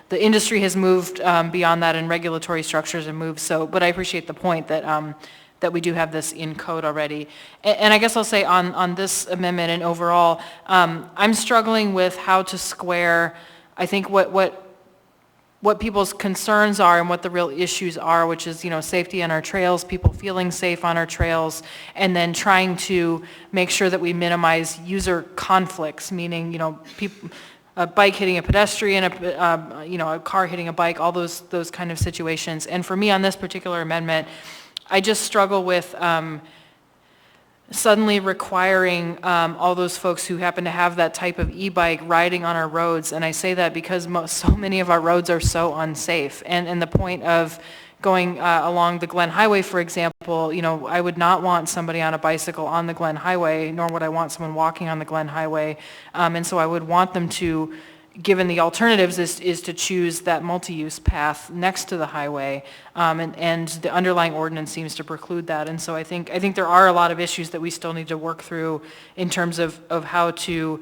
the industry has moved beyond that, and regulatory structures have moved. So, but I appreciate the point that that we do have this in code already. And I guess I'll say on this amendment and overall, I'm struggling with how to square, I think, what people's concerns are and what the real issues are, which is, safety on our trails, people feeling safe on our trails, and then trying to make sure that we minimize user conflicts, meaning, people, a bike hitting a pedestrian, a car hitting a bike, all those kind of situations. And for me, on this particular amendment, I just struggle with suddenly requiring all those folks who happen to have that type of e-bike riding on our roads. And I say that because so many of our roads are so unsafe. And the point of going along the Glen Highway, for example, I would not want somebody on a bicycle on the Glen Highway, nor would I want someone walking on the Glen Highway. And so I would want them to, given the alternatives, is to choose that multi-use path next to the highway, and the underlying ordinance seems to preclude that. And so I think there are a lot of issues that we still need to work through in terms of how to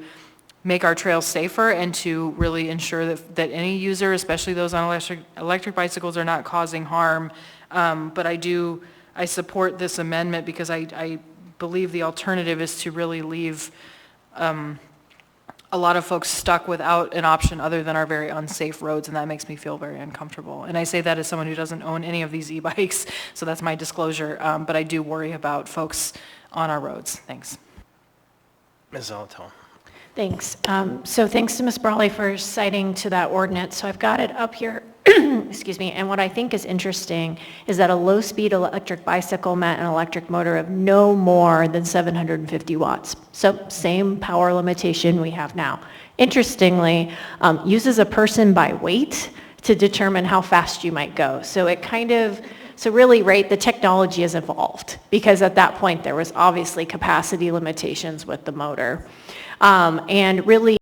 make our trails safer and to really ensure that any user, especially those on electric bicycles, are not causing harm. But I support this amendment because I believe the alternative is to really leave a lot of folks stuck without an option other than our very unsafe roads, and that makes me feel very uncomfortable. And I say that as someone who doesn't own any of these e-bikes, so that's my disclosure, but I do worry about folks on our roads. Thanks. Ms. Zolotel. Thanks. So thanks to Ms. Brawley for citing to that ordinance. So I've got it up here. Excuse me. And what I think is interesting is that a low-speed electric bicycle meant an electric motor of no more than 750 watts. So same power limitation we have now. Interestingly, uses a person by weight to determine how fast you might go. So it so really, right, the technology has evolved because at that point there was obviously capacity limitations with the motor. And really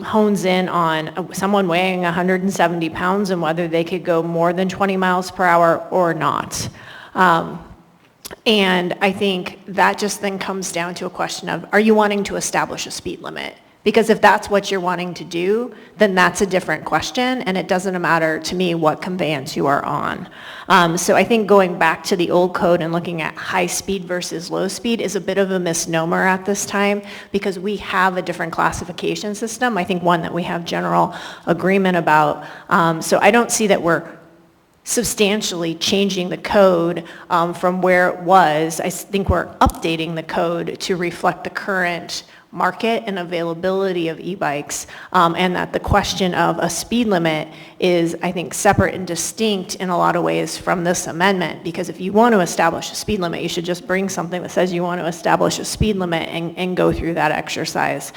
hones in on someone weighing 170 pounds and whether they could go more than 20 miles per hour or not. And I think that just then comes down to a question of, are you wanting to establish a speed limit? Because if that's what you're wanting to do, then that's a different question, and it doesn't matter to me what conveyance you are on. So I think going back to the old code and looking at high speed versus low speed is a bit of a misnomer at this time because we have a different classification system. I think one that we have general agreement about. So I don't see that we're substantially changing the code from where it was. I think we're updating the code to reflect the current market and availability of e-bikes, and that the question of a speed limit is, I think, separate and distinct in a lot of ways from this amendment, because if you want to establish a speed limit, you should just bring something that says you want to establish a speed limit and go through that exercise.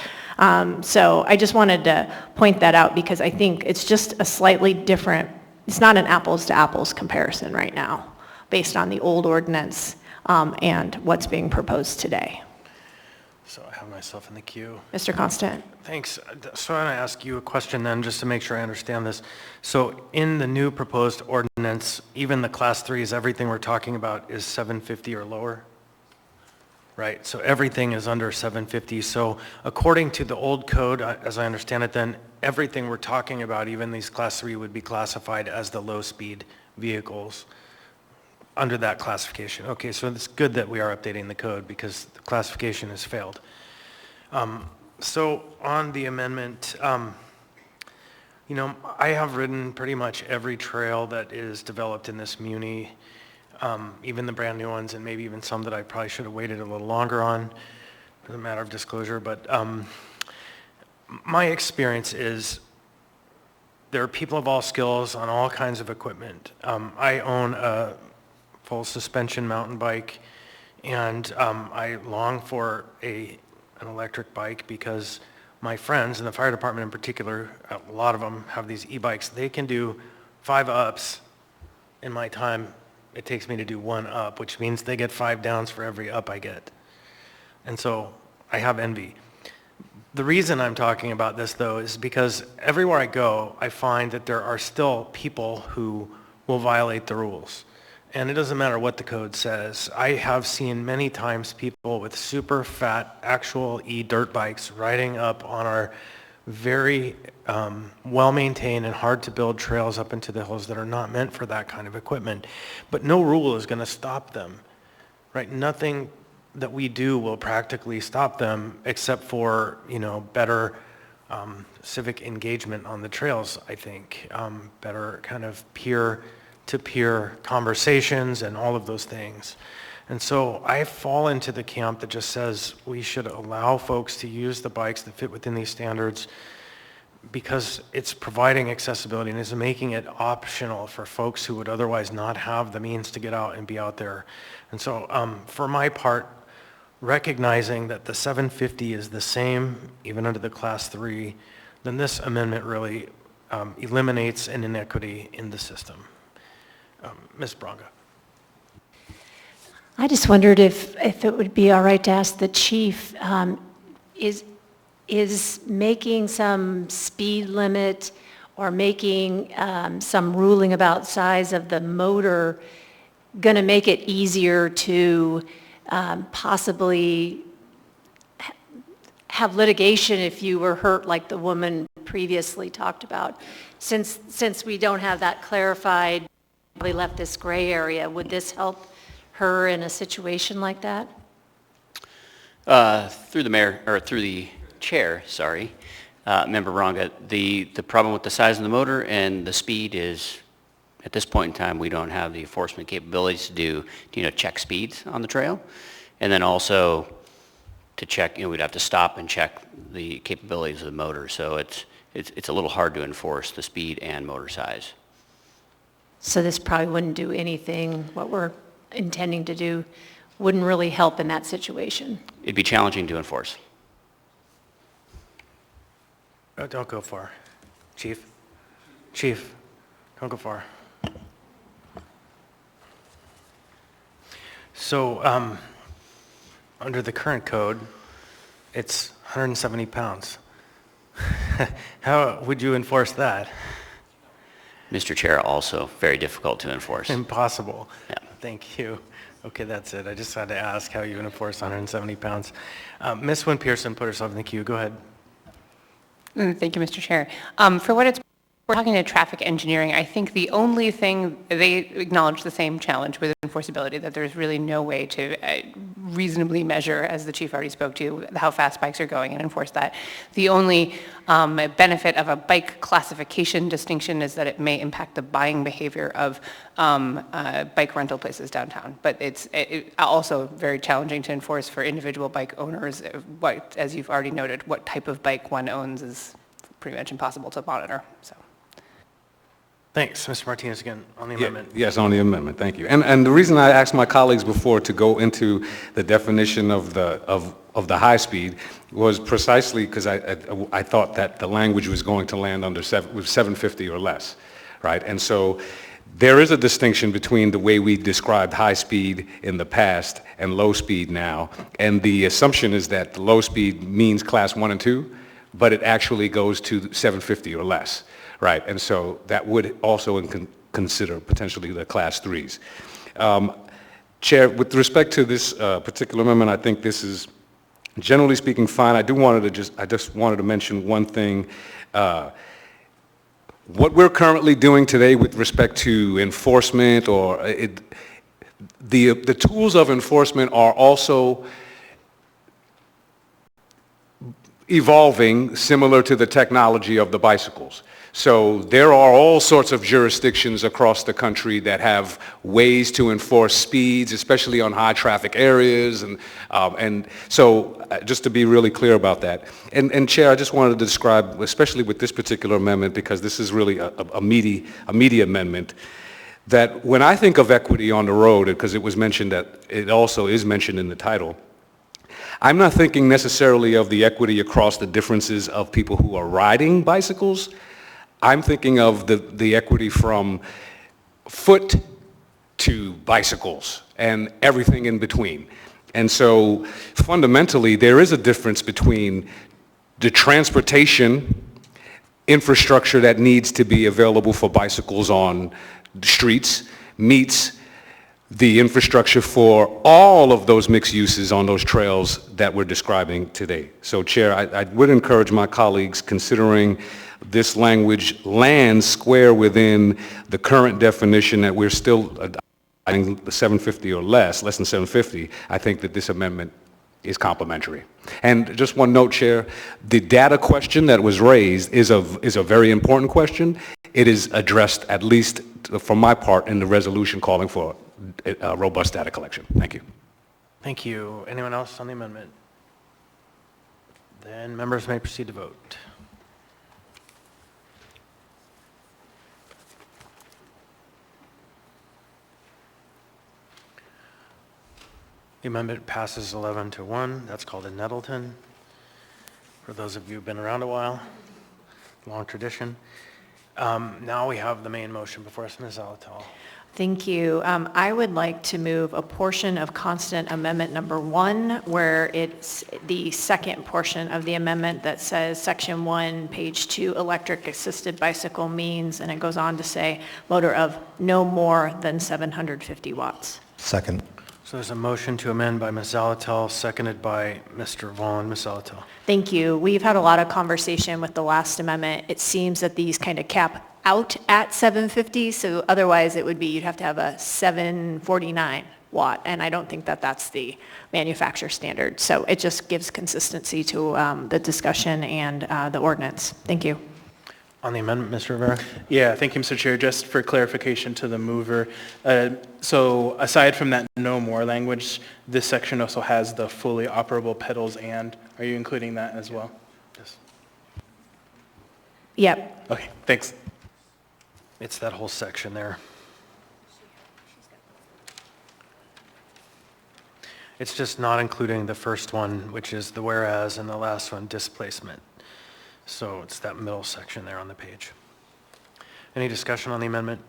So I just wanted to point that out because I think it's just a slightly different, it's not an apples to apples comparison right now based on the old ordinance and what's being proposed today. So I have myself in the queue. Mr. Constant. Thanks. So I'm going to ask you a question then, just to make sure I understand this. So in the new proposed ordinance, even the class 3s, everything we're talking about is 750 or lower? Right, so everything is under 750. So according to the old code, as I understand it then, everything we're talking about, even these class 3, would be classified as the low-speed vehicles under that classification. Okay, so it's good that we are updating the code because the classification has failed. So on the amendment, you know, I have ridden pretty much every trail that is developed in this muni, even the brand new ones and maybe even some that I probably should have waited a little longer on, as a matter of disclosure. But my experience is there are people of all skills on all kinds of equipment. I own a full suspension mountain bike, and I long for an electric bike because my friends in the fire department in particular, a lot of them have these e-bikes. They can do 5 ups in my time. It takes me to do 1 up, which means they get 5 downs for every up I get. And so I have envy. The reason I'm talking about this, though, is because everywhere I go, I find that there are still people who will violate the rules. And it doesn't matter what the code says. I have seen many times people with super fat actual e-dirt bikes riding up on our very well-maintained and hard-to-build trails up into the hills that are not meant for that kind of equipment. But no rule is going to stop them, right? Nothing that we do will practically stop them except for, better civic engagement on the trails, I think. Better kind of peer-to-peer conversations and all of those things. And so I fall into the camp that just says we should allow folks to use the bikes that fit within these standards because it's providing accessibility and is making it optional for folks who would otherwise not have the means to get out and be out there. And so for my part, recognizing that the 750 is the same even under the class 3, then this amendment really eliminates an inequity in the system. Ms. Braga. I just wondered if it would be all right to ask the chief, is making some speed limit or making some ruling about size of the motor going to make it easier to possibly have litigation if you were hurt like the woman previously talked about? Since we don't have that clarified, we left this gray area, would this help her in a situation like that? Through the mayor, or through the chair, sorry, Member Ranga, the problem with the size of the motor and the speed is, at this point in time, we don't have the enforcement capabilities to do, check speeds on the trail. And then also to check, we'd have to stop and check the capabilities of the motor. So it's a little hard to enforce the speed and motor size. So this probably wouldn't do anything, what we're intending to do wouldn't really help in that situation. It'd be challenging to enforce. Oh, don't go far. Chief, don't go far. So under the current code, it's 170 pounds. How would you enforce that? Mr. Chair, also very difficult to enforce. Impossible. Yeah. Thank you. Okay, that's it. I just had to ask how you would enforce 170 pounds. Ms. Wynn Pearson put herself in the queue. Go ahead. Thank you, Mr. Chair. For what it's we're talking to traffic engineering, I think the only thing, they acknowledge the same challenge with enforceability, that there's really no way to reasonably measure, as the chief already spoke to, how fast bikes are going and enforce that. The only benefit of a bike classification distinction is that it may impact the buying behavior of bike rental places downtown. But it's also very challenging to enforce for individual bike owners. What, as you've already noted, what type of bike one owns is pretty much impossible to monitor. So. Thanks. Mr. Martinez again on the amendment. Yes, on the amendment. Thank you. And the reason I asked my colleagues before to go into the definition of the high speed was precisely because I thought that the language was going to land under 750 or less, right? And so there is a distinction between the way we described high speed in the past and low speed now. And the assumption is that the low speed means class 1 and 2, but it actually goes to 750 or less. Right, and so that would also consider potentially the class 3s. Chair, with respect to this particular amendment, I think this is generally speaking fine. I just wanted to mention one thing. What we're currently doing today with respect to enforcement or the tools of enforcement are also evolving similar to the technology of the bicycles. So there are all sorts of jurisdictions across the country that have ways to enforce speeds, especially on high traffic areas. And so just to be really clear about that. And Chair, I just wanted to describe, especially with this particular amendment, because this is really a meaty amendment, that when I think of equity on the road, because it was mentioned that it also is mentioned in the title, I'm not thinking necessarily of the equity across the differences of people who are riding bicycles. I'm thinking of the equity from foot to bicycles and everything in between. And so fundamentally, there is a difference between the transportation infrastructure that needs to be available for bicycles on the streets meets the infrastructure for all of those mixed uses on those trails that we're describing today. So Chair, I would encourage my colleagues, considering this language lands square within the current definition that we're still adopting, the 750 or less than 750, I think that this amendment is complementary. And just one note, Chair, the data question that was raised is a very important question. It is addressed, at least from my part, in the resolution calling for robust data collection. Thank you. Thank you. Anyone else on the amendment? Then members may proceed to vote. The amendment passes 11-1. That's called a Nettleton. For those of you who've been around a while, long tradition. Now we have the main motion before us, Ms. Alatal. Thank you. I would like to move a portion of constant amendment number 1, where it's the second portion of the amendment that says section 1, page 2, electric assisted bicycle means, and it goes on to say motor of no more than 750 watts. Second. So there's a motion to amend by Ms. Zalatel, seconded by Mr. Vaughn. Ms. Zalatel. Thank you. We've had a lot of conversation with the last amendment. It seems that these kind of cap out at 750, so otherwise it would be you'd have to have a 749 watt, and I don't think that that's the manufacturer standard. So it just gives consistency to the discussion and the ordinance. Thank you. On the amendment, Mr. Rivera? Yeah, thank you, Mr. Chair. Just for clarification to the mover, so aside from that no more language, this section also has the fully operable pedals and, are you including that as well? Yes. Yep. Okay, thanks. It's that whole section there. It's just not including the first one, which is the whereas, and the last one, displacement. So it's that middle section there on the page. Any discussion on the amendment?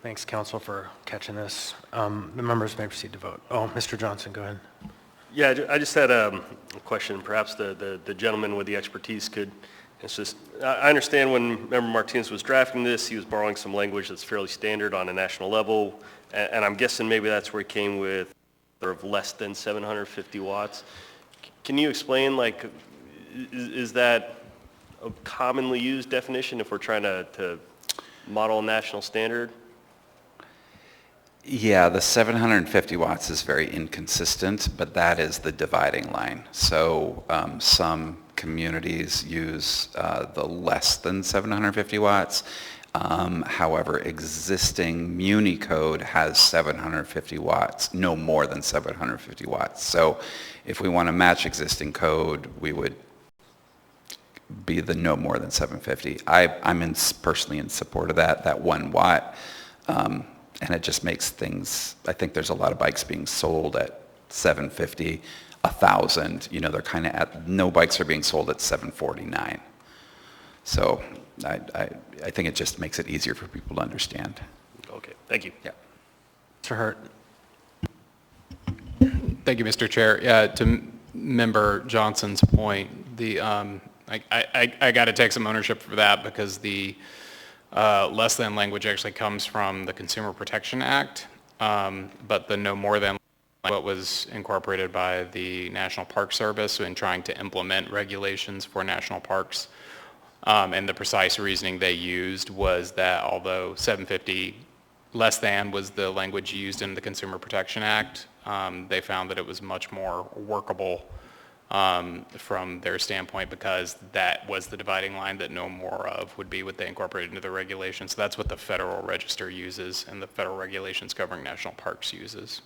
Thanks, council, for catching this. The members may proceed to vote. Oh, Mr. Johnson, go ahead. Yeah, I just had a question. Perhaps the gentleman with the expertise could, I understand when Member Martinez was drafting this, he was borrowing some language that's fairly standard on a national level, and I'm guessing maybe that's where he came with sort of less than 750 watts. Can you explain, like, is that a commonly used definition if we're trying to model a national standard? Yeah, the 750 watts is very inconsistent, but that is the dividing line. So some communities use the less than 750 watts. However, existing Muni code has 750 watts, no more than 750 watts. So if we want to match existing code, we would be the no more than 750. I'm personally in support of that 1 watt. And it just makes things, I think there's a lot of bikes being sold at 750, 1,000. You know, they're kind of at, no bikes are being sold at 749. So I think it just makes it easier for people to understand. Okay, thank you. Yeah. Mr. Hurt. Thank you, Mr. Chair. Yeah, to Member Johnson's point, the I got to take some ownership for that because the less than language actually comes from the Consumer Protection Act, but the no more than what was incorporated by the National Park Service in trying to implement regulations for national parks. And the precise reasoning they used was that although 750 less than was the language used in the Consumer Protection Act, they found that it was much more workable from their standpoint because that was the dividing line that no more of would be what they incorporated into the regulations. So that's what the Federal Register uses and the federal regulations governing national parks uses.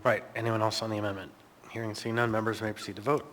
Right. Anyone else on the amendment? Hearing and seeing none, members may proceed to vote.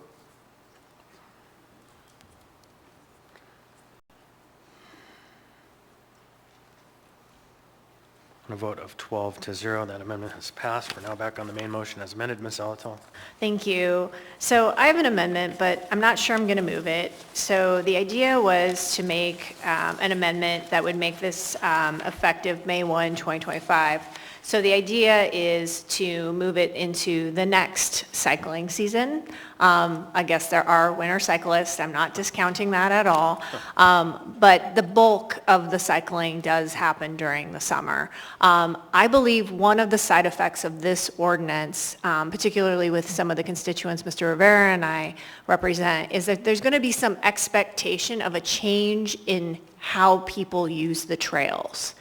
On a vote of 12-0, that amendment has passed. We're now back on the main motion as amended. Ms. Zolotel. Thank you. So I have an amendment, but I'm not sure I'm going to move it. So the idea was to make an amendment that would make this effective May 1, 2025. So the idea is to move it into the next cycling season. I guess there are winter cyclists. I'm not discounting that at all. But the bulk of the cycling does happen during the summer. I believe one of the side effects of this ordinance, particularly with some of the constituents Mr. Rivera and I represent, is that there's going to be some expectation of a change in how people use the trails.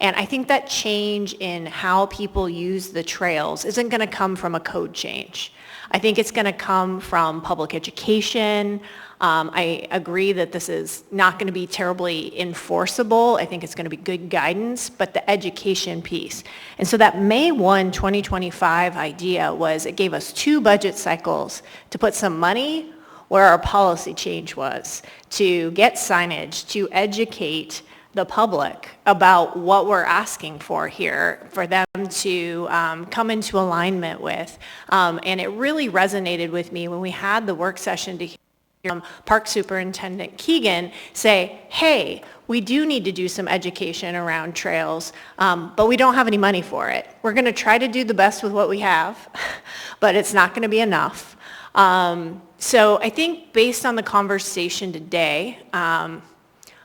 And I think that change in how people use the trails isn't going to come from a code change. I think it's going to come from public education. I agree that this is not going to be terribly enforceable. I think it's going to be good guidance, but the education piece. And so that May 1, 2025 idea was it gave us 2 budget cycles to put some money where our policy change was, to get signage, to educate the public about what we're asking for here, for them to come into alignment with. And it really resonated with me when we had the work session to hear Park Superintendent Keegan say, hey, we do need to do some education around trails, but we don't have any money for it. We're going to try to do the best with what we have, but it's not going to be enough. So I think based on the conversation today,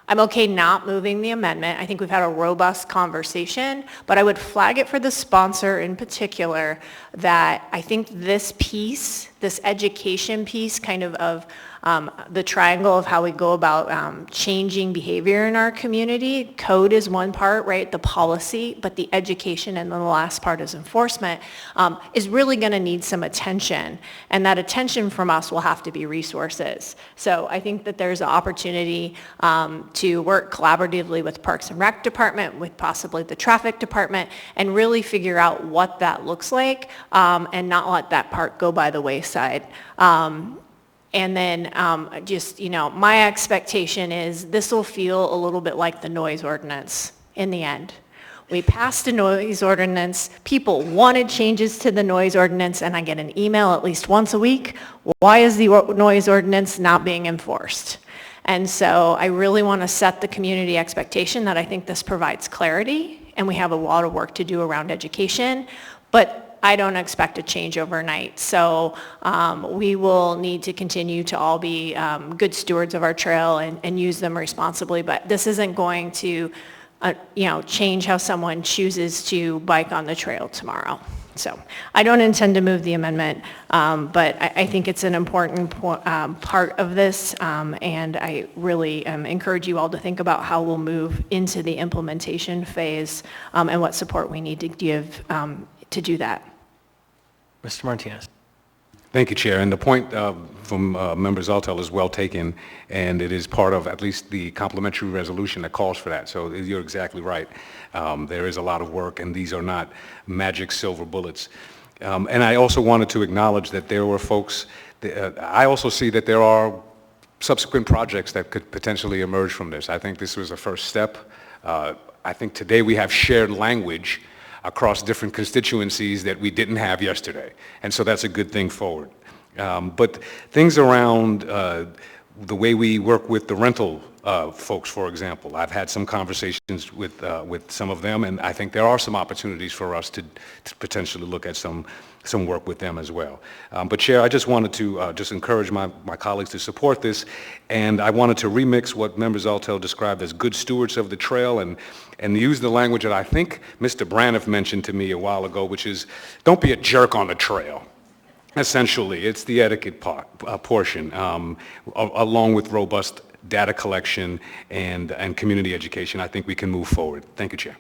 I'm okay not moving the amendment. I think we've had a robust conversation, but I would flag it for the sponsor in particular that I think this piece, this education piece kind of the triangle of how we go about changing behavior in our community. Code is one part, right? The policy, but the education, and then the last part is enforcement, is really going to need some attention. And that attention from us will have to be resources. So I think that there's an opportunity to work collaboratively with Parks and Rec Department, with possibly the Traffic Department, and really figure out what that looks like and not let that part go by the wayside. And then just, my expectation is this will feel a little bit like the noise ordinance in the end. We passed a noise ordinance, people wanted changes to the noise ordinance, and I get an email at least once a week, why is the noise ordinance not being enforced? And so I really want to set the community expectation that I think this provides clarity, and we have a lot of work to do around education, but I don't expect a change overnight. So we will need to continue to all be good stewards of our trail and use them responsibly, but this isn't going to change how someone chooses to bike on the trail tomorrow. So I don't intend to move the amendment, but I think it's an important part of this, and I really encourage you all to think about how we'll move into the implementation phase and what support we need to give to do that. Mr. Martinez. Thank you, Chair. And the point from Member Zolotel is well taken, and it is part of at least the complementary resolution that calls for that. So you're exactly right. There is a lot of work, and these are not magic silver bullets. And I also wanted to acknowledge that there were folks, I also see that there are subsequent projects that could potentially emerge from this. I think this was a first step. I think today we have shared language across different constituencies that we didn't have yesterday. And so that's a good thing forward. But things around the way we work with the rental folks, for example, I've had some conversations with some of them, and I think there are some opportunities for us to potentially look at some work with them as well. But Chair, I just wanted to just encourage my colleagues to support this, and I wanted to remix what Member Zolotel described as good stewards of the trail and use the language that I think Mr. Braniff mentioned to me a while ago, which is don't be a jerk on the trail. Essentially, it's the etiquette portion, along with robust data collection and community education. I think we can move forward. Thank you, Chair.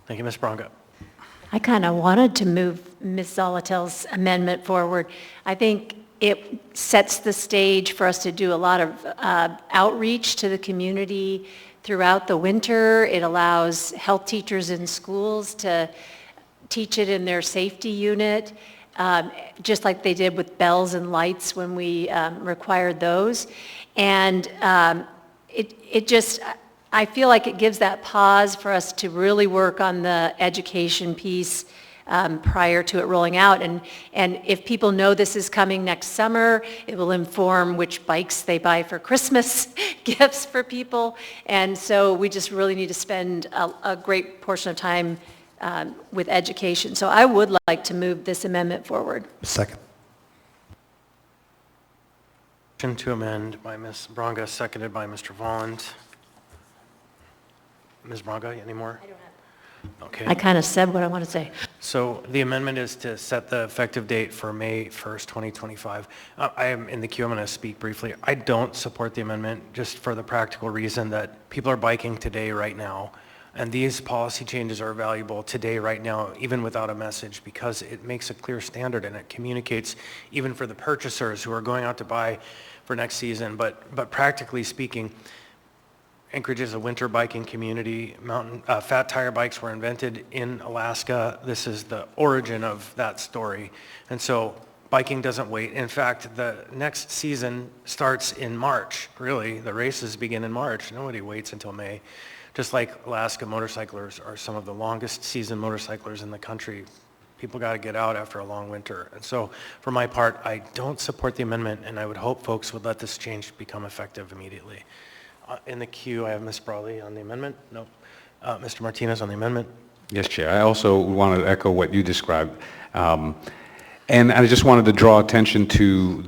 Thank you, Ms. Bronco. I kind of wanted to move Ms. Zolotel's amendment forward. I think it sets the stage for us to do a lot of outreach to the community throughout the winter. It allows health teachers in schools to teach it in their safety unit, just like they did with bells and lights when we required those. And it just, I feel like it gives that pause for us to really work on the education piece prior to it rolling out. And if people know this is coming next summer, it will inform which bikes they buy for Christmas gifts for people. And so we just really need to spend a great portion of time with education. So I would like to move this amendment forward. Second. Motion to amend by Ms. Braga, seconded by Mr. Volland. Ms. Braga, any more? I don't have. Okay. I kind of said what I want to say. So the amendment is to set the effective date for May 1st, 2025. I am in the queue. I'm going to speak briefly. I don't support the amendment just for the practical reason that people are biking today, right now. And these policy changes are valuable today, right now, even without a message, because it makes a clear standard and it communicates even for the purchasers who are going out to buy for next season. But practically speaking, Anchorage is a winter biking community. Fat tire bikes were invented in Alaska. This is the origin of that story. And so biking doesn't wait. In fact, the next season starts in March, really. The races begin in March. Nobody waits until May. Just like Alaska motorcyclers are some of the longest season motorcyclers in the country. People got to get out after a long winter. And so for my part, I don't support the amendment, and I would hope folks would let this change become effective immediately. In the queue, I have Ms. Brawley on the amendment. No. Mr. Martinez on the amendment. Yes, Chair. I also wanted to echo what you described. And I just wanted to draw attention to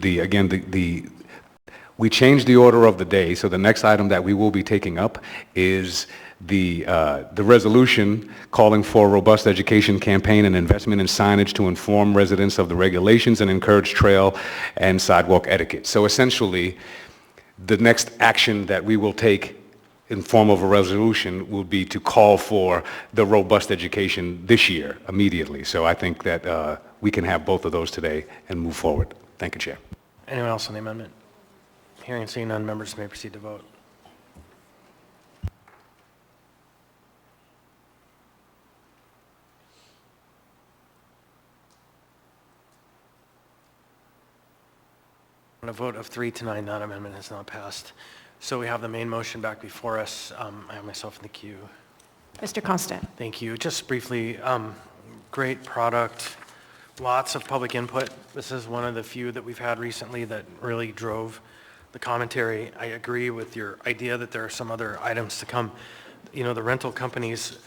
we changed the order of the day, so the next item that we will be taking up is the resolution calling for a robust education campaign and investment in signage to inform residents of the regulations and encourage trail and sidewalk etiquette. So essentially, the next action that we will take in form of a resolution will be to call for the robust education this year, immediately. So I think that we can have both of those today and move forward. Thank you, Chair. Anyone else on the amendment? Hearing and seeing none, members may proceed to vote. On a vote of 3-9, that amendment has not passed. So we have the main motion back before us. I have myself in the queue. Mr. Constant. Thank you. Just briefly, great product, lots of public input. This is one of the few that we've had recently that really drove the commentary. I agree with your idea that there are some other items to come. You know, the rental companies,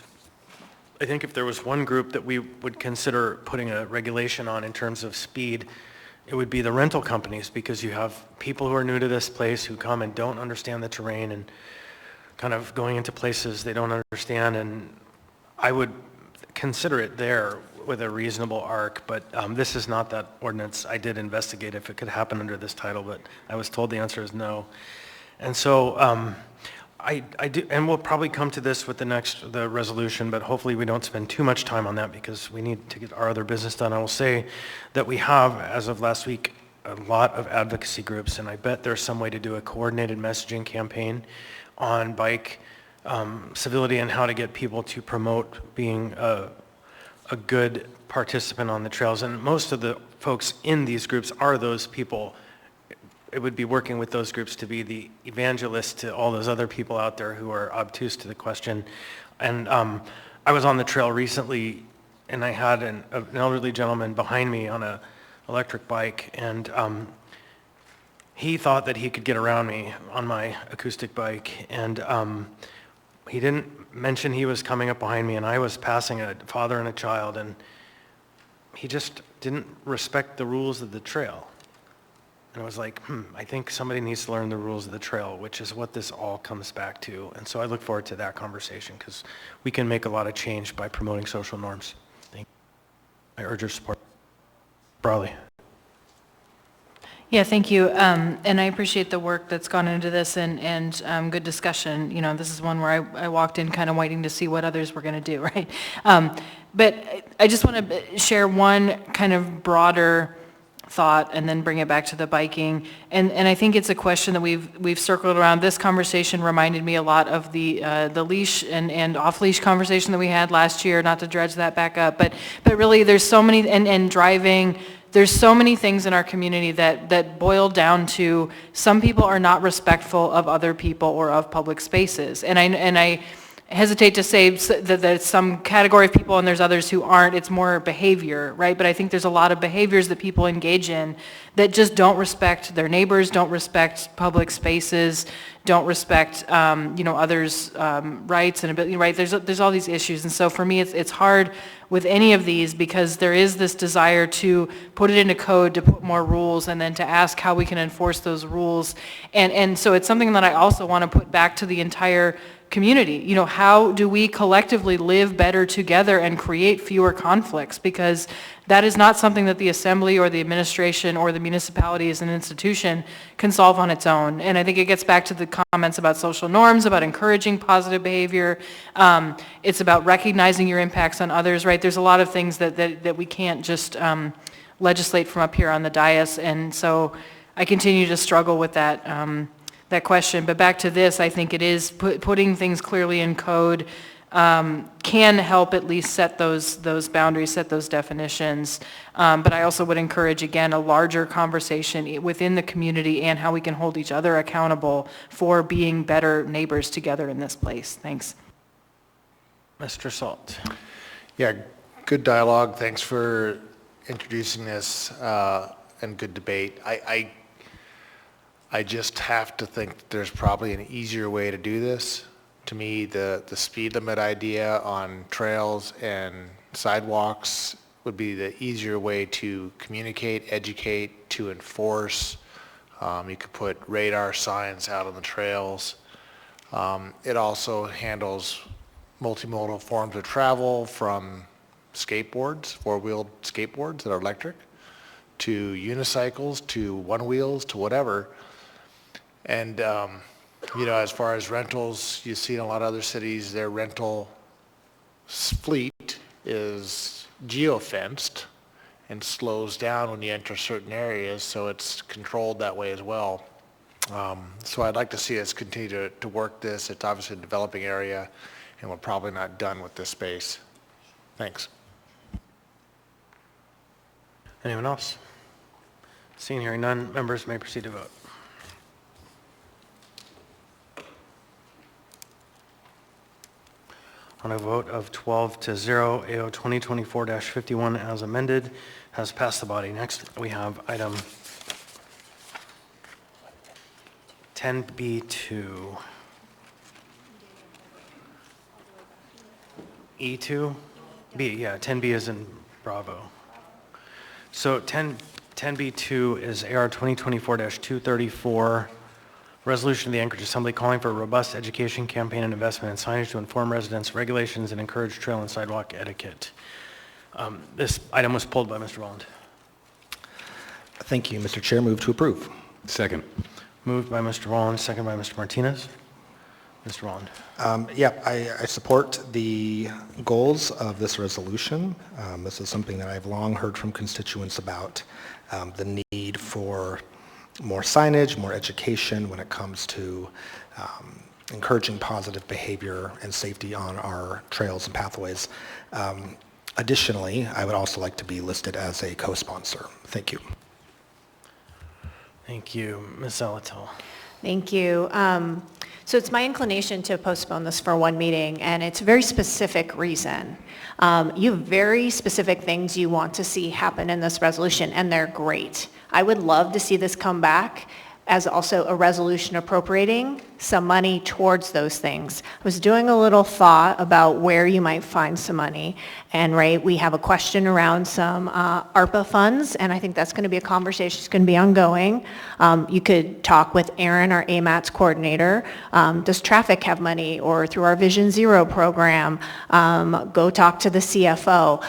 I think if there was one group that we would consider putting a regulation on in terms of speed, it would be the rental companies, because you have people who are new to this place who come and don't understand the terrain and kind of going into places they don't understand, and I would consider it there with a reasonable arc, but this is not that ordinance. I did investigate if it could happen under this title, but I was told the answer is no. And so I do, and we'll probably come to this with the resolution, but hopefully we don't spend too much time on that because we need to get our other business done. I will say that we have, as of last week, a lot of advocacy groups, and I bet there's some way to do a coordinated messaging campaign on bike civility and how to get people to promote being a good participant on the trails. And most of the folks in these groups are those people. It would be working with those groups to be the evangelists to all those other people out there who are obtuse to the question. And I was on the trail recently, and I had an elderly gentleman behind me on an electric bike, and he thought that he could get around me on my acoustic bike, and he didn't mention he was coming up behind me, and I was passing a father and a child, and he just didn't respect the rules of the trail. And I was like, I think somebody needs to learn the rules of the trail, which is what this all comes back to. And so I look forward to that conversation because we can make a lot of change by promoting social norms. Thank you. I urge your support. Brawley. Yeah, thank you. And I appreciate the work that's gone into this and good discussion. You know, this is one where I walked in kind of waiting to see what others were going to do, right? But I just want to share one kind of broader thought and then bring it back to the biking. And I think it's a question that we've circled around. This conversation reminded me a lot of the leash and off-leash conversation that we had last year, not to dredge that back up, but really there's so many, and driving there's so many things in our community that boil down to some people are not respectful of other people or of public spaces. And I hesitate to say that it's some category of people and there's others who aren't. It's more behavior, right? But I think there's a lot of behaviors that people engage in that just don't respect their neighbors, don't respect public spaces, don't respect, others' rights and ability, right? There's all these issues. And so for me, it's hard with any of these because there is this desire to put it into code, to put more rules, and then to ask how we can enforce those rules. And so it's something that I also want to put back to the entire community. How do we collectively live better together and create fewer conflicts? Because that is not something that the assembly or the administration or the municipality as an institution can solve on its own. And I think it gets back to the comments about social norms, about encouraging positive behavior. It's about recognizing your impacts on others, right? There's a lot of things that we can't just legislate from up here on the dais. And so I continue to struggle with that question. But back to this, I think it is putting things clearly in code can help at least set those boundaries, set those definitions. But I also would encourage, again, a larger conversation within the community and how we can hold each other accountable for being better neighbors together in this place. Thanks. Mr. Salt. Yeah, good dialogue. Thanks for introducing this and good debate. I just have to think that there's probably an easier way to do this. To me, the speed limit idea on trails and sidewalks would be the easier way to communicate, educate, to enforce. You could put radar signs out on the trails. It also handles multimodal forms of travel from skateboards, four-wheeled skateboards that are electric, to unicycles, to one-wheels, to whatever. And, as far as rentals, you see in a lot of other cities, their rental fleet is geofenced and slows down when you enter certain areas, so it's controlled that way as well. So I'd like to see us continue to work this. It's obviously a developing area, and we're probably not done with this space. Thanks. Anyone else? Seeing, hearing none, members may proceed to vote. On a vote of 12-0, AO 2024-51 as amended has passed the body. Next, we have item 10B2. E2? B, yeah, 10B is in Bravo. So 10B2 is AR 2024-234, resolution of the Anchorage Assembly calling for a robust education campaign and investment in signage to inform residents regulations and encourage trail and sidewalk etiquette. This item was pulled by Mr. Volland. Thank you, Mr. Chair. Move to approve. Second. Moved by Mr. Wallen, second by Mr. Martinez. Mr. Wallen. I support the goals of this resolution. This is something that I've long heard from constituents about, the need for more signage, more education when it comes to encouraging positive behavior and safety on our trails and pathways. Additionally, I would also like to be listed as a co-sponsor. Thank you. Thank you. Ms. Zalatil. Thank you. So it's my inclination to postpone this for one meeting, and it's a very specific reason. You have very specific things you want to see happen in this resolution, and they're great. I would love to see this come back as also a resolution appropriating some money towards those things. I was doing a little thought about where you might find some money, and we have a question around some ARPA funds, and I think that's going to be a conversation that's going to be ongoing. You could talk with Aaron, our AMATS coordinator. Does traffic have money? Or through our Vision Zero program, go talk to the CFO.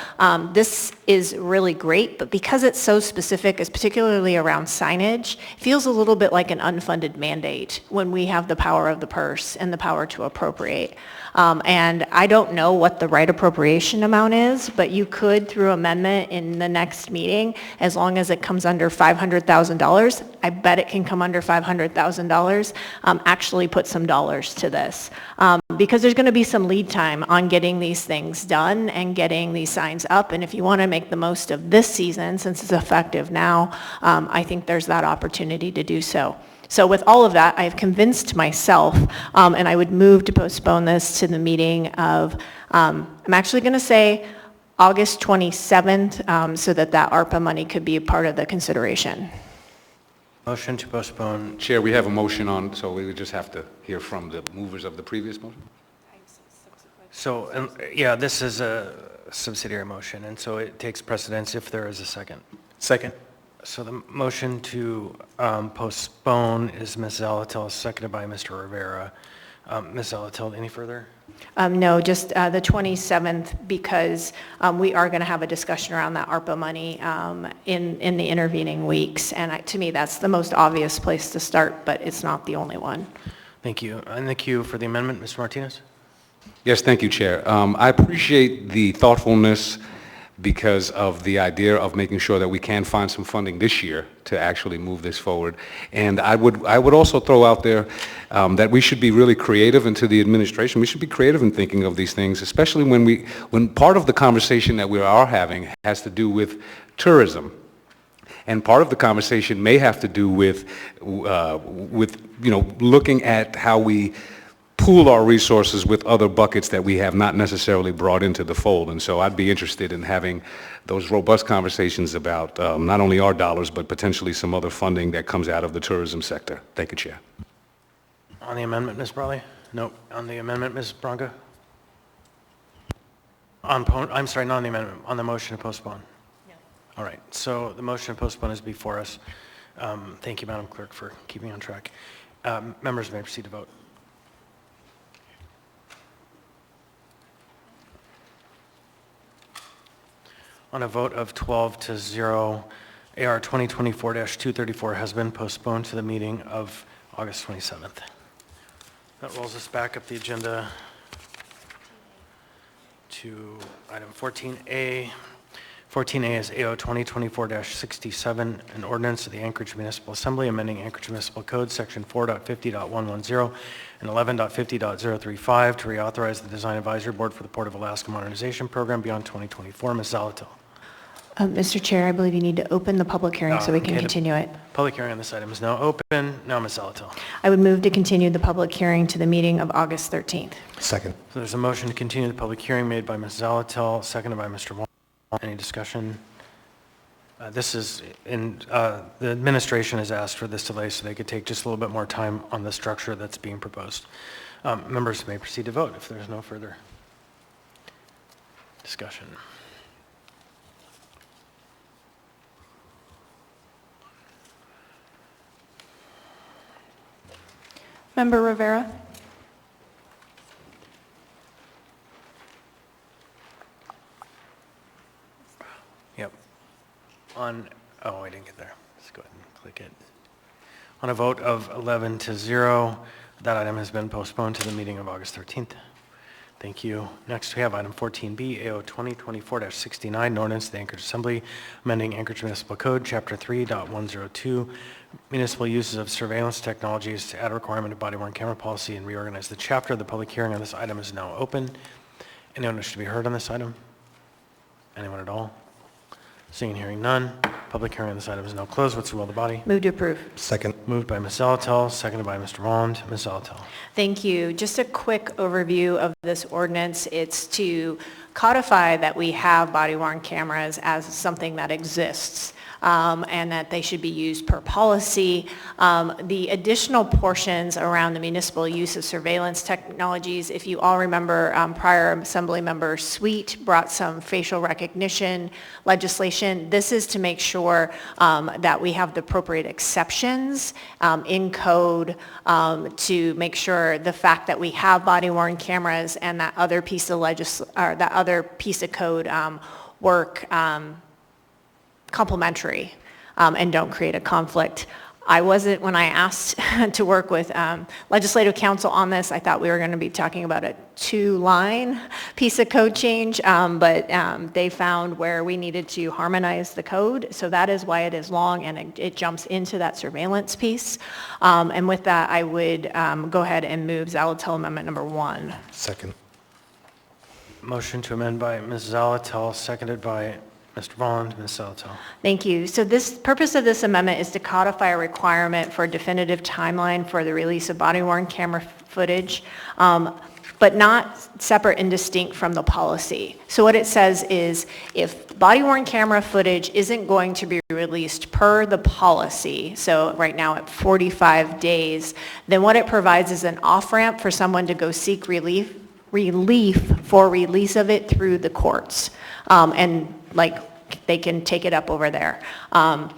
This is really great, but because it's so specific, particularly around signage, it feels a little bit bit like an unfunded mandate when we have the power of the purse and the power to appropriate. And I don't know what the right appropriation amount is, but you could, through amendment in the next meeting, as long as it comes under $500,000, I bet it can come under $500,000, actually put some dollars to this. Because there's going to be some lead time on getting these things done and getting these signs up. And if you want to make the most of this season, since it's effective now, I think there's that opportunity to do so. So with all of that, I've convinced myself, and I would move to postpone this to the meeting of, I'm actually going to say August 27th, so that ARPA money could be a part of the consideration. Motion to postpone. Chair, we have a motion on, so we would just have to hear from the movers of the previous motion. So, yeah, this is a subsidiary motion, and so it takes precedence if there is a second. Second. So the motion to postpone is Ms. Zalatil, seconded by Mr. Rivera. Ms. Zalatil, any further? No, just the 27th, because we are going to have a discussion around that ARPA money in the intervening weeks. And to me, that's the most obvious place to start, but it's not the only one. Thank you. In the queue for the amendment, Mr. Martinez? Yes, thank you, Chair. I appreciate the thoughtfulness because of the idea of making sure that we can find some funding this year to actually move this forward. And I would also throw out there that we should be really creative, and to the administration, we should be creative in thinking of these things, especially when part of the conversation that we are having has to do with tourism. And part of the conversation may have to do with looking at how we pool our resources with other buckets that we have not necessarily brought into the fold. And so I'd be interested in having those robust conversations about not only our dollars, but potentially some other funding that comes out of the tourism sector. Thank you, Chair. On the amendment, Ms. Brawley? No. On the amendment, Ms. Branca? I'm sorry, not on the amendment, on the motion to postpone. No. All right, so the motion to postpone is before us. Thank you, Madam Clerk, for keeping on track. Members may proceed to vote. On a vote of 12-0, AR 2024-234 has been postponed to the meeting of August 27th. That rolls us back up the agenda to item 14A. 14A is AO 2024-67, an ordinance of the Anchorage Municipal Assembly amending Anchorage Municipal Code, Section 4.50.110 and 11.50.035 to reauthorize the Design Advisory Board for the Port of Alaska Modernization Program beyond 2024. Ms. Zalatil. Mr. Chair, I believe you need to open the public hearing so we can continue it. Public hearing on this item is now open. Now, Ms. Zalatil. I would move to continue the public hearing to the meeting of August 13th. Second. So there's a motion to continue the public hearing made by Ms. Zalatil, seconded by Mr. Wong. Any discussion? This is the administration has asked for this delay so they could take just a little bit more time on the structure that's being proposed. Members may proceed to vote if there's no further discussion. Member Rivera? Yep. Oh, I didn't get there. Let's go ahead and click it. On a vote of 11-0, that item has been postponed to the meeting of August 13th. Thank you. Next, we have item 14B, AO 2024-69, an ordinance of the Anchorage Assembly, amending Anchorage Municipal Code, Chapter 3.102, municipal uses of surveillance technologies to add a requirement of body-worn camera policy and reorganize the chapter. The public hearing on this item is now open. Anyone wish to be heard on this item? Anyone at all? Seeing and hearing none, public hearing on this item is now closed. What's the will of the body? Move to approve. Second. Moved by Ms. Zalatil, seconded by Mr. Rond. Ms. Zalatil. Thank you. Just a quick overview of this ordinance. It's to codify that we have body-worn cameras as something that exists. And that they should be used per policy. The additional portions around the municipal use of surveillance technologies, if you all remember, prior Assembly Member Sweet brought some facial recognition legislation. This is to make sure that we have the appropriate exceptions in code to make sure the fact that we have body-worn cameras and that other piece of code work complementary and don't create a conflict. I wasn't, when I asked to work with legislative counsel on this, I thought we were going to be talking about a 2-line piece of code change, but they found where we needed to harmonize the code, so that is why it is long, and it jumps into that surveillance piece. And with that, I would go ahead and move Zalatel Amendment number 1. Second. Motion to amend by Ms. Zalatel, seconded by Mr. Volland. Ms. Zalatel. Thank you. So this purpose of this amendment is to codify a requirement for a definitive timeline for the release of body-worn camera footage, but not separate and distinct from the policy. So what it says is if body-worn camera footage isn't going to be released per the policy, so right now at 45 days, then what it provides is an off-ramp for someone to go seek relief for release of it through the courts. And like they can take it up over there. And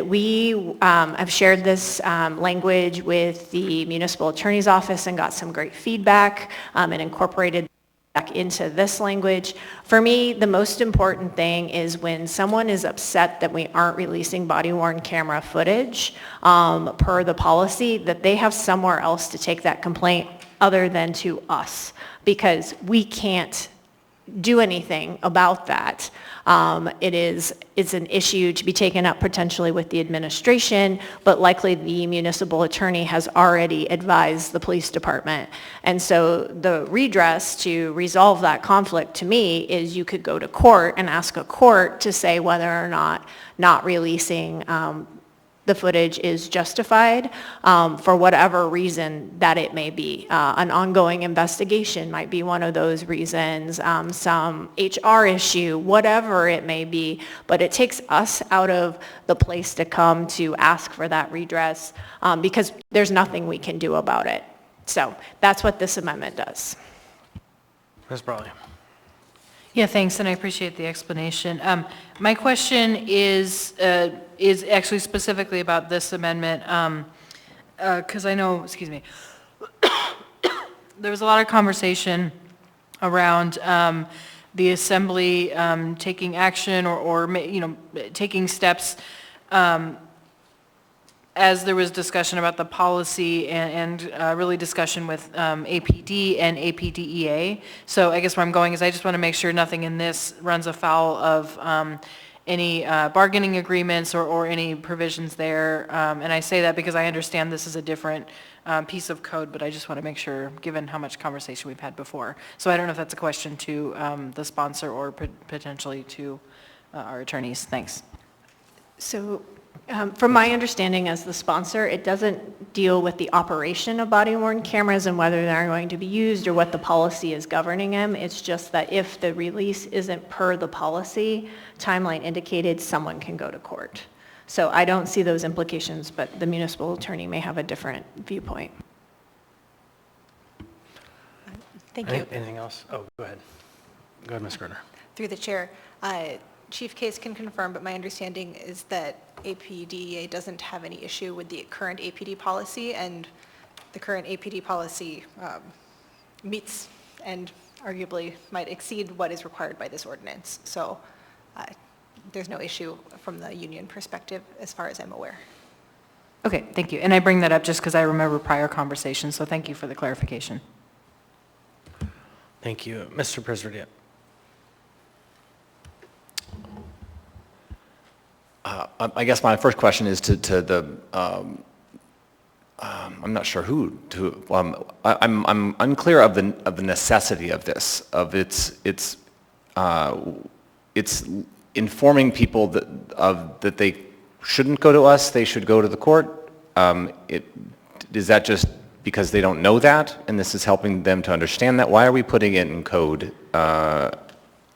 we have shared this language with the municipal attorney's office and got some great feedback and incorporated back into this language. For me, the most important thing is when someone is upset that we aren't releasing body-worn camera footage per the policy, that they have somewhere else to take that complaint other than to us, because we can't do anything about that. It's an issue to be taken up potentially with the administration, but likely the municipal attorney has already advised the police department. And so the redress to resolve that conflict to me is you could go to court and ask a court to say whether or not releasing the footage is justified for whatever reason that it may be. An ongoing investigation might be one of those reasons, some HR issue, whatever it may be, but it takes us out of the place to come to ask for that redress because there's nothing we can do about it. So that's what this amendment does. Ms. Brawley. Yeah, thanks, and I appreciate the explanation. My question is actually specifically about this amendment, because I know, excuse me, there was a lot of conversation around the assembly taking action or taking steps as there was discussion about the policy and really discussion with APD and APDEA. So I guess where I'm going is I just want to make sure nothing in this runs afoul of any bargaining agreements or any provisions there. And I say that because I understand this is a different piece of code, but I just want to make sure, given how much conversation we've had before. So I don't know if that's a question to the sponsor or potentially to our attorneys. Thanks. So from my understanding as the sponsor, it doesn't deal with the operation of body-worn cameras and whether they're going to be used or what the policy is governing them. It's just that if the release isn't per the policy, timeline indicated, someone can go to court. So I don't see those implications, but the municipal attorney may have a different viewpoint. Thank you. Anything else? Oh, go ahead. Go ahead, Ms. Gerner. Through the chair, Chief Case can confirm, but my understanding is that APDEA doesn't have any issue with the current APD policy, and the current APD policy meets and arguably might exceed what is required by this ordinance. So there's no issue from the union perspective as far as I'm aware. Okay, thank you. And I bring that up just because I remember prior conversations, so thank you for the clarification. Thank you. Mr. President. I guess my first question is to the, I'm not sure who to, I'm unclear of the necessity of this, of its informing people that they shouldn't go to us, they should go to the court. Is that just because they don't know that, and this is helping them to understand that? Why are we putting it in code?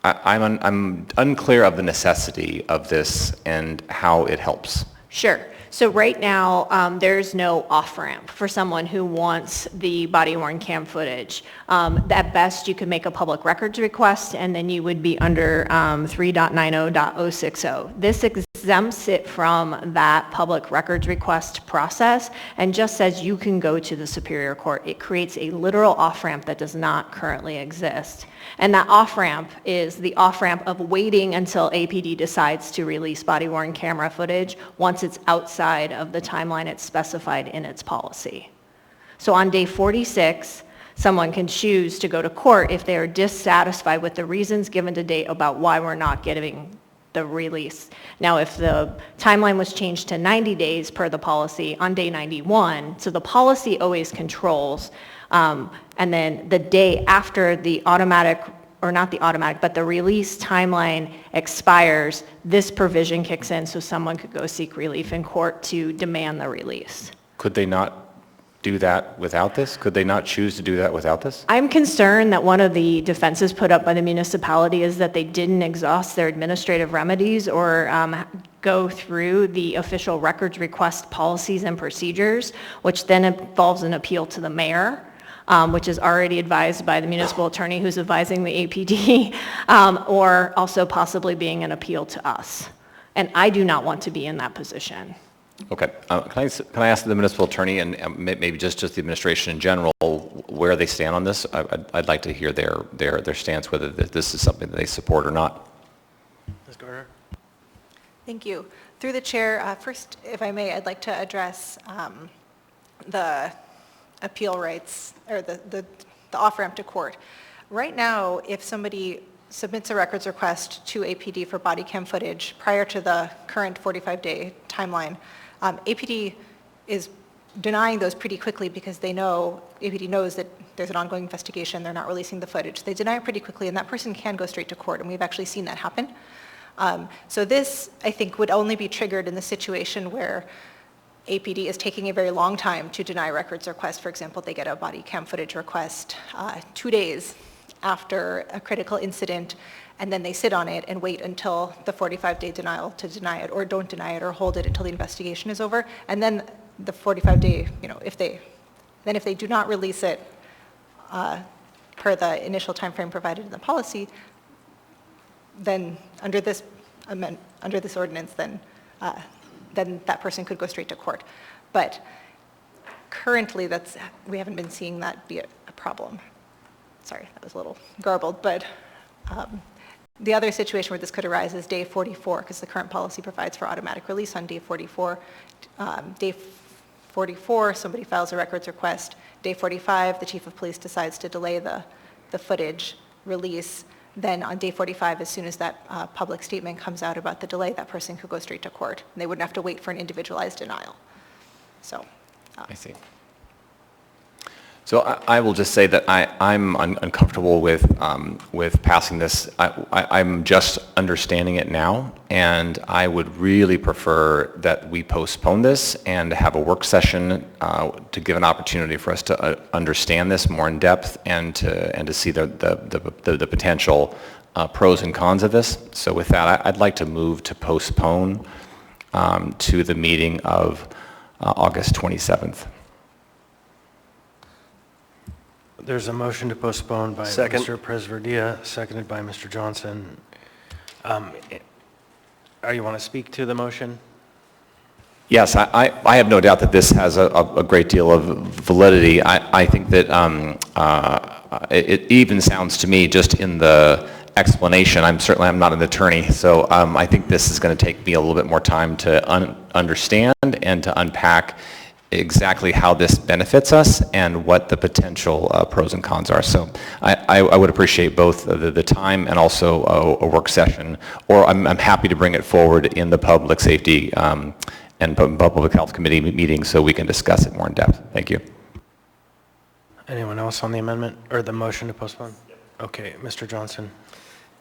I'm unclear of the necessity of this and how it helps. Sure. So right now, there's no off-ramp for someone who wants the body-worn cam footage. At best, you could make a public records request, and then you would be under 3.90.060. This exempts it from that public records request process and just says you can go to the Superior Court. It creates a literal off-ramp that does not currently exist. And that off-ramp is the off-ramp of waiting until APD decides to release body-worn camera footage once it's outside of the timeline it's specified in its policy. So on day 46, someone can choose to go to court if they are dissatisfied with the reasons given to date about why we're not getting the release. Now, if the timeline was changed to 90 days per the policy on day 91, so the policy always controls, and then the day after the automatic, or not the automatic, but the release timeline expires, this provision kicks in so someone could go seek relief in court to demand the release. Could they not do that without this? Could they not choose to do that without this? I'm concerned that one of the defenses put up by the municipality is that they didn't exhaust their administrative remedies or go through the official records request policies and procedures, which then involves an appeal to the mayor, which is already advised by the municipal attorney who's advising the APD, or also possibly being an appeal to us. And I do not want to be in that position. Okay. Can I ask the municipal attorney and maybe just the administration in general where they stand on this? I'd like to hear their stance, whether this is something that they support or not. Ms. Garner? Thank you. Through the chair, first, if I may, I'd like to address the appeal rights, or the off-ramp to court. Right now, if somebody submits a records request to APD for body cam footage prior to the current 45-day timeline, APD is denying those pretty quickly because they know, APD knows that there's an ongoing investigation, they're not releasing the footage. They deny it pretty quickly, and that person can go straight to court, and we've actually seen that happen. So this, I think, would only be triggered in the situation where APD is taking a very long time to deny records requests. For example, they get a body cam footage request 2 days after a critical incident, and then they sit on it and wait until the 45-day denial to deny it, or don't deny it, or hold it until the investigation is over. And then the 45-day, if they do not release it per the initial time frame provided in the policy, then under this ordinance, then that person could go straight to court. But currently, we haven't been seeing that be a problem. Sorry, that was a little garbled, but the other situation where this could arise is day 44, because the current policy provides for automatic release on day 44. Day 44, somebody files a records request. Day 45, the chief of police decides to delay the footage release. Then on day 45, as soon as that public statement comes out about the delay, that person could go straight to court. And they wouldn't have to wait for an individualized denial. So. I see. So I will just say that I'm uncomfortable with passing this. I'm just understanding it now, and I would really prefer that we postpone this and have a work session to give an opportunity for us to understand this more in depth and to see the potential pros and cons of this. So with that, I'd like to move to postpone to the meeting of August 27th. There's a motion to postpone by Second. Mr. Presverdia, seconded by Mr. Johnson. You want to speak to the motion? Yes, I have no doubt that this has a great deal of validity. I think that it even sounds to me, just in the explanation, I'm not an attorney, so I think this is going to take me a little bit more time to understand and to unpack exactly how this benefits us and what the potential pros and cons are. So I would appreciate both the time and also a work session, or I'm happy to bring it forward in the public safety and public health committee meeting so we can discuss it more in depth. Thank you. Anyone else on the amendment or the motion to postpone? Okay, Mr. Johnson.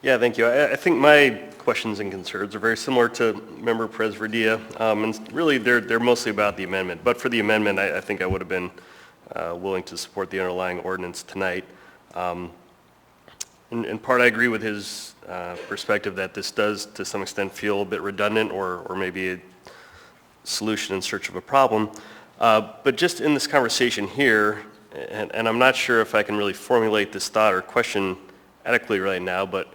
Yeah, thank you. I think my questions and concerns are very similar to Member Presverdia, and really they're mostly about the amendment. But for the amendment, I think I would have been willing to support the underlying ordinance tonight. In part, I agree with his perspective that this does, to some extent, feel a bit redundant or maybe solution in search of a problem. But just in this conversation here, and I'm not sure if I can really formulate this thought or question adequately right now, but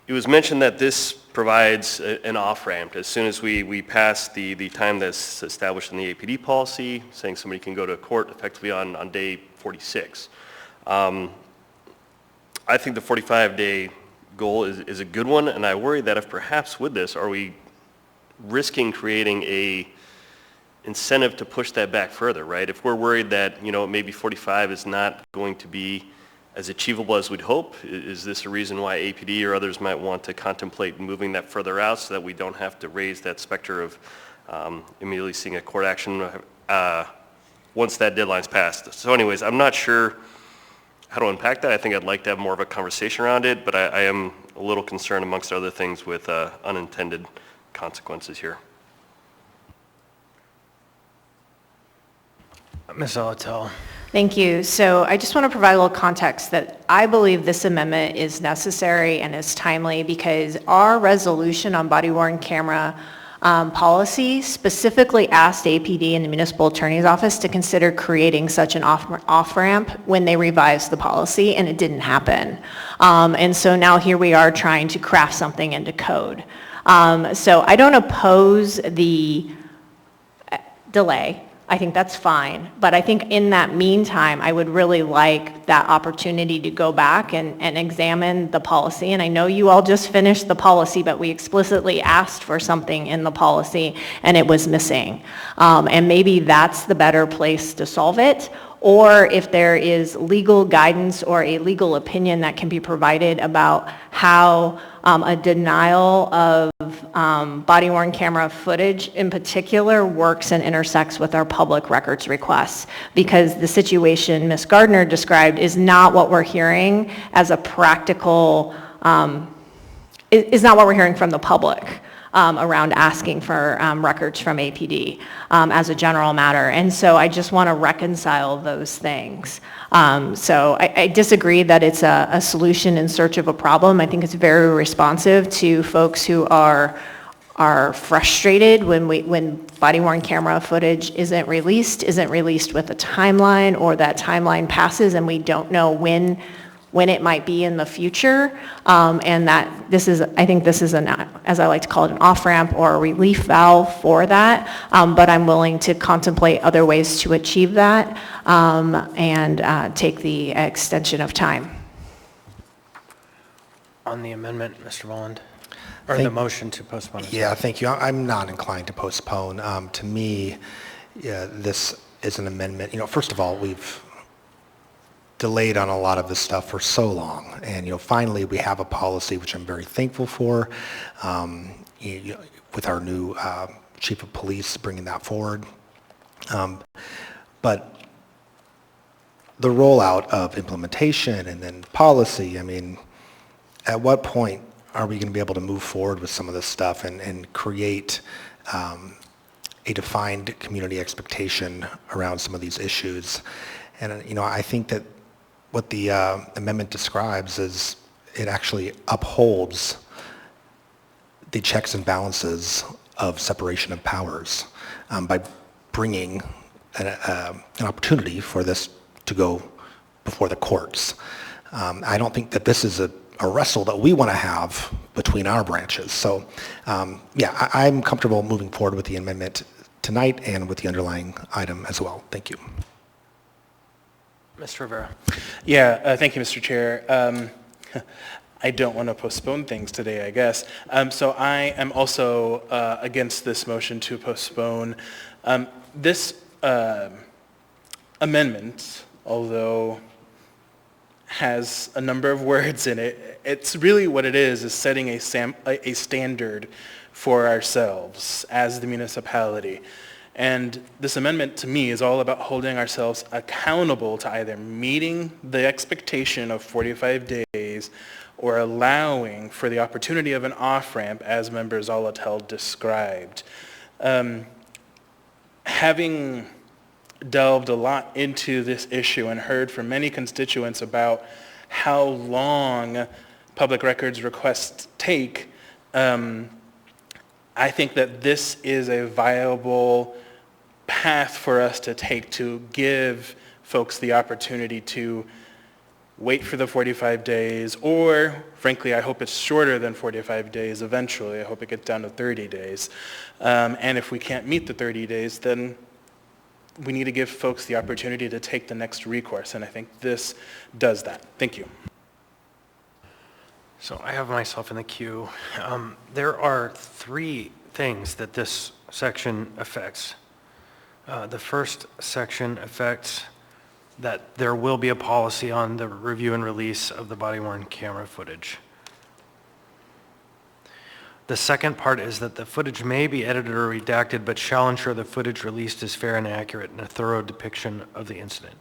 it was mentioned that this provides an off-ramp as soon as we pass the time that's established in the APD policy, saying somebody can go to court effectively on day 46. I think the 45-day goal is a good one, and I worry that if perhaps with this, are we risking creating a incentive to push that back further, right? If we're worried that, maybe 45 is not going to be as achievable as we'd hope, is this a reason why APD or others might want to contemplate moving that further out so that we don't have to raise that specter of immediately seeing a court action once that deadline's passed? So anyways, I'm not sure how to unpack that. I think I'd like to have more of a conversation around it, but I am a little concerned amongst other things with unintended consequences here. Ms. Alatel. Thank you. So I just want to provide a little context that I believe this amendment is necessary and is timely because our resolution on body-worn camera policy specifically asked APD and the municipal attorney's office to consider creating such an off-ramp when they revised the policy, and it didn't happen. And so now here we are trying to craft something into code. So I don't oppose the delay. I think that's fine. But I think in that meantime, I would really like that opportunity to go back and examine the policy. And I know you all just finished the policy, but we explicitly asked for something in the policy and it was missing. And maybe that's the better place to solve it. Or if there is legal guidance or a legal opinion that can be provided about how a denial of body-worn camera footage in particular works and intersects with our public records requests. Because the situation Ms. Gardner described is not what we're hearing as a practical, is not what we're hearing from the public. Around asking for records from APD as a general matter. And so I just want to reconcile those things. So I disagree that it's a solution in search of a problem. I think it's very responsive to folks who are frustrated when body-worn camera footage isn't released with a timeline, or that timeline passes and we don't know when it might be in the future, and that I think this is, as I like to call it, an off-ramp or a relief valve for that, but I'm willing to contemplate other ways to achieve that and take the extension of time. On the amendment, Mr. Volland, or the motion to postpone. Yeah, thank you. I'm not inclined to postpone. To me, this is an amendment. First of all, we've delayed on a lot of this stuff for so long, and finally we have a policy, which I'm very thankful for, with our new chief of police bringing that forward. But the rollout of implementation and then policy, at what point are we going to be able to move forward with some of this stuff and create a defined community expectation around some of these issues? And I think that what the amendment describes is it actually upholds the checks and balances of separation of powers by bringing an opportunity for this to go before the courts. I don't think that this is a wrestle that we want to have between our branches. So yeah, I'm comfortable moving forward with the amendment tonight and with the underlying item as well. Thank you. Mr. Rivera. Yeah, thank you, Mr. Chair. I don't want to postpone things today, I guess. So I am also against this motion to postpone. This amendment, although has a number of words in it, it's really what it is setting a standard for ourselves as the municipality. And this amendment, to me, is all about holding ourselves accountable to either meeting the expectation of 45 days or allowing for the opportunity of an off-ramp, as Member Zolotel described. Having delved a lot into this issue and heard from many constituents about how long public records requests take, I think that this is a viable path for us to take to give folks the opportunity to wait for the 45 days, or frankly, I hope it's shorter than 45 days eventually. I hope it gets down to 30 days. And if we can't meet the 30 days, then we need to give folks the opportunity to take the next recourse, and I think this does that. Thank you. So I have myself in the queue. There are 3 things that this section affects. The first section affects that there will be a policy on the review and release of the body-worn camera footage. The second part is that the footage may be edited or redacted, but shall ensure the footage released is fair and accurate and a thorough depiction of the incident.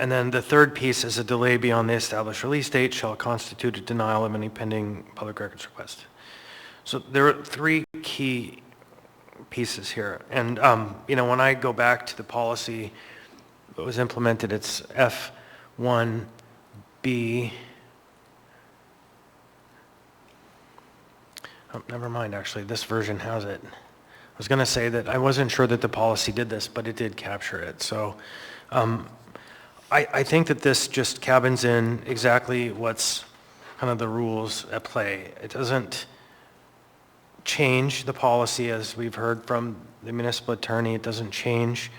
And then the third piece is a delay beyond the established release date shall constitute a denial of any pending public records request. So there are 3 key pieces here. And, when I go back to the policy that was implemented, it's F1B. Oh, never mind, actually, this version has it. I was going to say that I wasn't sure that the policy did this, but it did capture it. So I think that this just cabins in exactly what's kind of the rules at play. It doesn't change the policy, as we've heard from the municipal attorney. It doesn't change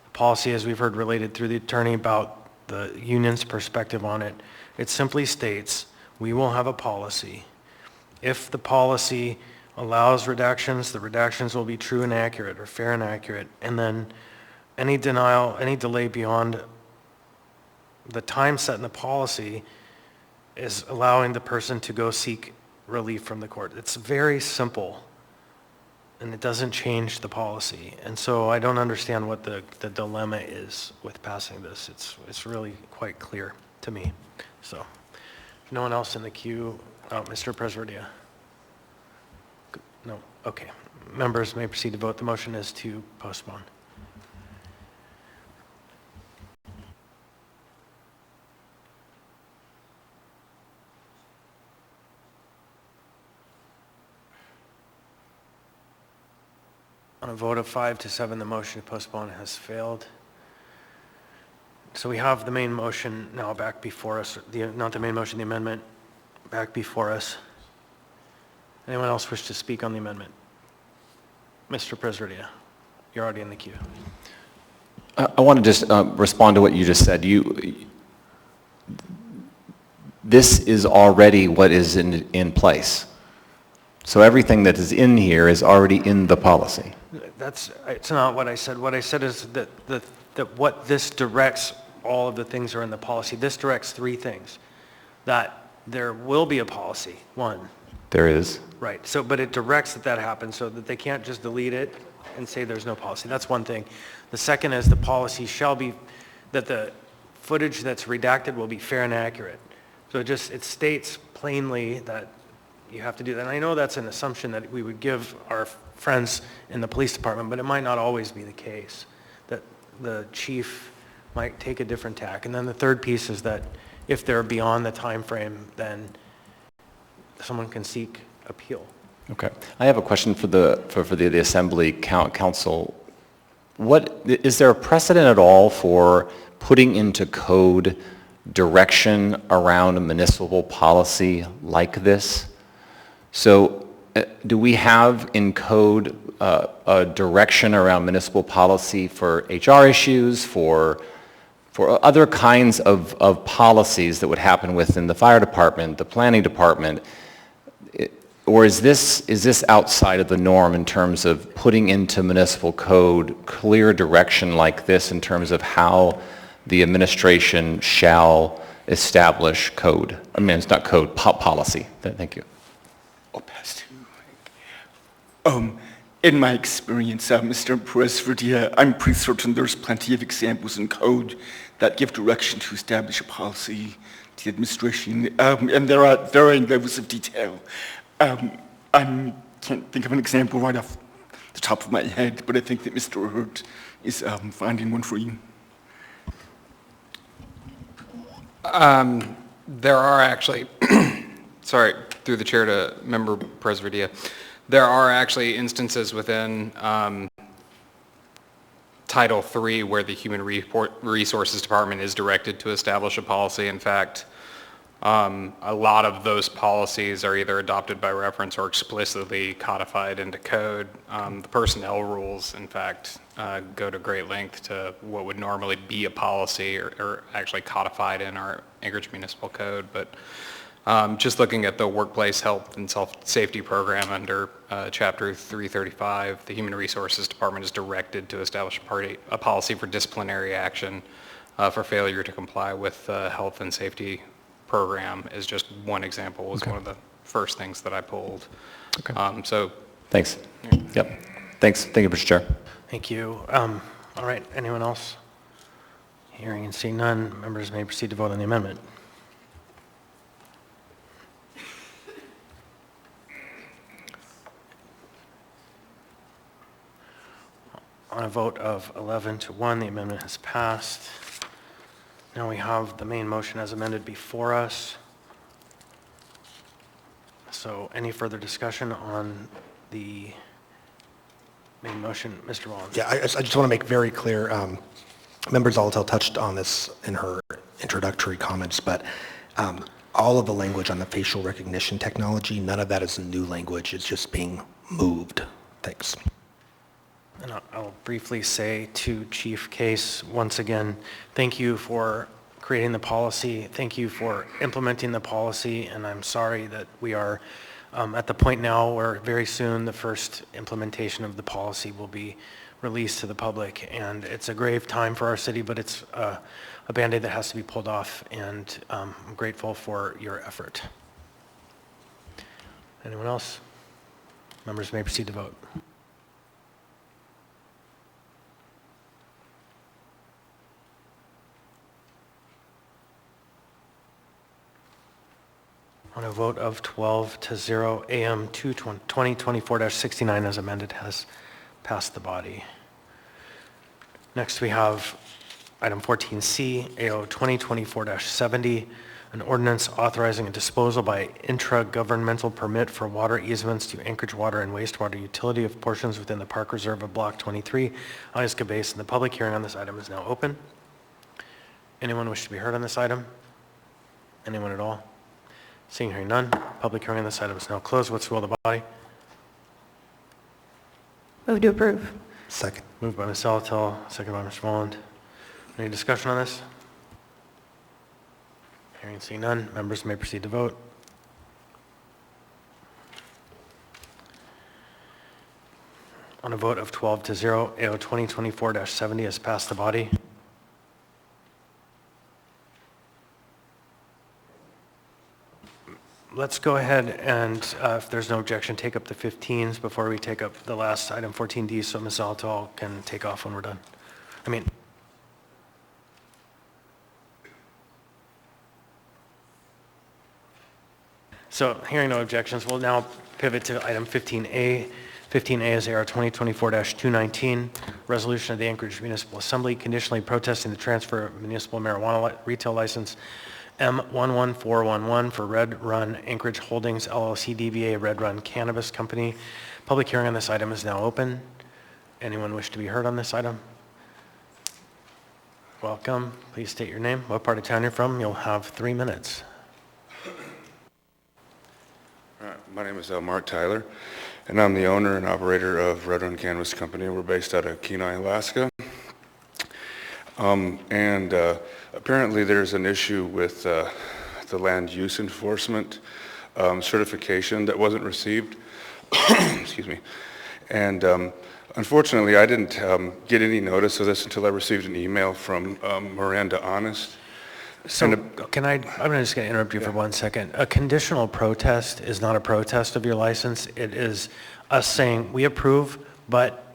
the policy, as we've heard related through the attorney, about the union's perspective on it. It simply states, we will have a policy. If the policy allows redactions, the redactions will be true and accurate, or fair and accurate, and then any denial, any delay beyond the time set in the policy is allowing the person to go seek relief from the court. It's very simple, and it doesn't change the policy. And so I don't understand what the dilemma is with passing this. It's really quite clear to me. So, if no one else in the queue, Mr. Presverdia. No, okay. Members may proceed to vote. The motion is to postpone. On a vote of 5 to 7, the motion to postpone has failed. So we have the main motion now back before us, not the main motion, the amendment back before us. Anyone else wish to speak on the amendment? Mr. Presverdia, you're already in the queue. I want to just respond to what you just said. This is already what is in place. So everything that is in here is already in the policy. It's not what I said. What I said is that what this directs, all of the things are in the policy. This directs 3 things. That there will be a policy, 1. There is. Right. So, but it directs that happens so that they can't just delete it and say there's no policy. That's one thing. The second is the policy shall be, that the footage that's redacted will be fair and accurate. So it states plainly that you have to do that. And I know that's an assumption that we would give our friends in the police department, but it might not always be the case, that the chief might take a different tack. And then the third piece is that if they're beyond the time frame, then someone can seek appeal. Okay. I have a question for the Assembly Council. Is there a precedent at all for putting into code direction around a municipal policy like this? So do we have in code a direction around municipal policy for HR issues, for other kinds of policies that would happen within the fire department, the planning department? Or is this outside of the norm in terms of putting into municipal code clear direction like this in terms of how the administration shall establish code? I mean, it's not code, policy. Thank you. I'll pass to. In my experience, Mr. Presverdia, I'm pretty certain there's plenty of examples in code that give direction to establish a policy to the administration, and there are varying levels of detail. I can't think of an example right off the top of my head, but I think that Mr. Hurt is finding one for you. There are actually, sorry, through the chair to Member Presverdia, there are actually instances within Title III where the Human Resources Department is directed to establish a policy. In fact, a lot of those policies are either adopted by reference or explicitly codified into code. The personnel rules, in fact, go to great length to what would normally be a policy or actually codified in our Anchorage Municipal Code. But just looking at the Workplace Health and Safety Program under Chapter 335, the Human Resources Department is directed to establish a policy for disciplinary action for failure to comply with the health and safety program is just one example, was one of the first things that I pulled. Okay. So. Thanks. Yep. Thanks. Thank you, Mr. Chair. Thank you. All right, anyone else? Hearing and seeing none, members may proceed to vote on the amendment. On a vote of 11-1, the amendment has passed. Now we have the main motion as amended before us. So any further discussion on the main motion? Mr. Rollins. Yeah, I just want to make very clear, Member Zolotel touched on this in her introductory comments, but all of the language on the facial recognition technology, none of that is new language. It's just being moved. Thanks. And I'll briefly say to Chief Case, once again, thank you for creating the policy. Thank you for implementing the policy. And I'm sorry that we are at the point now where very soon the first implementation of the policy will be released to the public. And it's a grave time for our city, but it's a Band-Aid that has to be pulled off. And I'm grateful for your effort. Anyone else? Members may proceed to vote. On a vote of 12-0, AM 2024-69 as amended has passed the body. Next we have item 14C, AO 2024-70, an ordinance authorizing a disposal by intra-governmental permit for water easements to Anchorage Water and Wastewater Utility of portions within the Park Reserve of Block 23, Iska Basin. The public hearing on this item is now open. Anyone wish to be heard on this item? Anyone at all? Seeing hearing none, public hearing on this item is now closed. What's the will of the body? Move to approve. Second. Moved by Ms. Zolotel, second by Mr. Molland. Any discussion on this? Hearing and seeing none, members may proceed to vote. On a vote of 12-0, AO 2024-70 has passed the body. Let's go ahead and, if there's no objection, take up the 15s before we take up the last item, 14D, so Ms. Zolotel can take off when we're done. So hearing no objections, we'll now pivot to item 15A. 15A is AR 2024-219, resolution of the Anchorage Municipal Assembly conditionally protesting the transfer of municipal marijuana retail license M11411 for Red Run Anchorage Holdings LLC DBA Red Run Cannabis Company. Public hearing on this item is now open. Anyone wish to be heard on this item? Welcome. Please state your name, what part of town you're from. You'll have 3 minutes. All right, my name is Mark Tyler, and I'm the owner and operator of Red Run Cannabis Company. We're based out of Kenai, Alaska. Apparently there's an issue with the land use enforcement certification that wasn't received. Excuse me. And unfortunately, I didn't get any notice of this until I received an email from Miranda Honest. So I'm just going to interrupt you for 1 second. A conditional protest is not a protest of your license. It is us saying we approve, but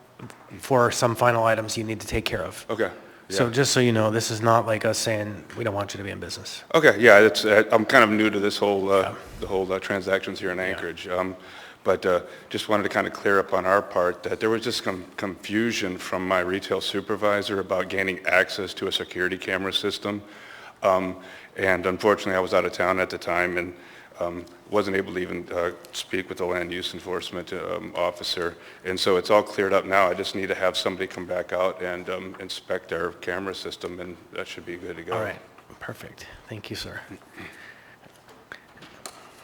for some final items you need to take care of. Okay. So just so you know, this is not like us saying we don't want you to be in business. Okay, yeah, I'm kind of new to this whole, the whole transactions here in Anchorage. But just wanted to kind of clear up on our part that there was just some confusion from my retail supervisor about gaining access to a security camera system. And unfortunately, I was out of town at the time, and wasn't able to even speak with the land use enforcement officer. And so it's all cleared up now. I just need to have somebody come back out and inspect our camera system, and that should be good to go. All right, perfect. Thank you, sir.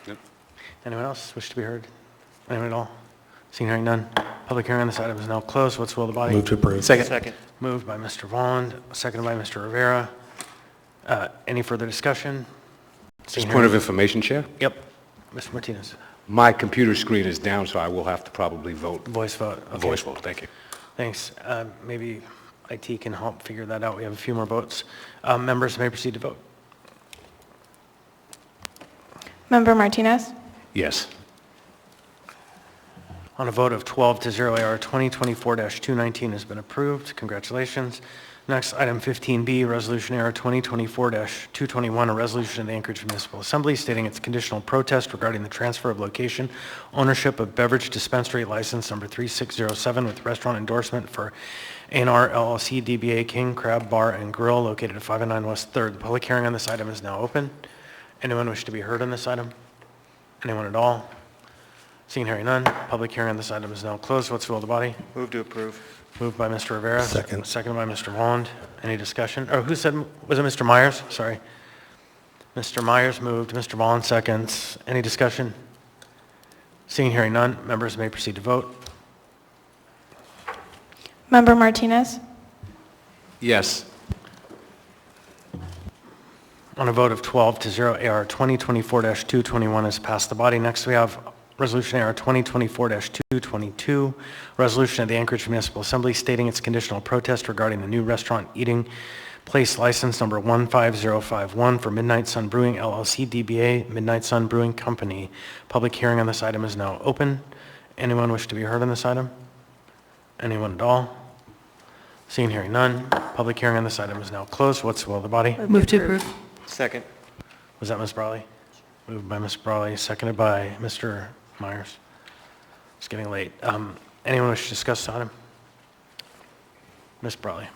Yep. Anyone else wish to be heard? Anyone at all? Seeing hearing none. Public hearing on this item is now closed. What's the will of the body? Move to approve. Second. Moved by Mr. Vaughn, seconded by Mr. Rivera. Any further discussion? Just Seeing point hearing- of information, Chair. Yep. Mr. Martinez. My computer screen is down, so I will have to probably vote. Voice vote. A Okay. voice vote, thank you. Thanks. Maybe IT can help figure that out. We have a few more votes. Members may proceed to vote. Member Martinez? Yes. On a vote of 12-0, AR 2024-219 has been approved. Congratulations. Next, item 15B, Resolution AR 2024-221, a resolution of the Anchorage Municipal Assembly stating its conditional protest regarding the transfer of location, ownership of beverage dispensary license number 3607 with restaurant endorsement for A&R LLC DBA King Crab Bar and Grill located at 509 West 3rd. The public hearing on this item is now open. Anyone wish to be heard on this item? Anyone at all? Seeing hearing none, public hearing on this item is now closed. What's the will of the body? Move to approve. Moved by Mr. Rivera. Second. Seconded by Mr. Wand. Any discussion? Or who said, was it Mr. Myers? Sorry. Mr. Myers moved, Mr. Vaughn seconds. Any discussion? Seeing hearing none, members may proceed to vote. Member Martinez? Yes. On a vote of 12-0, AR 2024-221 has passed the body. Next, we have Resolution AR 2024-222, resolution of the Anchorage Municipal Assembly stating its conditional protest regarding the new restaurant eating place license number 15051 for Midnight Sun Brewing LLC DBA Midnight Sun Brewing Company. Public hearing on this item is now open. Anyone wish to be heard on this item? Anyone at all? Seeing hearing none, public hearing on this item is now closed. What's the will of the body? Move to approve. Second. Was that Ms. Brawley? Moved by Ms. Brawley, seconded by Mr. Myers. It's getting late. Anyone wish to discuss this item? Ms. Brawley.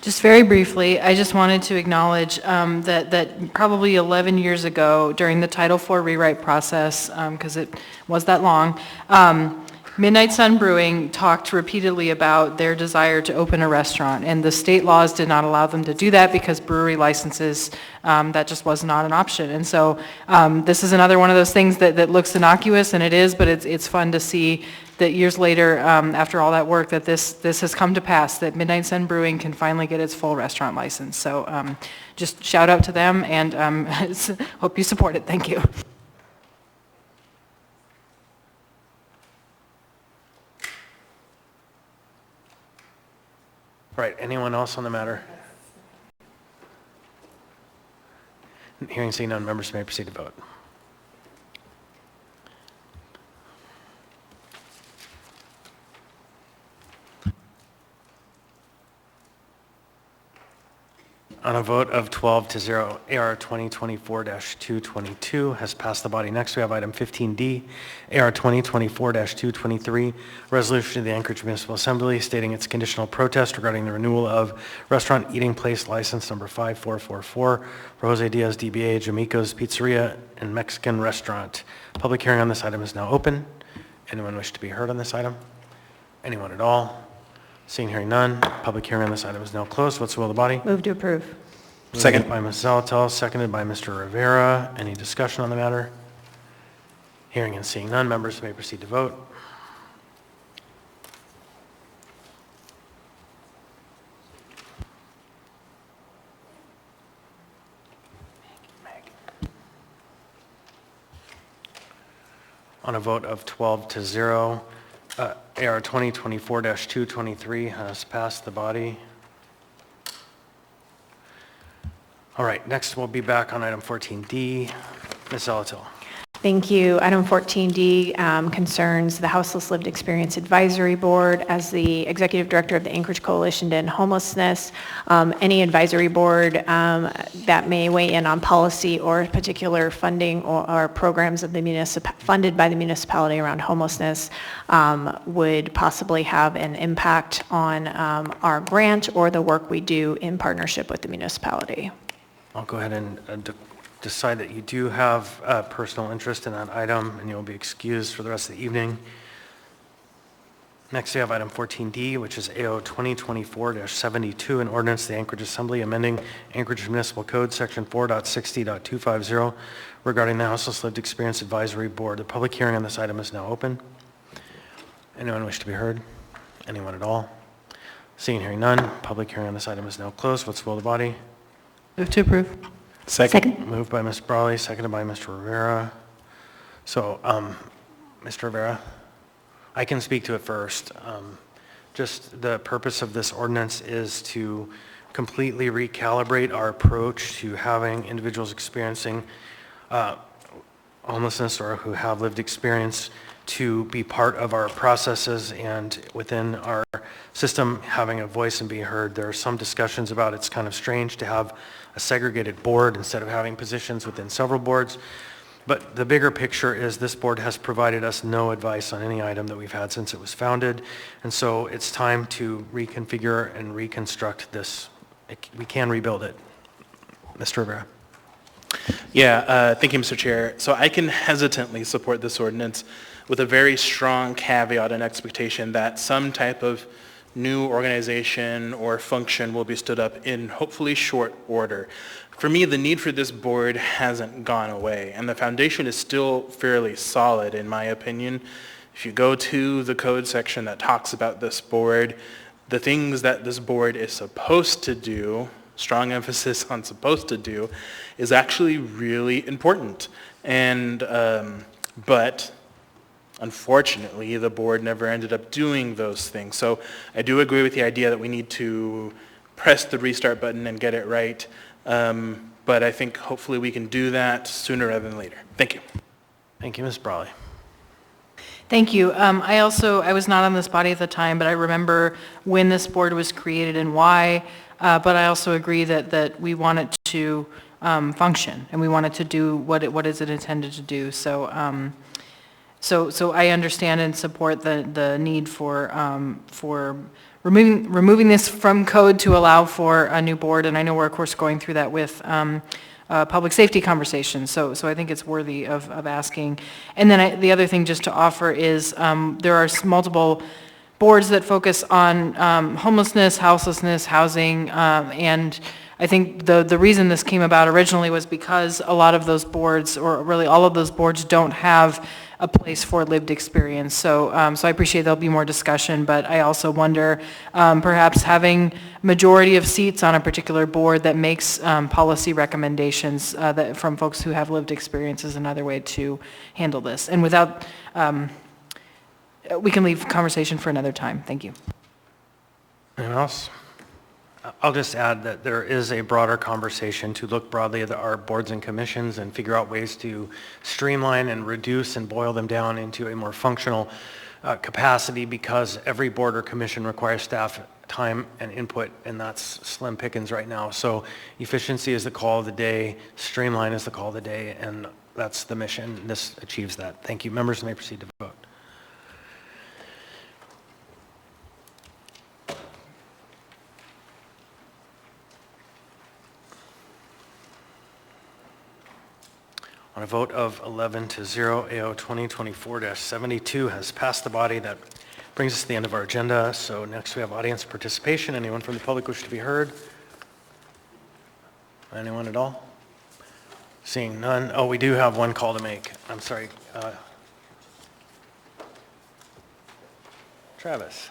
Just very briefly, I just wanted to acknowledge that probably 11 years ago, during the Title IV rewrite process, because it was that long, Midnight Sun Brewing talked repeatedly about their desire to open a restaurant, and the state laws did not allow them to do that because brewery licenses, that just was not an option. And so this is another one of those things that looks innocuous, and it is, but it's fun to see that years later, after all that work, that this has come to pass, that Midnight Sun Brewing can finally get its full restaurant license. So just shout out to them, and hope you support it. Thank you. Right, anyone else on the matter? Hearing seeing none, members may proceed to vote. On a vote of 12-0, AR 2024-222 has passed the body. Next, we have item 15D, AR 2024-223, resolution of the Anchorage Municipal Assembly stating its conditional protest regarding the renewal of restaurant eating place license number 5444 for Jose Diaz DBA Jamico's Pizzeria and Mexican Restaurant. Public hearing on this item is now open. Anyone wish to be heard on this item? Anyone at all? Seeing hearing none, public hearing on this item is now closed. What's the will of the body? Move to approve. Second by Ms. Zalatel, seconded by Mr. Rivera. Any discussion on the matter? Hearing and seeing none, members may proceed to vote. On a vote of 12-0, AR 2024-223 has passed the body. All right, next we'll be back on item 14D. Ms. Zalatil. Thank you. Item 14D concerns the Houseless Lived Experience Advisory Board. As the Executive Director of the Anchorage Coalition to End Homelessness, any advisory board that may weigh in on policy or particular funding or programs of the funded by the municipality around homelessness would possibly have an impact on our grant or the work we do in partnership with the municipality. I'll go ahead and decide that you do have a personal interest in that item, and you'll be excused for the rest of the evening. Next, we have item 14D, which is AO 2024-72, an ordinance of the Anchorage Assembly amending Anchorage Municipal Code, Section 4.60.250, regarding the Houseless Lived Experience Advisory Board. The public hearing on this item is now open. Anyone wish to be heard? Anyone at all? Seeing and hearing none, public hearing on this item is now closed. What's the will of the body? Move to approve. Second. Moved by Ms. Brawley, seconded by Mr. Rivera. So, Mr. Rivera, I can speak to it first. Just the purpose of this ordinance is to completely recalibrate our approach to having individuals experiencing homelessness or who have lived experience to be part of our processes and within our system having a voice and be heard. There are some discussions about it's kind of strange to have a segregated board instead of having positions within several boards. But the bigger picture is this board has provided us no advice on any item that we've had since it was founded. And so it's time to reconfigure and reconstruct this. We can rebuild it. Mr. Rivera. Yeah, thank you, Mr. Chair. So I can hesitantly support this ordinance with a very strong caveat and expectation that some type of new organization or function will be stood up in hopefully short order. For me, the need for this board hasn't gone away, and the foundation is still fairly solid, in my opinion. If you go to the code section that talks about this board, the things that this board is supposed to do, strong emphasis on supposed to do, is actually really important. And, but unfortunately, the board never ended up doing those things. So I do agree with the idea that we need to press the restart button and get it right. But I think hopefully we can do that sooner rather than later. Thank you. Thank you, Ms. Brawley. Thank you. I was not on this body at the time, but I remember when this board was created and why. But I also agree that we want it to function and we want it to do what is it intended to do. So I understand and support the need for removing this from code to allow for a new board, and I know we're of course going through that with public safety conversations, so I think it's worthy of asking. And then the other thing just to offer is there are multiple boards that focus on homelessness, houselessness, housing, and I think the reason this came about originally was because a lot of those boards, or really all of those boards, don't have a place for lived experience. So I appreciate there'll be more discussion, but I also wonder perhaps having majority of seats on a particular board that makes policy recommendations that from folks who have lived experience is another way to handle this. And without, we can leave conversation for another time. Thank you. Anyone else? I'll just add that there is a broader conversation to look broadly at our boards and commissions and figure out ways to streamline and reduce and boil them down into a more functional capacity, because every board or commission requires staff time and input, and that's slim pickings right now. So efficiency is the call of the day, streamline is the call of the day, and that's the mission. This achieves that. Thank you. Members may proceed to vote. On a vote of 11 to 0, AO 2024-72 has passed the body. That brings us to the end of our agenda. So next we have audience participation. Anyone from the public wish to be heard? Anyone at all? Seeing none. Oh, we do have one call to make. I'm sorry. Travis.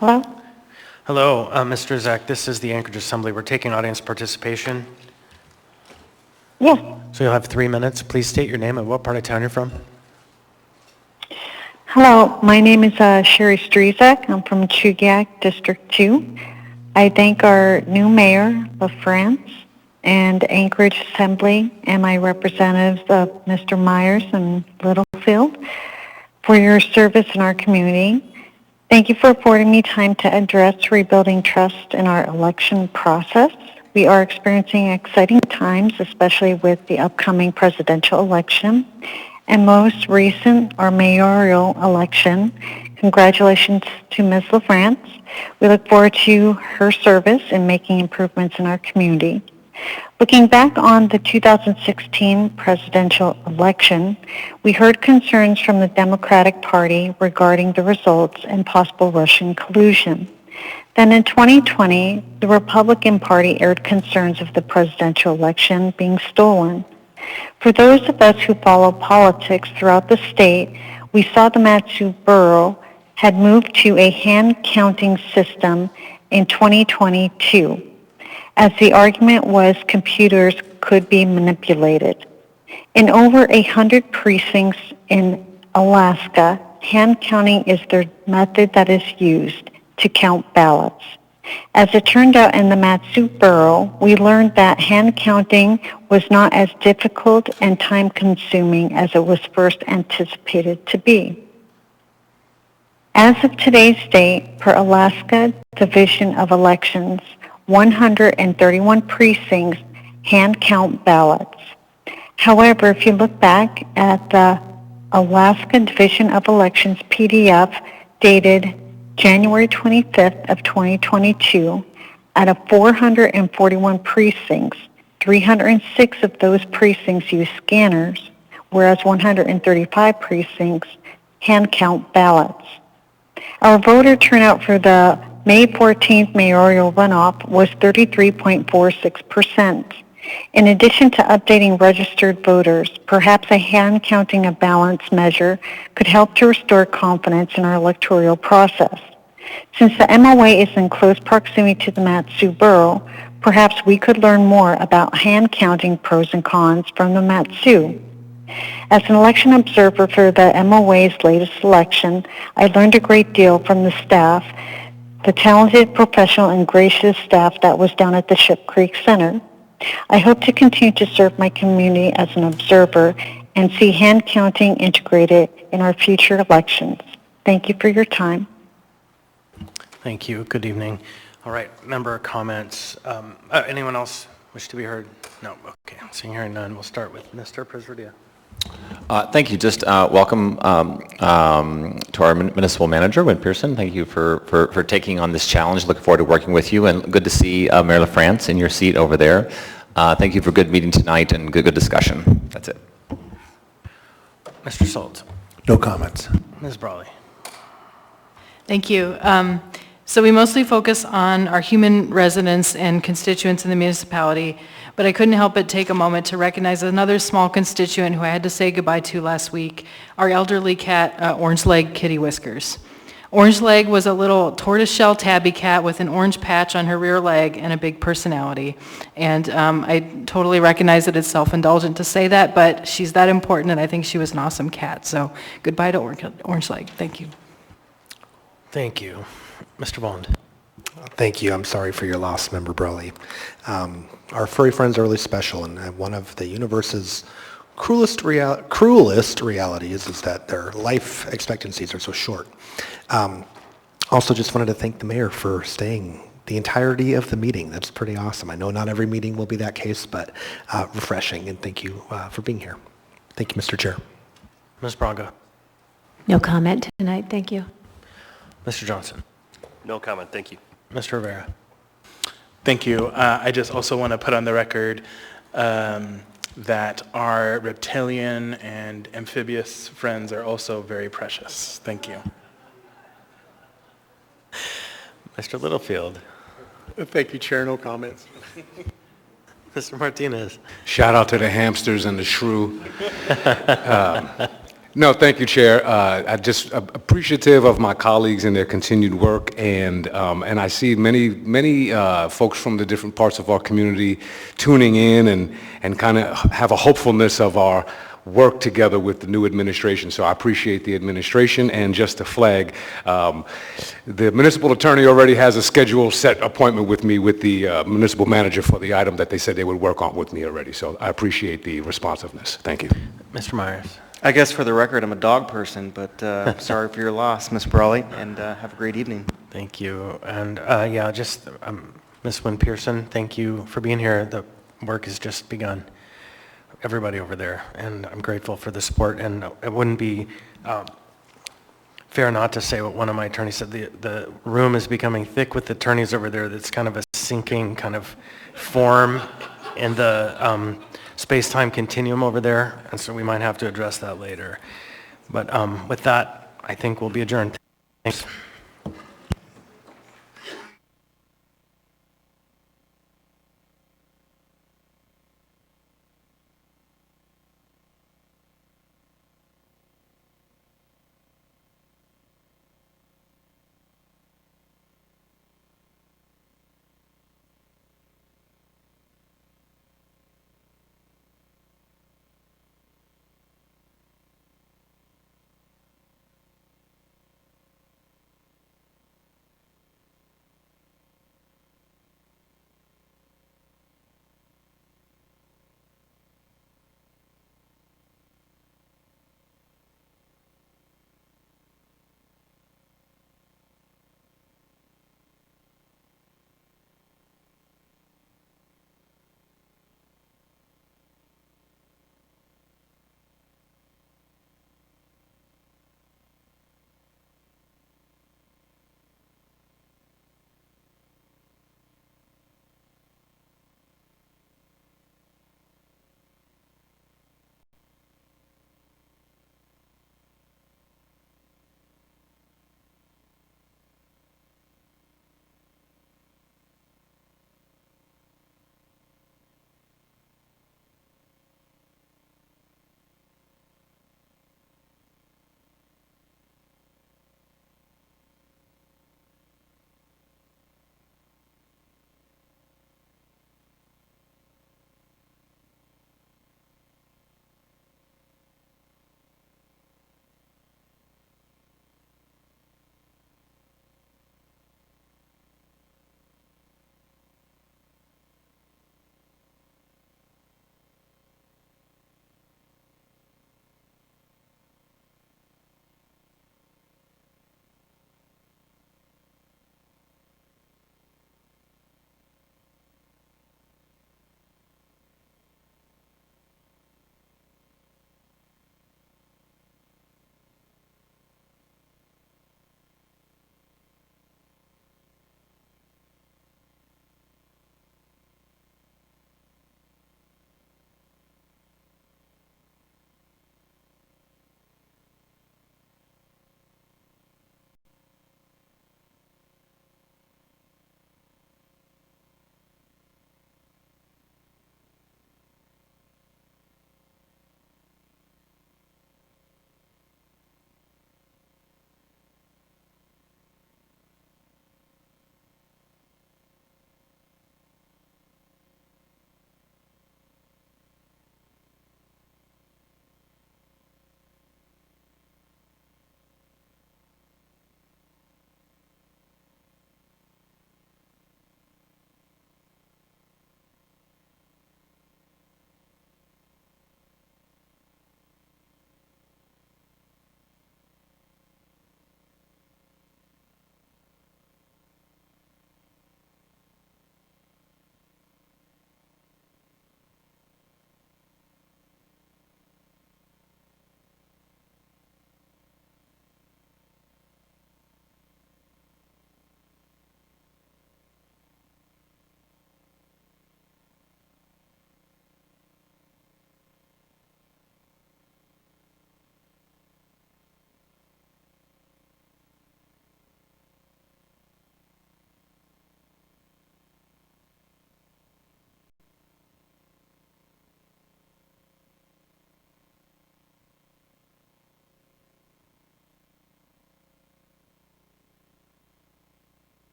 Hello? Hello, Mr. Zach. This is the Anchorage Assembly. We're taking audience participation. Yes. So you'll have 3 minutes. Please state your name and what part of town you're from. Hello, my name is Sherry Strezak. I'm from Chugiak, District 2. I thank our new mayor, LaFrance, and Anchorage Assembly, and my representatives of Mr. Myers and Littlefield for your service in our community. Thank you for affording me time to address rebuilding trust in our election process. We are experiencing exciting times, especially with the upcoming presidential election and most recent, our mayoral election. Congratulations to Ms. LaFrance. We look forward to her service in making improvements in our community. Looking back on the 2016 presidential election, we heard concerns from the Democratic Party regarding the results and possible Russian collusion. Then in 2020, the Republican Party aired concerns of the presidential election being stolen. For those of us who follow politics throughout the state, we saw the Matsu Borough had moved to a hand-counting system in 2022, as the argument was computers could be manipulated. In over 100 precincts in Alaska, hand counting is the method that is used to count ballots. As it turned out in the Matsu Borough, we learned that hand counting was not as difficult and time-consuming as it was first anticipated to be. As of today's date, per Alaska Division of Elections, 131 precincts hand count ballots. However, if you look back at the Alaska Division of Elections PDF dated January 25th of 2022, out of 441 precincts, 306 of those precincts use scanners, whereas 135 precincts hand count ballots. Our voter turnout for the May 14th mayoral runoff was 33.46%. In addition to updating registered voters, perhaps a hand counting of ballots measure could help to restore confidence in our electoral process. Since the MOA is in close proximity to the Matsu Borough, perhaps we could learn more about hand counting pros and cons from the Matsu. As an election observer for the MOA's latest election, I learned a great deal from the staff, the talented, professional, and gracious staff that was down at the Ship Creek Center. I hope to continue to serve my community as an observer and see hand counting integrated in our future elections. Thank you for your time. Thank you. Good evening. All right, member comments. Anyone else wish to be heard? No. Okay. Seeing hearing none, we'll start with Mr. Presverdia. Thank you. Just welcome to our municipal manager, Wynn Pearson. Thank you for taking on this challenge. Looking forward to working with you, and good to see Mayor LaFrance in your seat over there. Thank you for a good meeting tonight and good discussion. That's it. Mr. Schultz. No comments. Ms. Brawley. Thank you. So we mostly focus on our human residents and constituents in the municipality, but I couldn't help but take a moment to recognize another small constituent who I had to say goodbye to last week, our elderly cat, Orange Leg Kitty Whiskers. Orange Leg was a little tortoiseshell tabby cat with an orange patch on her rear leg and a big personality. And I totally recognize that it's self-indulgent to say that, but she's that important, and I think she was an awesome cat. So goodbye to Orange Leg. Thank you. Thank you. Mr. Bond. Thank you. I'm sorry for your loss, Member Brawley. Our furry friends are really special, and one of the universe's cruelest realities is that their life expectancies are so short. Also, just wanted to thank the mayor for staying the entirety of the meeting. That's pretty awesome. I know not every meeting will be that case, but refreshing, and thank you for being here. Thank you, Mr. Chair. Ms. Braga. No comment tonight, thank you. Mr. Johnson. No comment, thank you. Mr. Rivera. Thank you. I just also want to put on the record that our reptilian and amphibious friends are also very precious. Thank you. Mr. Littlefield. Thank you, Chair. No comments. Mr. Martinez. Shout out to the hamsters and the shrew. No, thank you, Chair. I'm just appreciative of my colleagues and their continued work, and I see many folks from the different parts of our community tuning in and kind of have a hopefulness of our work together with the new administration. So I appreciate the administration, and just to flag, the municipal attorney already has a scheduled set appointment with me with the municipal manager for the item that they said they would work on with me already. So I appreciate the responsiveness. Thank you. Mr. Myers. I guess for the record, I'm a dog person, but sorry for your loss, Ms. Brawley, and have a great evening. Thank you. And yeah, just Ms. Wynn Pearson, thank you for being here. The work has just begun. Everybody over there, and I'm grateful for the support. And it wouldn't be fair not to say what one of my attorneys said. The room is becoming thick with attorneys over there. That's kind of a sinking kind of form in the space-time continuum over there, and so we might have to address that later. But with that, I think we'll be adjourned. Thanks.